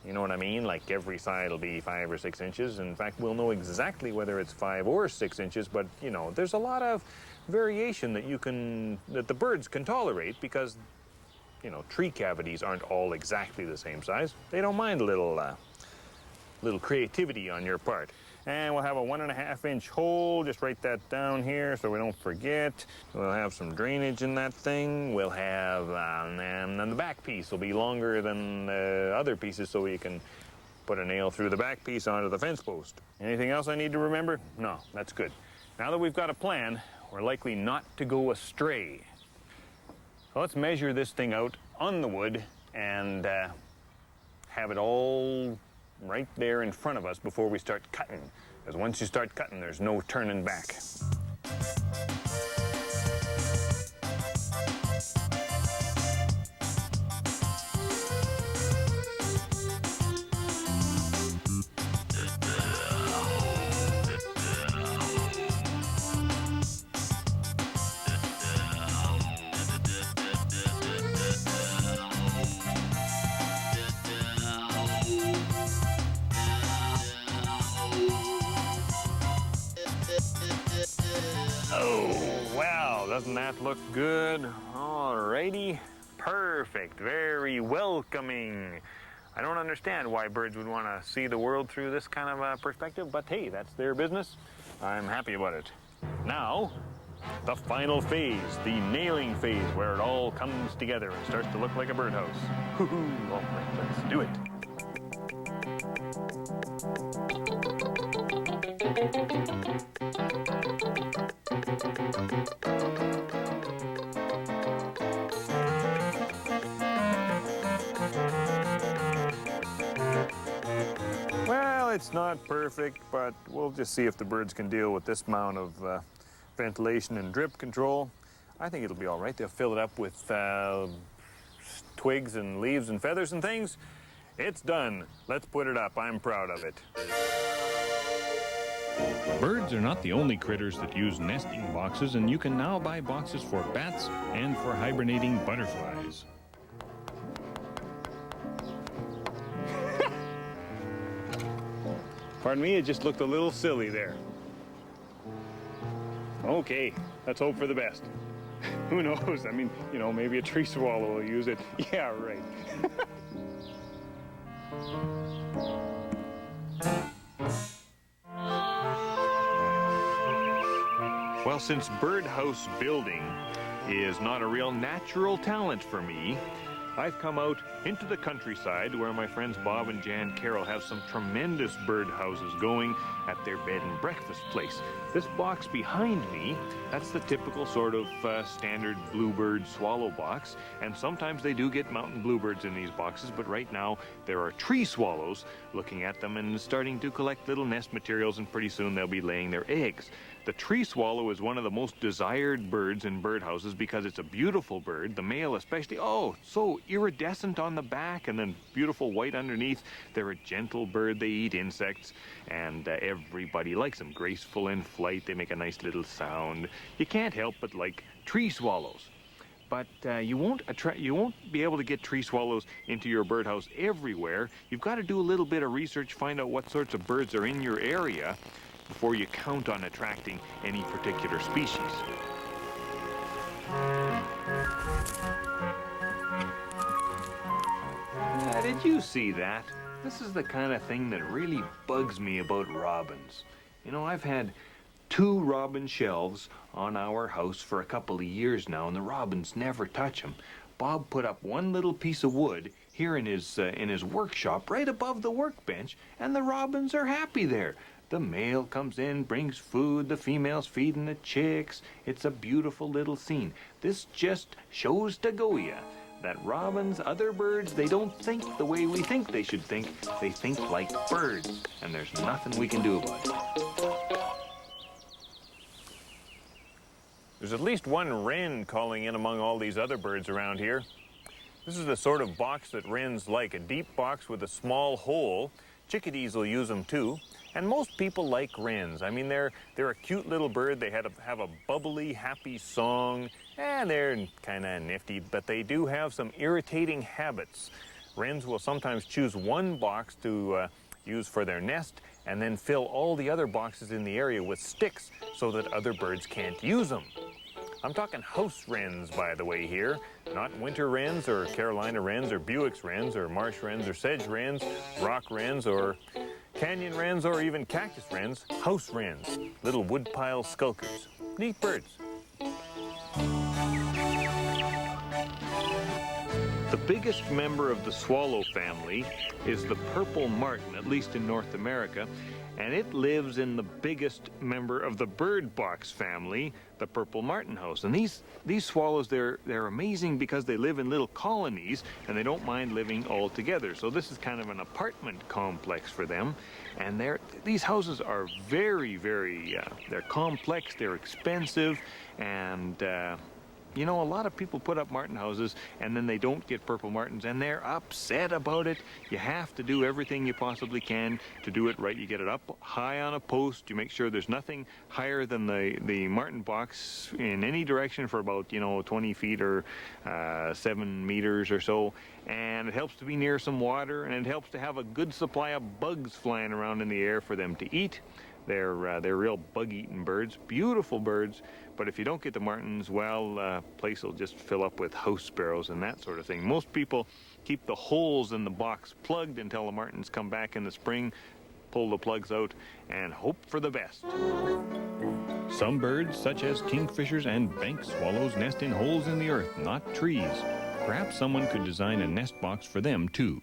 You know what I mean? Like every side will be 5 or 6 inches. In fact, we'll know exactly whether it's 5 or 6 inches, but you know, there's a lot of variation that the birds can tolerate because, you know, tree cavities aren't all exactly the same size. They don't mind a little creativity on your part. And we'll have a 1.5-inch hole. Just write that down here so we don't forget. We'll have some drainage in that thing. We'll have, and then the back piece will be longer than the other pieces so we can put a nail through the back piece onto the fence post. Anything else I need to remember? No, that's good. Now that we've got a plan, we're likely not to go astray. So let's measure this thing out on the wood and have it all right there in front of us before we start cutting. Because once you start cutting, there's no turning back. Oh, wow, doesn't that look good? Alrighty, perfect, very welcoming. I don't understand why birds would want to see the world through this kind of perspective, but hey, that's their business. I'm happy about it. Now, the final phase, the nailing phase, where it all comes together and starts to look like a birdhouse. Woohoo! All right, let's do it. Well, it's not perfect, but we'll just see if the birds can deal with this amount of ventilation and drip control. I think it'll be all right. They'll fill it up with twigs and leaves and feathers and things. It's done. Let's put it up. I'm proud of it. Birds are not the only critters that use nesting boxes, and you can now buy boxes for bats and for hibernating butterflies. Pardon me, it just looked a little silly there. Okay, let's hope for the best. Who knows? I mean, you know, maybe a tree swallow will use it. Yeah, right. Well, since birdhouse building is not a real natural talent for me, I've come out into the countryside where my friends Bob and Jan Carroll have some tremendous birdhouses going at their bed and breakfast place. This box behind me, that's the typical sort of standard bluebird swallow box, and sometimes they do get mountain bluebirds in these boxes, but right now there are tree swallows looking at them and starting to collect little nest materials, and pretty soon they'll be laying their eggs. The tree swallow is one of the most desired birds in birdhouses because it's a beautiful bird, the male especially. Oh, so iridescent on the back and then beautiful white underneath. They're a gentle bird. They eat insects, and everybody likes them. Graceful in flight. They make a nice little sound. You can't help but like tree swallows. But you won't be able to get tree swallows into your birdhouse everywhere. You've got to do a little bit of research, find out what sorts of birds are in your area before you count on attracting any particular species. Did you see that? This is the kind of thing that really bugs me about robins. You know, I've had 2 robin shelves on our house for a couple of years now, and the robins never touch them. Bob put up one little piece of wood here in his workshop right above the workbench, and the robins are happy there. The male comes in, brings food, the female's feeding the chicks. It's a beautiful little scene. This just shows to Goya that robins, other birds, they don't think the way we think they should think. They think like birds, and there's nothing we can do about it. There's at least one wren calling in among all these other birds around here. This is the sort of box that wrens like, a deep box with a small hole. Chickadees will use them too. And most people like wrens. I mean, they're a cute little bird. They have a bubbly, happy song, and they're kind of nifty, but they do have some irritating habits. Wrens will sometimes choose one box to use for their nest and then fill all the other boxes in the area with sticks so that other birds can't use them. I'm talking house wrens, by the way, here. Not winter wrens or Carolina wrens or Buick's wrens or marsh wrens or sedge wrens, rock wrens or canyon wrens or even cactus wrens. House wrens, little woodpile skulkers. Neat birds. The biggest member of the swallow family is the purple martin, at least in North America, and it lives in the biggest member of the bird box family, the purple martin house. And these swallows, they're amazing because they live in little colonies and they don't mind living all together. So this is kind of an apartment complex for them. And these houses are very, very, they're complex, they're expensive, and you know, a lot of people put up martin houses and then they don't get purple martins and they're upset about it. You have to do everything you possibly can to do it right. You get it up high on a post. You make sure there's nothing higher than the martin box in any direction for about, 20 feet or 7 meters or so. And it helps to be near some water, and it helps to have a good supply of bugs flying around in the air for them to eat. They're real bug-eating birds, beautiful birds, but if you don't get the martins, well, place will just fill up with house sparrows and that sort of thing. Most people keep the holes in the box plugged until the martins come back in the spring, pull the plugs out, and hope for the best. Some birds, such as kingfishers and bank swallows, nest in holes in the earth, not trees. Perhaps someone could design a nest box for them, too.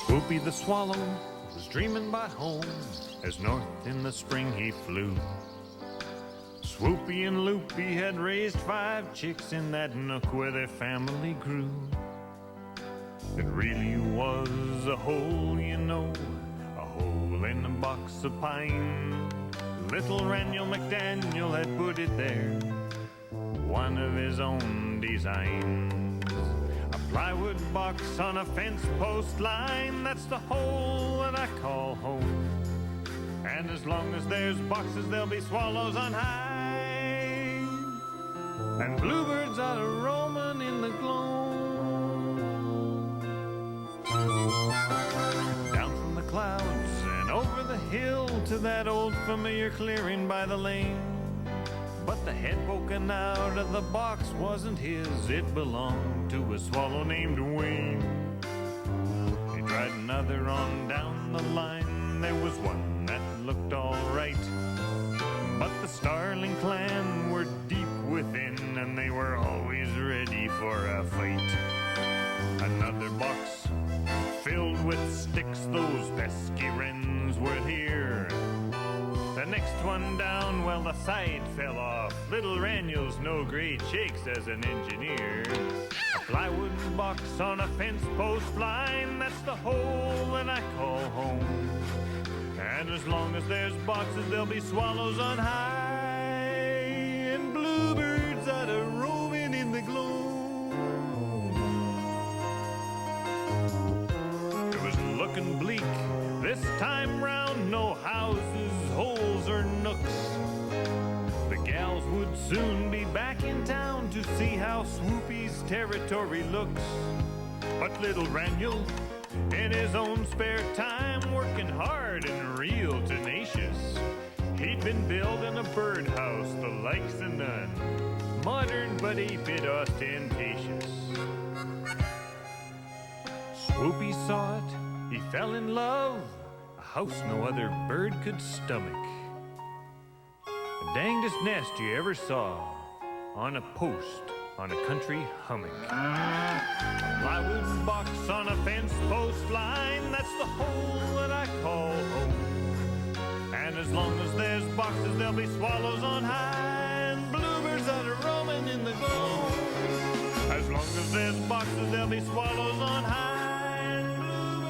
Swoopy the swallow was dreaming about home as north in the spring he flew. Swoopy and Loopy had raised 5 chicks in that nook where their family grew. It really was a hole, you know, a hole in a box of pine. Little Raniel McDaniel had put it there, one of his own designs. A plywood box on a fence post line, that's the hole that I call home. And as long as there's boxes, there'll be swallows on high, and bluebirds out a roaming in the gloam. Down from the clouds and over the hill to that old familiar clearing by the lane. But the head poking out of the box wasn't his, it belonged to a swallow named Wayne. He tried another on down the line, there was one that looked all right, but the starling clan were deep within, and they were always ready for a fight. Another box filled with sticks, those pesky wrens were here. The next one down, well, the side fell off. Little Raniel's no great shakes as an engineer. A plywood box on a fence post line, that's the hole that I call home. And as long as there's boxes, there'll be swallows on high, and bluebirds out a roaming in the gloom. It was looking bleak this time round, no houses, holes, or nooks. The gals would soon be back in town to see how Swoopy's territory looks. But little Raniel, in his own spare time, working hard and real tenacious, he'd been building a birdhouse the likes of none, modern but a bit ostentatious. Swoopy saw it, he fell in love, a house no other bird could stomach. The dangdest nest you ever saw, on a post on a country hummock. Plywood box on a fence post line, that's the hole that I call home. And as long as there's boxes, there'll be swallows on high, and bluebirds that are roaming in the gloam. As long as there's boxes, there'll be swallows on high, and bluebirds.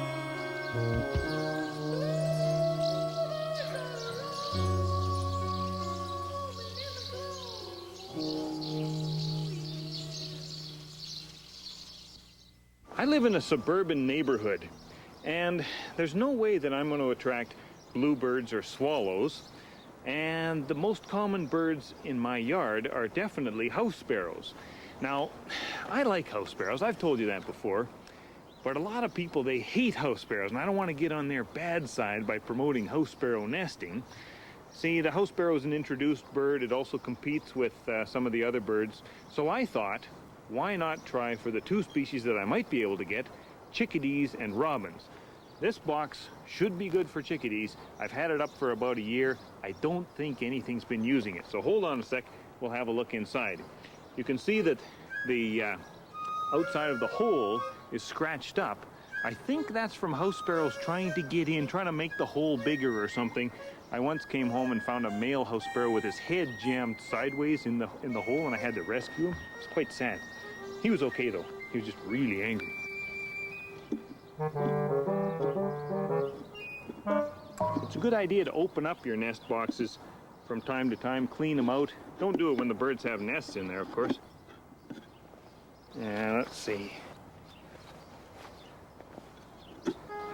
I live in a suburban neighborhood, and there's no way that I'm going to attract bluebirds or swallows. And the most common birds in my yard are definitely house sparrows. Now, I like house sparrows, I've told you that before, but a lot of people, they hate house sparrows, and I don't want to get on their bad side by promoting house sparrow nesting. See, the house sparrow is an introduced bird. It also competes with some of the other birds. So I thought, why not try for the 2 species that I might be able to get, chickadees and robins. This box should be good for chickadees. I've had it up for about a year. I don't think anything's been using it. So hold on a sec, we'll have a look inside. You can see that the outside of the hole is scratched up. I think that's from house sparrows trying to get in, trying to make the hole bigger or something. I once came home and found a male house sparrow with his head jammed sideways in the hole, and I had to rescue him. It's quite sad. He was okay though. He was just really angry. It's a good idea to open up your nest boxes from time to time, clean them out. Don't do it when the birds have nests in there, of course. Let's see.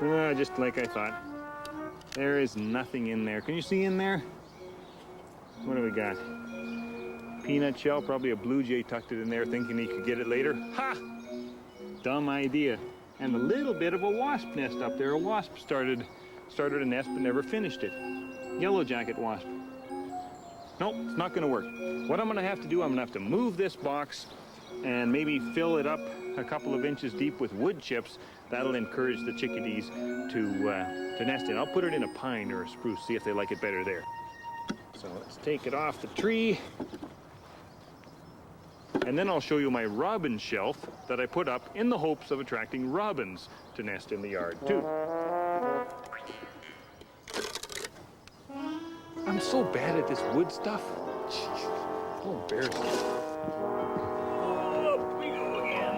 Just like I thought. There is nothing in there. Can you see in there? What do we got? Peanut shell, probably a blue jay tucked it in there thinking he could get it later. Ha! Dumb idea. And a little bit of a wasp nest up there. A wasp started a nest but never finished it. Yellow jacket wasp. Nope, it's not gonna work. What I'm gonna have to do, I'm gonna have to move this box and maybe fill it up a couple of inches deep with wood chips. That'll encourage the chickadees to nest in. I'll put it in a pine or a spruce, see if they like it better there. So let's take it off the tree. And then I'll show you my robin shelf that I put up in the hopes of attracting robins to nest in the yard too. I'm so bad at this wood stuff. So embarrassing. Up we go again.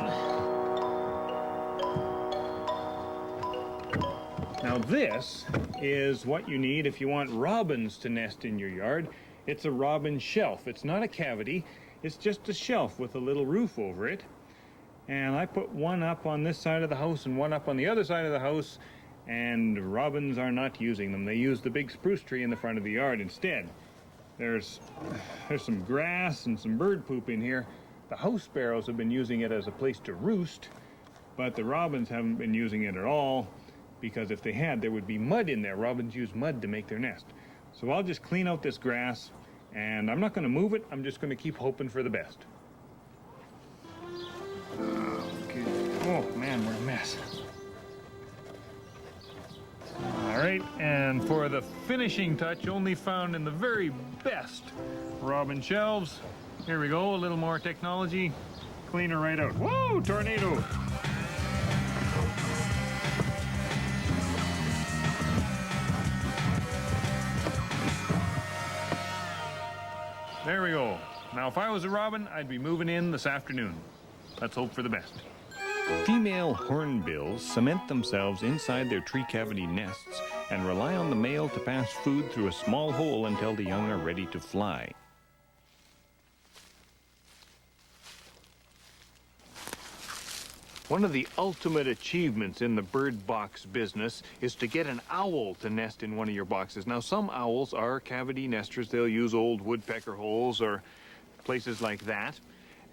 Now this is what you need if you want robins to nest in your yard. It's a robin shelf. It's not a cavity. It's just a shelf with a little roof over it. And I put one up on this side of the house and one up on the other side of the house, and robins are not using them. They use the big spruce tree in the front of the yard instead. There's some grass and some bird poop in here. The house sparrows have been using it as a place to roost, but the robins haven't been using it at all, because if they had, there would be mud in there. Robins use mud to make their nest. So I'll just clean out this grass, and I'm not going to move it. I'm just going to keep hoping for the best. Okay. Oh man, we're a mess. All right, and for the finishing touch, only found in the very best robin shelves. Here we go, a little more technology. Clean her right out. Whoa, tornado! There we go. Now, if I was a robin, I'd be moving in this afternoon. Let's hope for the best. Female hornbills cement themselves inside their tree cavity nests and rely on the male to pass food through a small hole until the young are ready to fly. One of the ultimate achievements in the bird box business is to get an owl to nest in one of your boxes. Now, some owls are cavity nesters. They'll use old woodpecker holes or places like that.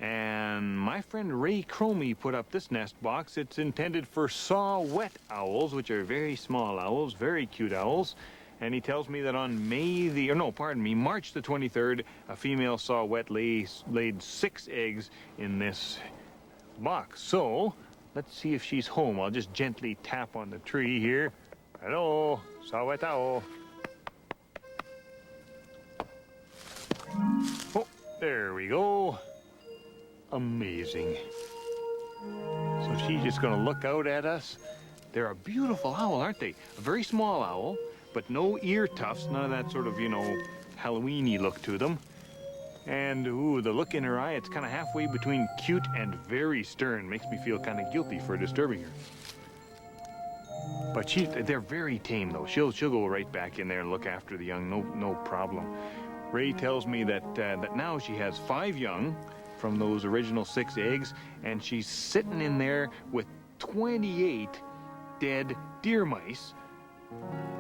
And my friend Ray Cromie put up this nest box. It's intended for saw-whet owls, which are very small owls, very cute owls. And he tells me that on March the 23rd, a female saw-whet laid 6 eggs in this box. So let's see if she's home. I'll just gently tap on the tree here. Hello, saw-whet owl. Oh, there we go. Amazing. So she's just gonna look out at us. They're a beautiful owl, aren't they? A very small owl, but no ear tufts, none of that sort of, Halloween-y look to them. And, ooh, the look in her eye, it's kind of halfway between cute and very stern. Makes me feel kind of guilty for disturbing her. But they're very tame, though. She'll go right back in there and look after the young, no problem. Ray tells me that now she has 5 young from those original 6 eggs, and she's sitting in there with 28 dead deer mice.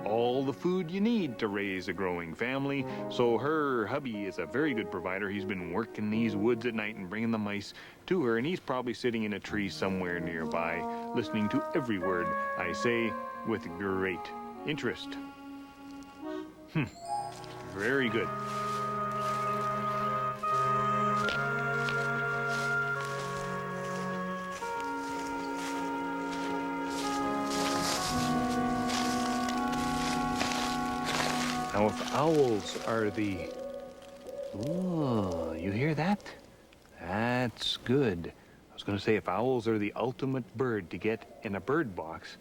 All the food you need to raise a growing family. So her hubby is a very good provider. He's been working these woods at night and bringing the mice to her, and he's probably sitting in a tree somewhere nearby, listening to every word I say with great interest. Very good. Now, if owls are the... Ooh, you hear that? That's good. I was going to say, if owls are the ultimate bird to get in a bird box,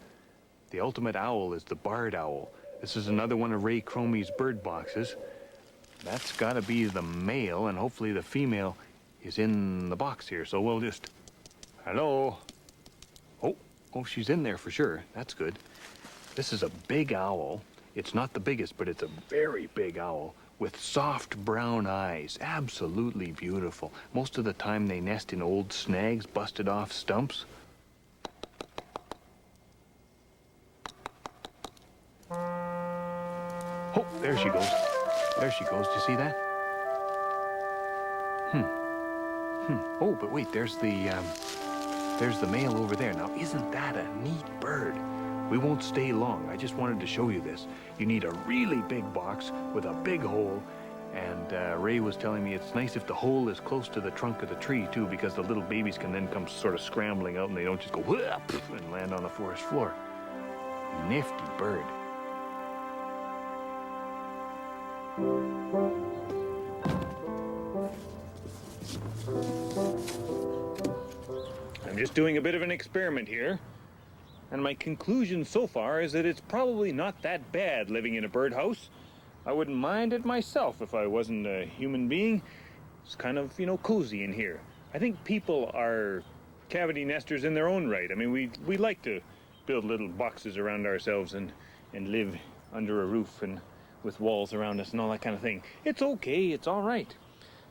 the ultimate owl is the barred owl. This is another one of Ray Cromie's bird boxes. That's got to be the male, and hopefully the female is in the box here. So we'll just... Hello? Oh, she's in there for sure. That's good. This is a big owl. It's not the biggest, but it's a very big owl with soft brown eyes. Absolutely beautiful. Most of the time they nest in old snags, busted off stumps. Oh, there she goes. There she goes. Do you see that? Oh, but wait, there's the male over there. Now, isn't that a neat bird? We won't stay long. I just wanted to show you this. You need a really big box with a big hole. And Ray was telling me it's nice if the hole is close to the trunk of the tree, too, because the little babies can then come sort of scrambling out and they don't just go whoop and land on the forest floor. Nifty bird. I'm just doing a bit of an experiment here. And my conclusion so far is that it's probably not that bad living in a birdhouse. I wouldn't mind it myself if I wasn't a human being. It's kind of, cozy in here. I think people are cavity nesters in their own right. I mean, we like to build little boxes around ourselves and live under a roof and with walls around us and all that kind of thing. It's okay, it's all right.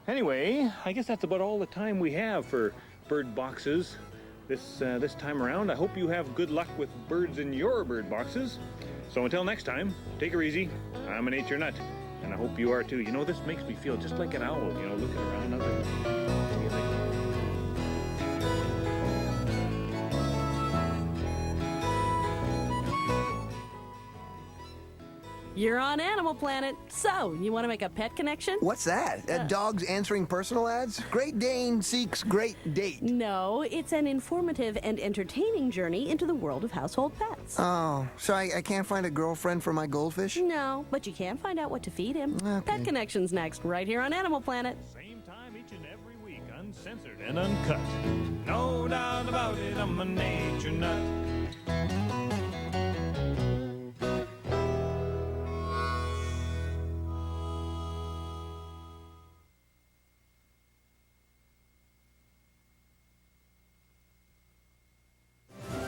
Anyway, I guess that's about all the time we have for bird boxes this time around. I hope you have good luck with birds in your bird boxes. So until next time, take her easy. I'm a nature nut, and I hope you are too. This makes me feel just like an owl, looking around out there. You're on Animal Planet. So, you want to make a pet connection? What's that? Dogs answering personal ads? Great Dane seeks great date. No, it's an informative and entertaining journey into the world of household pets. Oh, so I can't find a girlfriend for my goldfish? No, but you can find out what to feed him. Okay. Pet Connection's next, right here on Animal Planet. Same time each and every week, uncensored and uncut. No doubt about it, I'm a nature nut.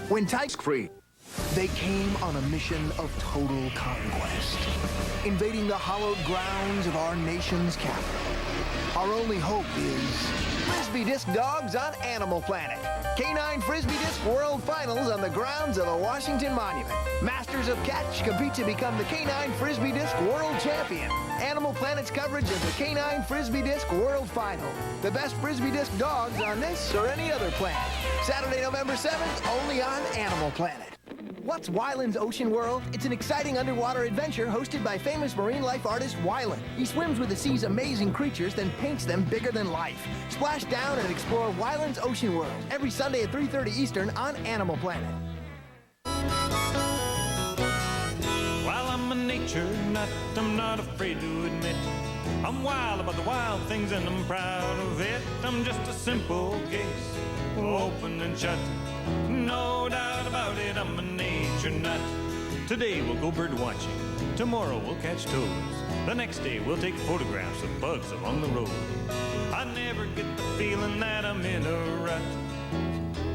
When tigers free, they came on a mission of total conquest, invading the hallowed grounds of our nation's capital. Our only hope is Frisbee Disc Dogs on Animal Planet. Canine Frisbee Disc World Finals on the grounds of the Washington Monument. Masters of Catch compete to become the Canine Frisbee Disc World Champion. Animal Planet's coverage of the Canine Frisbee Disc World Final. The best Frisbee Disc dogs on this or any other planet. Saturday, November 7th, only on Animal Planet. What's Wyland's Ocean World? It's an exciting underwater adventure hosted by famous marine life artist Wyland. He swims with the sea's amazing creatures, then paints them bigger than life. Splash down and explore Wyland's Ocean World every Sunday at 3:30 Eastern on Animal Planet. While I'm a nature nut, I'm not afraid to admit I'm wild about the wild things and I'm proud of it. I'm just a simple case, open and shut. No doubt about it, I'm a nature nut. Today we'll go bird watching. Tomorrow we'll catch toads. The next day we'll take photographs of bugs along the road. I never get the feeling that I'm in a rut.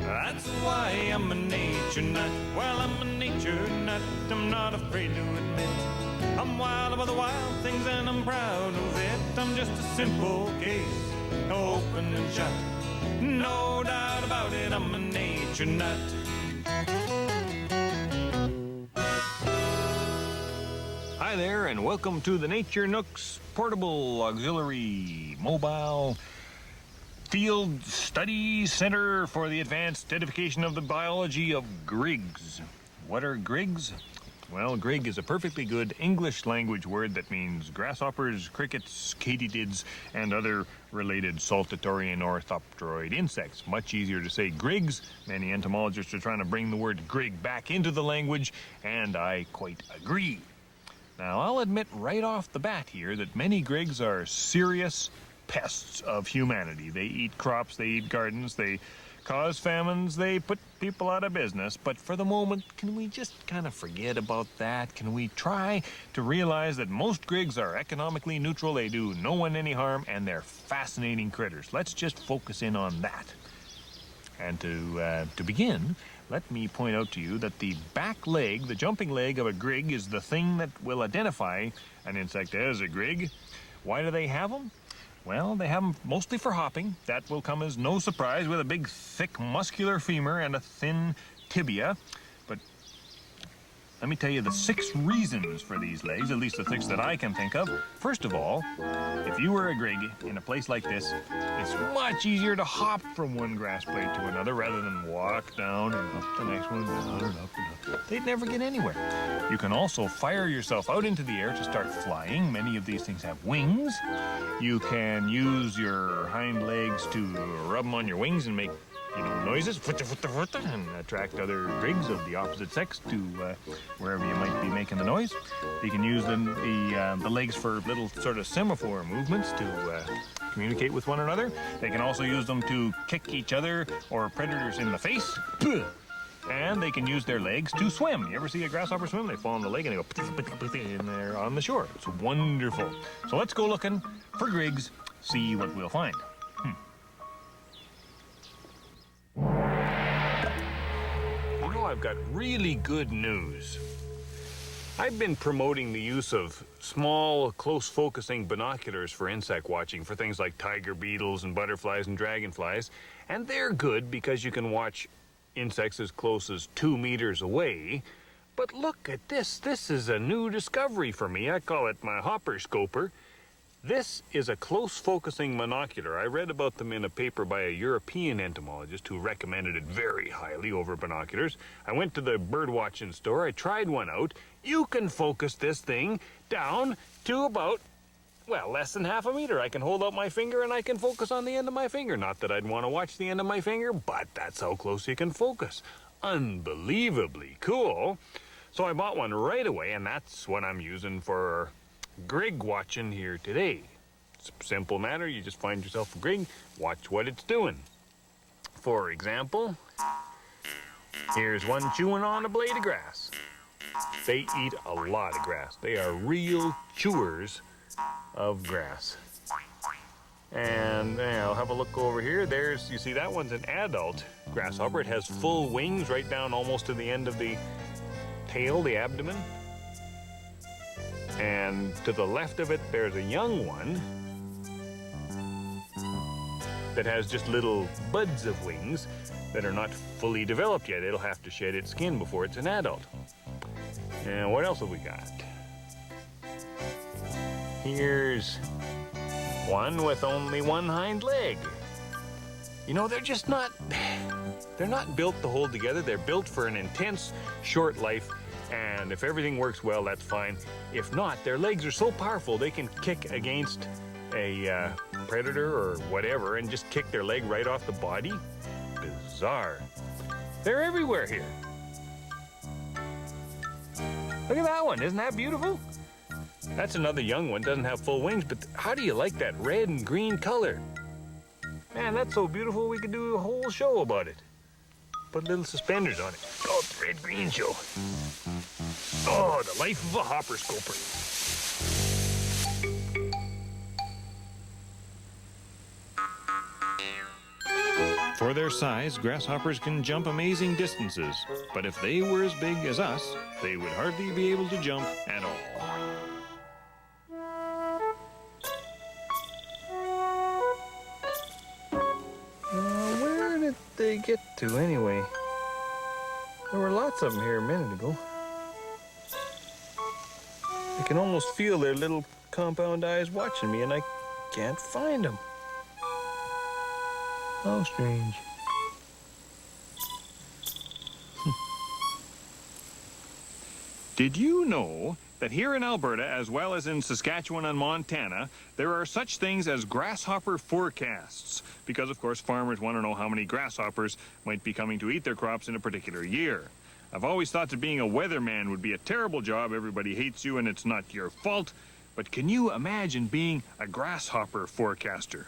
That's why I'm a nature nut. Well, I'm a nature nut, I'm not afraid to admit I'm wild about the wild things and I'm proud of it. I'm just a simple case, open and shut. No doubt about it, I'm a nature nut. Hi there, and welcome to the Nature Nooks Portable Auxiliary Mobile Field Study Center for the Advanced Edification of the Biology of Grigs. What are grigs? Well, grig is a perfectly good English language word that means grasshoppers, crickets, katydids, and other related saltatorian and orthopteroid insects. Much easier to say grigs. Many entomologists are trying to bring the word grig back into the language, and I quite agree. Now, I'll admit right off the bat here that many grigs are serious pests of humanity. They eat crops, they eat gardens, they cause famines, they put people out of business. But for the moment, can we just kind of forget about that? Can we try to realize that most grigs are economically neutral, they do no one any harm, and they're fascinating critters? Let's just focus in on that. And to begin, let me point out to you that the back leg, the jumping leg of a grig, is the thing that will identify an insect as a grig. Why do they have them? Well, they have them mostly for hopping. That will come as no surprise with a big, thick, muscular femur and a thin tibia. But Let me tell you the 6 reasons for these legs, at least the 6 that I can think of. First of all, if you were a grig in a place like this, it's much easier to hop from one grass blade to another rather than walk down and up the next one, down and up and up. They'd never get anywhere. You can also fire yourself out into the air to start flying. Many of these things have wings. You can use your hind legs to rub them on your wings and make noises, and attract other grigs of the opposite sex to wherever you might be making the noise. You can use the legs for little sort of semaphore movements to communicate with one another. They can also use them to kick each other or predators in the face. And they can use their legs to swim. You ever see a grasshopper swim? They fall on the leg and they go and they're on the shore. It's wonderful. So let's go looking for grigs, see what we'll find. I've got really good news. I've been promoting the use of small, close-focusing binoculars for insect watching for things like tiger beetles and butterflies and dragonflies, and they're good because you can watch insects as close as 2 meters away. But look at this. This is a new discovery for me. I call it my hopper scoper. This is a close-focusing monocular. I read about them in a paper by a European entomologist who recommended it very highly over binoculars. I went to the bird-watching store. I tried one out. You can focus this thing down to about, well, less than half a meter. I can hold out my finger and I can focus on the end of my finger. Not that I'd want to watch the end of my finger, but that's how close you can focus. Unbelievably cool. So I bought one right away, and that's what I'm using for grig watching here today. It's a simple matter. You just find yourself a grig, watch what it's doing. For example, here's one chewing on a blade of grass. They eat a lot of grass. They are real chewers of grass. And I'll have a look over here. You see that one's an adult grasshopper. It has full wings right down almost to the end of the tail, the abdomen. And to the left of it, there's a young one that has just little buds of wings that are not fully developed yet. It'll have to shed its skin before it's an adult. And what else have we got? Here's one with only one hind leg. They're just not, they're not built to hold together. They're built for an intense, short life. And if everything works well, that's fine. If not, their legs are so powerful they can kick against a predator or whatever and just kick their leg right off the body. Bizarre. They're everywhere here. Look at that one. Isn't that beautiful? That's another young one. Doesn't have full wings, but how do you like that red and green color? Man, that's so beautiful we could do a whole show about it. Put little suspenders on it. Oh, it's the red-green show. Oh, the life of a hopper scoper. For their size, grasshoppers can jump amazing distances. But if they were as big as us, they would hardly be able to jump at all. Where did they get to anyway? There were lots of them here a minute ago. I can almost feel their little compound eyes watching me, and I can't find them. How strange. Did you know that here in Alberta, as well as in Saskatchewan and Montana, there are such things as grasshopper forecasts? Because, of course, farmers want to know how many grasshoppers might be coming to eat their crops in a particular year. I've always thought that being a weatherman would be a terrible job. Everybody hates you and it's not your fault. But can you imagine being a grasshopper forecaster?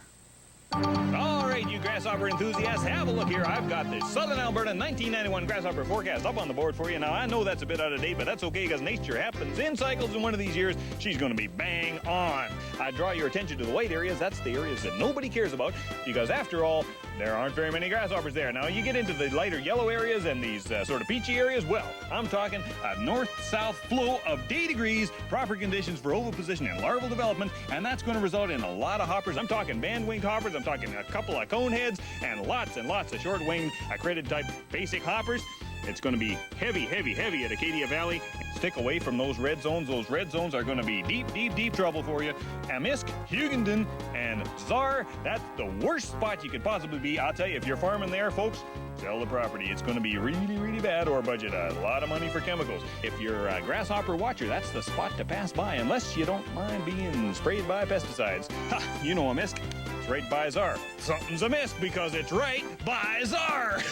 All right, you grasshopper enthusiasts, have a look here. I've got the Southern Alberta 1991 grasshopper forecast up on the board for you. Now, I know that's a bit out of date, but that's okay because nature happens in cycles. In one of these years, she's going to be bang on. I draw your attention to the white areas. That's the areas that nobody cares about because, after all, there aren't very many grasshoppers there. Now, you get into the lighter yellow areas and these sort of peachy areas, well, I'm talking a north-south flow of day degrees, proper conditions for oviposition and larval development, and that's going to result in a lot of hoppers. I'm talking band-winged hoppers. I'm talking a couple of cone heads and lots of short-winged accredited type basic hoppers. It's going to be heavy, heavy, heavy at Acadia Valley. Stick away from those red zones. Those red zones are going to be deep, deep, deep trouble for you. Amisk, Hughenden, and Czar, that's the worst spot you could possibly be. I'll tell you, if you're farming there, folks, sell the property. It's going to be really, really bad, or budget a lot of money for chemicals. If you're a grasshopper watcher, that's the spot to pass by, unless you don't mind being sprayed by pesticides. Ha! You know Amisk. It's right by Czar. Something's amiss because it's right by Czar.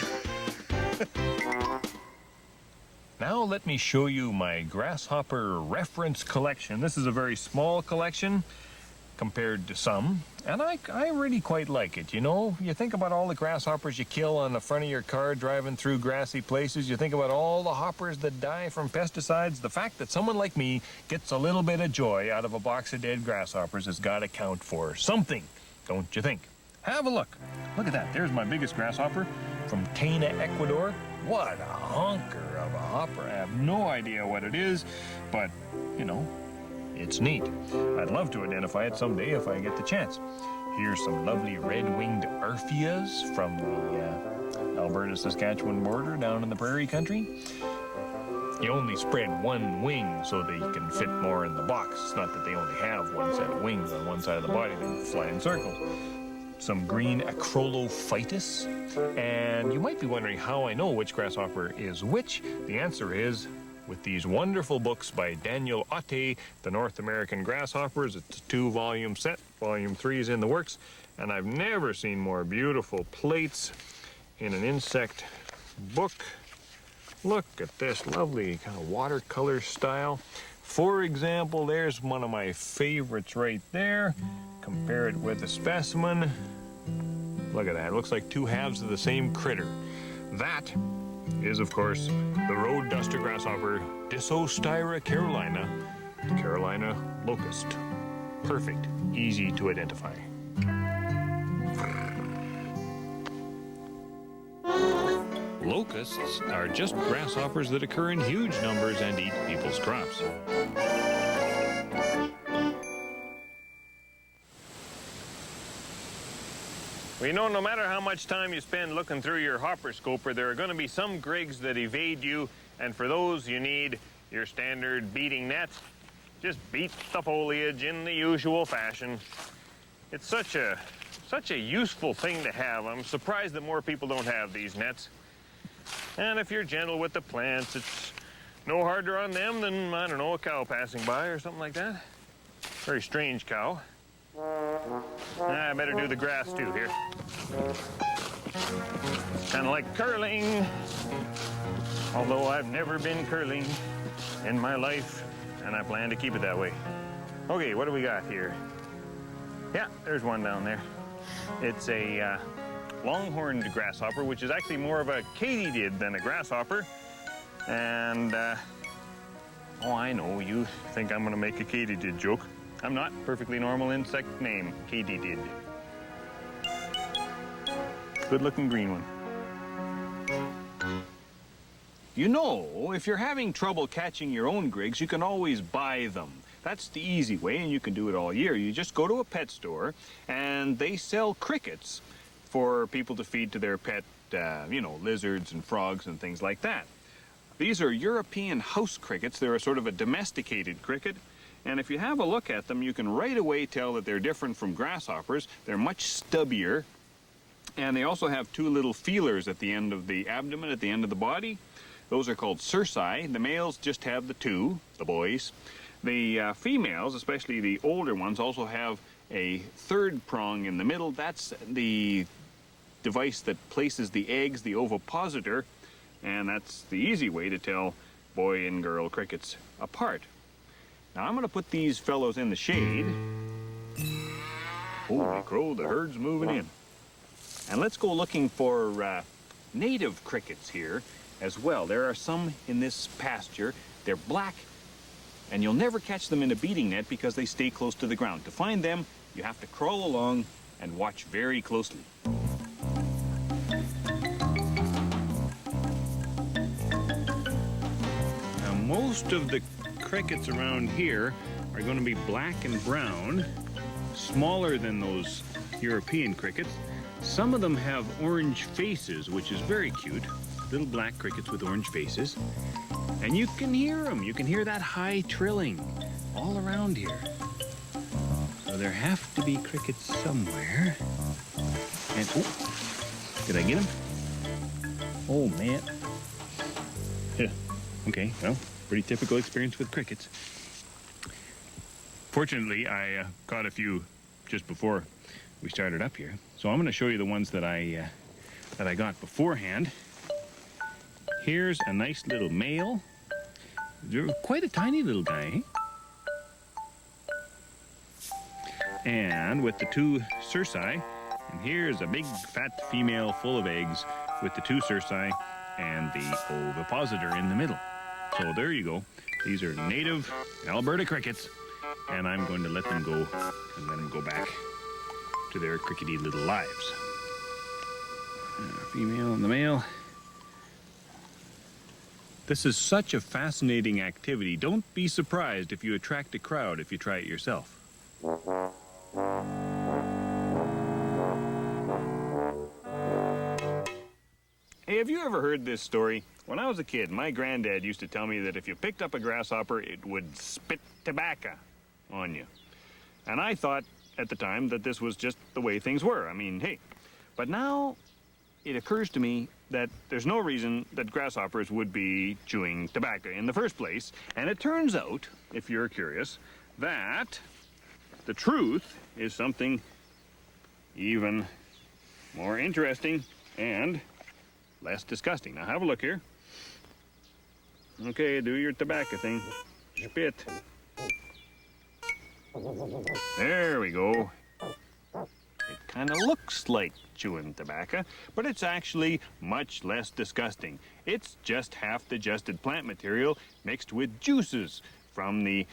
Now let me show you my grasshopper reference collection. This is a very small collection compared to some, and I really quite like it. You know, you think about all the grasshoppers you kill on the front of your car driving through grassy places. You think about all the hoppers that die from pesticides. The fact that someone like me gets a little bit of joy out of a box of dead grasshoppers has got to count for something, don't you think? Have a look. Look at that. There's my biggest grasshopper from Tena, Ecuador. What a honker of a hopper. I have no idea what it is, but, you know, it's neat. I'd love to identify it someday if I get the chance. Here's some lovely red-winged Arphias from the Alberta-Saskatchewan border down in the prairie country. You only spread one wing so they can fit more in the box. It's not that they only have one set of wings on one side of the body. They fly in circles. Some green Acrolophytus. And you might be wondering how I know which grasshopper is which. The answer is with these wonderful books by Daniel Otte, The North American Grasshoppers. It's a 2-volume set. Volume 3 is in the works. And I've never seen more beautiful plates in an insect book. Look at this lovely kind of watercolor style. For example, there's one of my favorites right there. Compare it with a specimen. Look at that. It looks like two halves of the same critter. That is, of course, the road duster grasshopper, Disostyra carolina, the Carolina locust. Perfect. Easy to identify. Locusts are just grasshoppers that occur in huge numbers and eat people's crops. Well, you know, no matter how much time you spend looking through your hopper scoper, there are going to be some grigs that evade you, and for those you need your standard beating net. Just beat the foliage in the usual fashion. It's such a useful thing to have. I'm surprised that more people don't have these nets. And if you're gentle with the plants, it's no harder on them than, I don't know, a cow passing by or something like that. Very strange cow. I better do the grass too here. Kind of like curling. Although I've never been curling in my life, and I plan to keep it that way. Okay, what do we got here? Yeah, there's one down there. It's a longhorned grasshopper, which is actually more of a katydid than a grasshopper. And, oh, I know, you think I'm gonna make a katydid joke. I'm not. Perfectly normal insect name, katydid. Good-looking green one. You know, if you're having trouble catching your own grigs, you can always buy them. That's the easy way, and you can do it all year. You just go to a pet store, and they sell crickets for people to feed to their pet, you know, lizards and frogs and things like that. These are European house crickets. They're a sort of a domesticated cricket. And if you have a look at them, you can right away tell that they're different from grasshoppers. They're much stubbier. And they also have two little feelers at the end of the abdomen, at the end of the body. Those are called cerci. The males just have the two, the boys. The females, especially the older ones, also have a third prong in the middle. That's the device that places the eggs, the ovipositor, and that's the easy way to tell boy and girl crickets apart. Now I'm going to put these fellows in the shade. Holy crow, the herd's moving in. And let's go looking for native crickets here as well. There are some in this pasture. They're black, and you'll never catch them in a beating net because they stay close to the ground. To find them, you have to crawl along and watch very closely. Now, most of the crickets around here are going to be black and brown, smaller than those European crickets. Some of them have orange faces, which is very cute. Little black crickets with orange faces. And you can hear them. You can hear that high trilling all around here. So there have to be crickets somewhere. And, oh, did I get him? Oh, man. Yeah. Okay, well, pretty typical experience with crickets. Fortunately, I caught a few just before we started up here. So I'm going to show you the ones that I got beforehand. Here's a nice little male. They're quite a tiny little guy, eh? And with the two cerci, and here's a big fat female full of eggs with the two cerci and the ovipositor in the middle. So there you go. These are native Alberta crickets, and I'm going to let them go and let them go back to their crickety little lives. Female and the male. This is such a fascinating activity. Don't be surprised if you attract a crowd if you try it yourself. Hey, have you ever heard this story? When I was a kid, my granddad used to tell me that if you picked up a grasshopper, it would spit tobacco on you. And I thought at the time that this was just the way things were. I mean, hey. But now it occurs to me that there's no reason that grasshoppers would be chewing tobacco in the first place. And it turns out, if you're curious, that the truth is something even more interesting and less disgusting. Now have a look here. Okay, do your tobacco thing. Spit. There we go. It kind of looks like chewing tobacco, but it's actually much less disgusting. It's just half-digested plant material mixed with juices from the,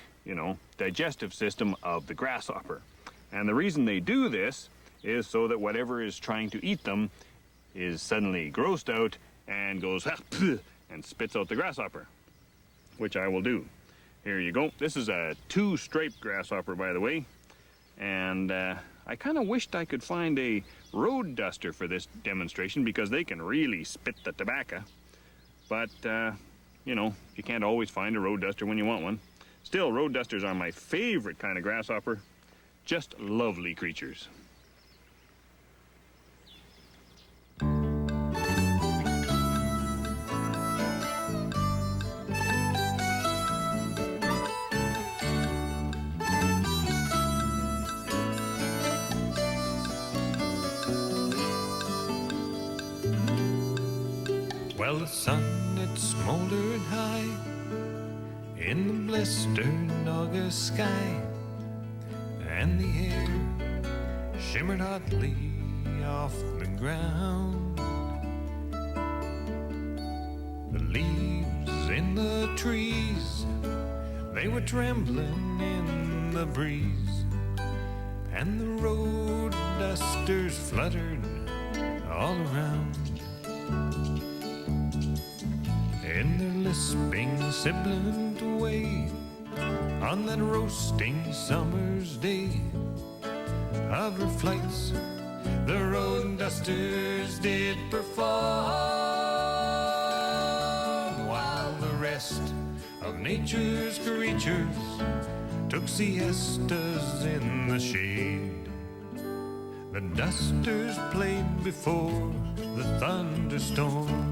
digestive system of the grasshopper. And the reason they do this is so that whatever is trying to eat them is suddenly grossed out and goes and spits out the grasshopper, which I will do. Here you go. This is a two-striped grasshopper, by the way, and I kind of wished I could find a road duster for this demonstration because they can really spit the tobacco. But, you can't always find a road duster when you want one. Still, road dusters are my favorite kind of grasshopper. Just lovely creatures. Well, the sun, it smoldered high in the blistered August sky, and the air shimmered hotly off the ground. The leaves in the trees, they were trembling in the breeze, and the road dusters fluttered all around. In their lisping, sibilant way, on that roasting summer's day, of her flights the road dusters did perform, while the rest of nature's creatures took siestas in the shade. The dusters played before the thunderstorm.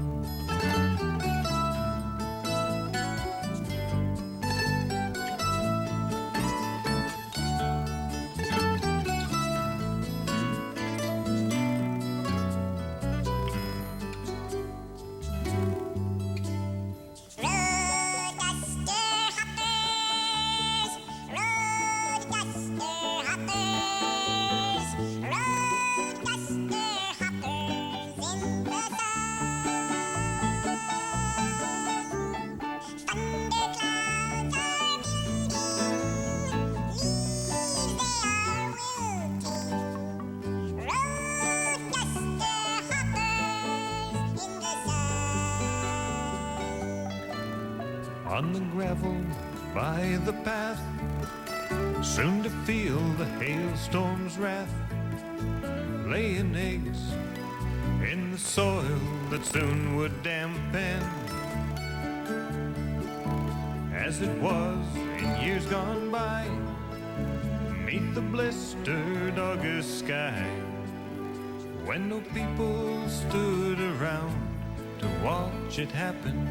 On the gravel by the path, soon to feel the hailstorm's wrath, laying eggs in the soil that soon would dampen. as it was in years gone by. Meet the blistered August sky, when no people stood around to watch it happen.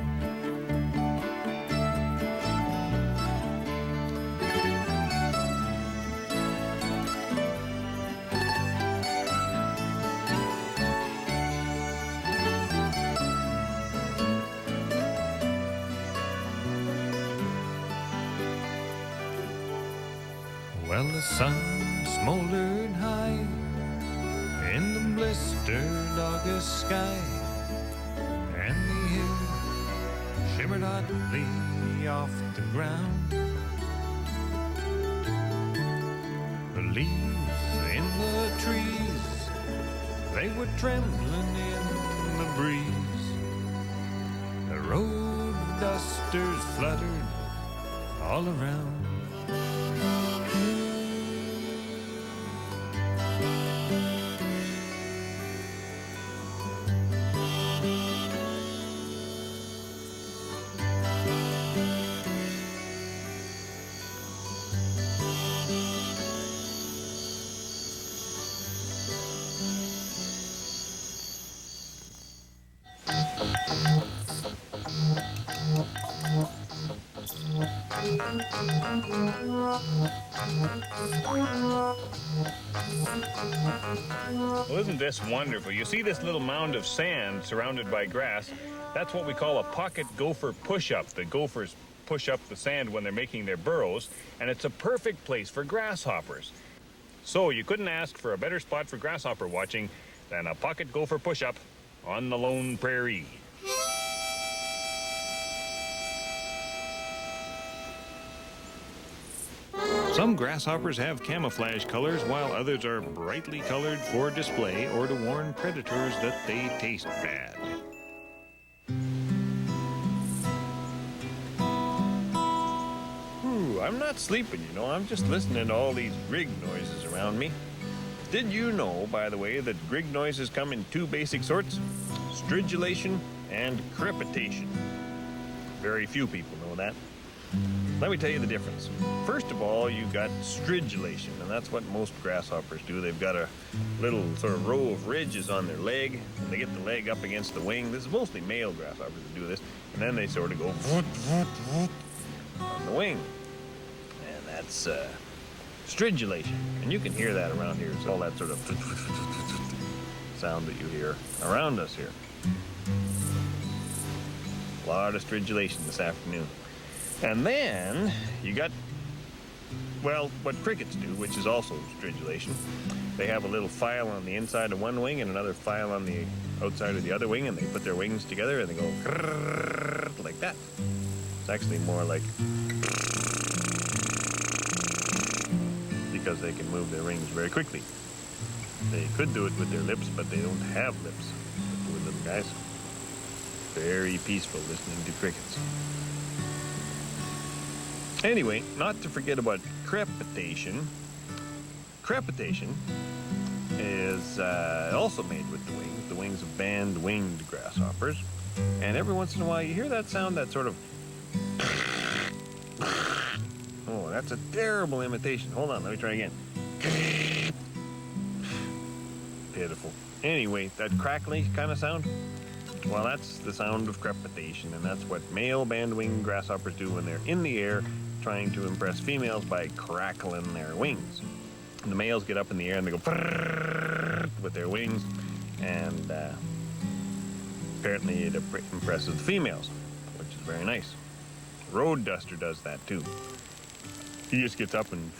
Well, the sun smoldered high in the blistered August sky, and the air shimmered hotly off the ground. The leaves in the trees, they were trembling in the breeze. The road dusters fluttered all around. Well, isn't this wonderful? You see this little mound of sand surrounded by grass? That's what we call a pocket gopher push-up. The gophers push up the sand when they're making their burrows, and it's a perfect place for grasshoppers. So you couldn't ask for a better spot for grasshopper watching than a pocket gopher push-up on the lone prairie. Some grasshoppers have camouflage colors, while others are brightly colored for display or to warn predators that they taste bad. Ooh, I'm not sleeping, you know. I'm just listening to all these grig noises around me. Did you know, by the way, that grig noises come in two basic sorts? Stridulation and crepitation. Very few people know that. Let me tell you the difference. First of all, you got stridulation, and that's what most grasshoppers do. They've got a little sort of row of ridges on their leg, and they get the leg up against the wing. This is mostly male grasshoppers that do this, and then they sort of go voot, voot, voot on the wing. And that's stridulation. And you can hear that around here. It's all that sort of sound that you hear around us here. A lot of stridulation this afternoon. And then you got, well, what crickets do, which is also stridulation. They have a little file on the inside of one wing and another file on the outside of the other wing, and they put their wings together and they go like that. It's actually more like, because they can move their wings very quickly. They could do it with their lips, but they don't have lips. The poor little guys. Very peaceful listening to crickets. Anyway, not to forget about crepitation. Crepitation is also made with the wings of band-winged grasshoppers. And every once in a while you hear that sound, that sort of... Oh, that's a terrible imitation. Hold on, let me try again. Pitiful. Anyway, that crackly kind of sound, well, that's the sound of crepitation, and that's what male band-winged grasshoppers do when they're in the air trying to impress females by crackling their wings. And the males get up in the air and they go with their wings, and apparently it impresses the females, which is very nice. Road duster does that too. He just gets up and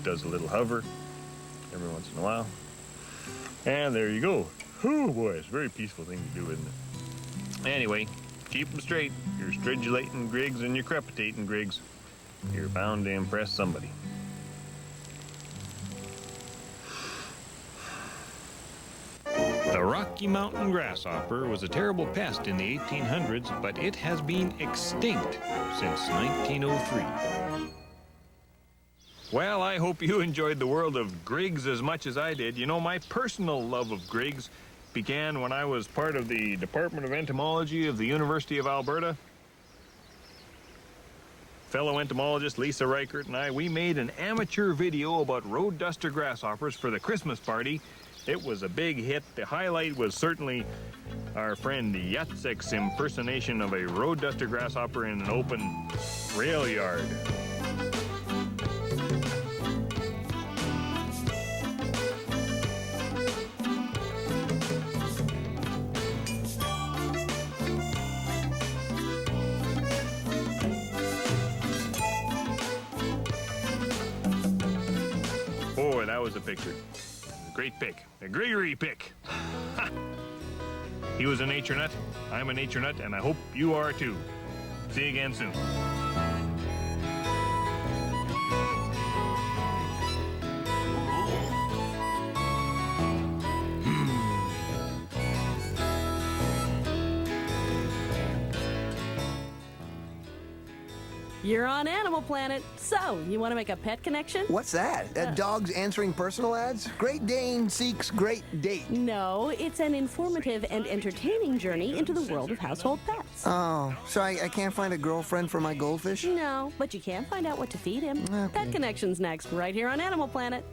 does a little hover every once in a while. And there you go. Oh boy, it's a very peaceful thing to do, isn't it? Anyway, keep them straight. You're stridulating grigs and you're crepitating grigs. You're bound to impress somebody. The Rocky Mountain grasshopper was a terrible pest in the 1800s, but it has been extinct since 1903. Well, I hope you enjoyed the world of grigs as much as I did. You know, my personal love of grigs began when I was part of the Department of Entomology of the University of Alberta. fellow entomologist Lisa Reichert and I, we made an amateur video about road duster grasshoppers for the Christmas party. It was a big hit. The highlight was certainly our friend Yatsek's impersonation of a road duster grasshopper in an open rail yard. Boy, that was a picture. Great pick. A Gregory pick. Ha! He was a nature nut. I'm a nature nut, and I hope you are too. See you again soon. You're on Animal Planet. So, you want to make a pet connection? What's that? Dogs answering personal ads? Great Dane seeks great date. No, it's an informative and entertaining journey into the world of household pets. Oh, so I can't find a girlfriend for my goldfish? No, but you can find out what to feed him. Okay. Pet Connection's next, right here on Animal Planet.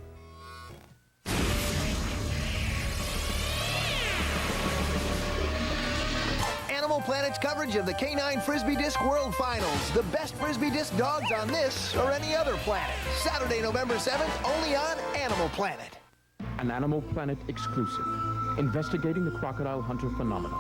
Animal Planet's coverage of the Canine Frisbee Disc World Finals. The best Frisbee Disc dogs on this or any other planet. Saturday, November 7th, only on Animal Planet. An Animal Planet exclusive. Investigating the crocodile hunter phenomenon.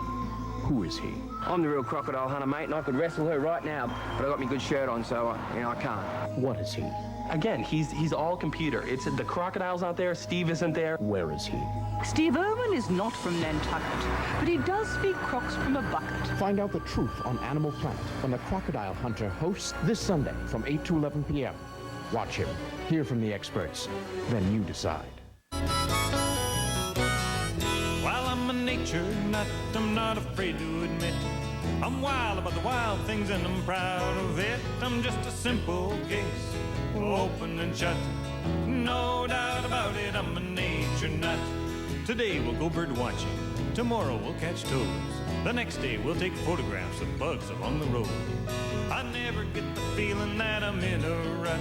Who is he? I'm the real crocodile hunter, mate, and I could wrestle her right now, but I got my good shirt on, so, I can't. What is he? Again, he's all computer. It's the crocodile's not there, Steve isn't there. Where is he? Steve Irwin is not from Nantucket, but he does speak crocs from a bucket. Find out the truth on Animal Planet when the Crocodile Hunter hosts this Sunday from 8 to 11 p.m. Watch him, hear from the experts, then you decide. While I'm a nature nut, I'm not afraid to admit I'm wild about the wild things and I'm proud of it. I'm just a simple case, open and shut. No doubt about it, I'm a nature nut. Today we'll go bird watching, tomorrow we'll catch toads. The next day we'll take photographs of bugs along the road. I never get the feeling that I'm in a rut.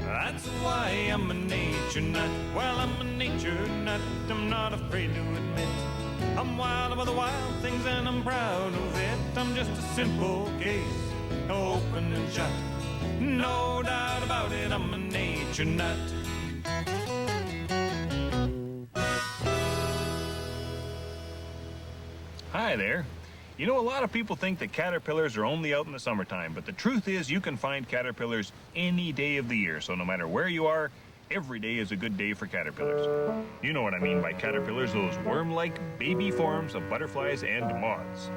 That's why I'm a nature nut. Well, I'm a nature nut, I'm not afraid to admit I'm wild about the wild things and I'm proud of it. I'm just a simple case, open and shut. No doubt about it, I'm a nature nut. Hi there. You know, a lot of people think that caterpillars are only out in the summertime, but the truth is you can find caterpillars any day of the year. So no matter where you are, every day is a good day for caterpillars. You know what I mean by caterpillars, those worm-like baby forms of butterflies and moths.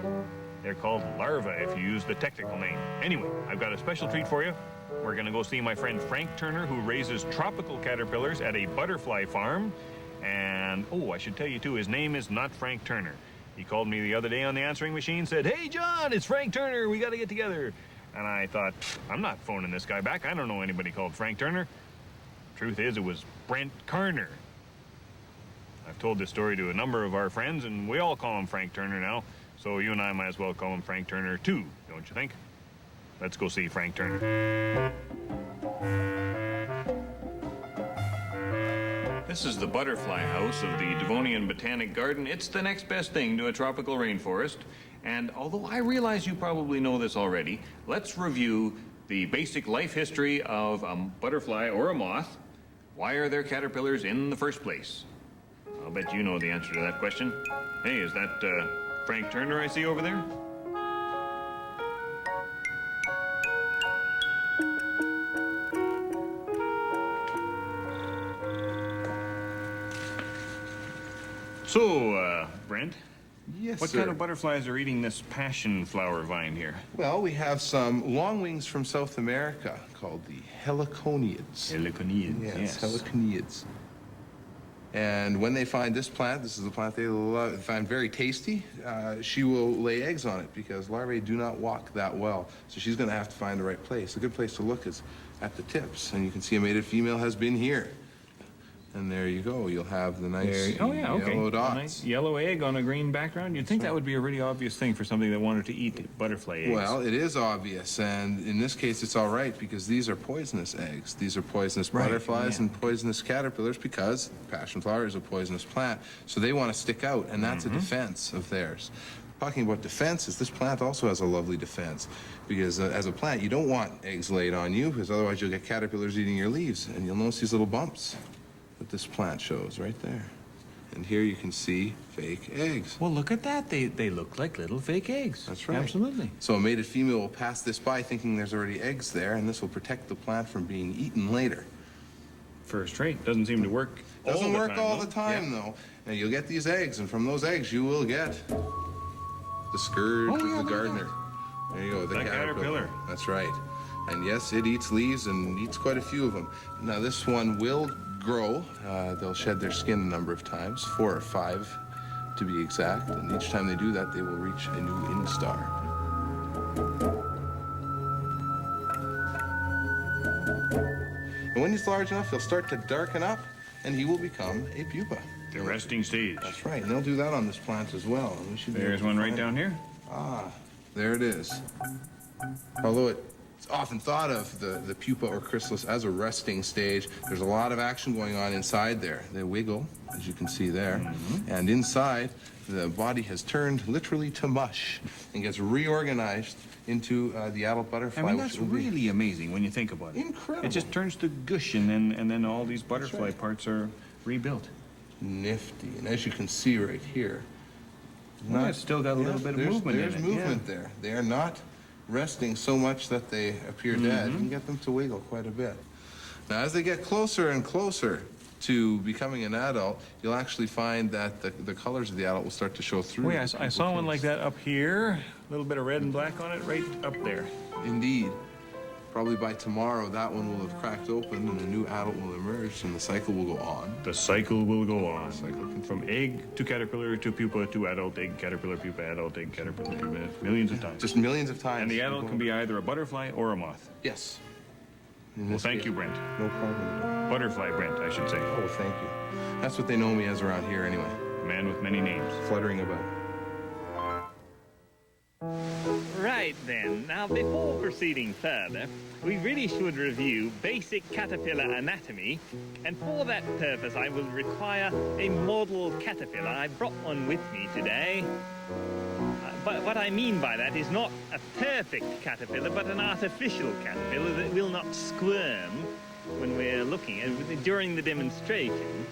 They're called larvae if you use the technical name. Anyway, I've got a special treat for you. We're gonna go see my friend Frank Turner, who raises tropical caterpillars at a butterfly farm. And, oh, I should tell you too, his name is not Frank Turner. He called me the other day on the answering machine, said, "Hey, John, it's Frank Turner. We got to get together." And I thought, I'm not phoning this guy back. I don't know anybody called Frank Turner. Truth is, it was Brent Carner. I've told this story to a number of our friends, and we all call him Frank Turner now. So you and I might as well call him Frank Turner, too, don't you think? Let's go see Frank Turner. This is the butterfly house of the Devonian Botanic Garden. It's the next best thing to a tropical rainforest. And although I realize you probably know this already, let's review the basic life history of a butterfly or a moth. Why are there caterpillars in the first place? I'll bet you know the answer to that question. Hey, is that Frank Turner I see over there? So, Brent? Yes, What sir. kind of butterflies are eating this passion flower vine here? Well, we have some longwings from South America called the heliconiids. Heliconiids, yes. Heliconiids. And when they find this plant, this is a plant they find very tasty, she will lay eggs on it because larvae do not walk that well. So she's going to have to find the right place. A good place to look is at the tips. And you can see a mated female has been here. And there you go. You'll have the nice Oh, yeah, okay. yellow A dots. nice yellow egg on a green background. You'd think that would be a really obvious thing for something that wanted to eat butterfly eggs. Well, it is obvious, and in this case it's all right because these are poisonous eggs. These are poisonous butterflies and poisonous caterpillars because passion flower is a poisonous plant. So they want to stick out, and that's a defense of theirs. Talking about defenses, this plant also has a lovely defense because as a plant, you don't want eggs laid on you because otherwise you'll get caterpillars eating your leaves, and you'll notice these little bumps that this plant shows right there. And here you can see fake eggs. Well, look at that. They look like little fake eggs. That's right. Absolutely. So a mated female will pass this by thinking there's already eggs there, and this will protect the plant from being eaten later. First rate. Doesn't seem to work Doesn't work all though. the time, though. Now, you'll get these eggs, and from those eggs you will get the scourge of the gardener. There you go, the caterpillar. That's right. And yes, it eats leaves and eats quite a few of them. Now, this one will grow. They'll shed their skin a number of times, 4 or 5 to be exact. And each time they do that, they will reach a new instar. And when he's large enough, he'll start to darken up, and he will become a pupa. The resting stage. That's right, and they'll do that on this plant as well. And we should be There's able to one right find down it. here. Ah, there it is. Although it's often thought of the pupa or chrysalis as a resting stage, there's a lot of action going on inside there. They wiggle, as you can see there, and inside, the body has turned literally to mush and gets reorganized into the adult butterfly. I mean, that's really amazing when you think about it. Incredible. It just turns to gush, and then all these butterfly parts are rebuilt. Nifty. And as you can see right here, It's still got a little bit of movement in it. There's movement there. They are not resting so much that they appear dead. You can get them to wiggle quite a bit. Now, as they get closer and closer to becoming an adult, you'll actually find that the colors of the adult will start to show through. Oh, yeah, I saw one like that up here. A little bit of red and black on it right up there. Indeed. Probably by tomorrow, that one will have cracked open and a new adult will emerge and the cycle will go on. The cycle will go on. From egg to caterpillar to pupa to adult egg, caterpillar, pupa, adult egg, caterpillar, pupa, millions of times. Just millions of times. And the adult can be either a butterfly or a moth. Yes. Well, thank you, Brent. No problem. Butterfly Brent, I should say. Oh, thank you. That's what they know me as around here anyway. Man with many names. Fluttering about. Right then, now before proceeding further, we really should review basic caterpillar anatomy, and for that purpose I will require a model caterpillar. I brought one with me today. But what I mean by that is not a perfect caterpillar, but an artificial caterpillar that will not squirm when we're looking at it during the demonstration.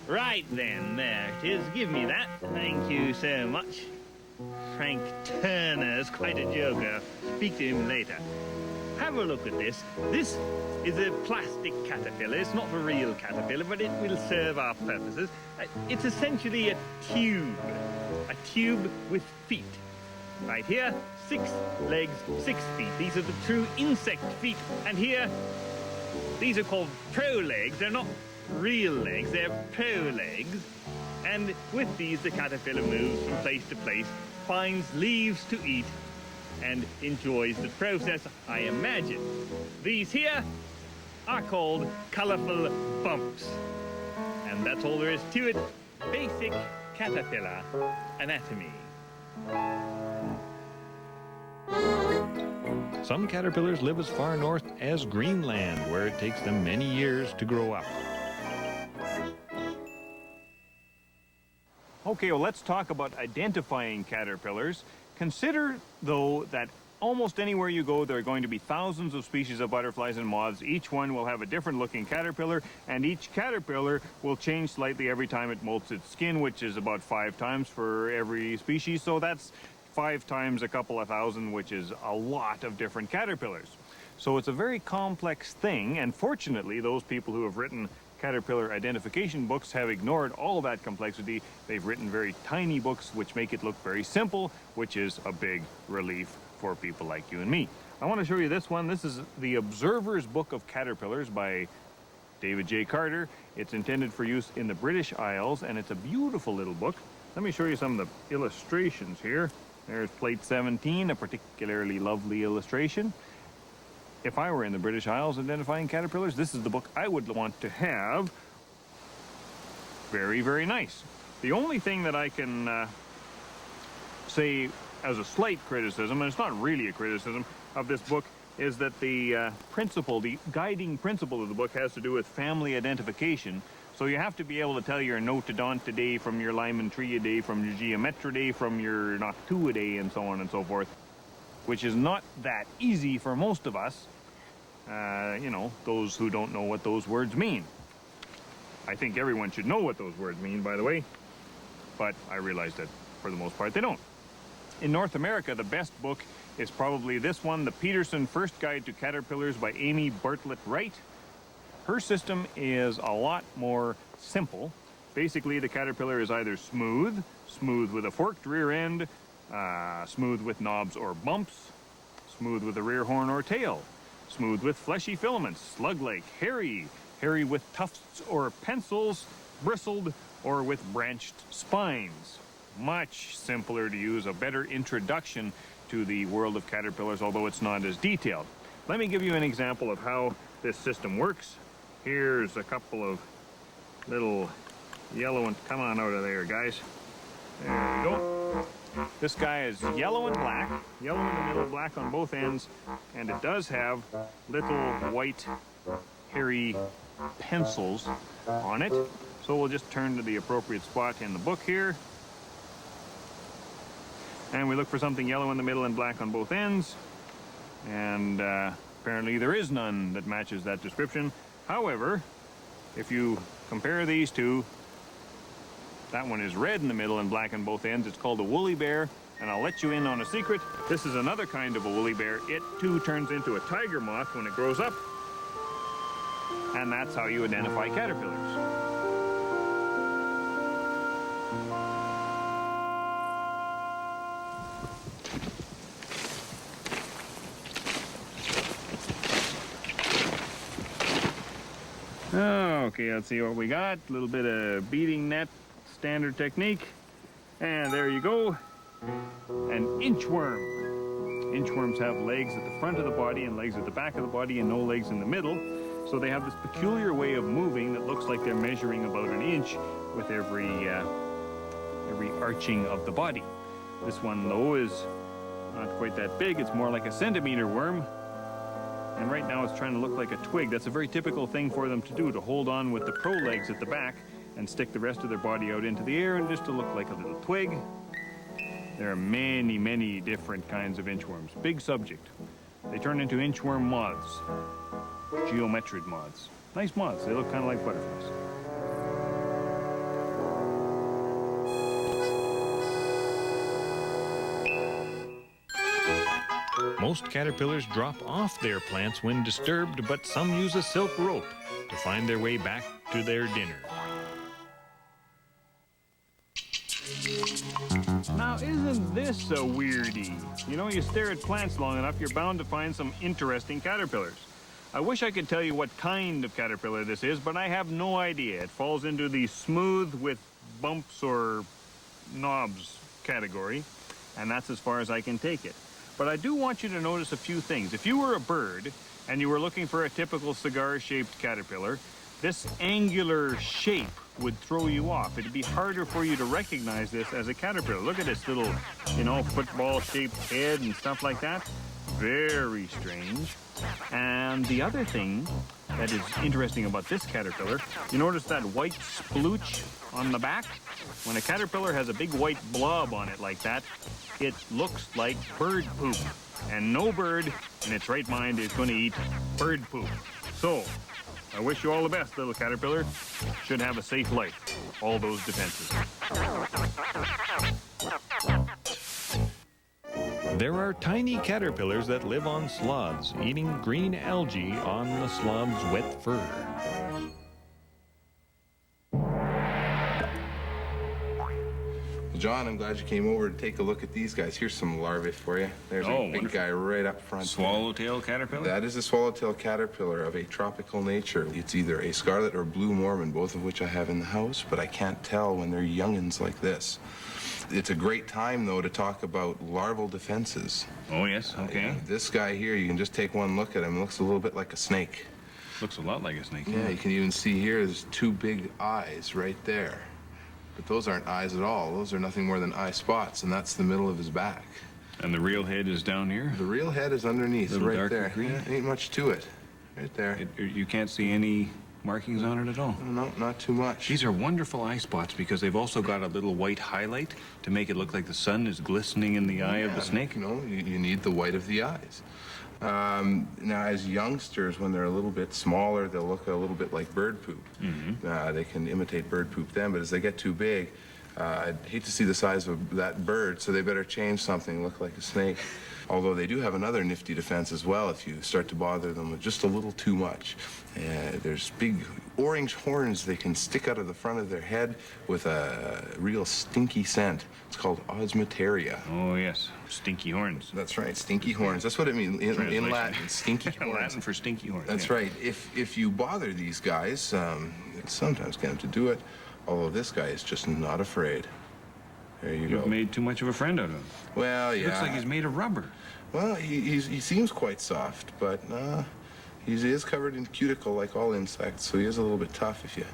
Right then, there it is. Give me that. Thank you so much. Frank Turner's quite a joker. Speak to him later. Have a look at this. This is a plastic caterpillar. It's not a real caterpillar, but it will serve our purposes. It's essentially a tube with feet. Right here, 6 legs, 6 feet. These are the true insect feet. And here, these are called prolegs. They're not real legs, they're prolegs. And with these, the caterpillar moves from place to place, finds leaves to eat, and enjoys the process, I imagine. These here are called colorful bumps. And that's all there is to it. Basic caterpillar anatomy. Some caterpillars live as far north as Greenland, where it takes them many years to grow up. Okay, well, let's talk about identifying caterpillars. Consider, though, that almost anywhere you go, there are going to be thousands of species of butterflies and moths. Each one will have a different looking caterpillar, and each caterpillar will change slightly every time it molts its skin, which is about 5 times for every species. So that's 5 times a couple of thousand, which is a lot of different caterpillars. So it's a very complex thing, and fortunately, those people who have written caterpillar identification books have ignored all that complexity. They've written very tiny books which make it look very simple, which is a big relief for people like you and me. I want to show you this one. This is the Observer's Book of Caterpillars by David J. Carter. It's intended for use in the British Isles, and it's a beautiful little book. Let me show you some of the illustrations here. There's plate 17, a particularly lovely illustration. if I were in the British Isles identifying caterpillars, this is the book I would want to have. Very, very nice. The only thing that I can say as a slight criticism, and it's not really a criticism of this book, is that the principle, the guiding principle of the book has to do with family identification. So you have to be able to tell your Notodontidae from your Lymantriidae, from your Geometridae, from your Noctuidae, and so on and so forth, which is not that easy for most of us, you know, those who don't know what those words mean. I think everyone should know what those words mean, by the way, but I realize that for the most part they don't. In North America, the best book is probably this one, The Peterson First Guide to Caterpillars by Amy Bartlett Wright. Her system is a lot more simple. Basically, the caterpillar is either smooth with a forked rear end, smooth with knobs or bumps, smooth with a rear horn or tail, smooth with fleshy filaments, slug-like, hairy with tufts or pencils, bristled, or with branched spines. Much simpler to use, a better introduction to the world of caterpillars, although it's not as detailed. Let me give you an example of how this system works. Here's a couple of little yellow ones. Come on out of there, guys. There we go. This guy is yellow and black, yellow in the middle, black on both ends, and it does have little white, hairy pencils on it. So we'll just turn to the appropriate spot in the book here. And we look for something yellow in the middle and black on both ends. And apparently there is none that matches that description. However, if you compare these two, that one is red in the middle and black on both ends. It's called a woolly bear. And I'll let you in on a secret. This is another kind of a woolly bear. It too turns into a tiger moth when it grows up. And that's how you identify caterpillars. Okay, let's see what we got. A little bit of beading net, standard technique. And there you go. An inchworm. Inchworms have legs at the front of the body and legs at the back of the body and no legs in the middle. So they have this peculiar way of moving that looks like they're measuring about an inch with every arching of the body. This one, though, is not quite that big. It's more like a centimeter worm. And right now it's trying to look like a twig. That's a very typical thing for them to do, to hold on with the pro legs at the back and stick the rest of their body out into the air and just to look like a little twig. There are many, many different kinds of inchworms. Big subject. They turn into inchworm moths. Geometrid moths. Nice moths. They look kind of like butterflies. Most caterpillars drop off their plants when disturbed, but some use a silk rope to find their way back to their dinner. Now, isn't this a weirdie? You know, you stare at plants long enough, you're bound to find some interesting caterpillars. I wish I could tell you what kind of caterpillar this is, but I have no idea. It falls into the smooth with bumps or knobs category, and that's as far as I can take it. But I do want you to notice a few things. If you were a bird and you were looking for a typical cigar-shaped caterpillar, this angular shape would throw you off. It'd be harder for you to recognize this as a caterpillar. Look at this little, you know, football-shaped head and stuff like that. Very strange. And the other thing that is interesting about this caterpillar, you notice that white splooch on the back? When a caterpillar has a big white blob on it like that, it looks like bird poop. And no bird in its right mind is going to eat bird poop. So, I wish you all the best, little caterpillar. Should have a safe life. All those defenses. There are tiny caterpillars that live on sloths, eating green algae on the sloth's wet fur. John, I'm glad you came over to take a look at these guys. Here's some larvae for you. There's a big guy right up front. Swallowtail caterpillar? That is a swallowtail caterpillar of a tropical nature. It's either a scarlet or blue Mormon, both of which I have in the house, but I can't tell when they're youngins like this. It's a great time, though, to talk about larval defenses. Oh, yes, okay. This guy here, you can just take one look at him. It looks a little bit like a snake. Looks a lot like a snake. Yeah, you can even see here, there's two big eyes right there. But those aren't eyes at all. Those are nothing more than eye spots, and that's the middle of his back. And the real head is down here? The real head is underneath, right darker there. green? Yeah, ain't much to it. Right there. You can't see any markings on it at all? No, not too much. These are wonderful eye spots because they've also got a little white highlight to make it look like the sun is glistening in the eye of the snake. No, you need the white of the eyes. Now, as youngsters, when they're a little bit smaller, they'll look a little bit like bird poop. They can imitate bird poop then, but as they get too big, I'd hate to see the size of that bird, so they better change something, look like a snake. Although they do have another nifty defense as well if you start to bother them with just a little too much. There's big orange horns they can stick out of the front of their head with a real stinky scent. It's called osmeteria. Oh, yes. Stinky horns. That's right, stinky horns. That's what it means in Latin, stinky horns. Latin for stinky horns. That's right. If you bother these guys, it sometimes get them to do it, although this guy is just not afraid. There you go. You've made too much of a friend out of him. Well, yeah. Looks like he's made of rubber. Well, he seems quite soft, but he is covered in cuticle like all insects, so he is a little bit tough if you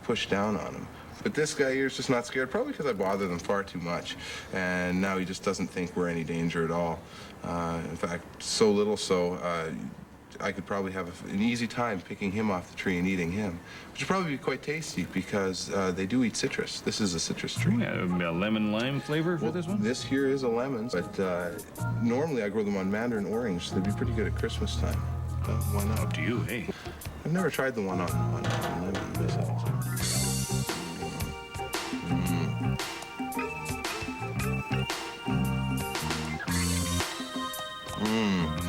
push down on him. But this guy here is just not scared, probably because I bother them far too much, and now he just doesn't think we're any danger at all. In fact, so little so, I could probably have an easy time picking him off the tree and eating him, which would probably be quite tasty because they do eat citrus. This is a citrus tree. Yeah, a lemon lime flavor for this one? This here is a lemon, but normally I grow them on mandarin orange, so they'd be pretty good at Christmas time. Why not? Up to you, hey. I've never tried the one on lemon myself.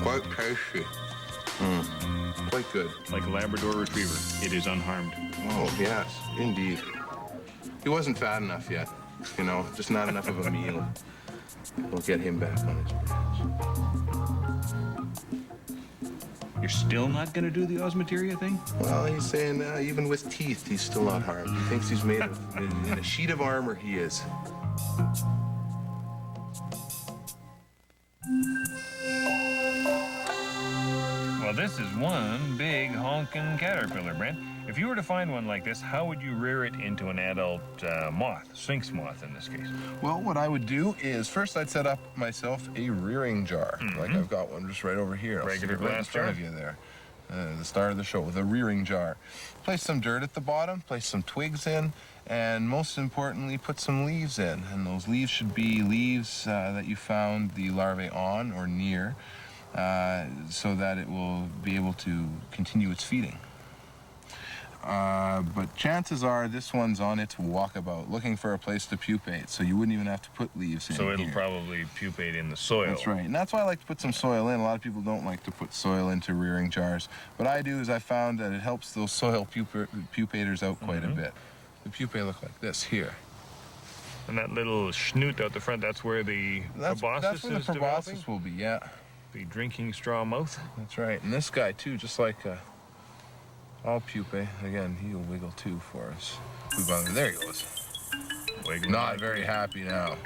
Quite tasty. Quite good. Like a Labrador Retriever. It is unharmed. Oh, yes, indeed. He wasn't fat enough yet. Just not enough of a meal. We'll get him back on his branch. You're still not going to do the osmeteria thing? Well, he's saying even with teeth, he's still not harmed. He thinks he's made of, in a sheet of armor, he is. Well, this is one big honking caterpillar, Brent. If you were to find one like this, how would you rear it into an adult moth, sphinx moth in this case? Well, what I would do is first I'd set up myself a rearing jar, like I've got one just right over here. Regular glass jar? Right in front of you there. The start of the show with a rearing jar. Place some dirt at the bottom, place some twigs in, and most importantly, put some leaves in. And those leaves should be leaves that you found the larvae on or near, so that it will be able to continue its feeding. But chances are this one's on its walkabout, looking for a place to pupate, so you wouldn't even have to put leaves in. So it'll here. probably pupate in the soil. That's right, and that's why I like to put some soil in. A lot of people don't like to put soil into rearing jars. What I do is I found that it helps those soil pupators out quite a bit. The pupae look like this here. And that little schnoot out the front, that's where the proboscis That's where the is proboscis developing? will be, yeah. The drinking straw mouth? That's right, and this guy too, just like all pupae. Again, he'll wiggle too for us. There he goes. Wiggling. Not very happy now.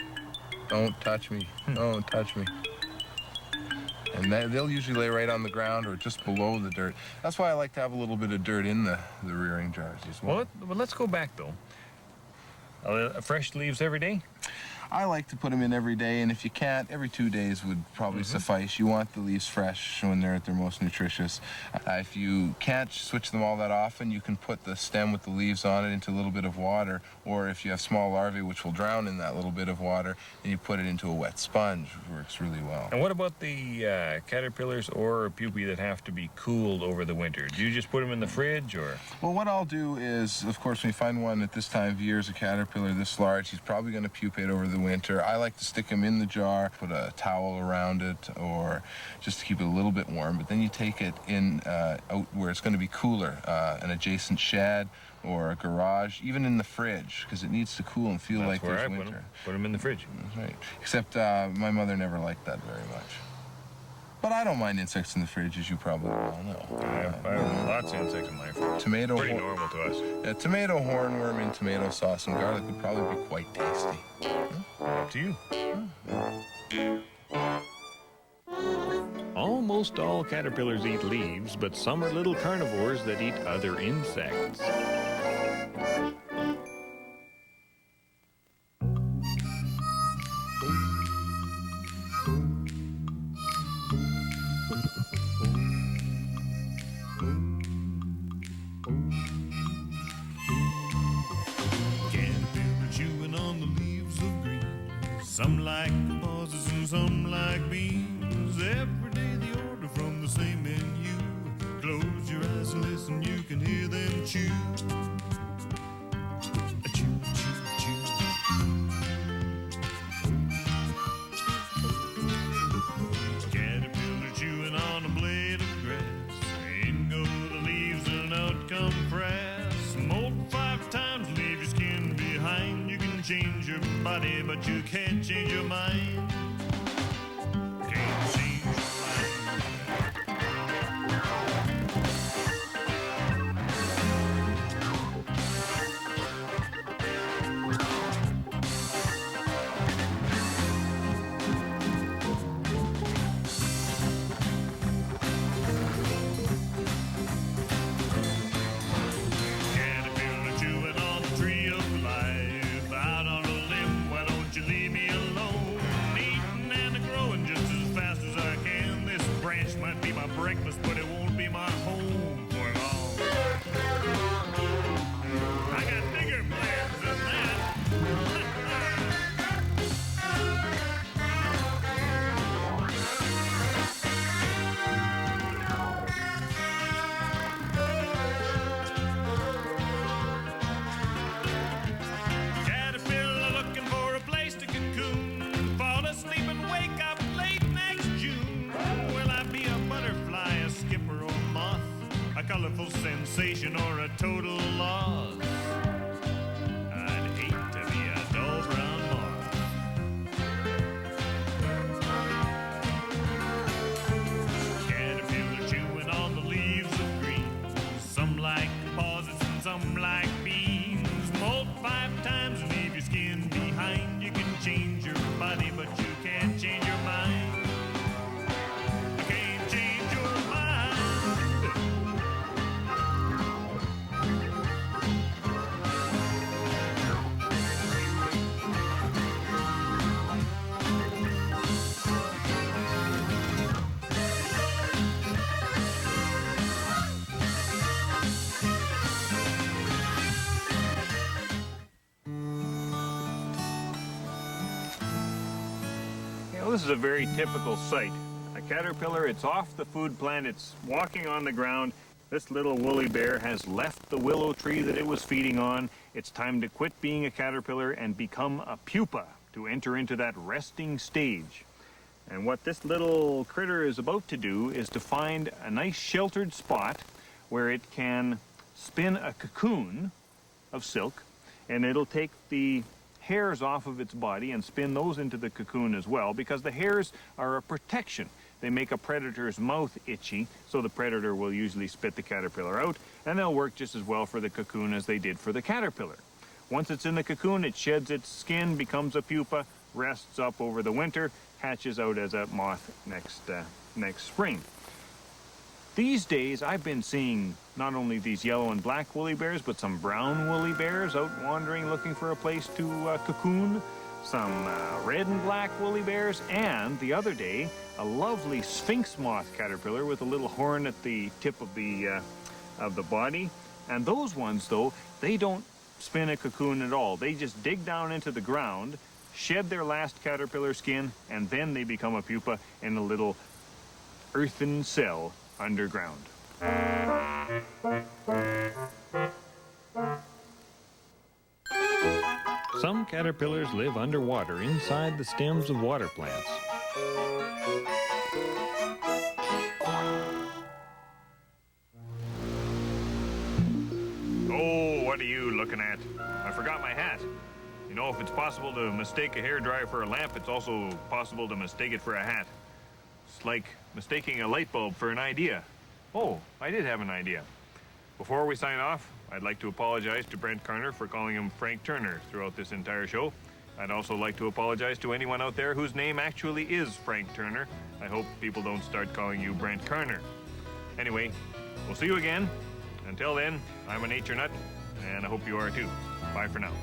Don't touch me. Don't touch me. And they'll usually lay right on the ground or just below the dirt. That's why I like to have a little bit of dirt in the rearing jars as well. Well, let's go back though. Fresh leaves every day? I like to put them in every day, and if you can't, every 2 days would probably suffice. You want the leaves fresh when they're at their most nutritious. If you can't switch them all that often, you can put the stem with the leaves on it into a little bit of water, or if you have small larvae which will drown in that little bit of water, then you put it into a wet sponge. It works really well. And what about the caterpillars or pupae that have to be cooled over the winter? Do you just put them in the fridge, or? Well, what I'll do is, of course, when you find one at this time of year as a caterpillar this large, he's probably going to pupate over the winter. I like to stick him in the jar, put a towel around it, or just to keep it a little bit warm. But then you take it in out where it's going to be cooler, an adjacent shed or a garage, even in the fridge, because it needs to cool and feel like there's winter. Put them in the fridge. That's right. Except my mother never liked that very much. But I don't mind insects in the fridge, as you probably all know. I have lots of insects in my fridge. Tomato Pretty normal to us. Yeah, tomato hornworm in tomato sauce and garlic would probably be quite tasty. Up to you. Almost all caterpillars eat leaves, but some are little carnivores that eat other insects. Caterpillar chewing on the leaves of green. Some like pauses and some like beans. Every day the order from the same menu. Close your eyes and listen, you can hear them chew. Chew, chew, chew. Caterpillar chewing on a blade of grass. In go the leaves and out come grass. Mold 5 times, leave your skin behind. You can change your body, but you can't change your mind. Can't change your mind. Caterpillar chewing on the tree of life. Out on a limb, why don't you leave me alone? Eating and growing just as fast as I can. This branch might be my breakfast, but it won't be my home for long. I got bigger plans than that. Caterpillar looking for a place to cocoon. Fall asleep and wake up late next June. Will I be a butterfly, a skipper, or a moth? A colorful sensation or a total loss? I'd hate to be a dull brown moth. Caterpillar chewing on the leaves of green. Some like pauses and some like beans. Molt 5 times and leave your skin behind. You can change your body, but you can't change your mind. You can't change your mind. You know, this is a very typical sight. A caterpillar, it's off the food plant, it's walking on the ground. This little woolly bear has left the willow tree that it was feeding on. It's time to quit being a caterpillar and become a pupa, to enter into that resting stage. And what this little critter is about to do is to find a nice sheltered spot where it can spin a cocoon of silk, and it'll take the hairs off of its body and spin those into the cocoon as well, because the hairs are a protection. They make a predator's mouth itchy, so the predator will usually spit the caterpillar out, and they'll work just as well for the cocoon as they did for the caterpillar. Once it's in the cocoon, it sheds its skin, becomes a pupa, rests up over the winter, hatches out as a moth next spring. These days, I've been seeing not only these yellow and black woolly bears, but some brown woolly bears out wandering looking for a place to cocoon, some red and black woolly bears, and the other day, a lovely sphinx moth caterpillar with a little horn at the tip of the body. And those ones, though, they don't spin a cocoon at all. They just dig down into the ground, shed their last caterpillar skin, and then they become a pupa in a little earthen cell underground. Some caterpillars live underwater inside the stems of water plants. Oh, what are you looking at? I forgot my hat. You know, if it's possible to mistake a hairdryer for a lamp, it's also possible to mistake it for a hat. It's like mistaking a light bulb for an idea. Oh, I did have an idea. Before we sign off, I'd like to apologize to Brent Carner for calling him Frank Turner throughout this entire show. I'd also like to apologize to anyone out there whose name actually is Frank Turner. I hope people don't start calling you Brent Kerner. Anyway, we'll see you again. Until then, I'm a nature nut, and I hope you are too. Bye for now.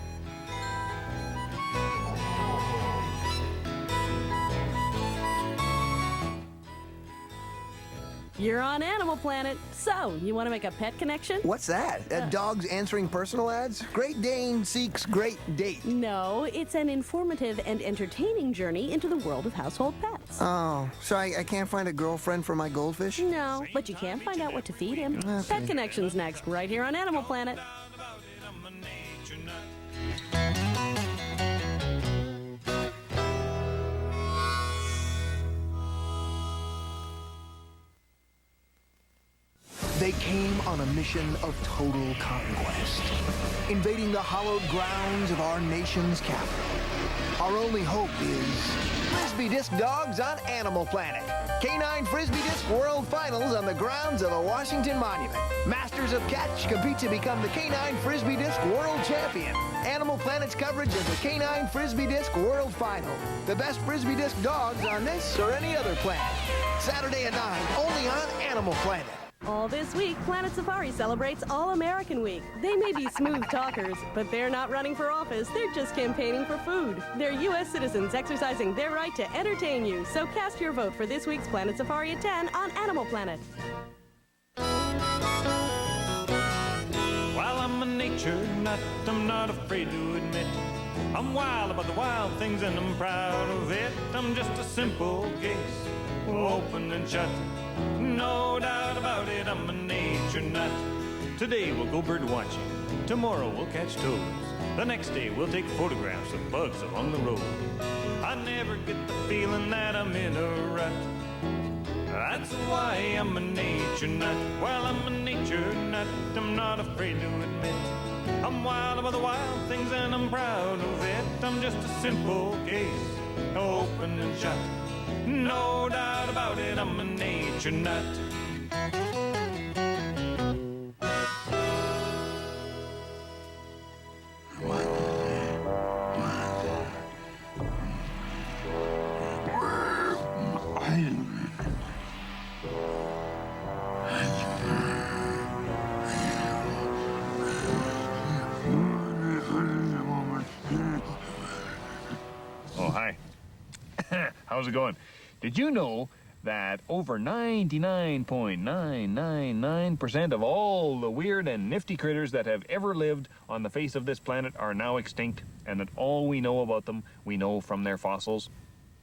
You're on Animal Planet. So, you want to make a pet connection? What's that? Dogs answering personal ads? Great Dane seeks great date. No, it's an informative and entertaining journey into the world of household pets. Oh, so I can't find a girlfriend for my goldfish? No, but you can find out what to feed him. Okay. Pet Connections next, right here on Animal Planet. They came on a mission of total conquest, invading the hallowed grounds of our nation's capital. Our only hope is Frisbee Disc Dogs on Animal Planet. Canine Frisbee Disc World Finals on the grounds of the Washington Monument. Masters of Catch compete to become the Canine Frisbee Disc World Champion. Animal Planet's coverage of the Canine Frisbee Disc World Final. The best Frisbee Disc dogs on this or any other planet. Saturday at 9, only on Animal Planet. All this week, Planet Safari celebrates All-American Week. They may be smooth talkers, but they're not running for office. They're just campaigning for food. They're U.S. citizens exercising their right to entertain you. So cast your vote for this week's Planet Safari at 10 on Animal Planet. While I'm a nature nut, I'm not afraid to admit I'm wild about the wild things and I'm proud of it. I'm just a simple case, open and shut. No doubt about it, I'm a nature nut. Today we'll go bird watching. Tomorrow we'll catch toads. The next day we'll take photographs of bugs along the road. I never get the feeling that I'm in a rut. That's why I'm a nature nut. While I'm a nature nut, I'm not afraid to admit I'm wild about the wild things and I'm proud of it. I'm just a simple case, open and shut. No doubt about it, I'm a nature nut. Oh, hi. How's it going? Did you know that over 99.999% of all the weird and nifty critters that have ever lived on the face of this planet are now extinct, and that all we know about them, we know from their fossils?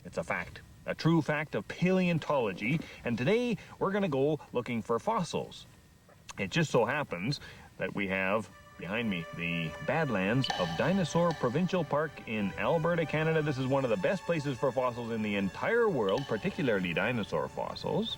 It's a fact, a true fact of paleontology, and today we're going to go looking for fossils. It just so happens that we have behind me the Badlands of Dinosaur Provincial Park in Alberta, Canada. This is one of the best places for fossils in the entire world, particularly dinosaur fossils.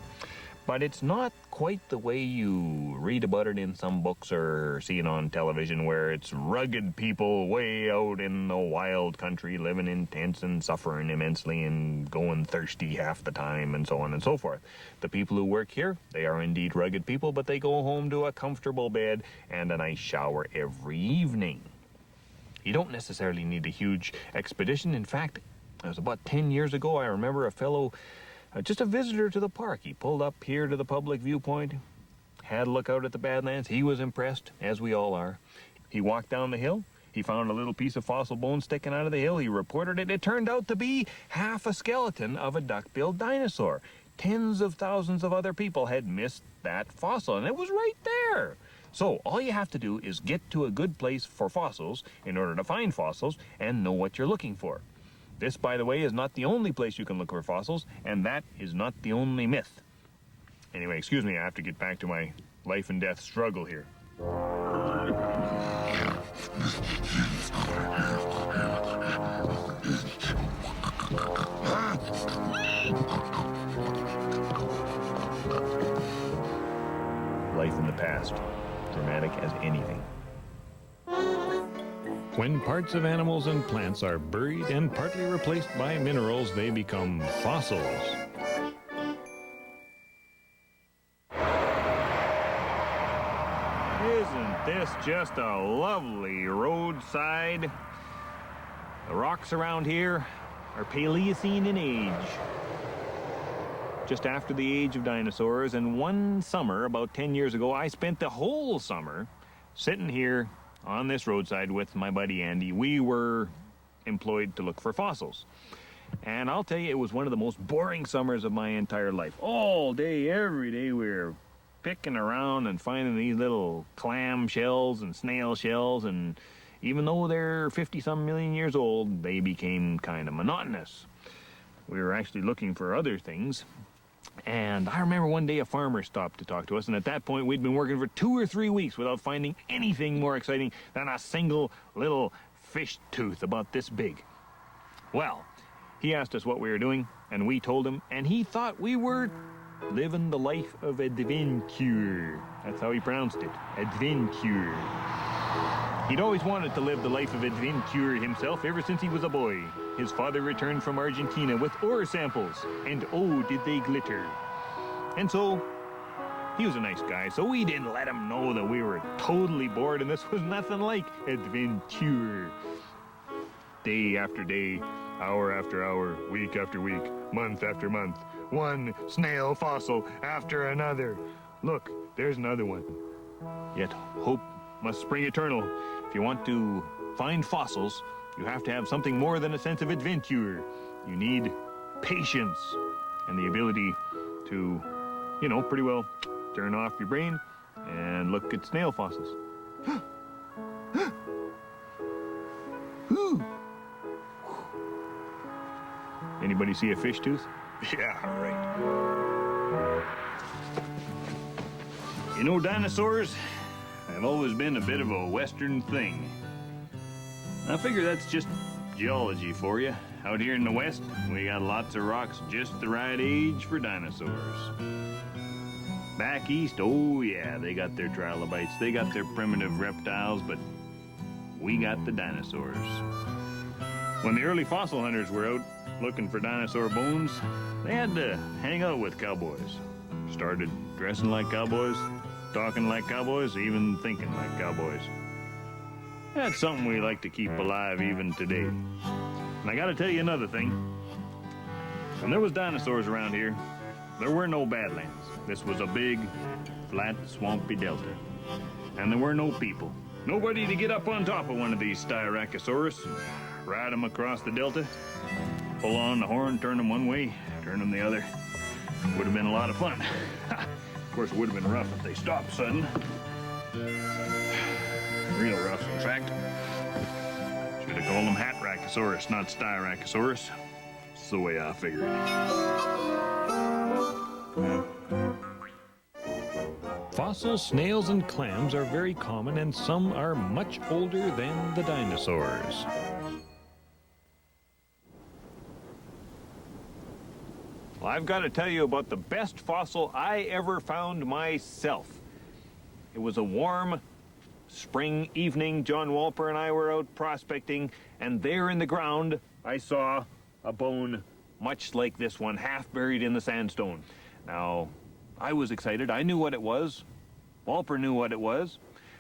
But it's not quite the way you read about it in some books or see it on television, where it's rugged people way out in the wild country living in tents and suffering immensely and going thirsty half the time and so on and so forth. The people who work here, they are indeed rugged people, but they go home to a comfortable bed and a nice shower every evening. You don't necessarily need a huge expedition. In fact, it was about 10 years ago, I remember a fellow, just a visitor to the park. He pulled up here to the public viewpoint, had a look out at the Badlands. He was impressed, as we all are. He walked down the hill. He found a little piece of fossil bone sticking out of the hill. He reported it. It turned out to be half a skeleton of a duck-billed dinosaur. Tens of thousands of other people had missed that fossil, and it was right there. So all you have to do is get to a good place for fossils in order to find fossils and know what you're looking for. This, by the way, is not the only place you can look for fossils, and that is not the only myth. Anyway, excuse me, I have to get back to my life and death struggle here. Life in the past, dramatic as anything. When parts of animals and plants are buried and partly replaced by minerals, they become fossils. Isn't this just a lovely roadside? The rocks around here are Paleocene in age, just after the age of dinosaurs. And one summer, about 10 years ago, I spent the whole summer sitting here on this roadside with my buddy Andy. We were employed to look for fossils. And I'll tell you, it was one of the most boring summers of my entire life. All day, every day, we were picking around and finding these little clam shells and snail shells, and even though they're 50-some million years old, they became kind of monotonous. We were actually looking for other things. And I remember one day a farmer stopped to talk to us, and at that point we'd been working for 2 or 3 weeks without finding anything more exciting than a single little fish tooth about this big. Well, he asked us what we were doing, and we told him, and he thought we were living the life of adventure. That's how he pronounced it, adventure. He'd always wanted to live the life of adventure himself ever since he was a boy. His father returned from Argentina with ore samples, and oh, did they glitter. And so, he was a nice guy, so we didn't let him know that we were totally bored and this was nothing like adventure. Day after day, hour after hour, week after week, month after month, one snail fossil after another. Look, there's another one. Yet hope must spring eternal. If you want to find fossils, you have to have something more than a sense of adventure. You need patience and the ability to, you know, pretty well turn off your brain and look at snail fossils. Anybody see a fish tooth? Yeah, right. You know, dinosaurs have always been a bit of a Western thing. I figure that's just geology for you. Out here in the West, we got lots of rocks just the right age for dinosaurs. Back east, oh yeah, they got their trilobites, they got their primitive reptiles, but we got the dinosaurs. When the early fossil hunters were out looking for dinosaur bones, they had to hang out with cowboys. Started dressing like cowboys, talking like cowboys, even thinking like cowboys. That's something we like to keep alive even today. And I gotta tell you another thing. When there was dinosaurs around here, there were no badlands. This was a big, flat, swampy delta. And there were no people. Nobody to get up on top of one of these Styracosaurus and ride them across the delta, pull on the horn, turn them one way, turn them the other. Would have been a lot of fun. Of course, it would have been rough if they stopped sudden. Real rough, in fact. Should have called them Hatracosaurus, not Styracosaurus. That's the way I figured it. Fossil snails and clams are very common, and some are much older than the dinosaurs. Well, I've got to tell you about the best fossil I ever found myself. It was a warm spring evening. John Walper and I were out prospecting, and there in the ground I saw a bone much like this one, half buried in the sandstone. Now, I was excited. I knew what it was. Walper knew what it was.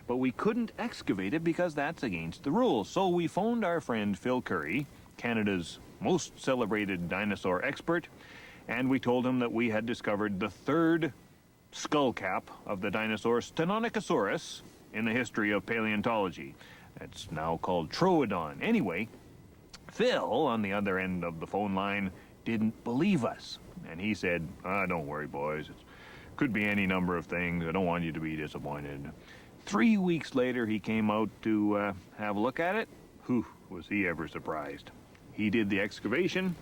But we couldn't excavate it because that's against the rules. So we phoned our friend Phil Curry, Canada's most celebrated dinosaur expert, and we told him that we had discovered the third skull cap of the dinosaur Stenonychosaurus in the history of paleontology. It's now called Troodon. Anyway, Phil, on the other end of the phone line, didn't believe us. And he said, don't worry, boys. It could be any number of things. I don't want you to be disappointed. 3 weeks later, he came out to have a look at it. Whew, was he ever surprised. He did the excavation,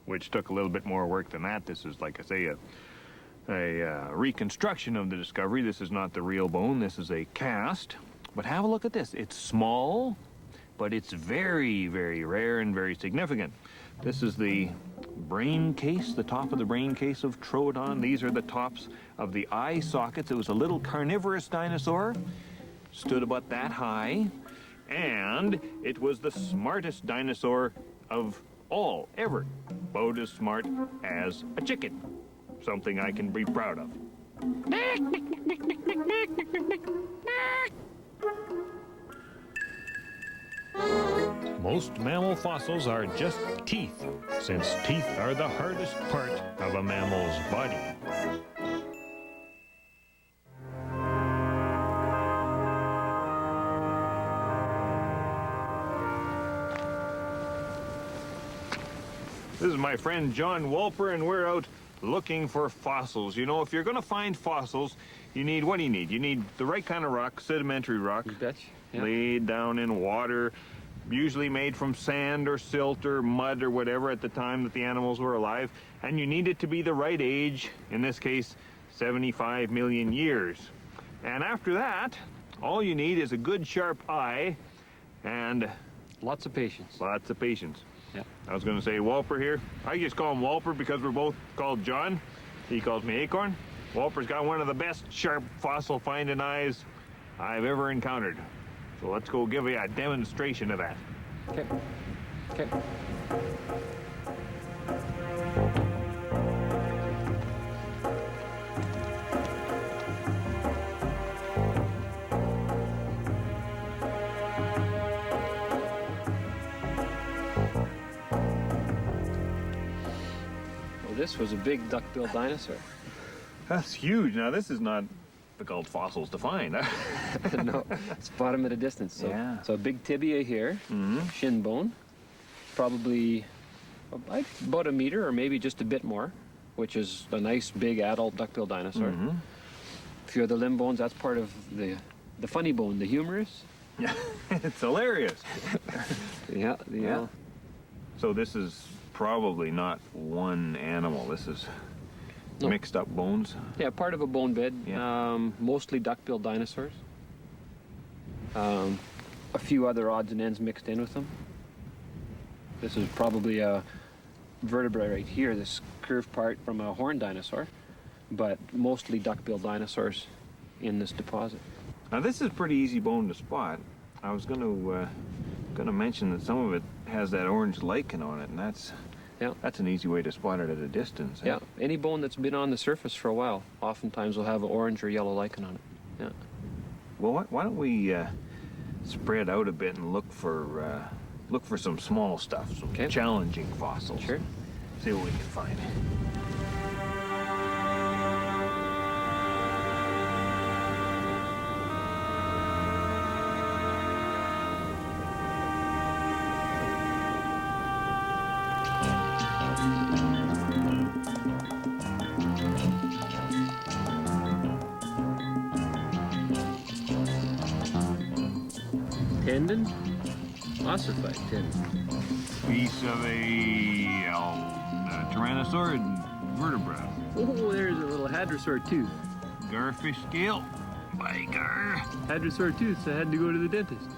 which took a little bit more work than that. This is, like I say, a reconstruction of the discovery. This is not the real bone. This is a cast. But have a look at this. It's small, but it's very, very rare and very significant. This is the brain case, the top of the brain case of Troodon. These are the tops of the eye sockets. It was a little carnivorous dinosaur, stood about that high, and it was the smartest dinosaur of all ever. About as smart as a chicken. Something I can be proud of. Most mammal fossils are just teeth, since teeth are the hardest part of a mammal's body. This is my friend John Wolper, and we're out looking for fossils. You know, if you're going to find fossils, you need, what do you need? You need the right kind of rock, sedimentary rock, laid down in water, usually made from sand or silt or mud or whatever at the time that the animals were alive. And you need it to be the right age, in this case, 75 million years. And after that, all you need is a good sharp eye and lots of patience. Lots of patience. Yeah. I was going to say Wolper here. I just call him Wolper because we're both called John. He calls me Acorn. Wolper's got one of the best sharp fossil finding eyes I've ever encountered. So let's go give you a demonstration of that. Okay. Okay. This was a big duck-billed dinosaur. That's huge. Now, this is not difficult fossils to find. No, spot them at a distance. So, yeah. So a big tibia here, shin bone, probably about a meter or maybe just a bit more, which is a nice big adult duck-billed dinosaur. A few other limb bones, that's part of the funny bone, the humerus. Yeah, it's hilarious. Yeah. So this is probably not one animal. This is mixed up bones. Yeah, part of a bone bed. Yeah. Mostly duck-billed dinosaurs. A few other odds and ends mixed in with them. This is probably a vertebrae right here, this curved part from a horned dinosaur, but mostly duck-billed dinosaurs in this deposit. Now this is pretty easy bone to spot. I was going to mention that some of it has that orange lichen on it, and that's an easy way to spot it at a distance. Yeah, any bone that's been on the surface for a while oftentimes will have an orange or yellow lichen on it. Yeah. Well, why don't we spread out a bit and look for some small stuff, some challenging fossils. Sure. See what we can find. Tendon? Ossified tendon. Piece of a tyrannosaurid vertebra. Oh, there's a little hadrosaur tooth. Garfish scale. By gar. Hadrosaur tooth, so I had to go to the dentist.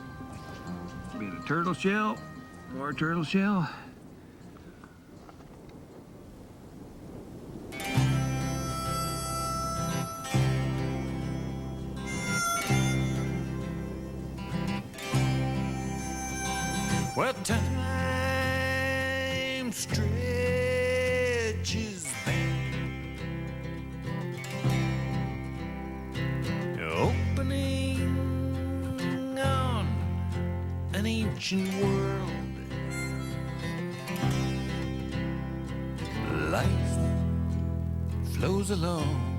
Bit of turtle shell. More turtle shell. Well, time stretches back, opening on an ancient world. Life flows along,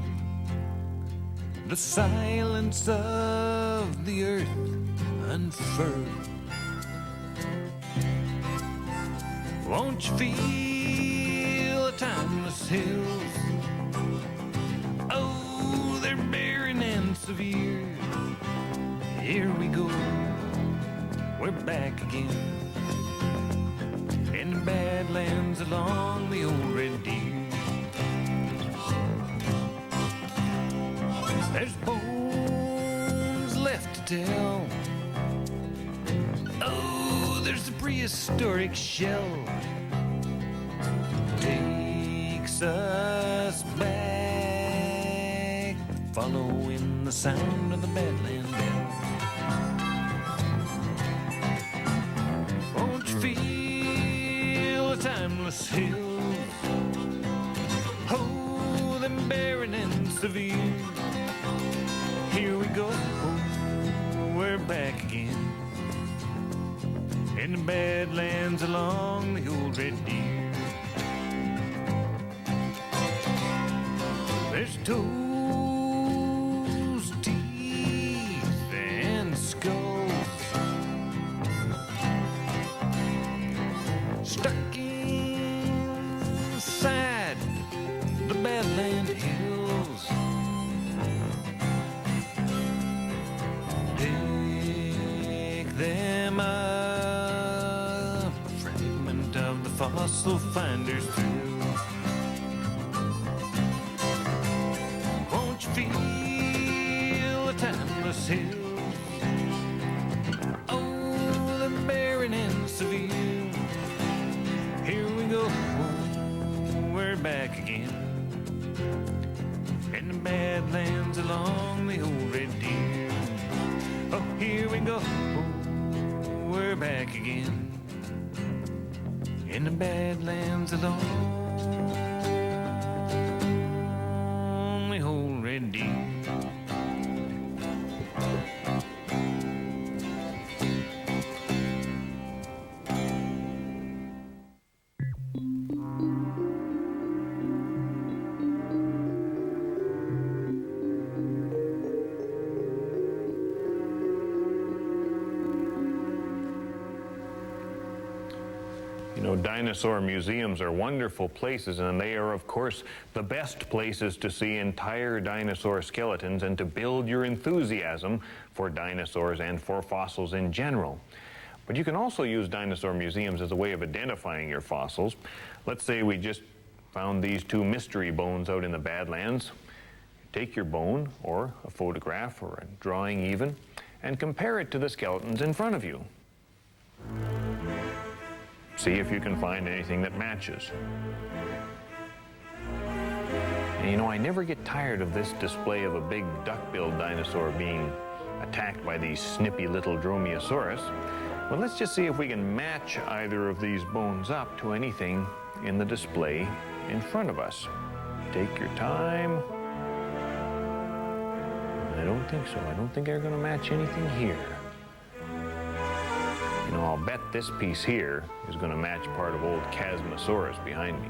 the silence of the earth unfurled. Won't you feel the timeless hills? Oh, they're barren and severe. Here we go, we're back again in the badlands along the old Red Deer. There's bones left to tell. Oh, there's the prehistoric shell. Takes us back, following the sound of the Badland Bell. Won't you feel the timeless hills? Oh, them barren and severe. Here we go, we're back again in in the Badlands along the old Red Deer. There's toes, teeth, and skulls stuck inside the Badland hills. Pick them up, fragment of the fossil finder's thrill. Won't you feel the timeless hills? Oh, the barren and severe. Here we go, we're back again. In the Badlands along the old Red Deer. Oh, here we go, we're back again. In the Badlands along the old Red Deer. You know, dinosaur museums are wonderful places, and they are, of course, the best places to see entire dinosaur skeletons and to build your enthusiasm for dinosaurs and for fossils in general. But you can also use dinosaur museums as a way of identifying your fossils. Let's say we just found these two mystery bones out in the Badlands. Take your bone, or a photograph, or a drawing even, and compare it to the skeletons in front of you. See if you can find anything that matches. And you know, I never get tired of this display of a big duck-billed dinosaur being attacked by these snippy little Dromaeosaurus. Well, let's just see if we can match either of these bones up to anything in the display in front of us. Take your time. I don't think so. I don't think they're going to match anything here. You know, I'll bet this piece here is going to match part of old Chasmosaurus behind me.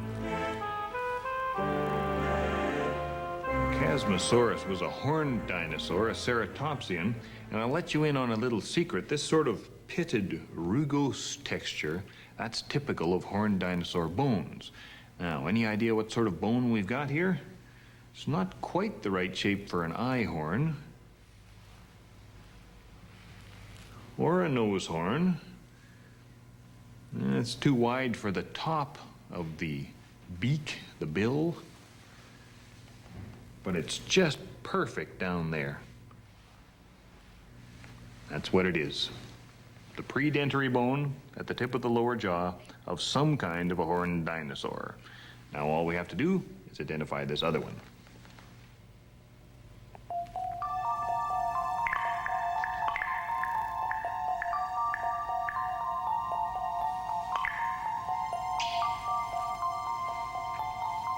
Chasmosaurus was a horned dinosaur, a ceratopsian, and I'll let you in on a little secret. This sort of pitted, rugose texture, that's typical of horned dinosaur bones. Now, any idea what sort of bone we've got here? It's not quite the right shape for an eye horn, or a nose horn. It's too wide for the top of the beak, the bill, but it's just perfect down there. That's what it is. The predentary bone at the tip of the lower jaw of some kind of a horned dinosaur. Now all we have to do is identify this other one.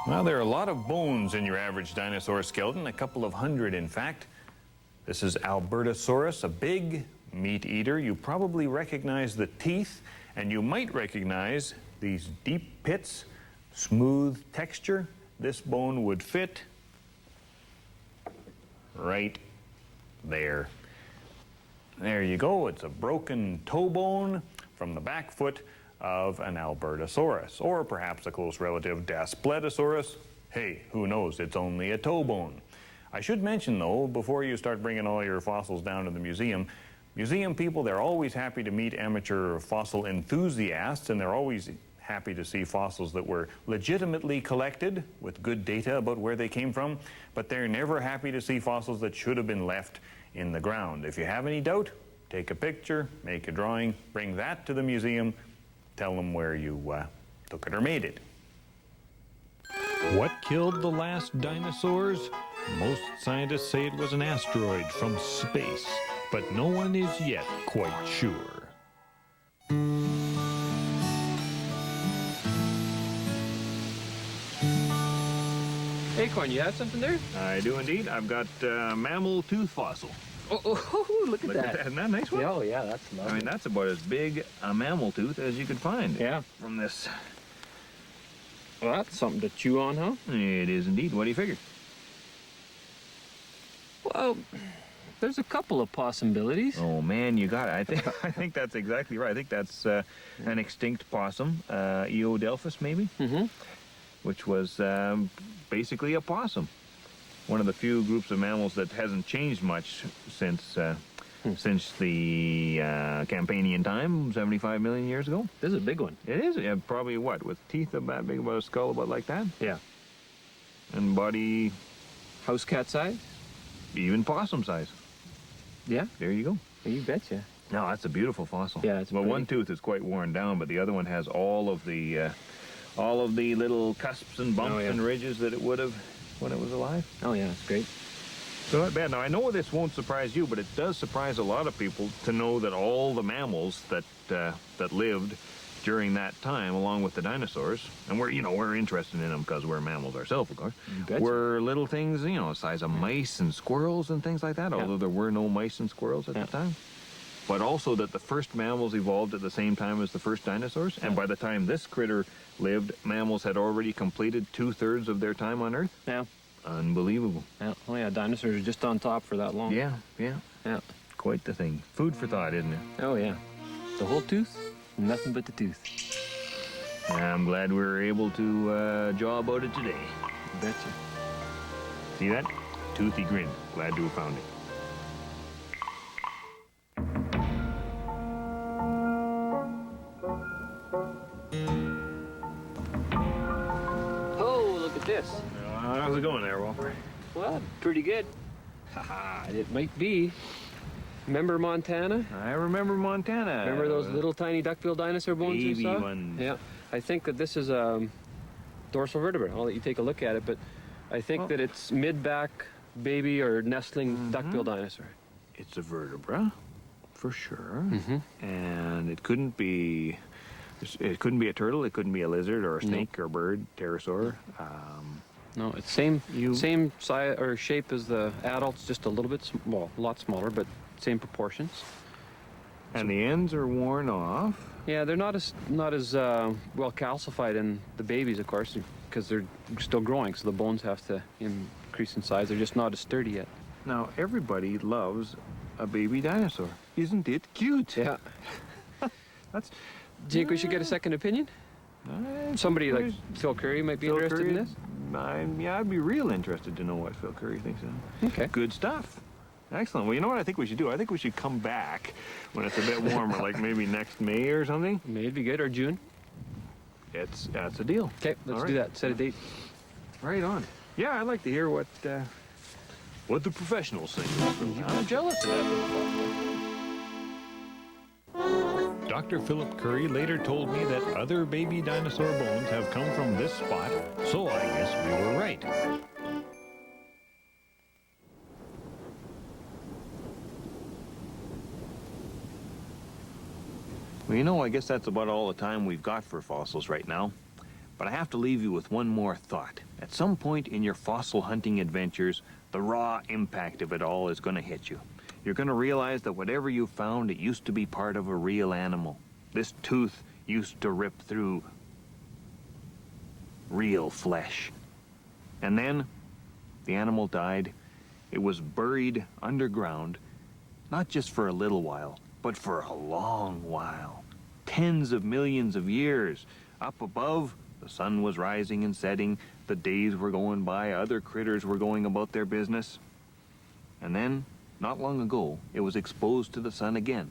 Well, there are a lot of bones in your average dinosaur skeleton, a couple of hundred in fact. This is Albertosaurus, a big meat eater. You probably recognize the teeth, and you might recognize these deep pits, smooth texture. This bone would fit right there. There you go. It's a broken toe bone from the back foot of an Albertosaurus, or perhaps a close relative, Daspletosaurus. Hey, who knows? It's only a toe bone. I should mention, though, before you start bringing all your fossils down to the museum people, they're always happy to meet amateur fossil enthusiasts, and they're always happy to see fossils that were legitimately collected with good data about where they came from, but they're never happy to see fossils that should have been left in the ground. If you have any doubt, take a picture, make a drawing, bring that to the museum, tell them where you took it or made it. What killed the last dinosaurs? Most scientists say it was an asteroid from space, but no one is yet quite sure. Acorn, you have something there? I do indeed. I've got a mammal tooth fossil. Look at that. Isn't that a nice one? Yeah, oh, yeah, that's lovely. I mean, that's about as big a mammal tooth as you could find. Yeah. From this. Well, that's something to chew on, huh? It is indeed. What do you figure? Well, there's a couple of possibilities. Oh man, you got it. I think that's exactly right. I think that's an extinct possum, Eodelphus maybe, which was basically a possum. One of the few groups of mammals that hasn't changed much since the Campanian time, 75 million years ago. This is a big one. It is. Yeah, probably what, with teeth about big, about a skull about like that. Yeah. And body. House cat size. Even possum size. Yeah. There you go. You betcha. No, that's a beautiful fossil. Yeah, it's well, pretty. one tooth is quite worn down, but the other one has all of the little cusps and bumps and ridges that it would have when it was alive. Oh yeah, it's great. So not bad. Now I know this won't surprise you, but it does surprise a lot of people to know that all the mammals that lived during that time, along with the dinosaurs, and we're interested in them because we're mammals ourselves, of course, were little things, the size of mice and squirrels and things like that, although there were no mice and squirrels at the time. But also that the first mammals evolved at the same time as the first dinosaurs, and by the time this critter lived, mammals had already completed 2/3 of their time on Earth. Yeah. Unbelievable. Yeah. Oh yeah, dinosaurs are just on top for that long. Yeah. Yeah. Quite the thing. Food for thought, isn't it? Oh yeah. The whole tooth, nothing but the tooth. I'm glad we were able to jaw about it today. Betcha. See that? Toothy grin. Glad to have found it. Oh, look at this. How's it going there, Walter? Well, pretty good. Haha, it might be. Remember Montana? I remember Montana. Remember those little tiny duckbill dinosaur bones you baby saw? ones. Yeah. I think that this is a dorsal vertebrate. I'll let you take a look at it, but I think that it's mid-back baby or nestling duckbill dinosaur. It's a vertebra, for sure. And it couldn't be a turtle, it couldn't be a lizard or a snake or a bird, pterosaur. No, it's same size or shape as the adults, just a little bit, a lot smaller, but same proportions. And the ends are worn off. Yeah, they're not as well calcified in the babies, of course, because they're still growing, so the bones have to increase in size. They're just not as sturdy yet. Now, everybody loves a baby dinosaur. Isn't it cute? Yeah. Do you think we should get a second opinion? Somebody like Phil Curry might be interested in this? Yeah, I'd be real interested to know what Phil Curry thinks of it. Okay. Good stuff. Excellent. Well, you know what I think we should do? I think we should come back when it's a bit warmer, like maybe next May or something. May would be good, or June. That's a deal. Okay, let's do that. Set a date. Right on. Yeah, I'd like to hear what the professionals think. I'm jealous of that. Dr. Philip Curry later told me that other baby dinosaur bones have come from this spot, so I guess we were right. Well, I guess that's about all the time we've got for fossils right now. But I have to leave you with one more thought. At some point in your fossil hunting adventures, the raw impact of it all is going to hit you. You're going to realize that whatever you found, it used to be part of a real animal. This tooth used to rip through real flesh. And then the animal died. It was buried underground, not just for a little while, but for a long while. Tens of millions of years. Up above, the sun was rising and setting, the days were going by, other critters were going about their business. And then, not long ago, it was exposed to the sun again.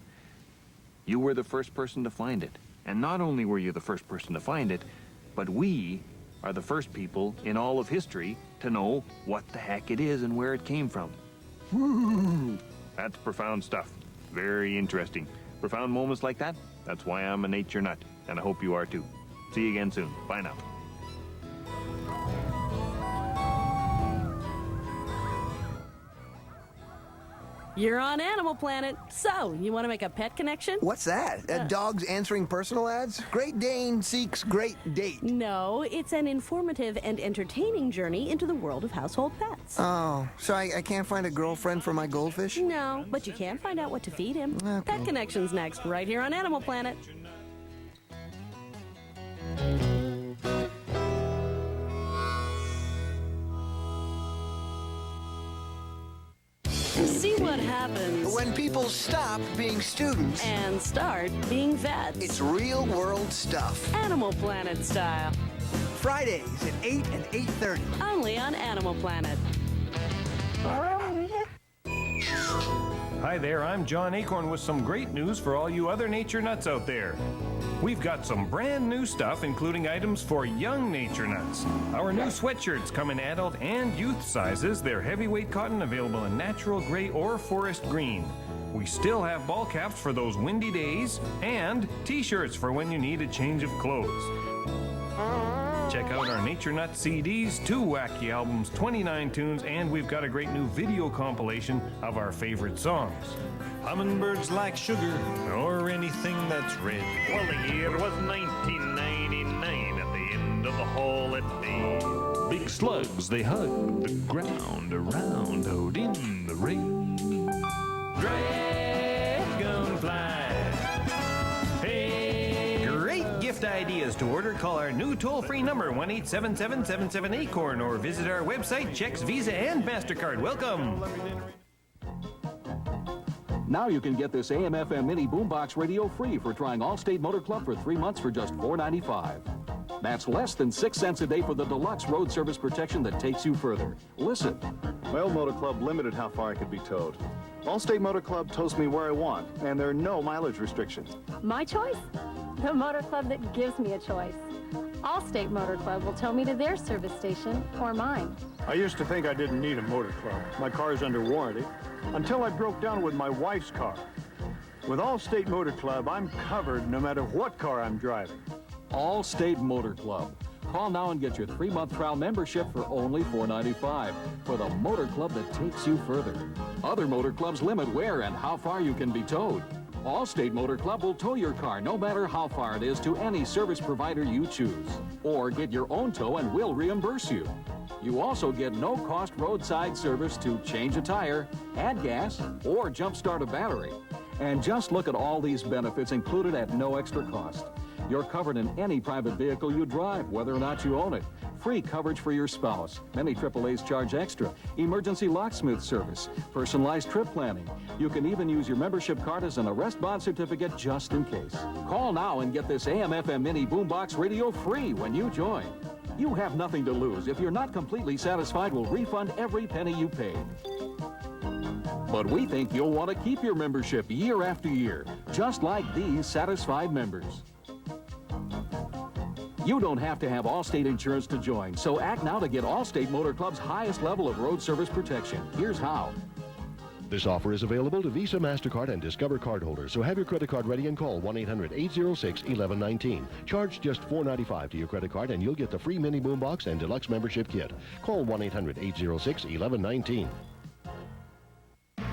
You were the first person to find it. And not only were you the first person to find it, but we are the first people in all of history to know what the heck it is and where it came from. Woo! That's profound stuff. Very interesting. Profound moments like that, that's why I'm a nature nut, and I hope you are too. See you again soon. Bye now. You're on Animal Planet. So, you want to make a pet connection? What's that? Dogs answering personal ads? Great Dane seeks great date. No, it's an informative and entertaining journey into the world of household pets. Oh, so I can't find a girlfriend for my goldfish? No, but you can find out what to feed him. Okay. Pet Connection's next, right here on Animal Planet. See what happens when people stop being students and start being vets. It's real world stuff. Animal Planet style. Fridays at 8 and 8:30. Only on Animal Planet. Hi there, I'm John Acorn with some great news for all you other nature nuts out there. We've got some brand new stuff, including items for young nature nuts. Our new sweatshirts come in adult and youth sizes. They're heavyweight cotton, available in natural gray or forest green. We still have ball caps for those windy days, and t-shirts for when you need a change of clothes. Check out our Nature Nut CDs, 2 wacky albums, 29 tunes, and we've got a great new video compilation of our favorite songs. Hummingbirds like sugar, or anything that's red. Well, the year was 1999. At the end of the hall at bay, Big slugs, they hug the ground around out in the rain. Dragonfly. Hey. Great gift ideas to order. Call our new toll-free number, 1-877-77-ACORN, or visit our website, checks, Visa, and MasterCard. Welcome. Now you can get this AM/FM mini boombox radio free for trying Allstate Motor Club for 3 months for just $4.95. That's less than 6 cents a day for the deluxe road service protection that takes you further. Listen. My old motor club limited how far I could be towed. Allstate Motor Club tows me where I want, and there are no mileage restrictions. My choice? The motor club that gives me a choice. Allstate Motor Club will tow me to their service station or mine. I used to think I didn't need a motor club. My car's under warranty. Until I broke down with my wife's car. With Allstate Motor Club, I'm covered no matter what car I'm driving. Allstate Motor Club. Call now and get your 3-month trial membership for only $4.95 for the motor club that takes you further. Other motor clubs limit where and how far you can be towed. Allstate Motor Club will tow your car no matter how far it is to any service provider you choose. Or get your own tow and we'll reimburse you. You also get no-cost roadside service to change a tire, add gas, or jump-start a battery. And just look at all these benefits included at no extra cost. You're covered in any private vehicle you drive, whether or not you own it. Free coverage for your spouse. Many AAA's charge extra. Emergency locksmith service. Personalized trip planning. You can even use your membership card as an arrest bond certificate just in case. Call now and get this AM/FM mini boombox radio free when you join. You have nothing to lose. If you're not completely satisfied, we'll refund every penny you paid. But we think you'll want to keep your membership year after year, just like these satisfied members. You don't have to have Allstate insurance to join, so act now to get Allstate Motor Club's highest level of road service protection. Here's how. This offer is available to Visa, MasterCard, and Discover cardholders, so have your credit card ready and call 1-800-806-1119. Charge just $4.95 to your credit card, and you'll get the free mini boombox and deluxe membership kit. Call 1-800-806-1119.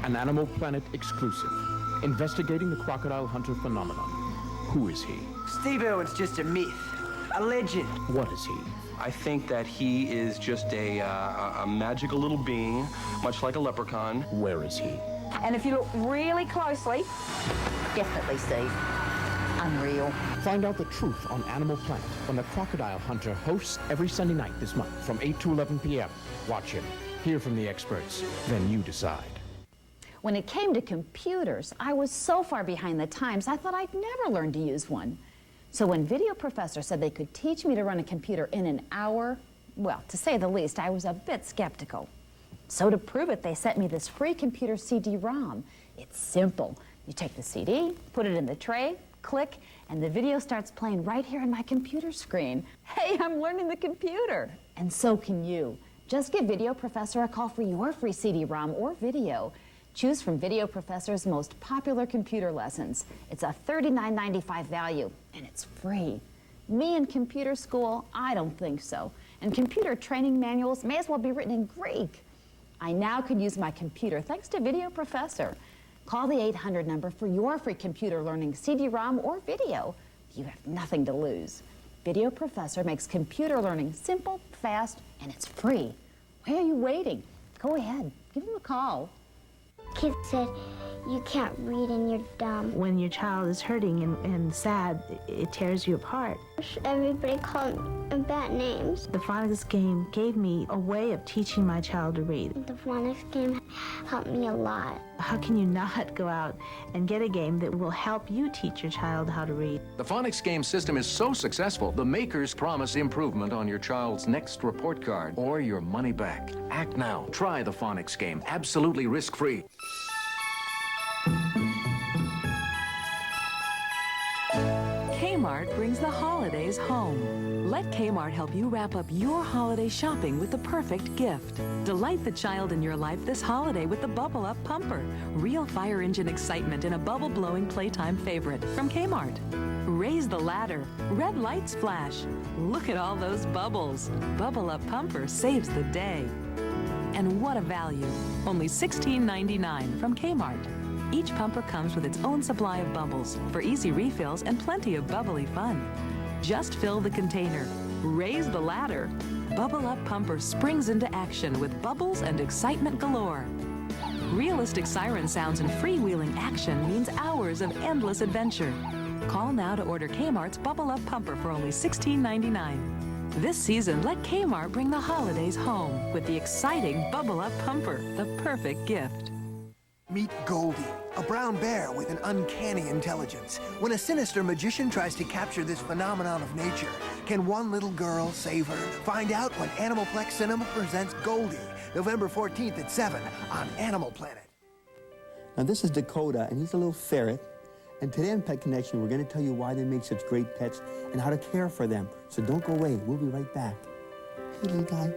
An Animal Planet exclusive, investigating the crocodile hunter phenomenon. Who is he? Steve Irwin's just a myth, a legend. What is he? I think that he is just a magical little being, much like a leprechaun. Where is he? And if you look really closely, definitely Steve. Unreal. Find out the truth on Animal Planet when the Crocodile Hunter hosts every Sunday night this month from 8 to 11 p.m. Watch him, hear from the experts, then you decide. When it came to computers, I was so far behind the times, I thought I'd never learn to use one. So when Video Professor said they could teach me to run a computer in an hour, well, to say the least, I was a bit skeptical. So to prove it, they sent me this free computer CD-ROM. It's simple. You take the CD, put it in the tray, click, and the video starts playing right here on my computer screen. Hey, I'm learning the computer. And so can you. Just give Video Professor a call for your free CD-ROM or video. Choose from Video Professor's most popular computer lessons. It's a $39.95 value, and it's free. Me in computer school? I don't think so. And computer training manuals may as well be written in Greek. I now can use my computer thanks to Video Professor. Call the 800 number for your free computer learning CD-ROM or video. You have nothing to lose. Video Professor makes computer learning simple, fast, and it's free. Why are you waiting? Go ahead, give them a call. Kids said, you can't read and you're dumb. When your child is hurting and sad, it tears you apart. Everybody called me bad names. The phonics game gave me a way of teaching my child to read. The phonics game helped me a lot. How can you not go out and get a game that will help you teach your child how to read? The phonics game system is so successful, the makers promise improvement on your child's next report card or your money back. Act now. Try the phonics game, absolutely risk-free. Kmart brings the holidays home. Let Kmart help you wrap up your holiday shopping with the perfect gift. Delight the child in your life this holiday with the Bubble Up Pumper. Real fire engine excitement in a bubble-blowing playtime favorite from Kmart. Raise the ladder. Red lights flash. Look at all those bubbles. Bubble Up Pumper saves the day. And what a value. Only $16.99 from Kmart. Each pumper comes with its own supply of bubbles for easy refills and plenty of bubbly fun. Just fill the container. Raise the ladder. Bubble Up Pumper springs into action with bubbles and excitement galore. Realistic siren sounds and freewheeling action means hours of endless adventure. Call now to order Kmart's Bubble Up Pumper for only $16.99. This season, let Kmart bring the holidays home with the exciting Bubble Up Pumper, the perfect gift. Meet Goldie, a brown bear with an uncanny intelligence. When a sinister magician tries to capture this phenomenon of nature, can one little girl save her? Find out when Animalplex Cinema presents Goldie, November 14th at 7 on Animal Planet. Now this is Dakota, and he's a little ferret. And today on Pet Connection, we're going to tell you why they make such great pets and how to care for them. So don't go away. We'll be right back. Hey, little guy.